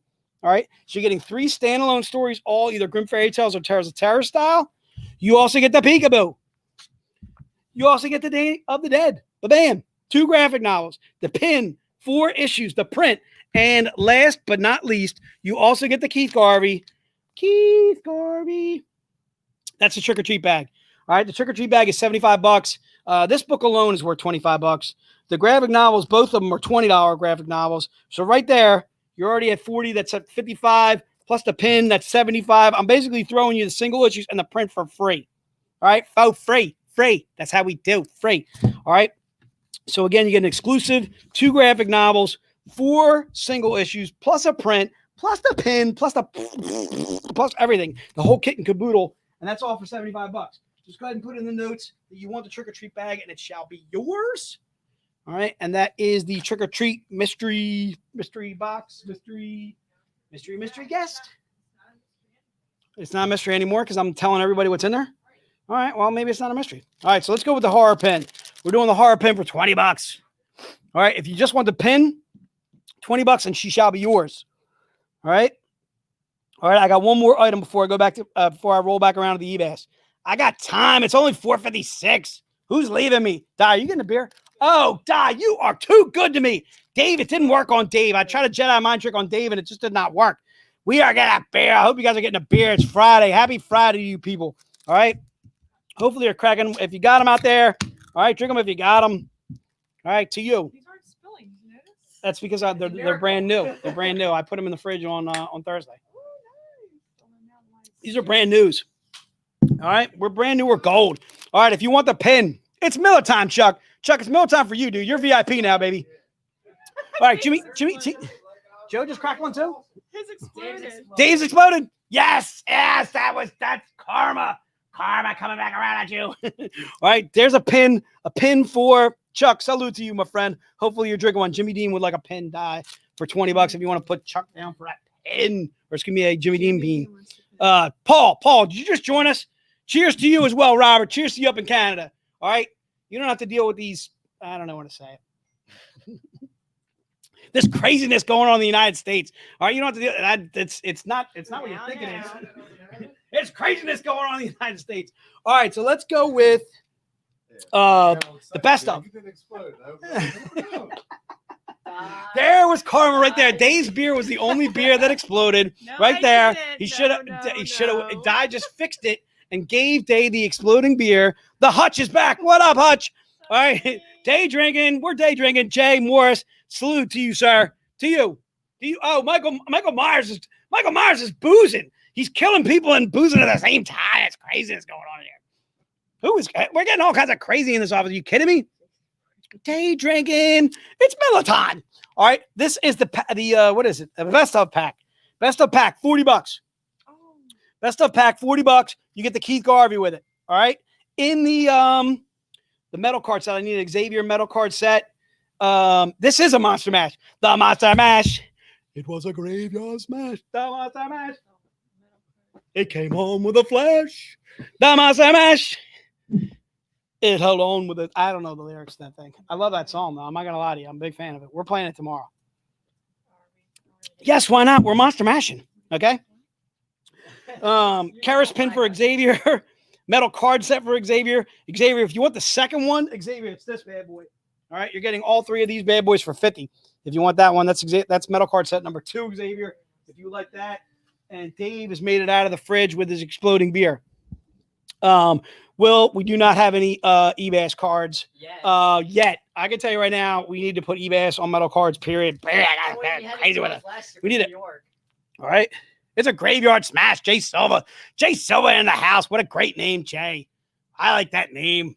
All right, so you're getting 3 standalone stories, all either Grimm Fairy Tales or Tales of Terror style. You also get the Peekaboo. You also get the Day of the Dead, the bam, 2 graphic novels, the pin, 4 issues, the print, and last but not least, you also get the Keith Garvey. Keith Garvey. That's the Trick or Treat bag. All right, the Trick or Treat bag is $75. This book alone is worth $25. The graphic novels, both of them are $20 graphic novels. So right there, you're already at 40. That's at 55 plus the pin. That's 75. I'm basically throwing you the single issues and the print for free. All right, for free. Free. That's how we do. Free. All right. So again, you get an exclusive 2 graphic novels, 4 single issues, plus a print, plus the pin, plus everything, the whole kit and caboodle, and that's all for $75. Just go ahead and put in the notes that you want the Trick or Treat bag, and it shall be yours. All right, and that is the Trick or Treat mystery box, mystery guest. It's not a mystery anymore because I'm telling everybody what's in there. All right, well, maybe it's not a mystery. All right, so let's go with the horror pin. We're doing the horror pin for $20. All right, if you just want the pin, $20 and she shall be yours. All right. All right, I got one more item before I go back to before I roll back around to the Ebas. I got time. It's only $4.56. Who's leaving me? Di, you getting a beer? Oh, Di, you are too good to me. Dave, it didn't work on Dave. I tried a Jedi mind trick on Dave and it just did not work. We are getting a beer. I hope you guys are getting a beer. It's Friday. Happy Friday to you people. All right. Hopefully you're cracking. If you got them out there, all right, drink them if you got them. All right, to you. These aren't spilling, you notice? That's because they're brand new. They're brand new. I put them in the fridge on Thursday. Oh, nice. These are brand news. All right, we're brand new. We're gold. All right, if you want the pin, it's Miller time, Chuck. Chuck, it's Miller time for you, dude. You're VIP now, baby. All right, Jimmy. Joe just cracked one too. His exploded. Dave's exploded. Yes, that's karma. Karma coming back around at you. All right, there's a pin for Chuck. Salute to you, my friend. Hopefully you're drinking one. Jimmy Dean would like a pin die for $20 if you want to put Chuck down for that pin. Or it's going to be a Jimmy Dean bean. Paul, did you just join us? Cheers to you as well, Robert. Cheers to you up in Canada. All right, you don't have to deal with these. I don't know what to say. This craziness going on in the United States. All right, you don't have to deal. It's not what you think it is. There's craziness going on in the United States. All right, so let's go with the best of. There was karma right there. Dave's beer was the only beer that exploded right there. He should have. Di just fixed it and gave Dave the exploding beer. The Hutch is back. What up, Hutch? All right, day drinking. We're day drinking. Jay Morris, salute to you, sir. To you. Oh, Michael Myers is boozing. He's killing people and boozing at the same time. It's craziness going on here. We're getting all kinds of crazy in this office. Are you kidding me? Day drinking. It's Miller time. All right. This is what is it? The best of pack. Best of pack, $40. Oh. Best of pack, $40. You get the Keith Garvey with it. All right. In the metal card set, I need an Xavier metal card set. This is a Monster Mash. The Monster Mash. It was a graveyard smash. The Monster Mash. It came home with a flash. The Monster Mash. It held on with it. I don't know the lyrics to that thing. I love that song, though. I'm not going to lie to you. I'm a big fan of it. We're playing it tomorrow. Yes, why not? We're Monster Mashing. Okay? Karis pin for Xavier. Metal card set for Xavier. Xavier, if you want the second one, Xavier, it's this bad boy. All right? You're getting all 3 of these bad boys for $50. If you want that one, that's metal card set number 2, Xavier. If you like that. And Dave has made it out of the fridge with his exploding beer. We do not have any Ebas cards yet. I can tell you right now, we need to put Ebas on metal cards, period. I got crazy with it. We need it. All right. It's a graveyard smash. Jay Silva. Jay Silva in the house. What a great name, Jay. I like that name.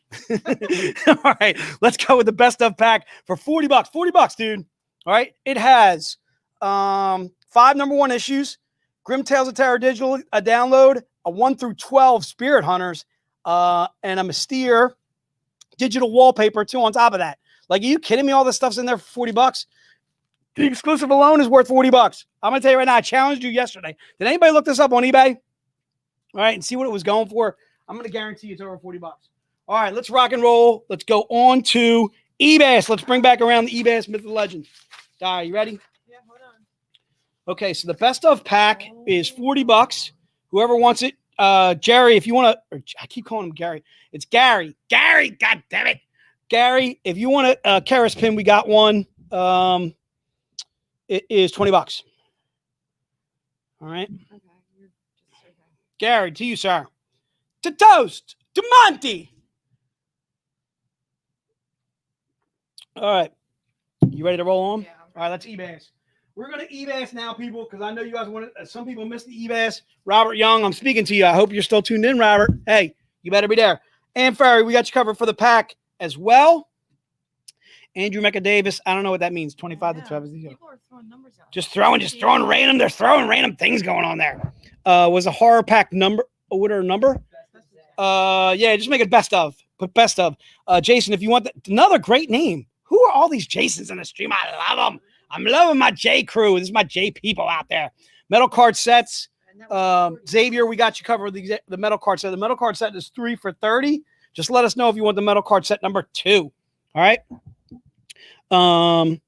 All right. Let's go with the best of pack for $40. $40, dude. All right. It has 5 number 1 issues. Grimm Tales of Terror digital, a download, a 1 through 12 Spirit Hunters, and a Mystere digital wallpaper too on top of that. Like, are you kidding me? All this stuff's in there for $40. The exclusive alone is worth $40. I'm gonna tell you right now. I challenged you yesterday. Did anybody look this up on eBay? All right, and see what it was going for. I'm gonna guarantee it's over $40. All right, let's rock and roll. Let's go on to Ebas. Let's bring back around the Ebas Myth of Legend. Di, you ready? Yeah, hold on. Okay, so the best of pack is $40. Whoever wants it, Jerry, if you want to, I keep calling him Gary. It's Gary. Gary, god damn it. Gary, if you want a Karis pin, we got one. It is $20. All right. Okay. You're just okay. Gary, to you, sir. To Toast. To Monty. All right. You ready to roll on? Yeah, All right, let's Ebas. We're going to Ebas now, people, because I know you guys want to. Some people missed the Ebas. Robert Young, I'm speaking to you. I hope you're still tuned in, Robert. Hey, you better be there. And Ferry, we got you covered for the pack as well. Andrew Mecca Davis, I don't know what that means. 25 to 12. People are throwing numbers out. Just throwing random. They're throwing random things going on there. Was a horror pack number? What are number? Yeah, just make it best of. Put best of. Jason, if you want another great name. Who are all these Jasons in the stream? I love them. I'm loving my J crew. This is my J people out there. Metal card sets. Xavier, we got you covered with the metal card set. The metal card set is 3 for $30. Just let us know if you want the metal card set number 2. All right. In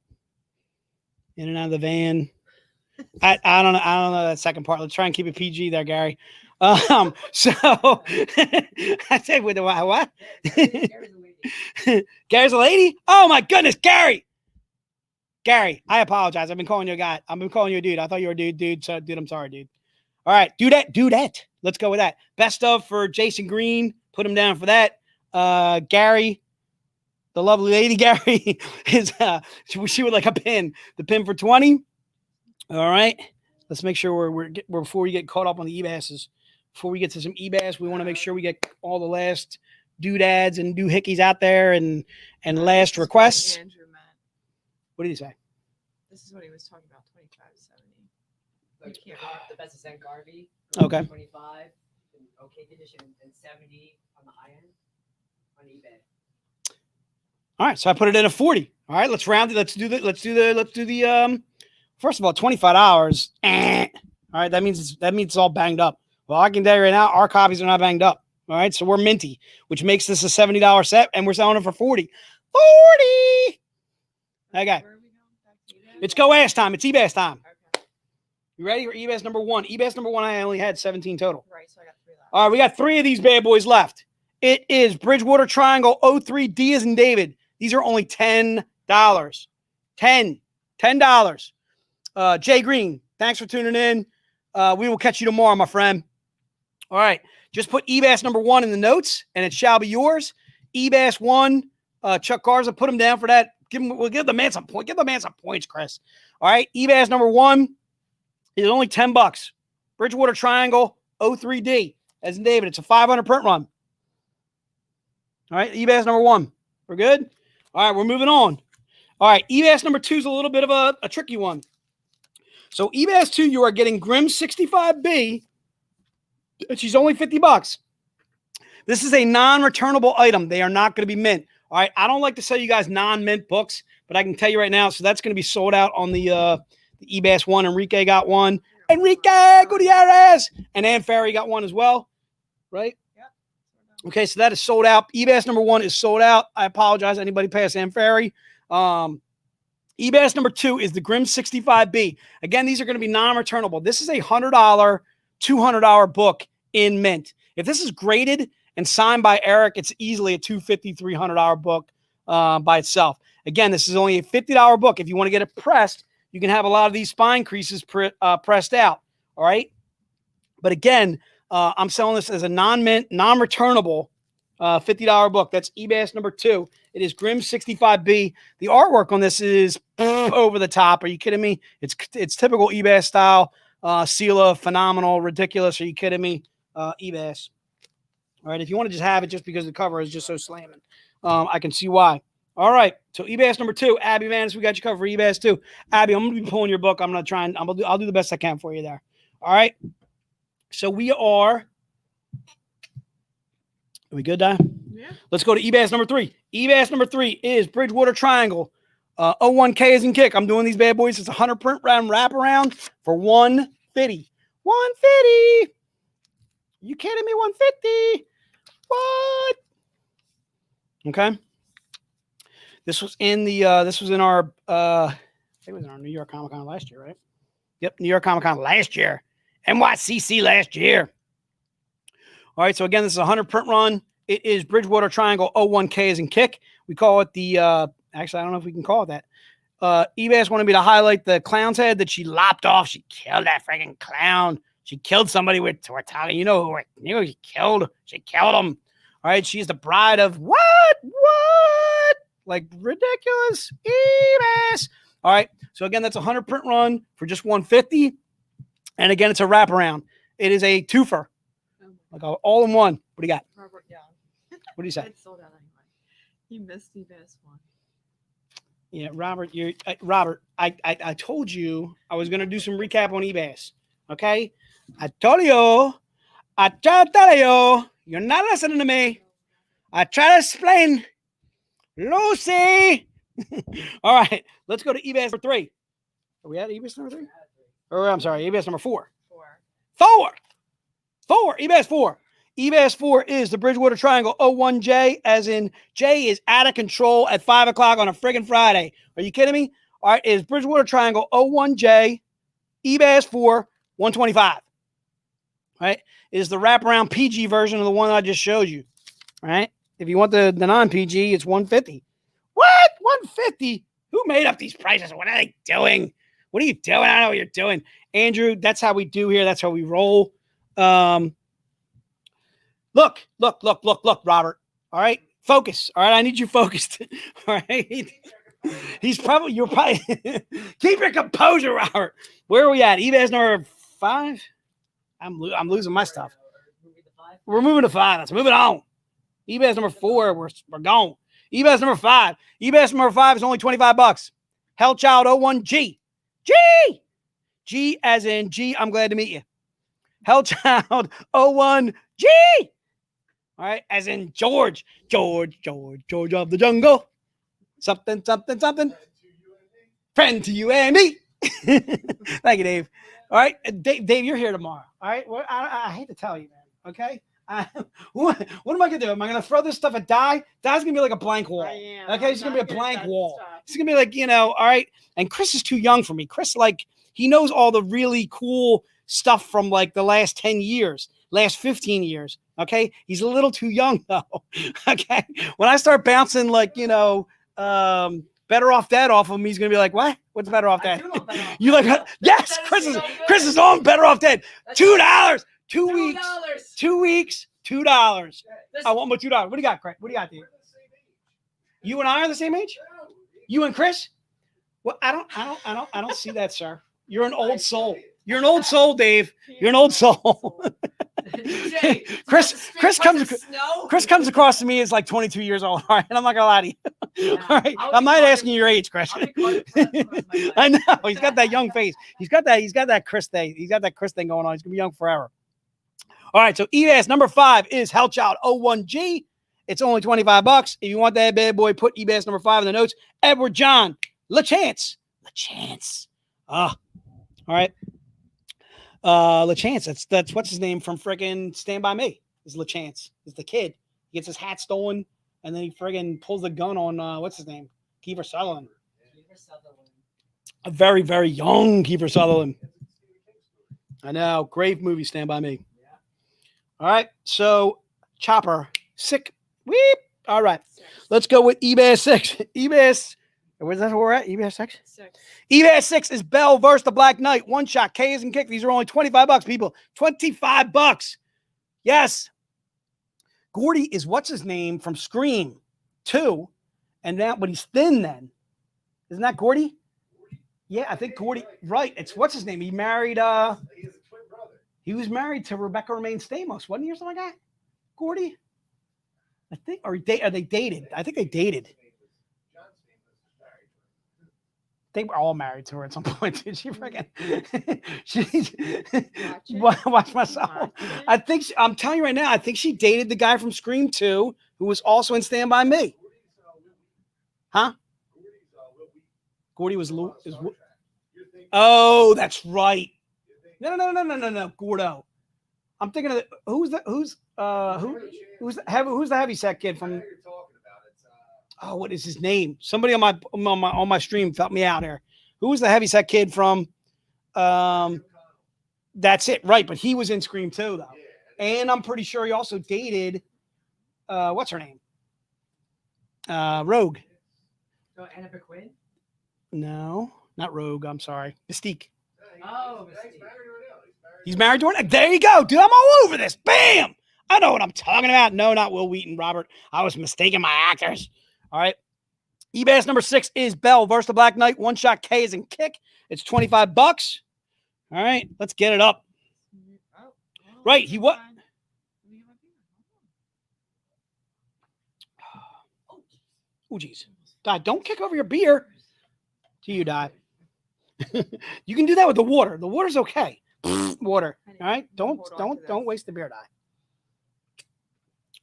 and out of the van. I don't know that second part. Let's try and keep it PG there, Gary. So I said with the what? Gary's a lady? Oh my goodness, Gary. Gary, I apologize. I've been calling you a guy. I've been calling you a dude. I thought you were a dude. So dude, I'm sorry, dude. All right, dudette. Let's go with that. Best of for Jason Green. Put him down for that. Gary, the lovely lady Gary is she would like a pin. The pin for 20. All right. Let's make sure we're before we get caught up on the Ebas's. Before we get to some Ebas, we want to make sure we get all the last doodads and doohickeys out there and last requests. Andrew meant. What did he say? This is what he was talking about. 25.70. The best is St. Garvey. Okay. 25 in okay condition and 70 on the high end on eBay. All right, so I put it in at 40. All right, let's round it. Let's do the first of all, $25. All right, that means it's all banged up. Well, I can tell you right now, our copies are not banged up. All right, so we're minty, which makes this a $70 set, and we're selling it for 40. 40. Okay. It's go ass time. It's Ebas time. Okay. You ready for Ebas number 1? Ebas number 1, I only had 17 total. Right, so I got 3 left. All right, we got 3 of these bad boys left. It is Bridgewater Triangle 03D as in David. These are only $10. $10. Jay Green, thanks for tuning in. We will catch you tomorrow, my friend. All right, just put Ebas number 1 in the notes, and it shall be yours. Ebas 1, Chuck Garza, put him down for that. We'll give the man some points. Give the man some points, Chris. All right, Ebas number 1 is only $10. Bridgewater Triangle 03D as in David. It's a 500 print run. All right, Ebas number 1. We're good? All right, we're moving on. All right, Ebas number 2 is a little bit of a tricky one. So Ebas 2, you are getting Grimm 65B, and she's only $50. This is a non-returnable item. They are not going to be mint. All right, I don't like to sell you guys non-mint books, but I can tell you right now, so that's going to be sold out on the Ebas 1. Enrique got one. Enrique Gutierrez! And Ann Ferry got one as well, right? Yep. Okay, so that is sold out. Ebas number 1 is sold out. I apologize. Anybody past Ann Ferry? Ebas number 2 is the Grimm 65B. Again, these are going to be non-returnable. This is a $100, $200 book in mint. If this is graded and signed by Eric, it's easily a $250, $300 book by itself. Again, this is only a $50 book. If you want to get it pressed, you can have a lot of these spine creases pressed out. All right. But again, I'm selling this as a non-mint, non-returnable $50 book. That's Ebas number 2. It is Grimm 65B. The artwork on this is over the top. Are you kidding me? It's typical Ebas style. Sela, phenomenal, ridiculous. Are you kidding me? Ebas. All right. If you want to just have it just because the cover is just so slamming, I can see why. All right. So Ebas number 2, Abby Vanis, we got you covered for Ebas 2. Abby, I'm going to be pulling your book. I'm going to try and I'll do the best I can for you there. All right. So we are we good, Di? Yeah. Let's go to Ebas number 3. Ebas number 3 is Bridgewater Triangle. 01K is in kick. I'm doing these bad boys. It's a 100 print round wraparound for 150. 150. You kidding me? 150. What? Okay. This was in the this was in our I think it was in our New York Comic Con last year, right? Yep, New York Comic Con last year. NYCC last year. All right, so again, this is a 100 print run. It is Bridgewater Triangle 01K is in kick. We call it the actually I don't know if we can call it that. Ebas wanted me to highlight the clown's head that she lopped off. She killed that freaking clown. She killed somebody with Tortega. You know who she killed? She killed him. All right, she's the bride of what? Like ridiculous. Ebas. All right, so again, that's a 100 print run for just 150. And again, it's a wraparound. It is a twofer. Like all in one. What do you got? Robert Young. What do you say? It's sold out anyway. He missed the best one. Yeah, Robert, Robert, I told you I was going to do some recap on Ebas. Okay? I told you. I tried to tell you. You're not listening to me. I try to explain. Lucy. All right. Let's go to Ebas number 3. Are we at Ebas number 3? Or I'm sorry, Ebas number 4. 4. Ebas 4. Ebas 4 is the Bridgewater Triangle 01J, as in J is out of control at 5 o'clock on a friggin' Friday. Are you kidding me? All right, it is Bridgewater Triangle 01J, Ebas 4, 125. All right, it is the wraparound PG version of the one I just showed you. All right, if you want the non-PG, it's 150. What? 150? Who made up these prices? What are they doing? What are you doing? I don't know what you're doing. Andrew, that's how we do here. That's how we roll. Look, Robert. All right, focus. All right, I need you focused. All right. You're probably keep your composure, Robert. Where are we at? Ebas number 5. I'm losing my stuff. We're moving to 5. Let's move it on. Ebas number 4. We're gone. Ebas number 5. Ebas number 5 is only $25. Hellchild 01G. G as in G. I'm glad to meet you. Hellchild 01G. All right, as in George of the jungle. Something. Friend to you and me. Thank you, Dave. All right, Dave, you're here tomorrow. All right, well, I hate to tell you, man. Okay, what am I gonna do? Am I gonna throw this stuff at Di? Di's gonna be like a blank wall. Okay, it's gonna be a blank wall. It's gonna be like, all right. And Chris is too young for me. Chris, like, he knows all the really cool stuff from like the last 10 years, last 15 years. Okay. He's a little too young though. Okay. When I start bouncing like, Better Off Dead off him, he's going to be like, what? What's Better Off Dead? You like, yes, Chris is on Better Off Dead. $2. 2 weeks. 2 weeks. $2. I want my $2. What do you got, Craig? What do you got, Dave? You and I are the same age? You and Chris? Well, I don't see that, sir. You're an old soul. You're an old soul, Dave. You're an old soul. Chris comes across to me as like 22 years old. All right, and I'm not gonna lie to you. All right, I'm not asking your age, Chris. I know he's got that young face. He's got that Chris thing. He's got that Chris thing going on. He's gonna be young forever. All right, so Ebas number 5 is Hellchild 01G. It's only $25. If you want that bad boy, put Ebas number 5 in the notes. Edward John LaChance. All right. LaChance. That's what's his name from friggin' Stand By Me. Is LaChance. Is the kid. He gets his hat stolen and then he friggin' pulls the gun on what's his name? Kiefer Sutherland. A very, very young Kiefer Sutherland. I know. Great movie, Stand By Me. All right. So Chopper. Sick. Weep. All right. Let's go with Ebas 6. Ebas. Where's that where we're at? Ebas 6? Ebas 6 is Belle versus the Black Knight. One shot. K is in kick. These are only $25, people. $25. Yes. Gordy is what's his name from Scream 2. And that, but he's thin then. Isn't that Gordy? Yeah, I think Gordy. Right. It's what's his name? He married he was married to Rebecca Romaine Stamos, wasn't he, or something like that? Gordy? I think, or are they dated? I think they dated. think we're all married to her at some point. Did she freaking? Watch myself. I think I'm telling you right now. I think she dated the guy from Scream 2, who was also in Stand By Me. Huh? Gordy was oh, that's right. No, Gordo. I'm thinking of who's the heavy set kid from? Oh, what is his name? Somebody on my stream felt me out here. Who was the heavy set kid from? That's it, right? But he was in Scream 2 though, and I'm pretty sure he also dated. What's her name? Rogue. So Anna Paquin? No, not Rogue. I'm sorry, Mystique. Oh, Mystique. He's married to her. There you go, dude. I'm all over this. Bam! I know what I'm talking about. No, not Will Wheaton, Robert. I was mistaking my actors. All right. Ebas number 6 is Belle versus the Black Knight. One shot K is in kick. It's $25. All right. Let's get it up. Right. He what? Oh, geez. Die. Don't kick over your beer. To you, Die. You can do that with the water. The water's okay. Water. All right. Don't waste the beer, Die.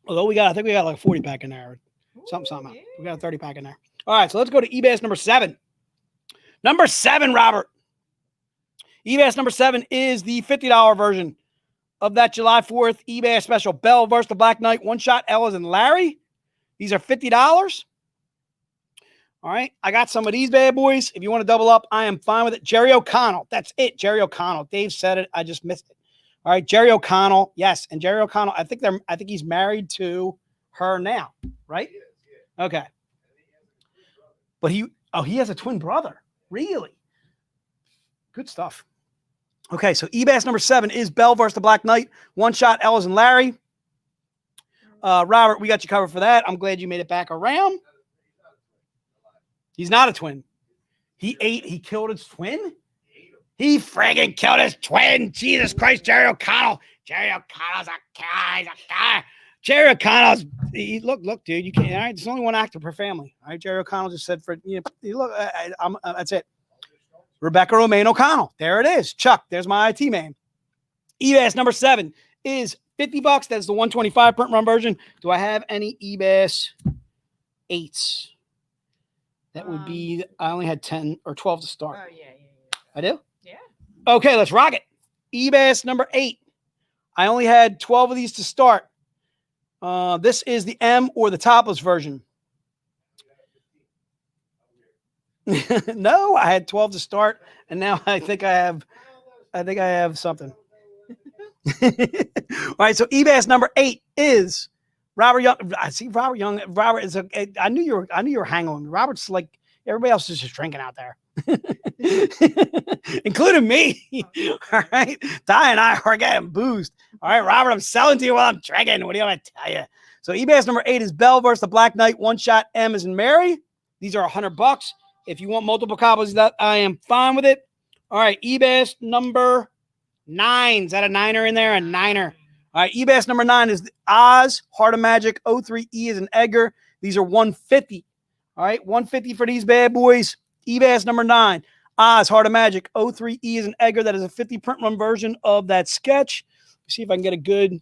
Although I think we got like a 40 pack in there. Something. We got a 30 pack in there. All right, so let's go to Ebas number 7. Number 7, Robert. Ebas number 7 is the $50 version of that July 4th Ebas special. Belle versus the Black Knight. One shot Ellis and Larry. These are $50. All right, I got some of these bad boys. If you want to double up, I am fine with it. Jerry O'Connell. That's it, Jerry O'Connell. Dave said it. I just missed it. All right, Jerry O'Connell. Yes, and Jerry O'Connell, I think he's married to her now, right? Okay. But he has a twin brother. Really? Good stuff. Okay, so Ebas number 7 is Belle versus the Black Knight. One shot Ellis and Larry. Robert, we got you covered for that. I'm glad you made it back around. He's not a twin. He killed his twin? He friggin' killed his twin. Jesus Christ, Jerry O'Connell. Jerry O'Connell's a guy. Jerry O'Connell's, look, dude, you can't, all right, there's only one actor per family. All right, Jerry O'Connell just said look, that's it. Rebecca Romaine O'Connell. There it is. Chuck, there's my IT man. Ebas number 7 is $50. That's the 125 print run version. Do I have any Ebas 8s? That would be, I only had 10 or 12 to start. Oh, yeah. I do? Yeah. Okay, let's rock it. Ebas number 8. I only had 12 of these to start. This is the M or the topless version. No, I had 12 to start, and now I think I have something. All right, so Ebas number 8 is Robert Young. I see Robert Young. Robert is I knew you were hanging on. Robert's like everybody else is just drinking out there. Including me. All right. Ty and I are getting boozed. All right, Robert, I'm selling to you while I'm drinking. What do you want to tell you? So Ebas number 8 is Belle versus the Black Knight. One shot M is in Mary. These are $100. If you want multiple copies of that, I am fine with it. All right, Ebas number 9. Is that a 9er in there? A 9er. All right, Ebas number 9 is Oz, Heart of Magic, 03E is an Edgar. These are $150. All right, $150 for these bad boys. Ebas number 9, Oz, Heart of Magic, 03E is an Edgar. That is a 50 print run version of that sketch. Let's see if I can get a good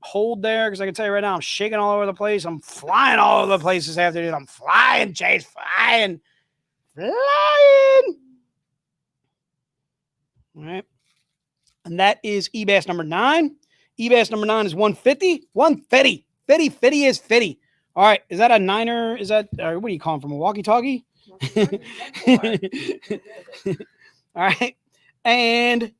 hold there, because I can tell you right now, I'm shaking all over the place. I'm flying all over the place this afternoon. I'm flying, Chase, flying. All right. And that is Ebas number 9. Ebas number 9 is $150. $150. 50 is 50. All right. Is that a 9er? Is that, what do you call them, from a walkie-talkie? All right. And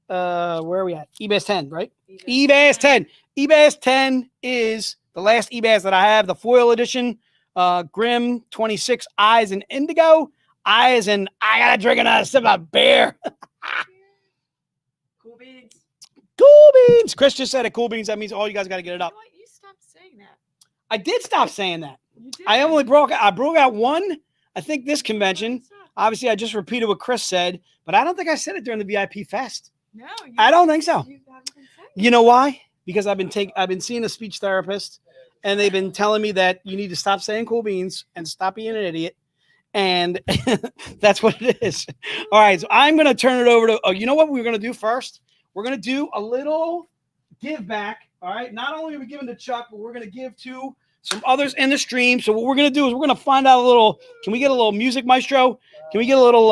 where are we at? Ebas 10, right? Ebas 10. Ebas 10 is the last Ebas that I have, the foil edition. Grimm 26, Eyes and Indigo. Eyes and I gotta drink another sip of beer. Cool beans. Cool beans. Chris just said it. Cool beans. That means all you guys got to get it up. You stopped saying that. I did stop saying that. You did. I broke out one. I think this convention. Obviously, I just repeated what Chris said, but I don't think I said it during the VIP Fest. No, I don't think so. You haven't been saying You know why? Because I've been seeing a speech therapist, and they've been telling me that you need to stop saying cool beans and stop being an idiot. And that's what it is. All right, so I'm going to turn it over to, you know what we're going to do first? We're going to do a little give back. All right, not only are we giving to Chuck, but we're going to give to some others in the stream. So what we're going to do is we're going to find out a little, can we get a little music, Maestro? Can we get a little,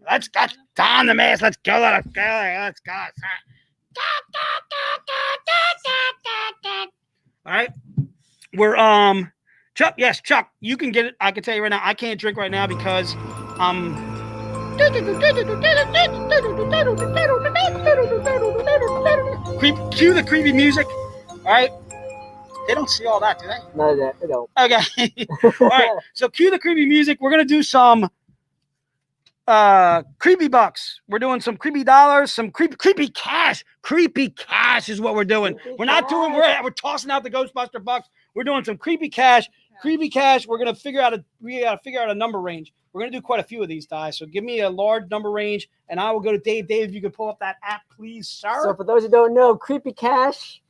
let's get down the mass. Let's go. Let's go. All right. We're, Chuck, yes, Chuck, you can get it. I can tell you right now, I can't drink right now because cue the creepy music. All right. They don't see all that, do they? No, they don't. Okay. All right. So cue the creepy music. We're going to do some creepy bucks. We're doing some creepy dollars, some creepy cash. Creepy cash is what we're doing. We're not doing, we're tossing out the Ghostbuster bucks. We're doing some creepy cash. Creepy cash. We're going to figure out a number range. We're going to do quite a few of these guys. So give me a large number range and I will go to Dave. Dave, if you could pull up that app, please, sir. So for those who don't know, creepy cash.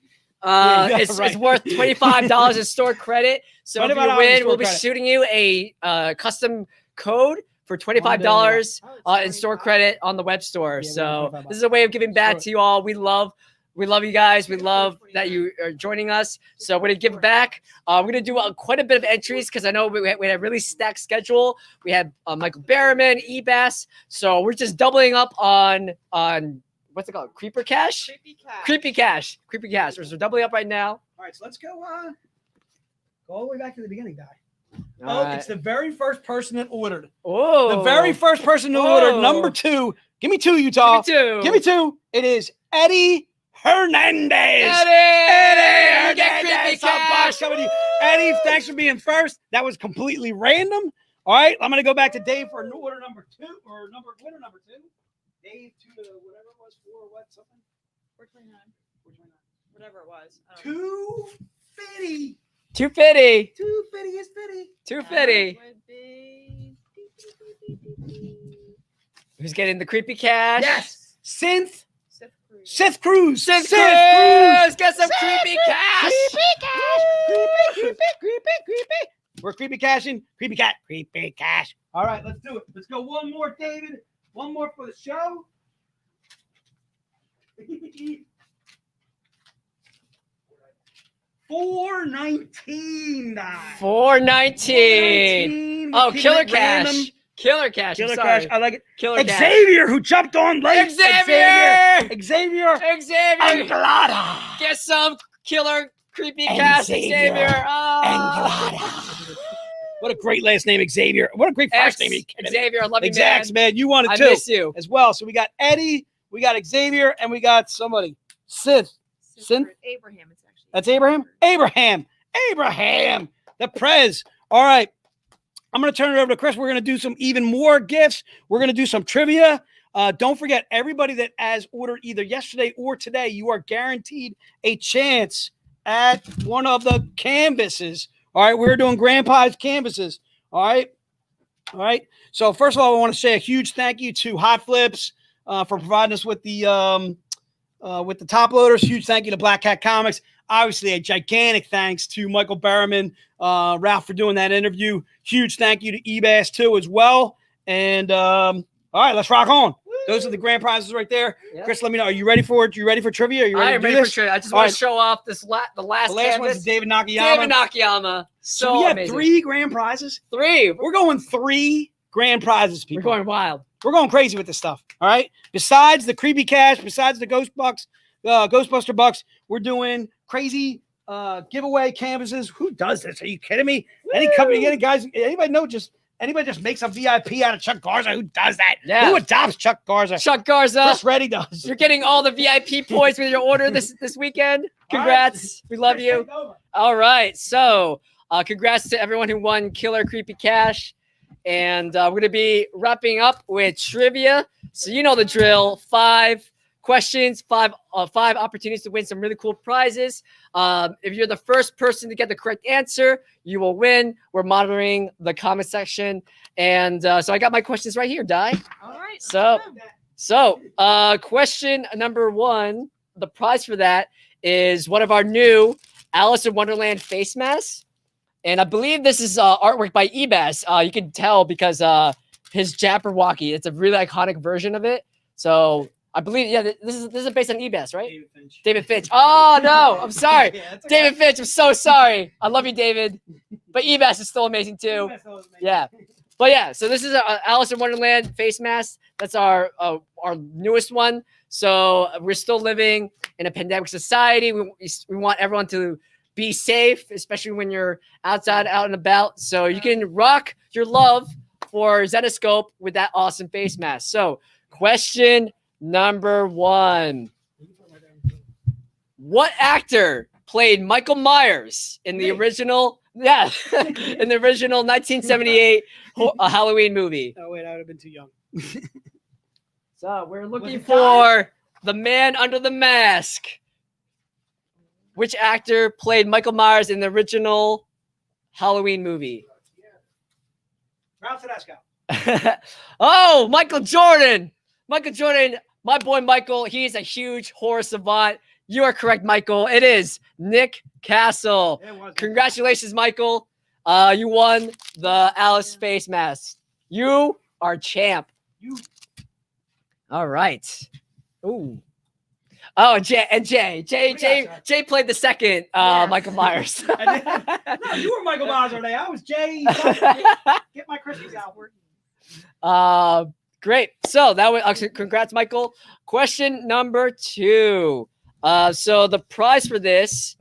It's worth $25 in store credit. So if you win, we'll be shooting you a custom code for $25 in store credit on the web store. So this is a way of giving back to you all. We love you guys. We love that you are joining us. So we're gonna give back. We're gonna do quite a bit of entries because I know we had a really stacked schedule. We had Michael Barryman, Ebas. So we're just doubling up on what's it called? Creeper cash? Creepy cash. So we're doubling up right now. All right, so let's go all the way back to the beginning, guy. All It's the very first person that ordered. Oh, The very first person who ordered, number 2. Give me 2, Utah. Give me 2. It is Eddie Hernandez. Eddie, get creepy cash. Eddie, thanks for being first. That was completely random. All right, I'm going to go back to Dave for order number 2 or winner number 2. Dave to whatever it was, 4 what something. 429. Whatever it was. 250. 250. 250 is 50. 250. Would be... Who's getting the creepy cash? Yes. Sith Sith Cruz. Cruz. Sith Cruz. Get some creepy cash. Creepy. We're creepy cashing. Creepy cash. All right, let's do it. Let's go one more, David. One more for the show. $419. $419. Oh, killer cash. Killer cash. Killer cash. I like it. Killer cash. Xavier, who jumped on late. Xavier. Anglada. Get some killer creepy cash, Xavier. Oh. What a great last name, Xavier. What a great first name. Xavier, I love you, Exacts, man. You wanted I too. miss you. As well. So we got Eddie, we got Xavier, and we got somebody. Sith. Abraham. It's actually. That's Abraham? Abraham. The Prez. All right. I'm going to turn it over to Chris. We're going to do some even more gifts. We're going to do some trivia. Don't forget, everybody that has ordered either yesterday or today, you are guaranteed a chance at one of the canvases. All right. We're doing Grandpa's canvases. All right. So first of all, I want to say a huge thank you to Hot Flips for providing us with the top loaders. Huge thank you to Black Cat Comics. Obviously, a gigantic thanks to Michael Barryman, Ralph, for doing that interview. Huge thank you to Ebas, too, as well. And, all right, let's rock on. Woo! Those are the grand prizes right there. Yep. Chris, let me know. Are you ready for it? You ready for trivia? Are you ready I am ready for trivia. I just want to show off the last one is David Nakayama. So we have amazing. 3 grand prizes. 3. We're going 3 grand prizes, people. We're going wild. We're going crazy with this stuff. All right. Besides the creepy cash, besides the Ghostbuster bucks, we're doing crazy giveaway canvases. Who does this? Are you kidding me? Woo! Any company, anybody know? Anybody just makes a VIP out of Chuck Garza? Who does that? Yeah. Who adopts Chuck Garza? Chuck Garza. Chris Reddy does. You're getting all the VIP points with your order this weekend. Congrats. Right. We love you. All right. So congrats to everyone who won Killer Creepy Cash. And we're going to be wrapping up with trivia. So you know the drill. 5 questions, 5 opportunities to win some really cool prizes. If you're the first person to get the correct answer, you will win. We're monitoring the comment section. And so I got my questions right here, Di. All right. So question number 1, the prize for that is one of our new Alice in Wonderland face masks. And I believe this is artwork by Ebas. You can tell because his Jabberwocky, it's a really iconic version of it. So I believe, yeah, this is based on Ebas, right? David Finch. David Finch. Oh no, I'm sorry. Yeah, that's David Finch, I'm so sorry. I love you, David. But Ebas is still amazing too. Yeah. But yeah, so this is Alice in Wonderland face mask. That's our newest one. So we're still living in a pandemic society. We want everyone to be safe, especially when you're outside, out and about. So you can rock your love for Zenescope with that awesome face mask. So question number 1. What actor played Michael Myers in the original? Yeah, in the original 1978 Halloween movie. Oh wait, I would have been too young. So we're looking for the man under the mask. Which actor played Michael Myers in the original Halloween movie? Ralph Tedesco. Oh, Michael Jordan. Michael Jordan, my boy Michael. He's a huge horror savant. You are correct, Michael. It is Nick Castle. Congratulations, Michael. You won the Alice face mask. You are champ. All right. Ooh. Oh, Jay played the second Michael Myers. No, you were Michael Myers today. I was Jay. Get my Christmas out. Great. So that was congrats, Michael. Question number 2. So the prize for this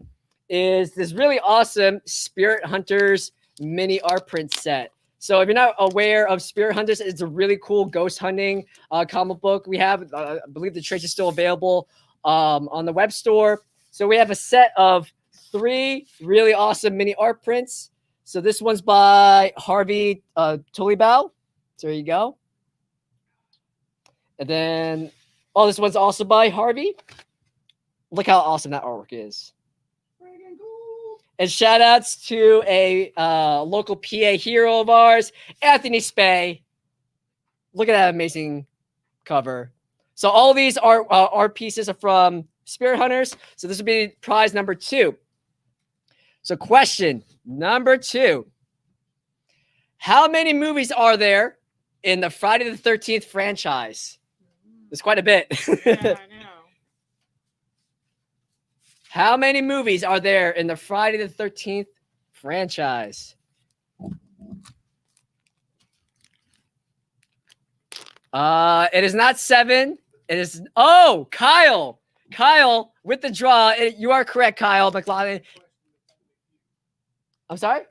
is this really awesome Spirit Hunters mini art print set. So if you're not aware of Spirit Hunters, it's a really cool ghost hunting comic book. We have, I believe the trade is still available on the web store. So we have a set of 3 really awesome mini art prints. So this one's by Harvey Tulibao. There you go. And then, this one's also by Harvey. Look how awesome that artwork is. And shout outs to a local PA hero of ours, Anthony Spay. Look at that amazing cover. So all these art pieces are from Spirit Hunters. So this would be prize number 2. So question number 2. How many movies are there in the Friday the 13th franchise? There's quite a bit. Yeah, I know. How many movies are there in the Friday the 13th franchise? It is not 7. It is Kyle with the draw. You are correct, Kyle McLaughlin. I'm sorry.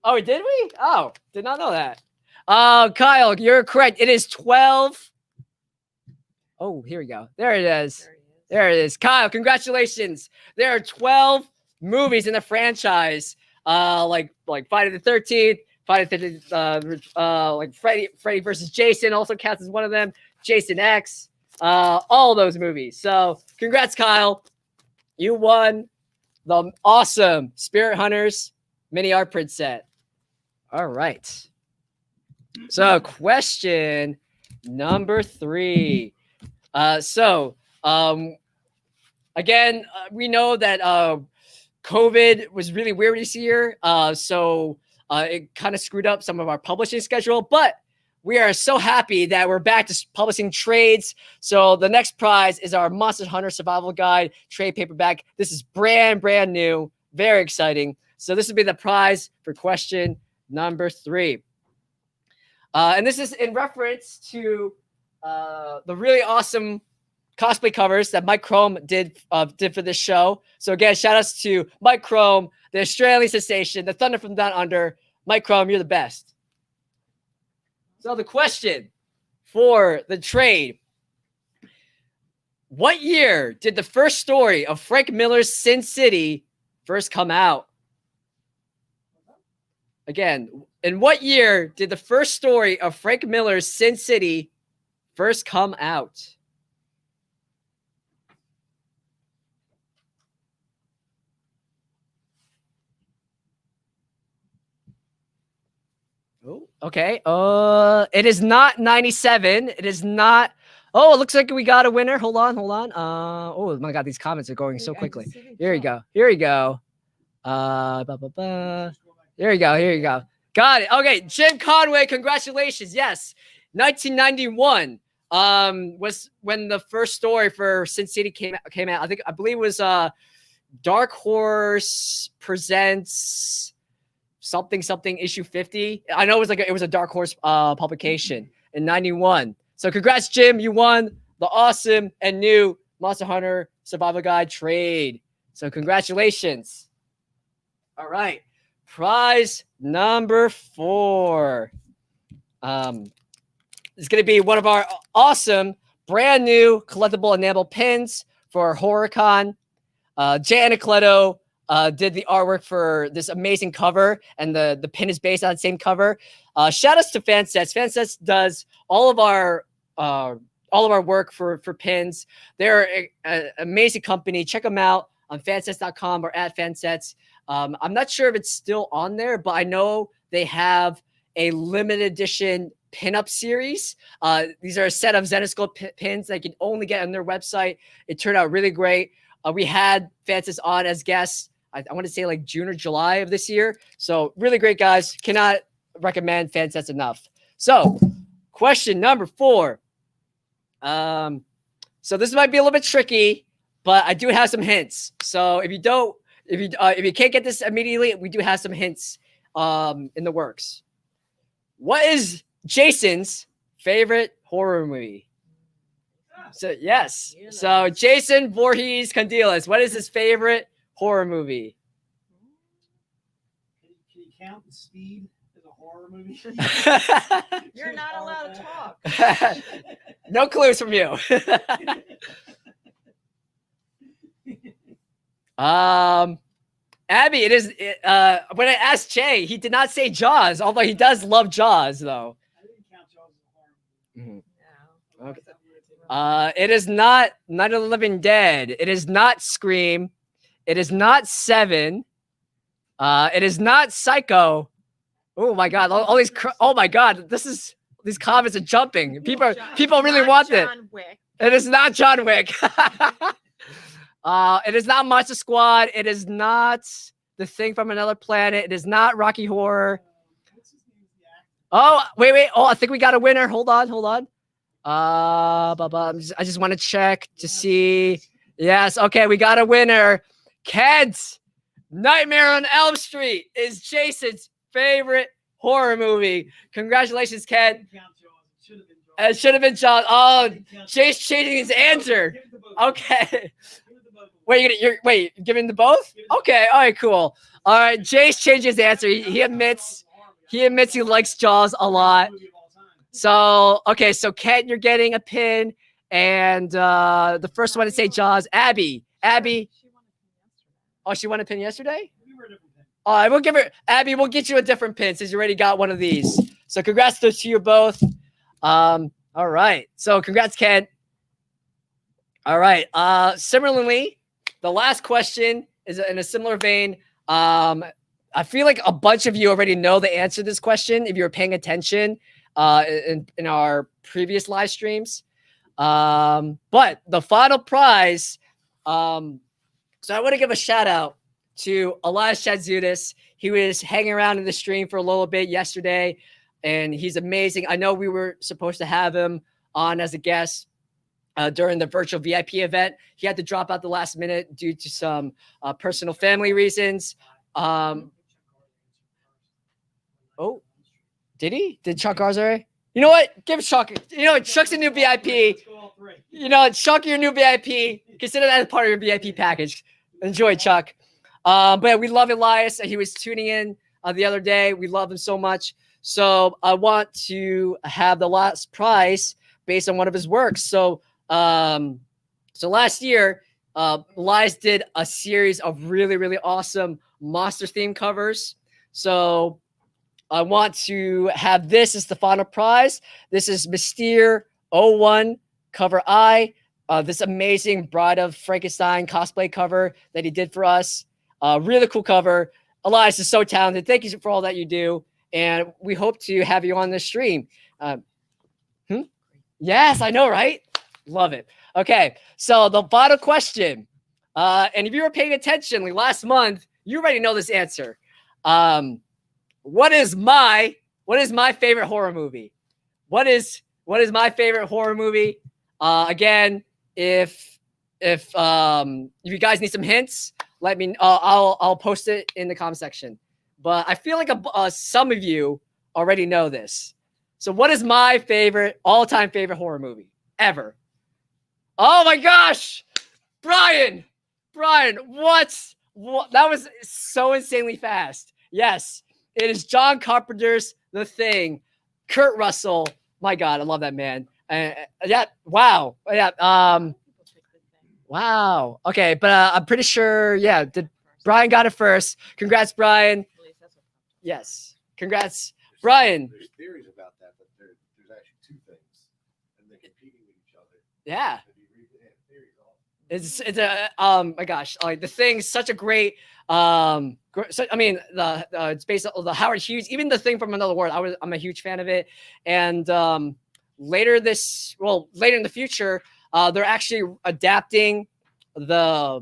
Oh, did we? Oh, did not know that. Kyle, you're correct. It is 12. Oh, here we go. There it is. There it is. Kyle, congratulations. There are 12 movies in the franchise. Like Friday the 13th, Friday the 13th, like Freddy versus Jason also counts as one of them. Jason X, all those movies. So congrats, Kyle. You won the awesome Spirit Hunters mini art print set. All right. So question number 3. Again, we know that COVID was really weird this year. So it kind of screwed up some of our publishing schedule, but we are so happy that we're back to publishing trades. So the next prize is our Monster Hunter Survival Guide trade paperback. This is brand new, very exciting. So this would be the prize for question number 3. And this is in reference to the really awesome cosplay covers that Mike Chrome did for this show. So again, shout outs to Mike Chrome, the Australian sensation, the Thunder from Down Under. Mike Chrome, you're the best. So the question for the trade: what year did the first story of Frank Miller's Sin City first come out? Again, in what year did the first story of Frank Miller's Sin City first come out? Oh, okay. It is not 97. It is not. Oh, it looks like we got a winner. Hold on. Oh my God, these comments are going so quickly. Here we go. Here you go. Here you go. Got it. Okay, Jim Conway, congratulations. Yes, 1991 was when the first story for Sin City came out. I believe it was Dark Horse Presents something issue 50. I know it was a Dark Horse publication in 91. So congrats, Jim. You won the awesome and new Monster Hunter Survival Guide trade. So congratulations. All right. Prize number 4. It's going to be one of our awesome brand new collectible enamel pins for HorrorCon. Jay Anacleto did the artwork for this amazing cover, and the pin is based on the same cover. Shout outs to Fansets. Fansets does all of our work for pins. They're an amazing company. Check them out on fansets.com or at Fansets. I'm not sure if it's still on there, but I know they have a limited edition pinup series. These are a set of Zenescope pins that you can only get on their website. It turned out really great. We had Fansets on as guests, I want to say like June or July of this year. So really great guys. Cannot recommend Fansets enough. So question number 4. So this might be a little bit tricky, but I do have some hints. So if you can't get this immediately, we do have some hints in the works. What is Jason's favorite horror movie? So yes. So Jason Voorhees Candelas, what is his favorite horror movie? Can you count the Speed as a horror movie? You're not allowed to talk. No clues from you. Abby, it is when I asked Jay, he did not say Jaws, although he does love Jaws though. I didn't count Jaws as a horror movie. No. Okay. It is not Night of the Living Dead. It is not Scream. It is not Seven. It is not Psycho. Oh my God! All these. Oh my God! These comments are jumping. People really want it. John Wick. It is not John Wick. It is not Monster Squad. It is not The Thing from Another Planet. It is not Rocky Horror. Oh wait! Oh, I think we got a winner. Hold on. I just want to check to see. Yes, okay, we got a winner. Kent, Nightmare on Elm Street is Jason's favorite horror movie. Congratulations, Kent. It should have been Jaws. Oh, Jay's changing his answer. Okay. Wait, you're giving the both? Okay, all right, cool. All right, Jay's changed his answer. He admits he likes Jaws a lot. So, okay, so Kent, you're getting a pin, and the first one to say Jaws, Abby. Oh, she won a pin yesterday? All right, we'll give her, Abby, we'll get you a different pin since you already got one of these. So congrats to you both. All right, so congrats, Kent. All right, similarly, the last question is in a similar vein. I feel like a bunch of you already know the answer to this question if you're paying attention in our previous live streams. But the final prize, so I want to give a shout out to Elias Chadzudis. He was hanging around in the stream for a little bit yesterday, and he's amazing. I know we were supposed to have him on as a guest during the virtual VIP event. He had to drop out the last minute due to some personal family reasons. Oh, did he? Did Chuck Garza? You know what? Give Chuck. You know what? Chuck's a new VIP. You know, Chuck, you're a new VIP. Consider that as part of your VIP package. Enjoy, Chuck. But yeah, we love Elias. He was tuning in the other day. We love him so much. So I want to have the last prize based on one of his works. So, so last year, Elias did a series of really, really awesome monster theme covers. So I want to have this as the final prize. This is Mystere 01 cover I. This amazing Bride of Frankenstein cosplay cover that he did for us. Really cool cover. Elias is so talented. Thank you for all that you do. And we hope to have you on this stream. Yes, I know, right? Love it. Okay, so the final question. And if you were paying attention, like last month, You already know this answer. What is my favorite horror movie? What is my favorite horror movie? Again, if you guys need some hints, let me. I'll post it in the comment section. But I feel like some of you already know this. So, what is my all-time favorite horror movie ever? Oh my gosh, Brian, what? That was so insanely fast. Yes, it is John Carpenter's The Thing. Kurt Russell. My God, I love that man. Yeah. Wow. Yeah. Wow. Okay, but I'm pretty sure. Yeah. Brian got it first. Congrats, Brian. Yes. Congrats, Brian. There's theories about that, but there's actually two things, and they're competing with each other. Yeah. It's my gosh, like The Thing, such a great it's based on the Howard Hughes, even The Thing from Another World. I'm a huge fan of it. And later in the future, they're actually adapting a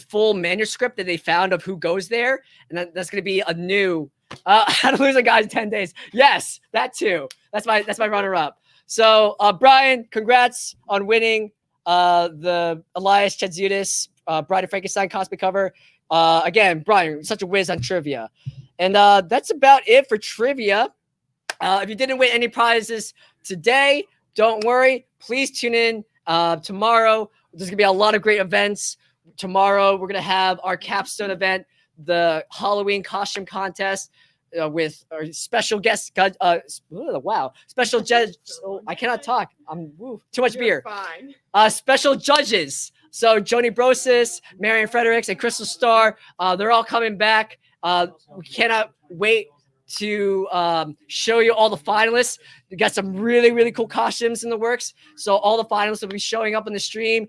full manuscript that they found of who goes there, and that's going to be a new How to Lose a Guy in 10 Days. Yes, that too. That's my runner-up. So Brian, congrats on winning the Elias Chedzudis Bride of Frankenstein cosplay cover. Again, Brian, such a whiz on trivia. And that's about it for trivia. If you didn't win any prizes today, don't worry. Please tune in tomorrow. There's going to be a lot of great events. Tomorrow, we're going to have our capstone event, the Halloween costume contest with our special guest. Wow. Special judge. Oh, I cannot talk. Too much beer. Fine. Special judges. So Joni Brosis, Marion Fredericks, and Crystal Starr, they're all coming back. We cannot wait to show you all the finalists. We got some really, really cool costumes in the works. So all the finalists will be showing up on the stream,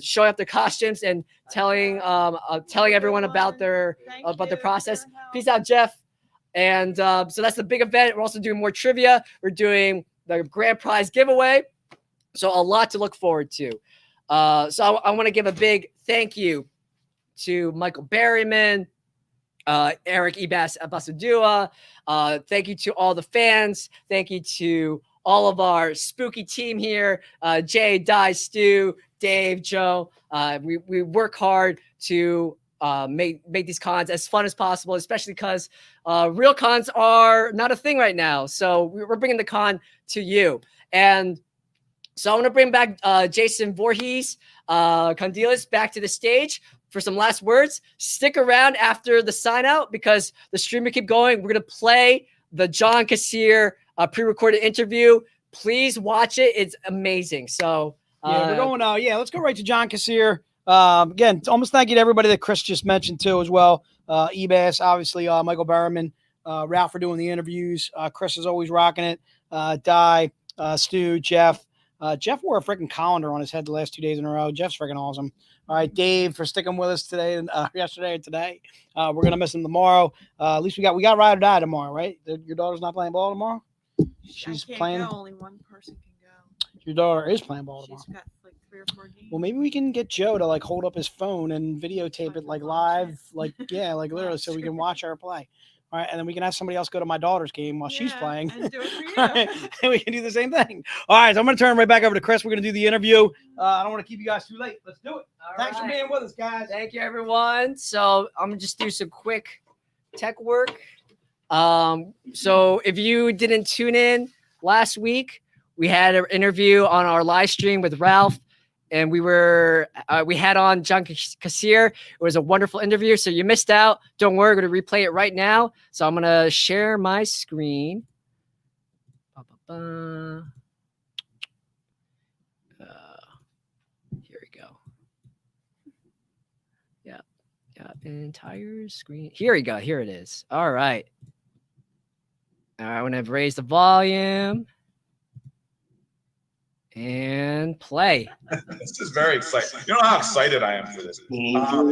showing up their costumes and telling everyone about their process. Peace out, Jeff. And so that's the big event. We're also doing more trivia. We're doing the grand prize giveaway. So a lot to look forward to. So I want to give a big thank you to Michael Barryman, Eric Ebas at Basaldua. Thank you to all the fans. Thank you to all of our spooky team here. Jay, Di, Stu, Dave, Joe. We work hard to make these cons as fun as possible, especially because real cons are not a thing right now. So we're bringing the con to you. And so I want to bring back Jason Voorhees, Condilis back to the stage for some last words. Stick around after the sign out because the stream will keep going. We're going to play the John Kassir pre-recorded interview. Please watch it. It's amazing. So yeah, we're going. Let's go right to John Kassir. Again, almost thank you to everybody that Chris just mentioned too as well. Ebas, obviously, Michael Barryman, Ralph for doing the interviews. Chris is always rocking it. Di, Stu, Jeff. Jeff wore a freaking colander on his head the last 2 days in a row. Jeff's freaking awesome. All right, Dave for sticking with us today and yesterday and today. We're gonna miss him tomorrow. At least we got ride or die tomorrow, right? Your daughter's not playing ball tomorrow. She's playing. Go. Only one person can go. Your daughter is playing ball tomorrow. She's got like 3 or 4 games. Well, maybe we can get Joe to like hold up his phone and videotape it like live, like literally, so we can watch her play. All right, and then we can have somebody else go to my daughter's game while she's playing. And do it for you. Right, and we can do the same thing. All right, so I'm going to turn right back over to Chris. We're going to do the interview. I don't want to keep you guys too late. Let's do it. Thanks for being with us, guys. Thank you, everyone. So I'm going to just do some quick tech work. So if you didn't tune in last week, we had an interview on our live stream with Ralph. And we had on John Kassir. It was a wonderful interview. So you missed out. Don't worry, we're going to replay it right now. So I'm going to share my screen. Here we go. Yeah, entire screen. Here we go. Here it is. All right. I want to raise the volume. And play. This is very exciting. You know how excited I am for this. Oh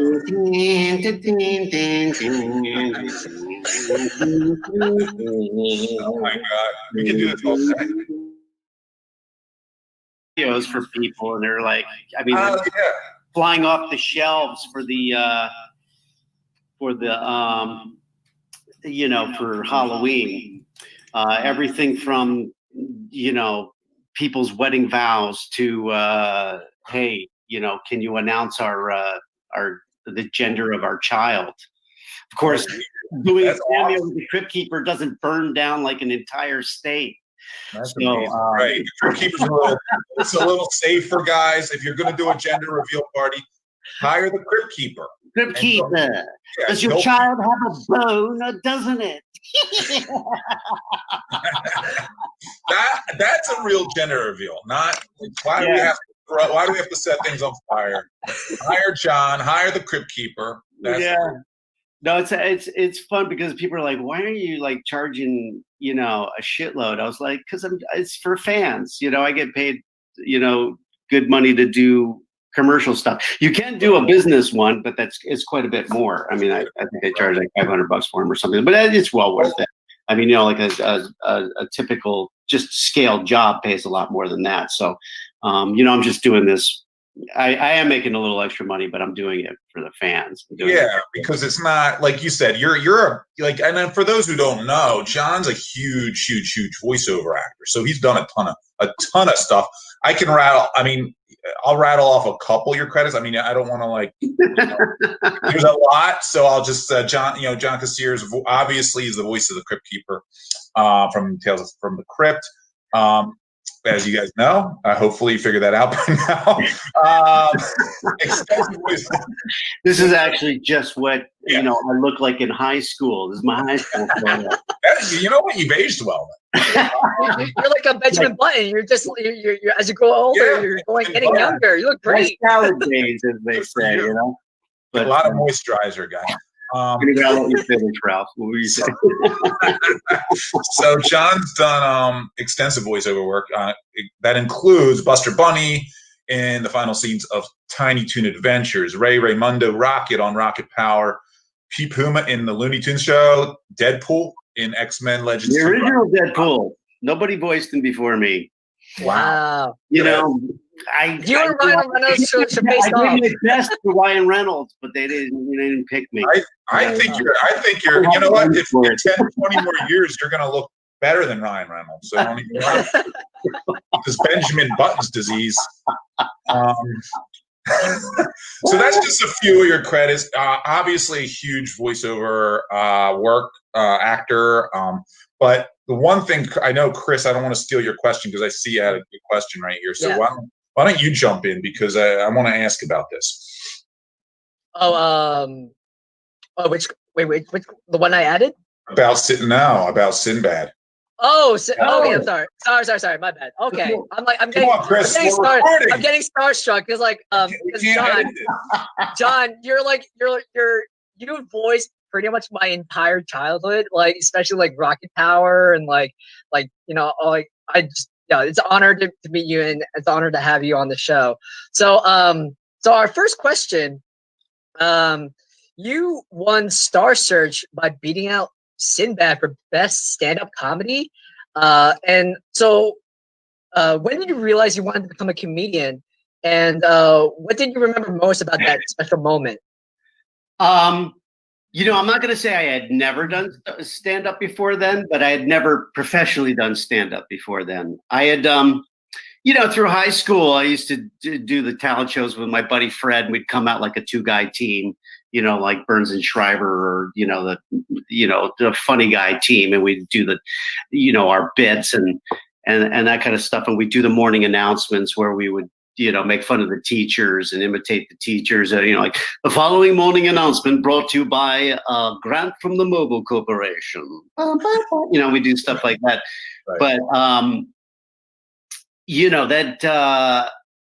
my God. We can do this all day. Videos for people, and they're like, I mean, flying off the shelves for the you know, for Halloween. Everything from, you know, people's wedding vows to, hey, you know, can you announce the gender of our child? Of course, doing a cameo with the Crypt Keeper doesn't burn down like an entire state. That's So, amazing. Right. The Crypt Keeper's it's a little safer, guys. If you're going to do a gender reveal party, hire the Crypt Keeper. Crypt Keeper. Does your child have a bone or doesn't it? That's a real gender reveal. Not why do we have to set things on fire? Hire John. Hire the Crypt Keeper. No, it's fun because people are like, why are you like charging, you know, a shitload? I was like, because it's for fans. You know, I get paid, you know, good money to do commercial stuff. You can do a business one, but it's quite a bit more. I mean, I think I charge like $500 for them or something, but it's well worth it. I mean, you know, like a typical just scaled job pays a lot more than that. So, you know, I'm just doing this. I am making a little extra money, but I'm doing it for the fans. Because it's not like you said. You're like, and then for those who don't know, John's a huge voiceover actor. So he's done a ton of stuff. I can rattle. I mean, I'll rattle off a couple of your credits. I mean, I don't want to like. You know, there's a lot, so I'll just John. You know, John Cassier's obviously is the voice of the Crypt Keeper from Tales from the Crypt. As you guys know, hopefully you figured that out by now. This is actually just what you know I look like in high school. This is my high school photo. You know what? You've aged well. You're like a Benjamin Button. You're just you're as you grow older, you're getting younger. You look great. Nowadays, as they say, you know. But a lot of moisturizer, guys. I'll let you finish, Ralph. What were you saying? So John's done extensive voiceover work. That includes Buster Bunny in the final scenes of Tiny Toon Adventures, Ray Raymundo Rocket on Rocket Power, P. Puma in the Looney Tunes show, Deadpool in X-Men Legends. The original Deadpool. Nobody voiced him before me. Wow. You know, you and Ryan Reynolds should face off. I did my best for Ryan Reynolds, but they didn't pick me. I think you're. You know what? If in 10, 20 more years, you're going to look better than Ryan Reynolds. So don't even worry. This Benjamin Button's disease. So that's just a few of your credits. Obviously, a huge voiceover work actor. But the one thing I know, Chris, I don't want to steal your question because I see you had a good question right here. So why don't you jump in because I want to ask about this. Which the one I added? About Sinbad. Oh, okay. I'm sorry. My bad. Okay, I'm getting starstruck because like John, you voiced pretty much my entire childhood, like especially like Rocket Power and like you know like it's an honor to meet you and it's an honor to have you on the show. So so our first question, you won Star Search by beating out Sinbad for best stand-up comedy, and so when did you realize you wanted to become a comedian, and what did you remember most about that special moment? You know, I'm not going to say I had never done stand-up before then, but I had never professionally done stand-up before then. I had, you know, through high school, I used to do the talent shows with my buddy Fred. And we'd come out like a 2-guy team, you know, like Burns and Schreiber, or the funny guy team, and we'd do our bits and that kind of stuff. And we'd do the morning announcements where we would, you know, make fun of the teachers and imitate the teachers. You know, like the following morning announcement brought to you by a grant from the Mobile Corporation. You know, we do stuff like that. Right. But, you know, that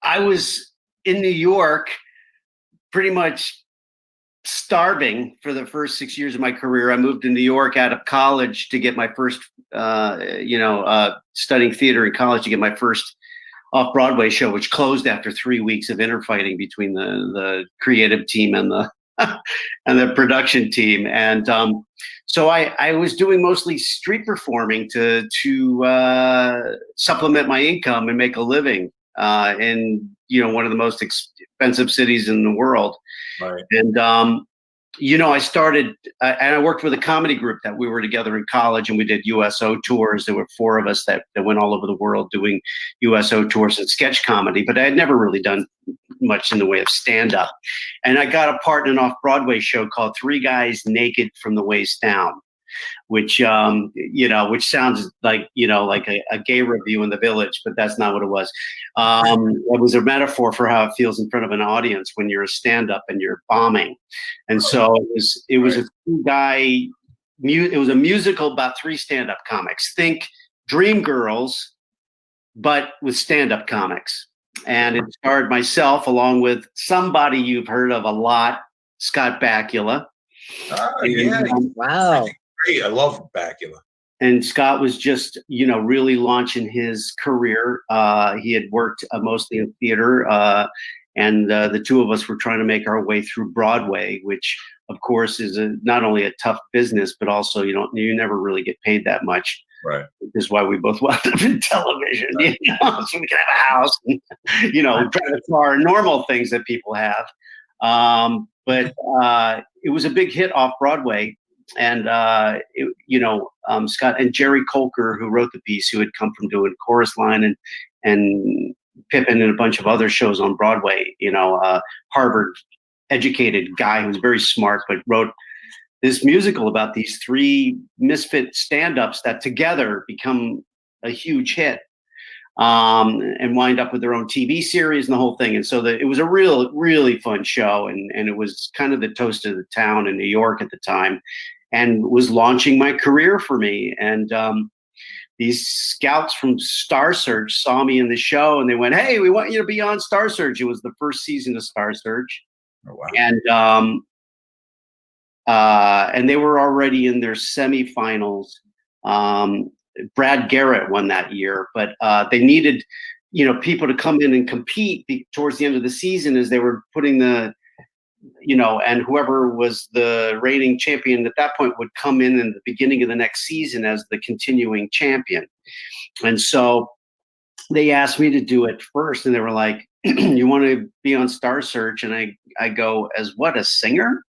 I was in New York pretty much starving for the first 6 years of my career. I moved to New York out of college to get my first, studying theater in college to get my first off-Broadway show, which closed after 3 weeks of infighting between the creative team and the and the production team. And so I was doing mostly street performing to supplement my income and make a living in, you know, one of the most expensive cities in the world. Right. And you know, I started, and I worked with a comedy group that we were together in college, and we did USO tours. There were 4 of us that went all over the world doing USO tours and sketch comedy, but I had never really done much in the way of stand-up. And I got a part in an off-Broadway show called 3 Guys Naked from the Waist Down, which, you know, which sounds like, you know, like a gay review in the Village, but that's not what it was. It was a metaphor for how it feels in front of an audience when you're a stand-up and you're bombing. And so it was a 2-guy, it was a musical about 3 stand-up comics. Think Dreamgirls, but with stand-up comics. And it starred myself along with somebody you've heard of a lot, Scott Bakula. Yeah. Wow. Great. I love Bakula. And Scott was just, you know, really launching his career. He had worked mostly in theater, and the 2 of us were trying to make our way through Broadway, which, of course, is not only a tough business, but also you never really get paid that much. Right. This is why we both wound up in television, you know, so we can have a house, and, you know, drive a car, normal things that people have. But it was a big hit off Broadway. And, you know, Scott and Jerry Colker, who wrote the piece, who had come from doing Chorus Line and Pippin and a bunch of other shows on Broadway, you know, Harvard educated guy who was very smart, but wrote this musical about these 3 misfit stand-ups that together become a huge hit, and wind up with their own TV series and the whole thing. And so it was a really fun show. And it was kind of the toast of the town in New York at the time, and was launching my career for me. And these scouts from Star Search saw me in the show, and they went, "Hey, we want you to be on Star Search." It was the first season of Star Search. Oh, wow. And they were already in their semifinals. Brad Garrett won that year, but they needed, you know, people to come in and compete towards the end of the season as they were putting the, you know, and whoever was the reigning champion at that point would come in the beginning of the next season as the continuing champion. And so they asked me to do it first, and they were like, "You want to be on Star Search?" And I go, "As what, a singer?"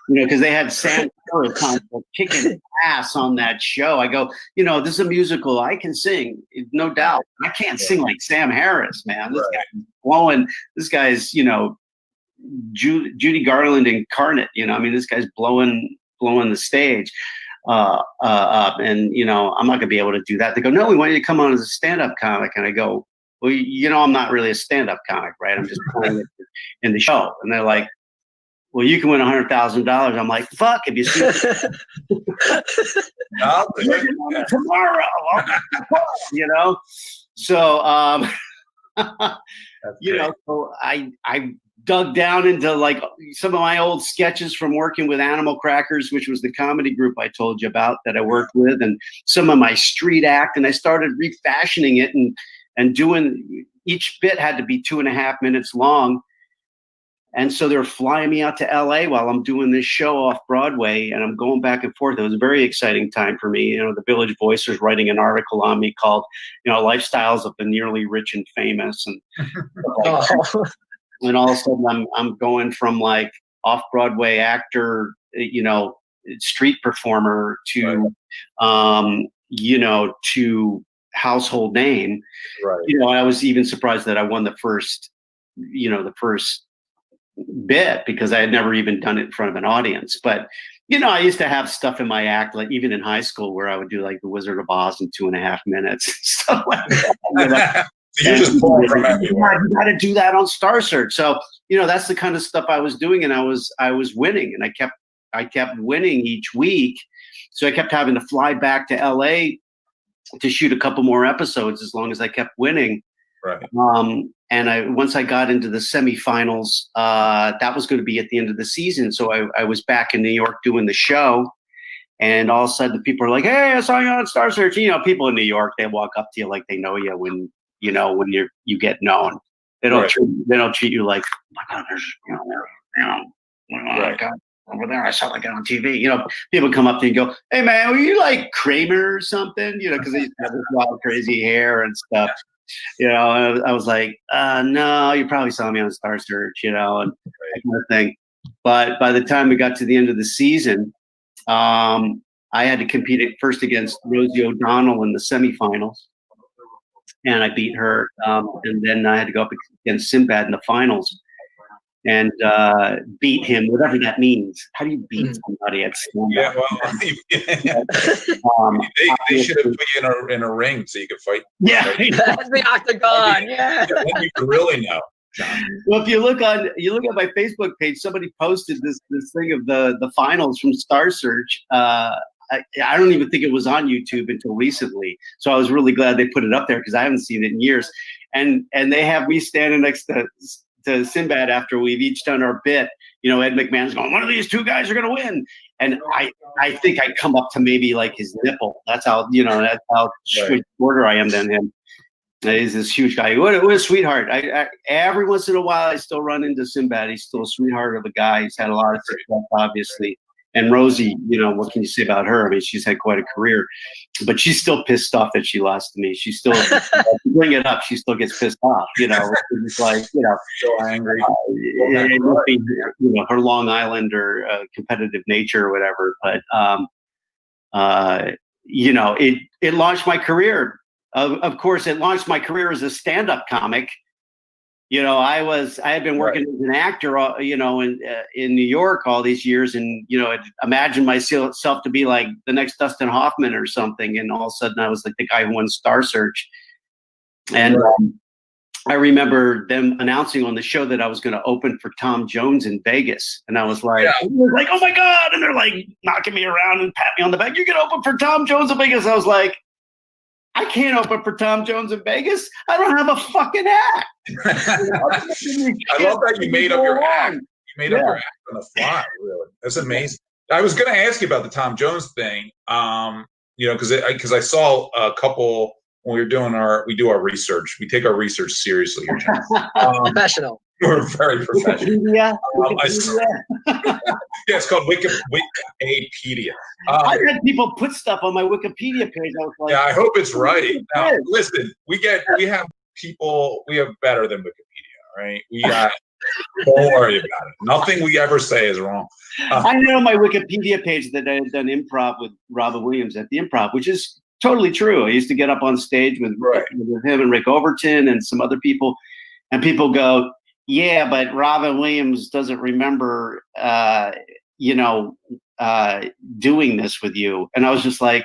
You know, because they had Sam Harris kicking ass on that show. I go, "You know, this is a musical. I can sing, no doubt. I can't sing like Sam Harris, man. This guy's blowing. This guy's, you know, Judy Garland incarnate. You know, I mean, this guy's blowing the stage up. And you know, I'm not gonna be able to do that." They go, "No, we want you to come on as a stand-up comic." And I go, "Well, you know, I'm not really a stand-up comic, right? I'm just playing it in the show." And they're like, "Well, you can win $100,000. I'm like, "Fuck, if you see tomorrow, you know." So, you know, so I dug down into like some of my old sketches from working with Animal Crackers, which was the comedy group I told you about that I worked with, and some of my street act, and I started refashioning it and doing, each bit had to be 2.5 minutes long. And so they're flying me out to LA while I'm doing this show off Broadway, and I'm going back and forth. It was a very exciting time for me. You know, the Village Voice was writing an article on me called, you know, Lifestyles of the Nearly Rich and Famous. And, and all of a sudden I'm going from like off Broadway actor, you know, street performer to, you know, to household name. Right. You know, I was even surprised that I won the first bit, because I had never even done it in front of an audience. But you know, I used to have stuff in my act, like even in high school, where I would do like the Wizard of Oz in 2.5 minutes, stuff like that. You're just pulling from everywhere. You got to do that on Star Search. So you know, that's the kind of stuff I was doing, and I was winning, and I kept winning each week. So I kept having to fly back to LA to shoot a couple more episodes as long as I kept winning. Right. And once I got into the semifinals, that was going to be at the end of the season. So I was back in New York doing the show, and all of a sudden the people are like, "Hey, I saw you on Star Search." You know, people in New York, they walk up to you like they know you when you get known. They don't treat you like, "Oh my God, there's God, over there, I saw that guy on TV." You know, people come up to you and go, "Hey man, were you like Kramer or something?" You know, because they have this wild, crazy hair and stuff. You know, I was like, "No, you probably saw me on Star Search," you know, and that kind of thing. But by the time we got to the end of the season, I had to compete at first against Rosie O'Donnell in the semifinals, and I beat her. And then I had to go up against Sinbad in the finals and beat him, whatever that means. How do you beat somebody at stand-up? Yeah, well, they should have put you in a ring so you could fight. Yeah, That's the octagon. Yeah. Then you could really know. Well, if you look at my Facebook page, somebody posted this thing of the finals from Star Search. I don't even think it was on YouTube until recently. So I was really glad they put it up there because I haven't seen it in years. And they have me standing next to Sinbad after we've each done our bit. You know, Ed McMahon's going, one of these two guys are going to win. And I think I come up to maybe like his nipple. That's how shorter I am than him. He's this huge guy. What a sweetheart. I every once in a while, I still run into Sinbad. He's still a sweetheart of a guy. He's had a lot of success, obviously. And Rosie, you know, what can you say about her? I mean, she's had quite a career, but she's still pissed off that she lost to me. She's still, bring it up, she still gets pissed off, you know. It's like, you know, so angry. You know, her Long Island or competitive nature or whatever. But, you know, it launched my career. Of course, it launched my career as a stand-up comic. You know, I had been working as an actor, you know, in New York all these years, and you know, I'd imagined myself to be like the next Dustin Hoffman or something, and all of a sudden, I was like the guy who won Star Search. And I remember them announcing on the show that I was going to open for Tom Jones in Vegas, and I was like, oh my god! And they're like knocking me around and patting me on the back. You're going to open for Tom Jones in Vegas? I was like, I can't open for Tom Jones in Vegas. I don't have a fucking act. I love that you made up your act. You made up your act on the fly. Really, that's amazing. I was going to ask you about the Tom Jones thing. You know, because I saw a couple when we do our research. We take our research seriously here. Professional. We're very professional. Yeah, it's called Wikipedia. I've had people put stuff on my Wikipedia page. I was like, yeah, I hope it's right. Now, listen, we have people. We have better than Wikipedia, right? We got. Don't worry about it. Nothing we ever say is wrong. I know my Wikipedia page that I had done improv with Robyn Williams at the Improv, which is totally true. I used to get up on stage with him and Rick Overton and some other people, and people go, yeah, but Robyn Williams doesn't remember, you know, doing this with you. And I was just like,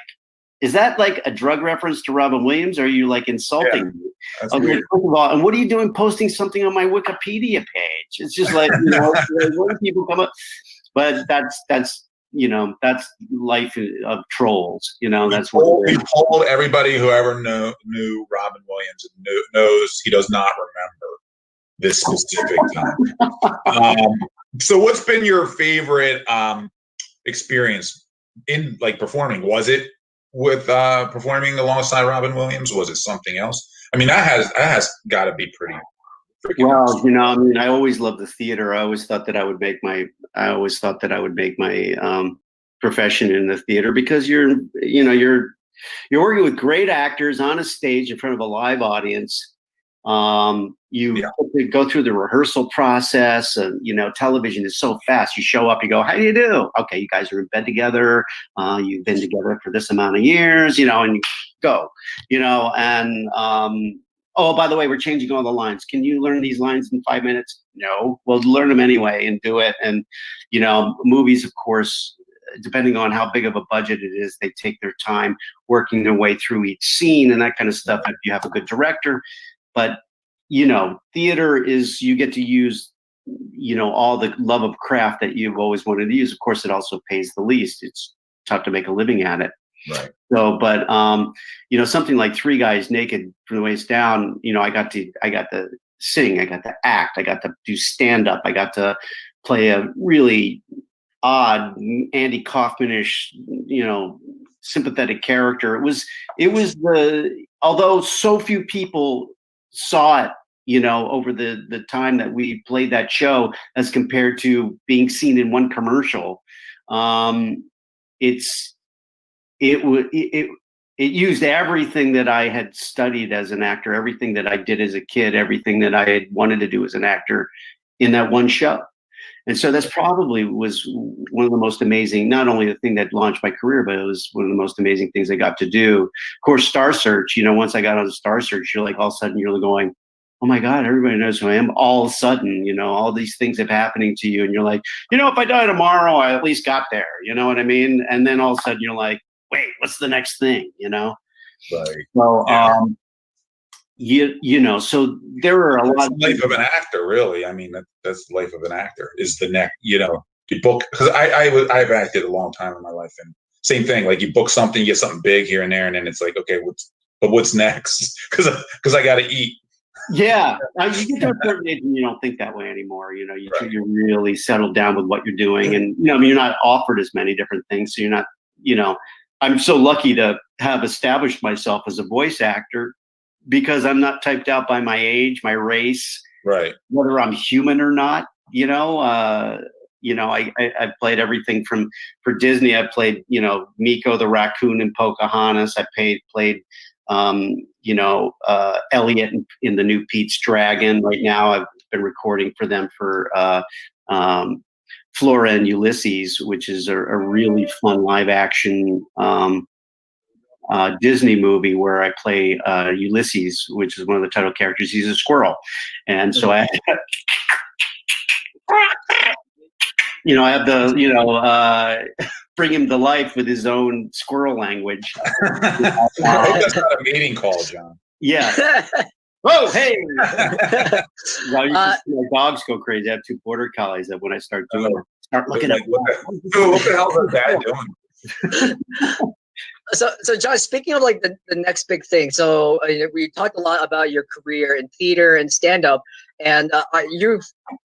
is that like a drug reference to Robyn Williams? Or are you like insulting me? Okay, first of all, and what are you doing posting something on my Wikipedia page? It's just like, you know, when people come up, but that's, you know, that's life of trolls. You know, that's what we told everybody who ever knew Robyn Williams knows he does not remember this specific time. So what's been your favorite experience in like performing? Was it with performing alongside Robyn Williams? Was it something else? I mean, that has got to be pretty freaking awesome. You know, I mean, I always loved the theater. I always thought that I would make my profession in the theater, because you're working with great actors on a stage in front of a live audience. You go through the rehearsal process, and you know, television is so fast. You show up, you go, how do you do? Okay, you guys are in bed together. You've been together for this amount of years, you know, and you go, you know, and oh, by the way, we're changing all the lines. Can you learn these lines in 5 minutes? No. Well, learn them anyway and do it. And, you know, movies, of course, depending on how big of a budget it is, they take their time working their way through each scene and that kind of stuff if you have a good director. But, you know, theater is, you get to use, you know, all the love of craft that you've always wanted to use. Of course, it also pays the least. It's tough to make a living at it. Right. So, but, you know, something like Three Guys Naked from the Waist Down, you know, I got to sing, I got to act, I got to do stand-up, I got to play a really odd Andy Kaufman-ish, you know, sympathetic character. It was although so few people saw it, you know, over the time that we played that show as compared to being seen in one commercial, it used everything that I had studied as an actor, everything that I did as a kid, everything that I had wanted to do as an actor in that one show. And so that's probably was one of the most amazing, not only the thing that launched my career, but it was one of the most amazing things I got to do. Of course, Star Search, once I got on Star Search, you're like, all of a sudden you're going, oh my God, everybody knows who I am. All of a sudden, all these things are happening to you. And you're like, if I die tomorrow, I at least got there. You know what I mean? And then all of a sudden you're like, wait, what's the next thing? Right. So, so there are a lot of life of an actor, really. I mean, that's the life of an actor is the next, you book, because I've acted a long time in my life, and same thing, like you book something, you get something big here and there, and then it's like, okay, what's next? Because I got to eat. Yeah, you get to a certain age and you don't think that way anymore. You're really settled down with what you're doing, and you're not offered as many different things, so you're not. I'm so lucky to have established myself as a voice actor, because I'm not typed out by my age, my race, right? Whether I'm human or not. I played everything for Disney. I played, Miko the raccoon in Pocahontas. I played Elliot in the new Pete's Dragon. Right now, I've been recording for them for Flora and Ulysses, which is a really fun live action Disney movie where I play Ulysses, which is one of the title characters. He's a squirrel, and so I have to bring him to life with his own squirrel language. I hope that's not a mating call, John. Yeah. Whoa, hey! Well, you can see my dogs go crazy. I have 2 border collies that when I start doing it, start looking at what the hell is that doing? So John, speaking of like the next big thing, so we talked a lot about your career in theater and stand-up, and you've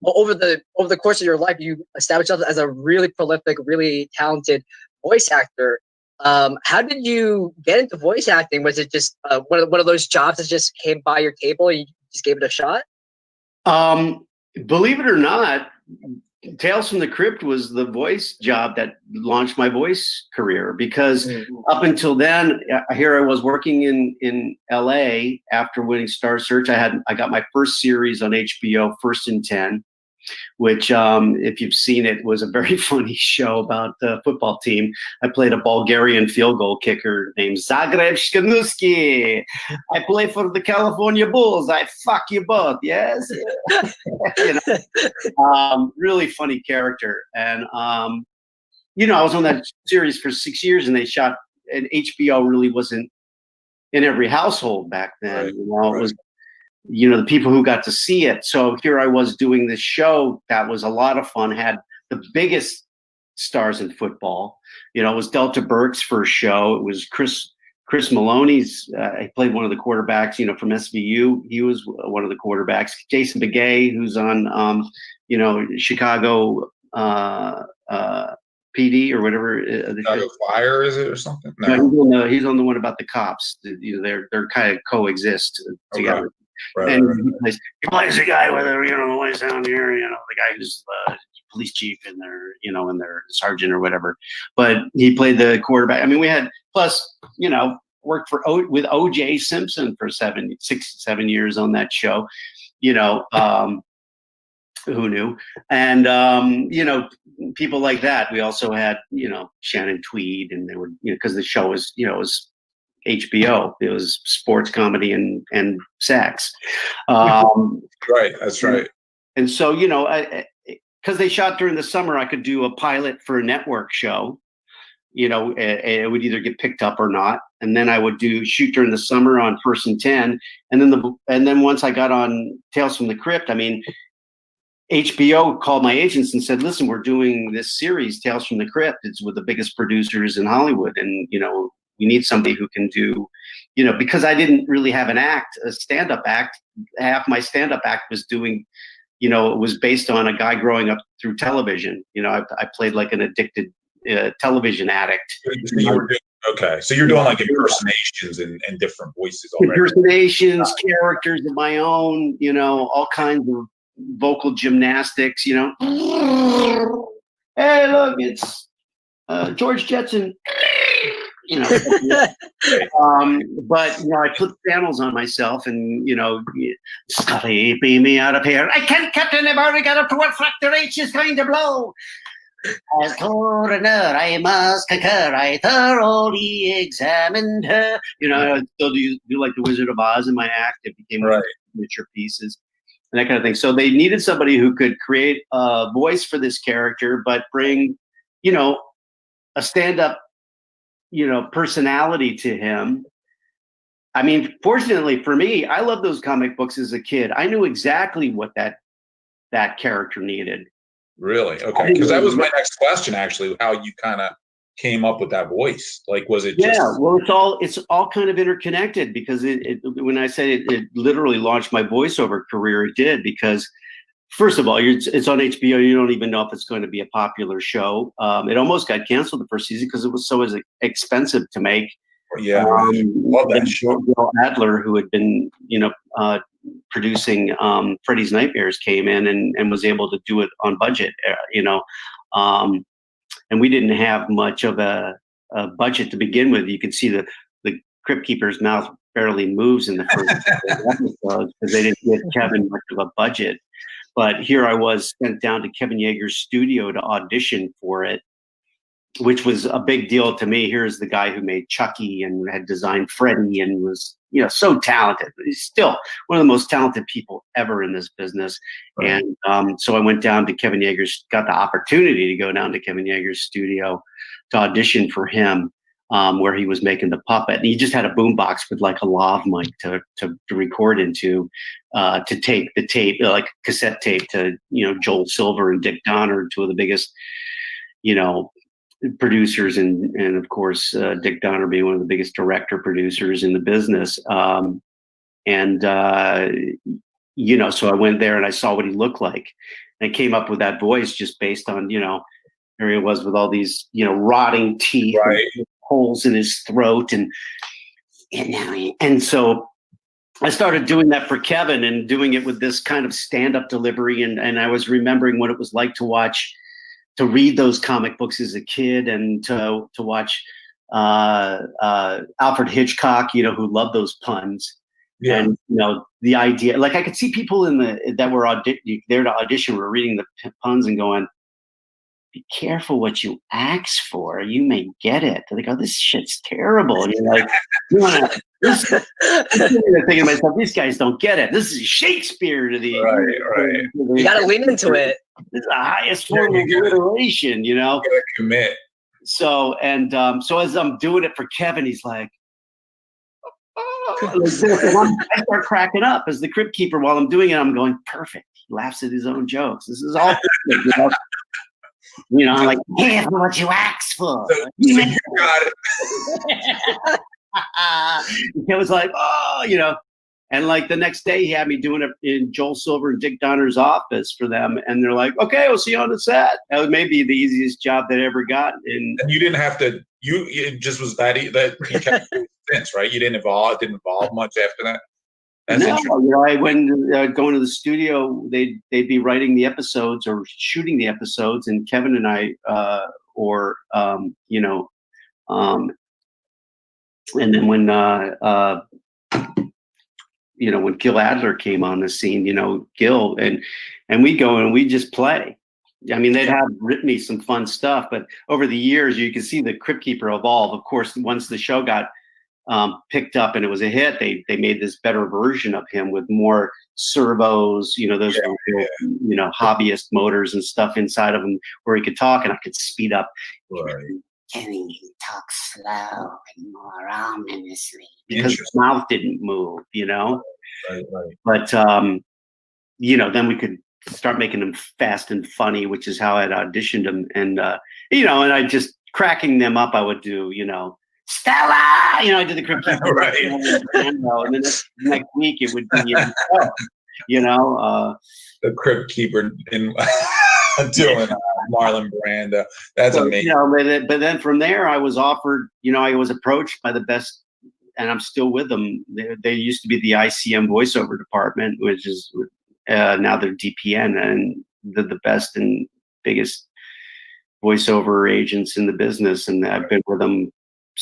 over the course of your life, you established yourself as a really prolific, really talented voice actor. How did you get into voice acting? Was it just one of those jobs that just came by your table and you just gave it a shot? Believe it or not, Tales from the Crypt was the voice job that launched my voice career, because up until then, here I was working in LA after winning Star Search. I got my first series on HBO, First and 10, which if you've seen it, was a very funny show about the football team. I played a Bulgarian field goal kicker named Zagreb Shkanuski. I play for the California Bulls. I fuck you both, yes? Really funny character. And, I was on that series for 6 years, and and HBO really wasn't in every household back then. It was, the people who got to see it. So here I was doing this show that was a lot of fun, had the biggest stars in football. It was Delta Burke's first show. It was Chris Maloney's. He played one of the quarterbacks, from SVU. He was one of the quarterbacks. Jason Begay, who's on, Chicago PD or whatever. Chicago Fire, is it, or something? No, he's on the one about the cops. They're kind of coexist together. Right. And he plays a guy with the voice down here, the guy who's police chief and their sergeant or whatever. But he played the quarterback. I mean, we had worked with O.J. Simpson for 7 years on that show. Who knew? And people like that. We also had Shannon Tweed, and they were because the show was was HBO. It was sports, comedy, and sex. Right, that's right. And so, because they shot during the summer, I could do a pilot for a network show. It would either get picked up or not. And then I would shoot during the summer on First and 10. And then once I got on Tales from the Crypt, HBO called my agents and said, "Listen, we're doing this series, Tales from the Crypt. It's with the biggest producers in Hollywood, and we need somebody who can do, because I didn't really have a stand-up act. Half my stand-up act was doing, it was based on a guy growing up through television. I played like an addicted television addict. So you're doing like impersonations and different voices already. Impersonations, characters of my own, all kinds of vocal gymnastics, Hey, look, it's George Jetson. But I put channels on myself, and Scotty, beam me out of here. I can't, Captain. I've already got up to what Factor H is going to blow. As coroner, I must concur. I thoroughly examined her. I still do like the Wizard of Oz in my act. It became one of the signature pieces and that kind of thing. So they needed somebody who could create a voice for this character, but bring, a stand-up, personality to him. I mean, fortunately for me, I loved those comic books as a kid. I knew exactly what that character needed. Really? Okay. Because that was my next question, actually, how you kind of came up with that voice. Like, was it just... Yeah, well, it's all kind of interconnected, because when I say it literally launched my voiceover career, it did, because first of all, it's on HBO. You don't even know if it's going to be a popular show. It almost got canceled the first season because it was so expensive to make. Yeah, love that show. Bill Adler, who had been, producing Freddy's Nightmares, came in and was able to do it on budget, and we didn't have much of a budget to begin with. You can see the Crypt Keeper's mouth barely moves in the first episodes because they didn't give Kevin much of a budget. But here I was sent down to Kevin Yeager's studio to audition for it, which was a big deal to me. Here's the guy who made Chucky and had designed Freddy and was, so talented. He's still one of the most talented people ever in this business. Right. And so I went down to Kevin Yeager's, got the opportunity to go down to Kevin Yeager's studio to audition for him, where he was making the puppet. And he just had a boombox with like a lav mic to record into, to tape the tape, like cassette tape to, Joel Silver and Dick Donner, two of the biggest, producers, and of course Dick Donner being one of the biggest director producers in the business. So I went there and I saw what he looked like, and I came up with that voice just based on, there he was with all these, rotting teeth, right, and holes in his throat, and so I started doing that for Kevin and doing it with this kind of stand-up delivery, and I was remembering what it was like to read those comic books as a kid, and to watch Alfred Hitchcock, who loved those puns. Yeah. And the idea, like I could see people that were there to audition were reading the puns and going, "Be careful what you ask for. You may get it." They go, "This shit's terrible." And you're like, I'm thinking to myself, these guys don't get it. This is Shakespeare to the right. You got to lean into it. This is the highest form of alliteration, You gotta commit. So as I'm doing it for Kevin, he's like, I start cracking up as the Crypt Keeper while I'm doing it. I'm going, perfect. He laughs at his own jokes. This is all perfect, I'm like, "Hey, what you asked for." So you got it. It was like, and like the next day he had me doing it in Joel Silver and Dick Donner's office for them, and they're like, "Okay, we'll see you on the set." That was maybe the easiest job that I ever got. And you didn't have to. It just was that he kept doing since, right? You didn't evolve much after that. No, I went going to the studio. They'd be writing the episodes or shooting the episodes, and Kevin and I, and then when when Gil Adler came on the scene, Gil and we go and we just play. I mean, they'd have written me some fun stuff, but over the years, you can see the Crypt Keeper evolve. Of course, once the show got picked up and it was a hit, they made this better version of him with more servos, those hobbyist motors and stuff inside of him where he could talk, and I could speed up. Right. Can he talk slow and more ominously because his mouth didn't move, Right. But then we could start making them fast and funny, which is how I'd auditioned them, and and I just cracking them up. I would do, Stella, I did the Crypt Keeper, right, and then next week it would be, the Crypt Keeper in doing Marlon Brando. That's amazing. But then from there, I was offered, I was approached by the best, and I'm still with them. They used to be the ICM voiceover department, which is now they're DPN, and they're the best and biggest voiceover agents in the business. And I've been with them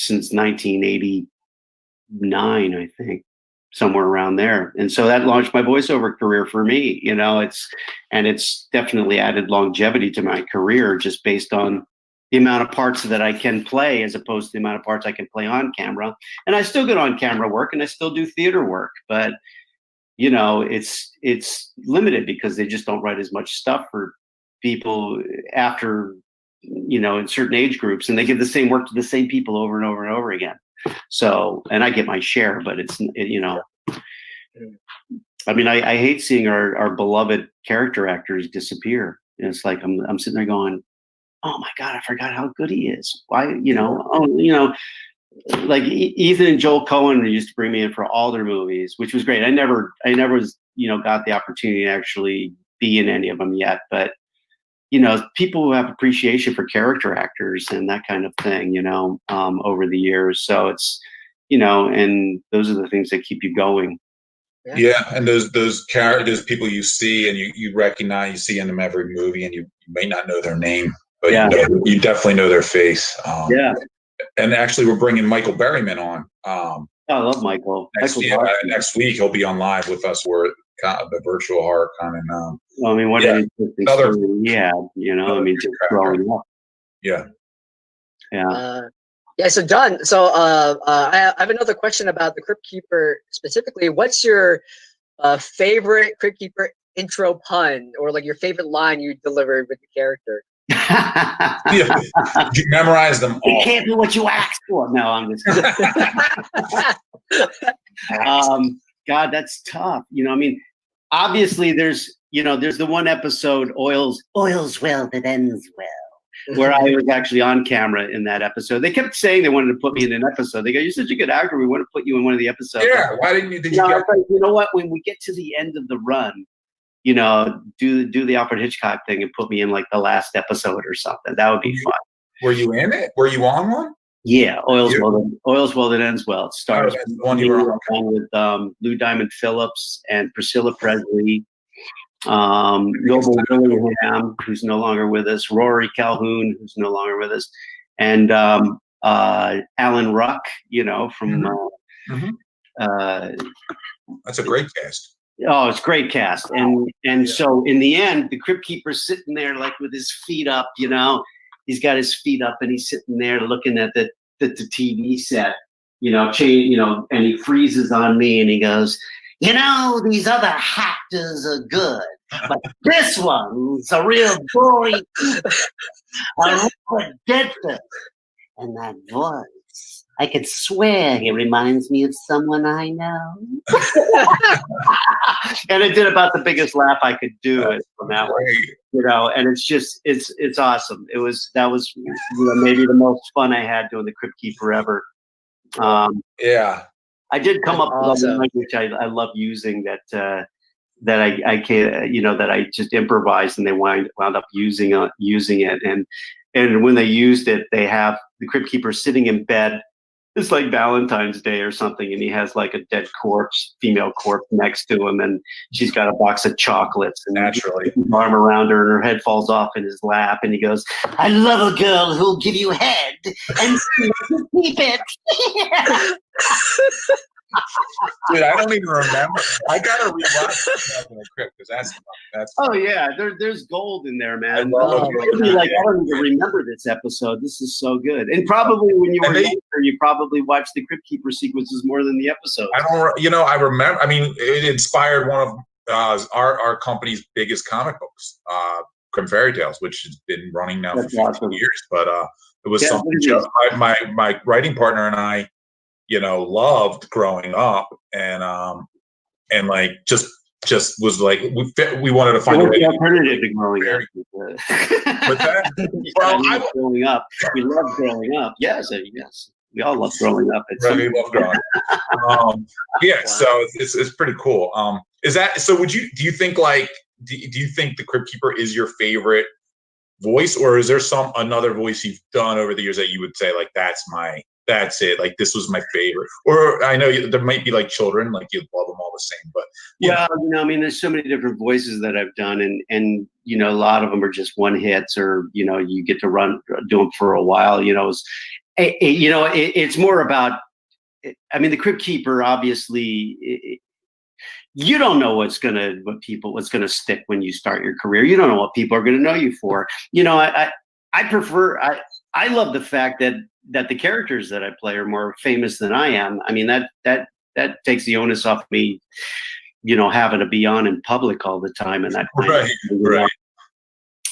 since 1989, I think, somewhere around there. And so that launched my voiceover career for me. You know, it's definitely added longevity to my career just based on the amount of parts that I can play as opposed to the amount of parts I can play on camera. And I still get on camera work and I still do theater work, but you know, it's limited because they just don't write as much stuff for people after, you know, in certain age groups, and they give the same work to the same people over and over and over again. So, and I get my share, but you know, I mean, I hate seeing our beloved character actors disappear. And it's like, I'm sitting there going, oh my God, I forgot how good he is. Why, you know, like Ethan and Joel Cohen, they used to bring me in for all their movies, which was great. I never was, you know, got the opportunity to actually be in any of them yet, but you know, people who have appreciation for character actors and that kind of thing, you know, over the years. So it's, you know, and those are the things that keep you going. Yeah, and those characters, people you see and you recognize, you see in them every movie, and you may not know their name, but you definitely know their face. Yeah. And actually, we're bringing Michael Barryman on. I love Michael. Next week, he'll be on live with us. We're the virtual horror con, and well, I mean, what an interesting story he had, you know. I mean, just growing up. Yeah. Yeah. So Don, so I have another question about the Crypt Keeper specifically. What's your favorite Crypt Keeper intro pun, or like your favorite line you delivered with the character? You memorize them all. You can't do what you asked for. No, I'm just God, that's tough. You know, I mean, obviously there's the one episode, Oil's Well That Ends Well, where I was actually on camera in that episode. They kept saying they wanted to put me in an episode. They go, "You're such a good actor. We want to put you in one of the episodes." Yeah, why didn't you? You know what? When we get to the end of the run, you know, do the Alfred Hitchcock thing and put me in like the last episode or something. That would be fun. Were you in it? Were you on one? Yeah, Oil's Well That Ends Well. It stars with Lou Diamond Phillips and Priscilla Presley, Noble Willingham, who's no longer with us, Rory Calhoun, who's no longer with us, and Alan Ruck, you know, from that's a great cast. Oh, it's a great cast. And so in the end, the Crypt Keeper's sitting there like with his feet up, you know. He's got his feet up and he's sitting there looking at the TV set, you know, and he freezes on me and he goes, "You know, these other actors are good, but this one's a real boy. I Robert Redford. And that voice, I could swear he reminds me of someone I know." And it did about the biggest laugh I could do from that one, you know. And it's just, it's awesome. That was you know, maybe the most fun I had doing the Crypt Keeper ever. Yeah, I did come up with a line which I love using that I can, you know, that I just improvised and they wound up using it. And when they used it, they have the Crypt Keeper sitting in bed. It's like Valentine's Day or something, and he has like a dead corpse, female corpse next to him, and she's got a box of chocolates, and naturally, his arm around her, and her head falls off in his lap, and he goes, "I love a girl who'll give you head and keep it." Dude, I don't even remember. I gotta rewatch the Crypt because that's. Oh yeah, there's gold in there, man. I love it. Like, I don't even remember this episode. This is so good. And probably when you were younger, you probably watched the Crypt Keeper sequences more than the episodes. I don't. You know, I remember. I mean, it inspired one of our company's biggest comic books, Grimm Fairy Tales, which has been running now for 15 years. But it was something just my writing partner and I, you know, loved growing up, and like just was like we wanted to find a way. Alternative to growing up. But that, growing up, we love growing up. Yes, we all love growing up. We love growing up. Yeah, so it's pretty cool. Is that so? Do you think like do you think the Crypt Keeper is your favorite voice, or is there another voice you've done over the years that you would say like that's it, like this was my favorite? Or I know there might be like children, like you love them all the same, but well, you know, I mean, there's so many different voices that I've done, and you know, a lot of them are just one hits, or you know, you get to do them for a while, you know. It's more about. I mean, the Crypt Keeper, obviously, you don't know what's gonna stick when you start your career. You don't know what people are gonna know you for. I love the fact that the characters that I play are more famous than I am. I mean, that takes the onus off me, having to be on in public all the time and that kind of thing, right.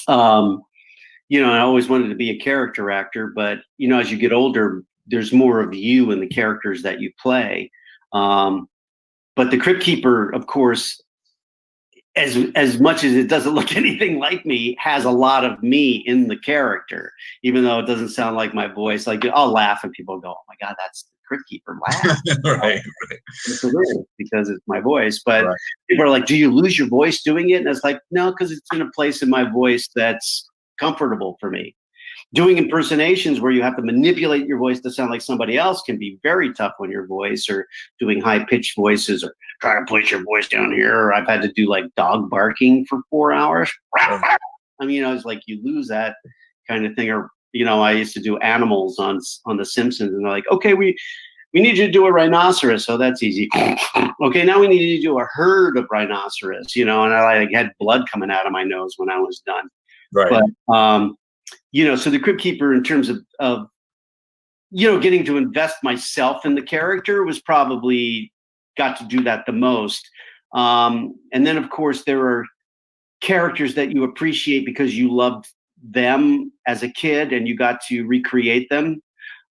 I always wanted to be a character actor, but as you get older, there's more of you in the characters that you play. But the Crypt Keeper, of course, as much as it doesn't look anything like me, has a lot of me in the character, even though it doesn't sound like my voice. Like, I'll laugh and people go, "Oh my God, that's the Crypt Keeper." Laugh. Right. It's hilarious because it's my voice. But people are like, "Do you lose your voice doing it?" And it's like, no, because it's in a place in my voice that's comfortable for me. Doing impersonations where you have to manipulate your voice to sound like somebody else can be very tough on your voice, or doing high-pitched voices, or trying to place your voice down here. Or I've had to do like dog barking for 4 hours. I mean, it's like you lose that kind of thing. Or, I used to do animals on The Simpsons, and they're like, "Okay, we need you to do a rhinoceros." So that's easy. Okay, now we need you to do a herd of rhinoceros, and I had blood coming out of my nose when I was done. Right. But, so the Crypt Keeper, in terms of getting to invest myself in the character, was probably got to do that the most. And then, of course, there are characters that you appreciate because you loved them as a kid and you got to recreate them.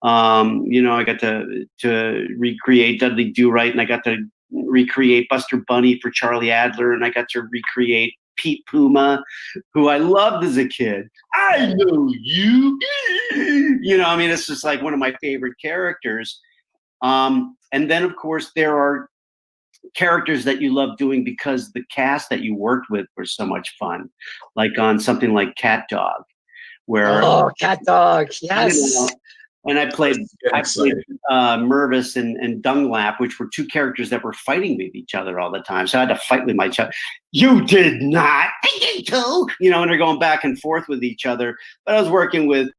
I got to recreate Dudley Do-Right, and I got to recreate Buster Bunny for Charlie Adler, and I got to recreate Pete Puma, who I loved as a kid. I know you. It's just like one of my favorite characters. And then, of course, there are characters that you love doing because the cast that you worked with were so much fun. Like on something like Cat Dog, where Cat Dog, yes. And I played Mervis and Dunglap, which were two characters that were fighting with each other all the time. So I had to fight with my child. You did not. I did too. And they're going back and forth with each other. But I was working with,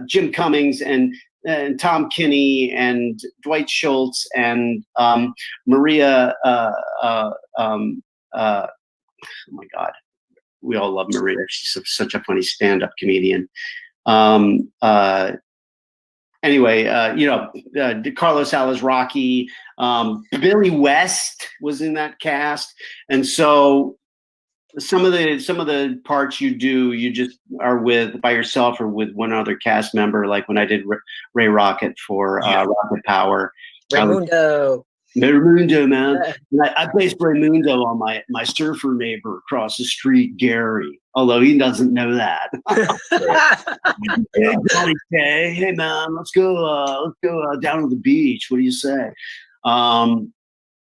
Jim Cummings and Tom Kinney and Dwight Schultz and Maria. Oh my God, we all love Maria. She's such a funny stand-up comedian. Anyway, Carlos Alazraqui, Billy West was in that cast, and so some of the parts you do, you just are by yourself or with one other cast member. Like when I did Ray Rocket for Rocket Power, Raymundo, man. I based Raymundo on my surfer neighbor across the street, Gary. Although he doesn't know that. Hey, Johnny K. Hey, man, let's go down to the beach. What do you say?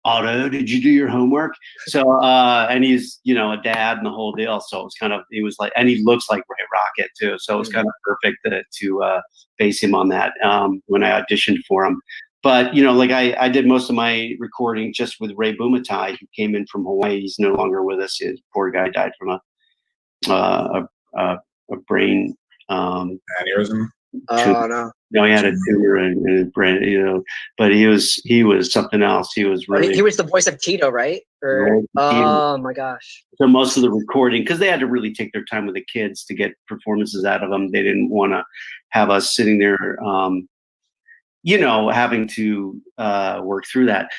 Otto, did you do your homework? So, and he's, a dad and the whole deal. So he was like, and he looks like Ray Rocket too. So it was kind of perfect to base him on that when I auditioned for him. But, I did most of my recording just with Ray Bumatai, who came in from Hawaii. He's no longer with us. His poor guy died from a brain aneurysm. No. No, he had a tumor in his brain, but he was something else. He was really. He was the voice of Tito, right? Oh my gosh. So most of the recording, because they had to really take their time with the kids to get performances out of them. They didn't want to have us sitting there, having to work through that.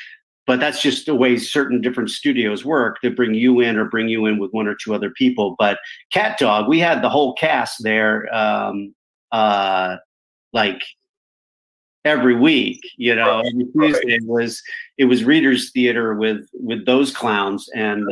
But that's just the way certain different studios work, to bring you in with one or two other people. But Cat Dog, we had the whole cast there, like every week, every Tuesday it was Reader's Theater with those clowns, and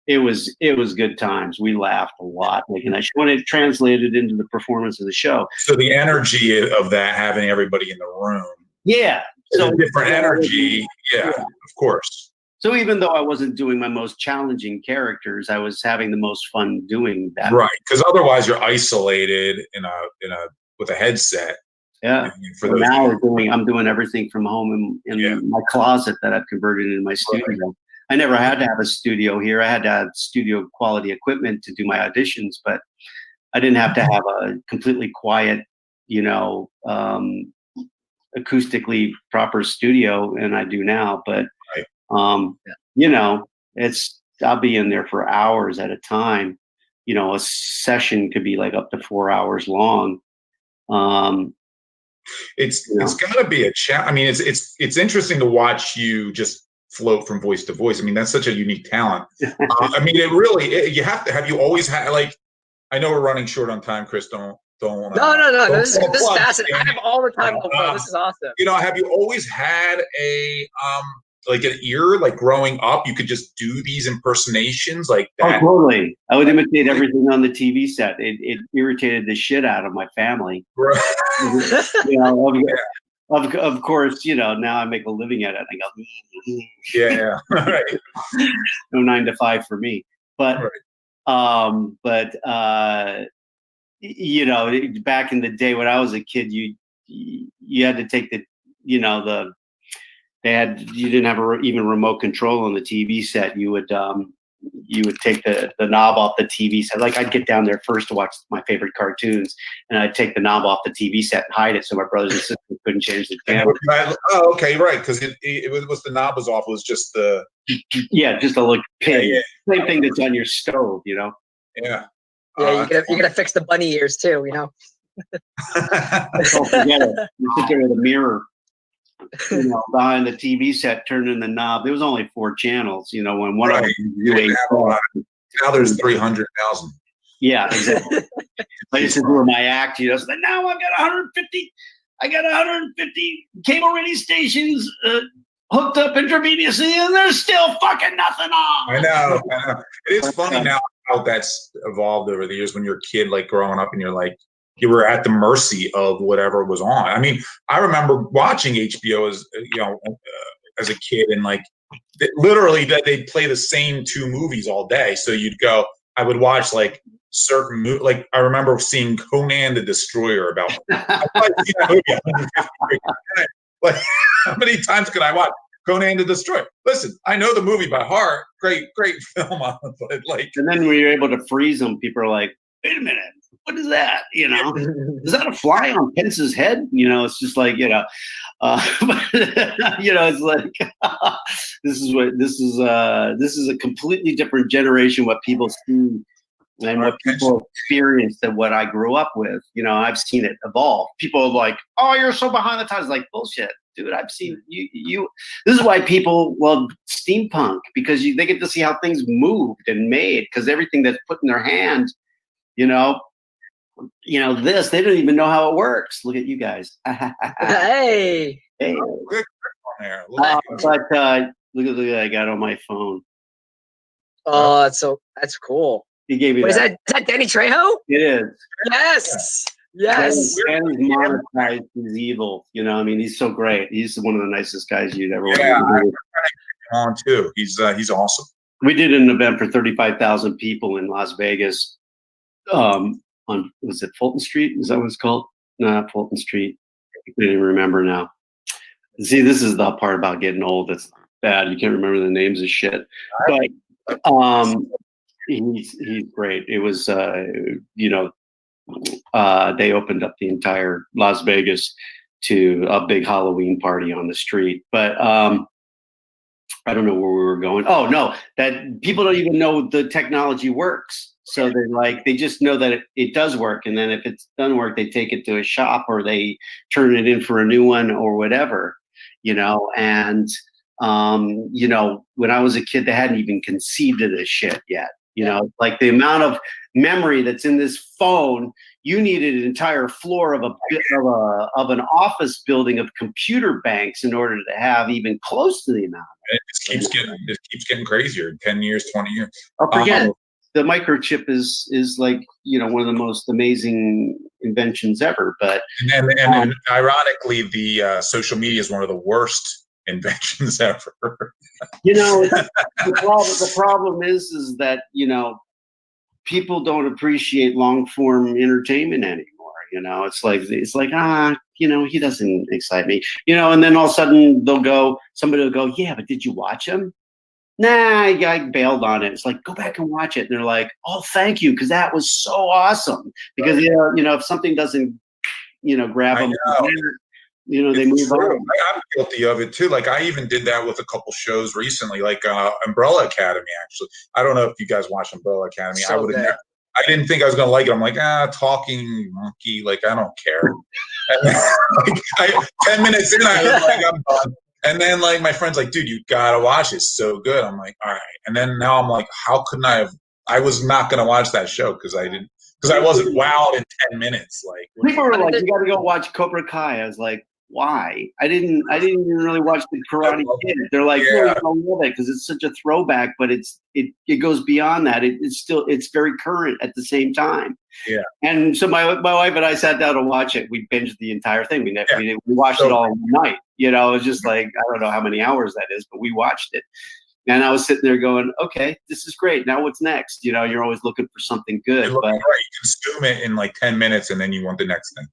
it was good times. We laughed a lot making that show, when it translated into the performance of the show. So the energy of that, having everybody in the room. Yeah. So different energy. Yeah, of course. So even though I wasn't doing my most challenging characters, I was having the most fun doing that. Right, because otherwise you're isolated with a headset. Yeah. Now I'm doing everything from home in my closet that I've converted into my studio. Right. I never had to have a studio here. I had to have studio quality equipment to do my auditions, but I didn't have to have a completely quiet, you know, acoustically proper studio, and I do now. But you know, I'll be in there for hours at a time. You know, a session could be like up to 4 hours long. It's got to be a challenge. I mean, it's interesting to watch you just float from voice to voice. I mean, that's such a unique talent. I mean, you have you always had, like, I know we're running short on time, Chris. Don't. No. This is fascinating. I have all the time. This is awesome. You know, have you always had a like an ear, like growing up, you could just do these impersonations like that? Oh, totally. I would imitate everything on the TV set. It irritated the shit out of my family. Right. You know, of course, you know, now I make a living at it. I go, yeah, right. No 9 to 5 for me. But, you know, back in the day when I was a kid, you had to take the, you know, you didn't have even remote control on the TV set. You would take the knob off the TV set. Like, I'd get down there first to watch my favorite cartoons, and I'd take the knob off the TV set and hide it so my brothers and sisters couldn't change the channel. Oh, okay, right. Because it was the knob was off. It was just the just a little pin. Yeah. Same thing that's on your stove, you know. Yeah. Yeah, you're gonna fix the bunny ears too, you know. Don't forget it. You sit there with a mirror, you know, behind the TV set, turning the knob. There was only 4 channels, you know, when one of them now there's 300,000. Yeah, exactly. I used to do my act, you know. So now I've got 150. I got 150 cable radio stations hooked up intravenously, and there's still fucking nothing on. I know. It is funny now how that's evolved over the years. When you're a kid, like growing up, and you're like, you were at the mercy of whatever was on. I mean, I remember watching HBO as as a kid, and like literally that they'd play the same 2 movies all day. So I would watch like certain like I remember seeing Conan the Destroyer about. Like, how many times could I watch Conan the Destroyer? Listen, I know the movie by heart. Great film on it, but like. And then when you're able to freeze them, people are like, "Wait a minute, what is that? You know, is that a fly on Pence's head?" You know, it's just like, you know, you know, it's like this is a completely different generation. What people see and what people experience than what I grew up with. You know, I've seen it evolve. People are like, "Oh, you're so behind the times." Like, bullshit, dude. I've seen you. This is why people love steampunk, because they get to see how things moved and made, because everything that's put in their hands, you know, this, they don't even know how it works. Look at you guys. Hey. Oh, good on there. But look at what I got on my phone. Oh, that's cool. He gave me Is that Danny Trejo? It is. Yes. Yes. Danny's monetized. He's evil. You know, I mean, he's so great. He's one of the nicest guys you'd ever want to meet. On too. He's awesome. We did an event for 35,000 people in Las Vegas. On, was it Fulton Street? Is that what it's called? No, not Fulton Street. I can't even remember now. See, this is the part about getting old that's bad. You can't remember the names of shit. But he's great. It was you know, they opened up the entire Las Vegas to a big Halloween party on the street. But I don't know where we were going. Oh no, that people don't even know the technology works. So they just know that it does work. And then if it doesn't work, they take it to a shop or they turn it in for a new one or whatever, you know. And you know, when I was a kid, they hadn't even conceived of this shit yet. You know, like the amount of memory that's in this phone, you needed an entire floor of an office building of computer banks in order to have even close to the amount. It just keeps getting crazier. 10 years, 20 years. Oh, forget it. The microchip is like, you know, one of the most amazing inventions ever. But and ironically, the social media is one of the worst inventions ever. You know, the problem is that, you know, people don't appreciate long form entertainment anymore. You know, it's like you know, he doesn't excite me. You know, and then all of a sudden somebody will go, yeah, but did you watch him? Nah, I bailed on it. It's like, go back and watch it. And they're like, oh, thank you, because that was so awesome. Because you know, if something doesn't grab I them. know. They It's move true. on. I'm guilty of it too. Like I even did that with a couple shows recently, like Umbrella Academy. Actually, I don't know if you guys watch Umbrella Academy. So good. I didn't think I was gonna like it. I'm like, talking monkey. Like I don't care. And then, 10 minutes in, I was like, I'm done. And then like my friend's like, dude, you gotta watch it. It's so good. I'm like, all right. And then now I'm like, how couldn't I have? I was not gonna watch that show because I wasn't wowed in 10 minutes. Like People were like, you got to go watch Cobra Kai. I was like, why? I didn't even really watch the Karate Kid. They're like, no, you don't love it because it's such a throwback, but it goes beyond that. It's very current at the same time. Yeah. And so my wife and I sat down to watch it. We binged the entire thing. We watched it all in one night. It was just like, I don't know how many hours that is, but we watched it. And I was sitting there going, okay, this is great. Now what's next? You're always looking for something good. Right. You consume it in like 10 minutes and then you want the next thing.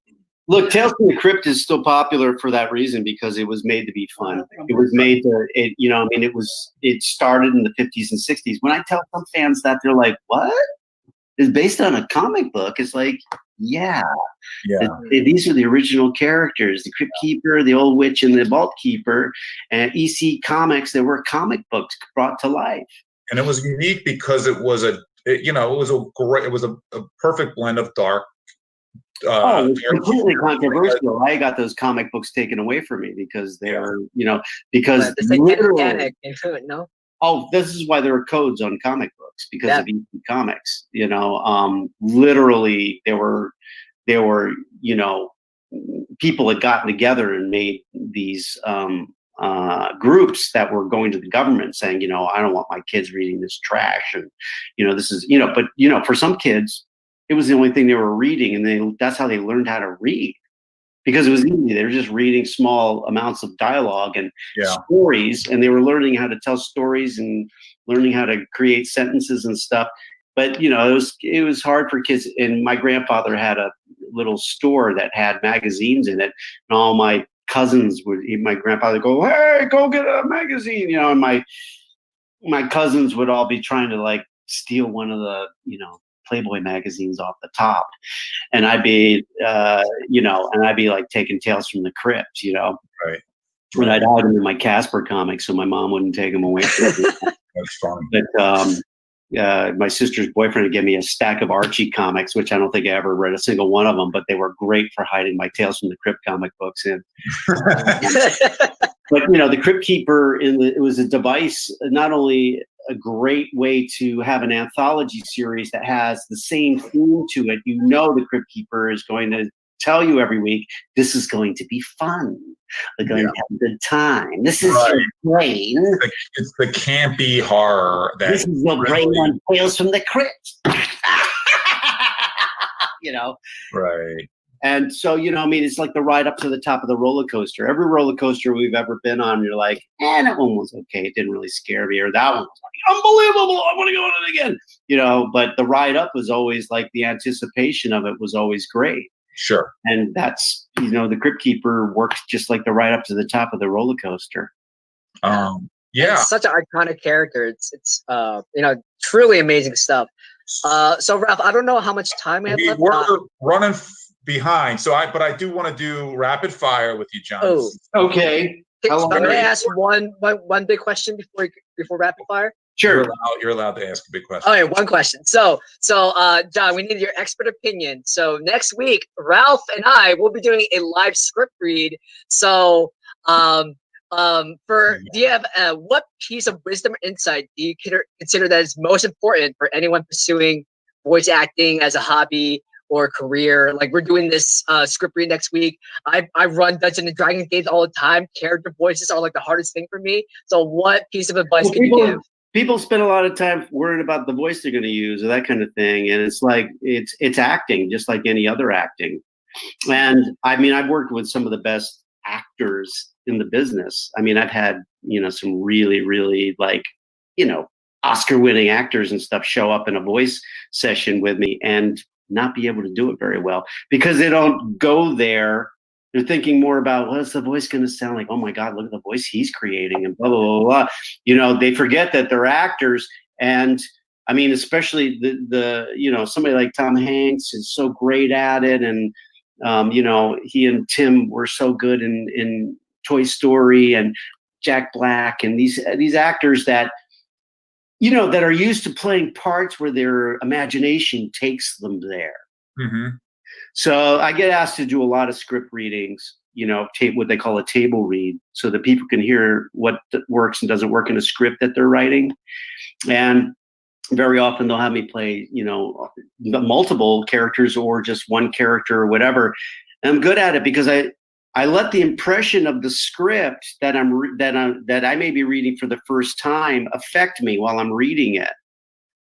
Look, Tales from the Crypt is still popular for that reason because it was made to be fun. It was made to, it started in the 50s and 60s. When I tell some fans that, they're like, what? It's based on a comic book. It's like, yeah. These are the original characters, the Crypt Keeper, the Old Witch, and the Vault Keeper, and EC Comics. There were comic books brought to life. And it was unique because it was a perfect blend of dark. It's completely controversial. I got those comic books taken away from me because they're, because literally, no. Oh, this is why there are codes on comic books because of EC Comics. Literally, there were people had gotten together and made these groups that were going to the government saying, I don't want my kids reading this trash, and this is but for some kids, it was the only thing they were reading, and that's how they learned how to read. Because it was easy. They were just reading small amounts of dialogue and stories, and they were learning how to tell stories and learning how to create sentences and stuff. But it was hard for kids. And my grandfather had a little store that had magazines in it, and all my cousins my grandfather would go, "Hey, go get a magazine," and my cousins would all be trying to like steal one of the Playboy magazines off the top, and I'd be like taking Tales from the Crypt, Right. And I'd hide them in my Casper comics so my mom wouldn't take them away from me. That's funny. But my sister's boyfriend would give me a stack of Archie comics, which I don't think I ever read a single one of them, but they were great for hiding my Tales from the Crypt comic books in. But the Crypt Keeper it was a device, not only a great way to have an anthology series that has the same theme to it. The Crypt Keeper is going to tell you every week, this is going to be fun. We're going to have a good time. This is your brain. It's the campy horror. This is your brain on Tales from the Crypt. Right. And so, it's like the ride up to the top of the roller coaster. Every roller coaster we've ever been on, you're like, that one was okay. It didn't really scare me. Or that one was like, unbelievable. I want to go on it again. But the ride up was always like the anticipation of it was always great. Sure. And that's, the Crypt Keeper works just like the ride up to the top of the roller coaster. It's such an iconic character. It's truly amazing stuff. So Ralph, I don't know how much time we have left. We're running behind, but I do want to do rapid fire with you, John. Oh, okay. Can I ask one big question before rapid fire? Sure. You're allowed to ask a big question. Okay, one question. So, John, we need your expert opinion. So next week, Ralph and I will be doing a live script read. So, do you have what piece of wisdom or insight do you consider that is most important for anyone pursuing voice acting as a hobby or career? Like, we're doing this script read next week. I run Dungeons and Dragons games all the time. Character voices are like the hardest thing for me. So what piece of advice can you give? People spend a lot of time worried about the voice they're going to use or that kind of thing. And it's like, it's acting just like any other acting. And I mean, I've worked with some of the best actors in the business. I mean, I've had, some really, really Oscar winning actors and stuff show up in a voice session with me and not be able to do it very well because they don't go there. They're thinking more about what's the voice going to sound like? Oh my God, look at the voice he's creating and blah, blah, blah, blah. They forget that they're actors. And I mean, especially the somebody like Tom Hanks is so great at it. And, You know, he and Tim were so good in Toy Story, and Jack Black, and these actors that, you know, that are used to playing parts where their imagination takes them there. Mm-hmm. So I get asked to do a lot of script readings, you know, what they call a table read, so that people can hear what works and doesn't work in a script that they're writing. And very often they'll have me play, you know, multiple characters or just one character or whatever. And I'm good at it because I let the impression of the script that I may be reading for the first time affect me while I'm reading it,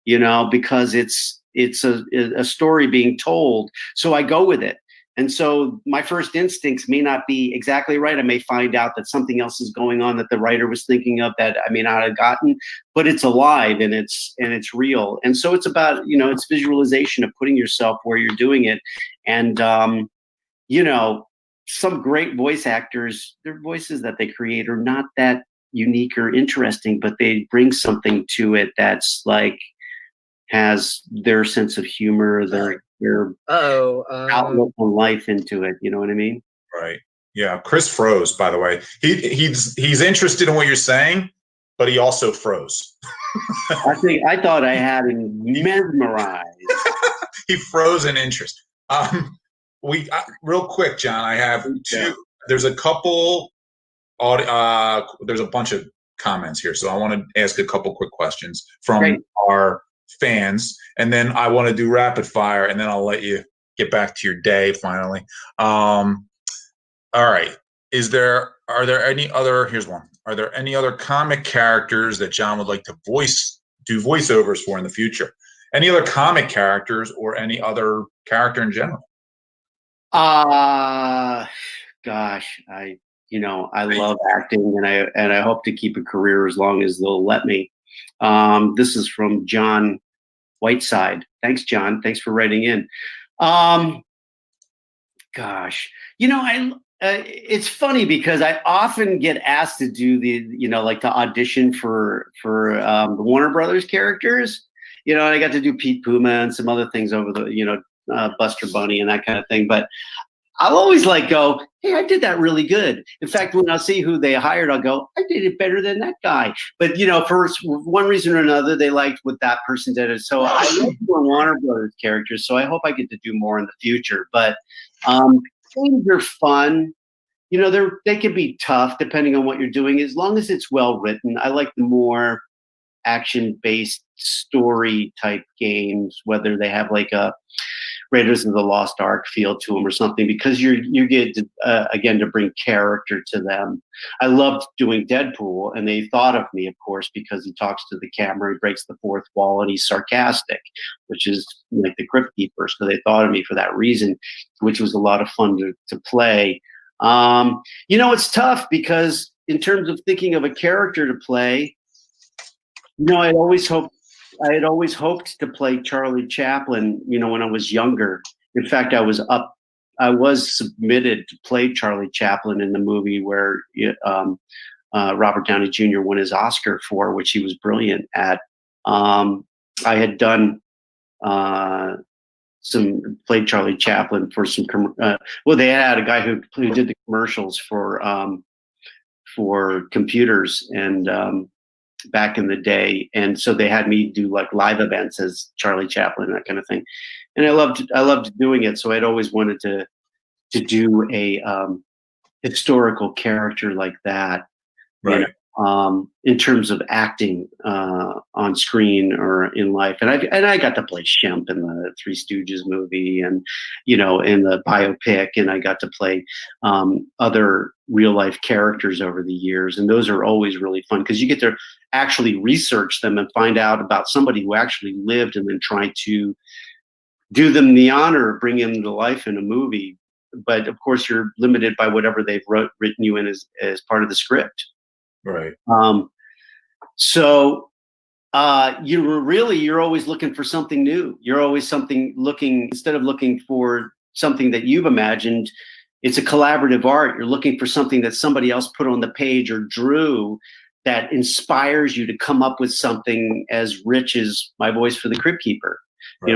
you know, because it's a story being told. So I go with it. And so my first instincts may not be exactly right. I may find out that something else is going on that the writer was thinking of that I may not have gotten, but it's alive and it's real. And so it's about, you know, it's visualization of putting yourself where you're doing it. And, you know, some great voice actors, their voices that they create are not that unique or interesting, but they bring something to it that's like, has their sense of humor, their outlook on life into it. You know what I mean? Right. Yeah. Chris froze, by the way. He's interested in what you're saying, but he also froze. I thought I had him mesmerized. He froze in interest. Real quick, John, I have two. There's a couple. There's a bunch of comments here, so I want to ask a couple quick questions from our fans, and then I want to do rapid fire, and then I'll let you get back to your day finally. All right. Are there any other? Here's one. Are there any other comic characters that John would like to do voiceovers for in the future? Any other comic characters or any other character in general? Gosh, I love acting, and I hope to keep a career as long as they'll let me. This is from John Whiteside. Thanks, John. Thanks for writing in. Gosh, you know, it's funny because I often get asked to do to audition for the Warner Brothers characters. You know, and I got to do Pete Puma and some other things over the, Buster Bunny and that kind of thing. But I'll always go, hey, I did that really good. In fact, when I see who they hired, I'll go, I did it better than that guy. But, for one reason or another, they liked what that person did. So I like more Warner Brothers characters, so I hope I get to do more in the future. But things are fun. They can be tough depending on what you're doing, as long as it's well written. I like the more action-based story-type games, whether they have like a Raiders of the Lost Ark feel to them or something, because you get again to bring character to them. I loved doing Deadpool, and they thought of me, of course, because he talks to the camera, he breaks the fourth wall, and he's sarcastic, which is like the Crypt Keeper. So they thought of me for that reason, which was a lot of fun to play. It's tough because in terms of thinking of a character to play, I had always hoped to play Charlie Chaplin, when I was younger. In fact, I was submitted to play Charlie Chaplin in the movie where Robert Downey Jr. won his Oscar for, which he was brilliant at. I had done played Charlie Chaplin for some, they had a guy who did the commercials for computers and back in the day, and so they had me do like live events as Charlie Chaplin, that kind of thing, and I loved doing it. So I'd always wanted to do a historical character like that, right? In terms of acting on screen or in life, and I got to play Shemp in the Three Stooges movie, and in the biopic, and I got to play other real life characters over the years, and those are always really fun because you get to actually research them and find out about somebody who actually lived, and then try to do them the honor of bringing them to life in a movie. But of course, you're limited by whatever they've written you in as part of the script. Right. So you're always looking for something new. You're always instead of looking for something that you've imagined, it's a collaborative art. You're looking for something that somebody else put on the page or drew that inspires you to come up with something as rich as my voice for the Crypt Keeper. Right.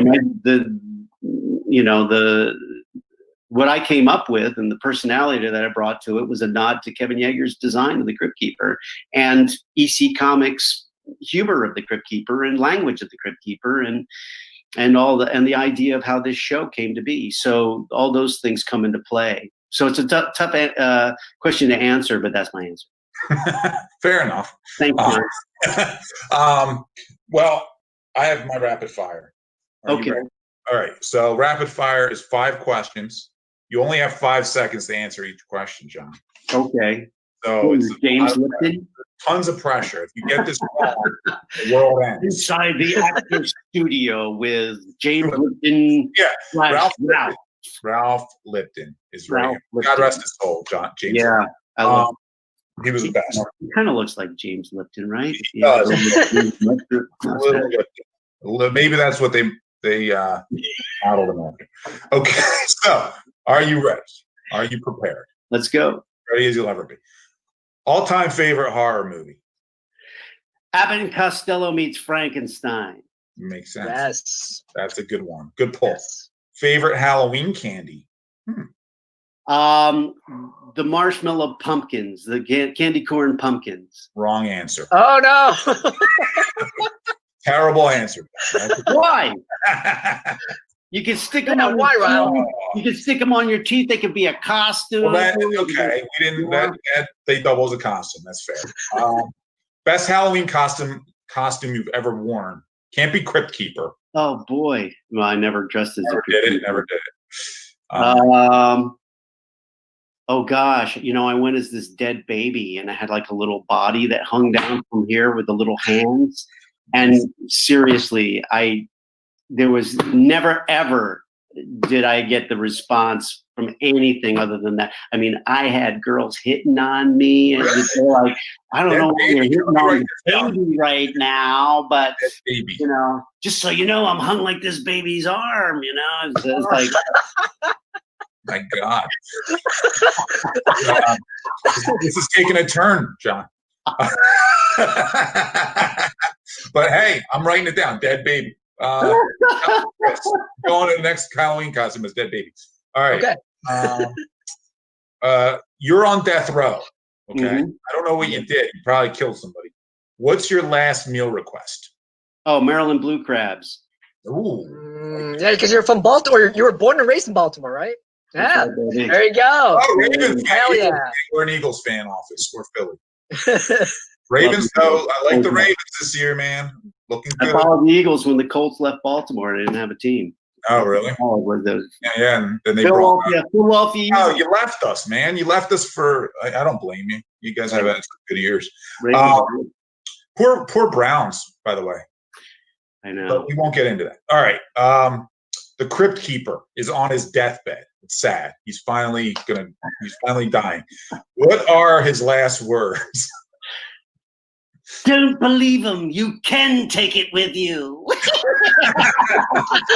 what I came up with and the personality that I brought to it was a nod to Kevin Yeager's design of the Crypt Keeper and EC Comics humor of the Crypt Keeper and language of the Crypt Keeper and the idea of how this show came to be. So all those things come into play. So it's a tough question to answer, but that's my answer. Fair enough. Thank you. Well, I have my rapid fire. Are you Okay. ready? All right. So rapid fire is 5 questions. You only have 5 seconds to answer each question, John. Okay. So it's James Lipton. Tons of pressure. If you get this wrong, the world ends. Inside the actor studio with James Lipton. Yeah, Ralph Lipton is right. God rest his soul, James. Yeah, I love he was the best. He kind of looks like James Lipton, right? He does. Maybe that's what they modeled him after. Okay, so are you ready? Are you prepared? Let's go. Ready as you'll ever be. All-time favorite horror movie? Abbott and Costello meets Frankenstein. Makes sense. Yes. That's a good one. Good pull. Yes. Favorite Halloween candy? The marshmallow pumpkins, the candy corn pumpkins. Wrong answer. Oh, no. Terrible answer. Why? You can stick them on. Why, Ryan? You can stick them on your teeth. They could be a costume. Well, okay. We didn't. That they double as a costume. That's fair. Best Halloween costume you've ever worn. Can't be Crypt Keeper. Oh boy. Well, I never dressed as never a Crypt did it. Keeper. Never did it. Oh gosh, I went as this dead baby, and I had like a little body that hung down from here with the little hands. And seriously, there was never ever did I get the response from anything other than that. I mean, I had girls hitting on me, and they're like, "I don't know why you're hitting on the baby right now, but just so you know, I'm hung like this baby's arm." It's like. My God. This is taking a turn, John. But hey, I'm writing it down. Dead baby. Going to the next Halloween costume is dead baby. All right. Okay. You're on death row. Okay. I don't know what you did. You probably killed somebody. What's your last meal request? Oh, Maryland blue crabs. Ooh. Yeah, because you're from Baltimore. You were born and raised in Baltimore, right? Yeah. There you go. Oh, Ravens. Hell yeah. We're an Eagles fan office. We're Philly. Ravens, though. I like the Ravens this year, man. Looking good. I followed the Eagles when the Colts left Baltimore. They didn't have a team. Oh, really? Oh, were those? Yeah, and then they Philadelphia. Oh, you left us, man. You left us for. I don't blame you. You guys have had some good years. Poor Browns, by the way. I know. But we won't get into that. All right. The Crypt Keeper is on his deathbed. It's sad. He's finally dying. What are his last words? Don't believe him. You can take it with you.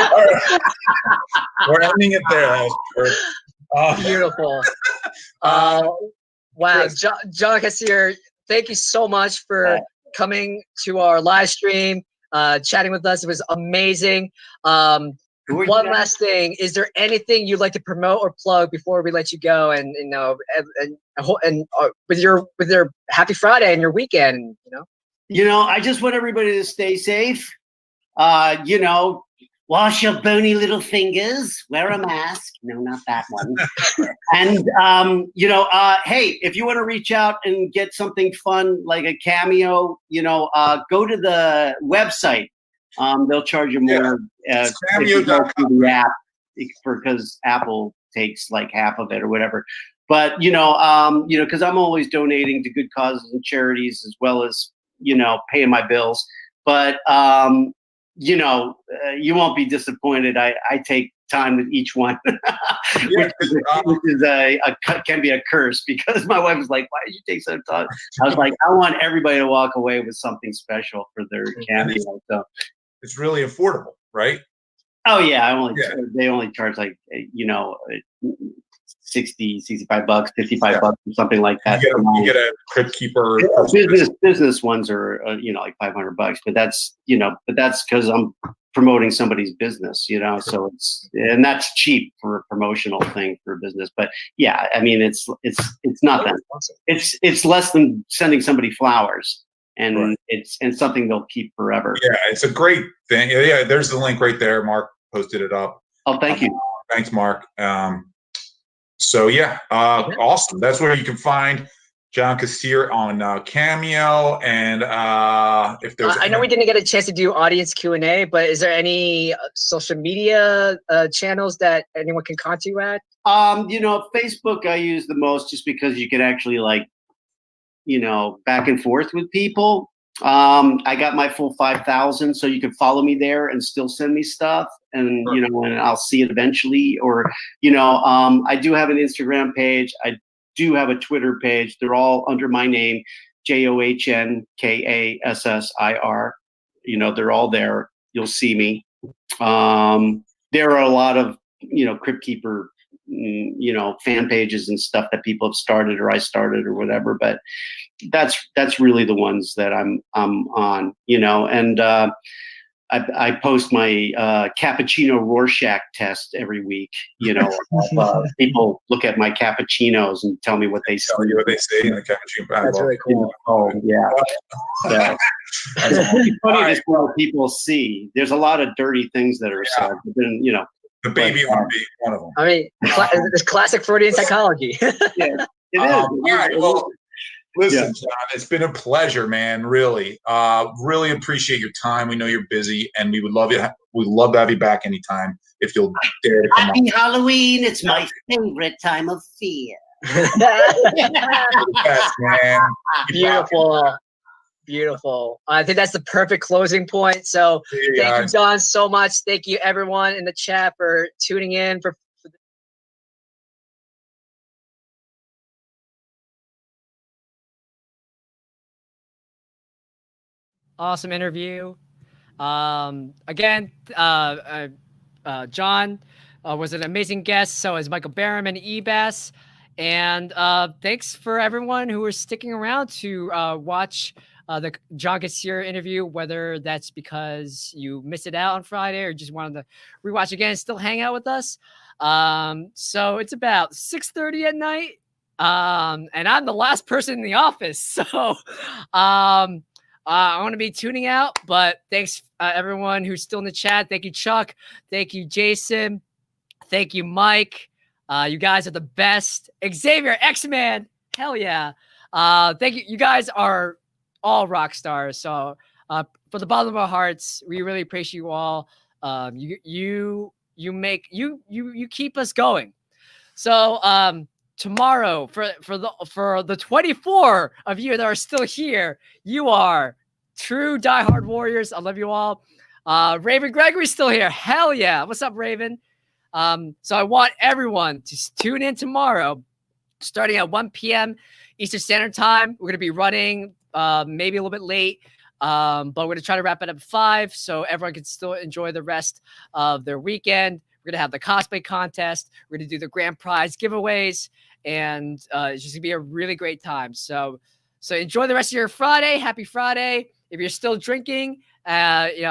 All right. We're ending it there. Beautiful. Wow. John Cassier, thank you so much for coming to our live stream, chatting with us. It was amazing. One last thing, is there anything you'd like to promote or plug before we let you go? And with your Happy Friday and your weekend, I just want everybody to stay safe. Wash your bony little fingers, wear a mask. No, not that one. And hey, if you want to reach out and get something fun like a cameo, go to the website. They'll charge you more if you go through the app because Apple takes like half of it or whatever. But because I'm always donating to good causes and charities as well as paying my bills. But you won't be disappointed. I take time with each one, which can be a curse because my wife was like, "Why did you take so time?" I was like, "I want everybody to walk away with something special for their cameo." So. It's really affordable, right? Oh yeah, they only charge like 60, 65 bucks, 55 bucks or something like that. You get a Crypt Keeper. Business ones are like 500 bucks, but that's because I'm promoting somebody's business, so and that's cheap for a promotional thing for a business. But yeah, I mean, it's nothing. It's less than sending somebody flowers, and it's something they'll keep forever. Yeah, it's a great thing. Yeah, there's the link right there. Mark posted it up. Oh, thank you. Thanks, Mark. So yeah, awesome. That's where you can find John Kassir on Cameo, and if there's, I know we didn't get a chance to do audience Q&A, but is there any social media channels that anyone can contact you at? Facebook I use the most, just because you can actually back and forth with people. I got my full 5,000, so you can follow me there and still send me stuff, and and I'll see it eventually. Or I do have an Instagram page. I do have a Twitter page. They're all under my name, JOHNKASSIR. They're all there. You'll see me. There are a lot of Crypt Keeper fan pages and stuff that people have started, or I started, or whatever, but that's really the ones that I'm on, and I post my cappuccino Rorschach test every week. People look at my cappuccinos and tell me what they see. Tell you what they say in the cappuccino. That's really cool. Yeah. It's pretty funny to see what people see. There's a lot of dirty things that are said, but then the baby one being one of them. I mean, it's classic Freudian psychology. Yeah, it is. All right. Well, listen, John, it's been a pleasure, man. Really, really appreciate your time. We know you're busy, and we would love you. We'd love to have you back anytime if you'll dare to come Happy Halloween! It's my favorite time of fear. Best, man. Beautiful. Beautiful. I think that's the perfect closing point. So thank you, John, so much. Thank you, everyone in the chat, for tuning in. For awesome interview. Again, John was an amazing guest. So is Michael Barryman, Ebas. And thanks for everyone who was sticking around to watch the John Kassir interview, whether that's because you missed it out on Friday or just wanted to rewatch again and still hang out with us. So it's about 6:30 at night, and I'm the last person in the office. So I want to be tuning out, but thanks everyone who's still in the chat. Thank you, Chuck. Thank you, Jason. Thank you, Mike. You guys are the best. Xavier, X-Man. Hell yeah. Thank you. You guys are all rock stars. So for the bottom of our hearts, we really appreciate you all. You keep us going. So tomorrow, for the 24 of you that are still here, you are true diehard warriors. I love you all. Raven Gregory's still here. Hell yeah. What's up, Raven? So I want everyone to tune in tomorrow, starting at 1 p.m. Eastern Standard Time. We're going to be running maybe a little bit late, but we're going to try to wrap it up at 5 so everyone can still enjoy the rest of their weekend. We're going to have the cosplay contest. We're going to do the grand prize giveaways, and it's just going to be a really great time. So enjoy the rest of your Friday. Happy Friday. If you're still drinking, happy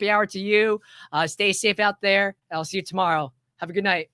hour to you. Stay safe out there. I'll see you tomorrow. Have a good night.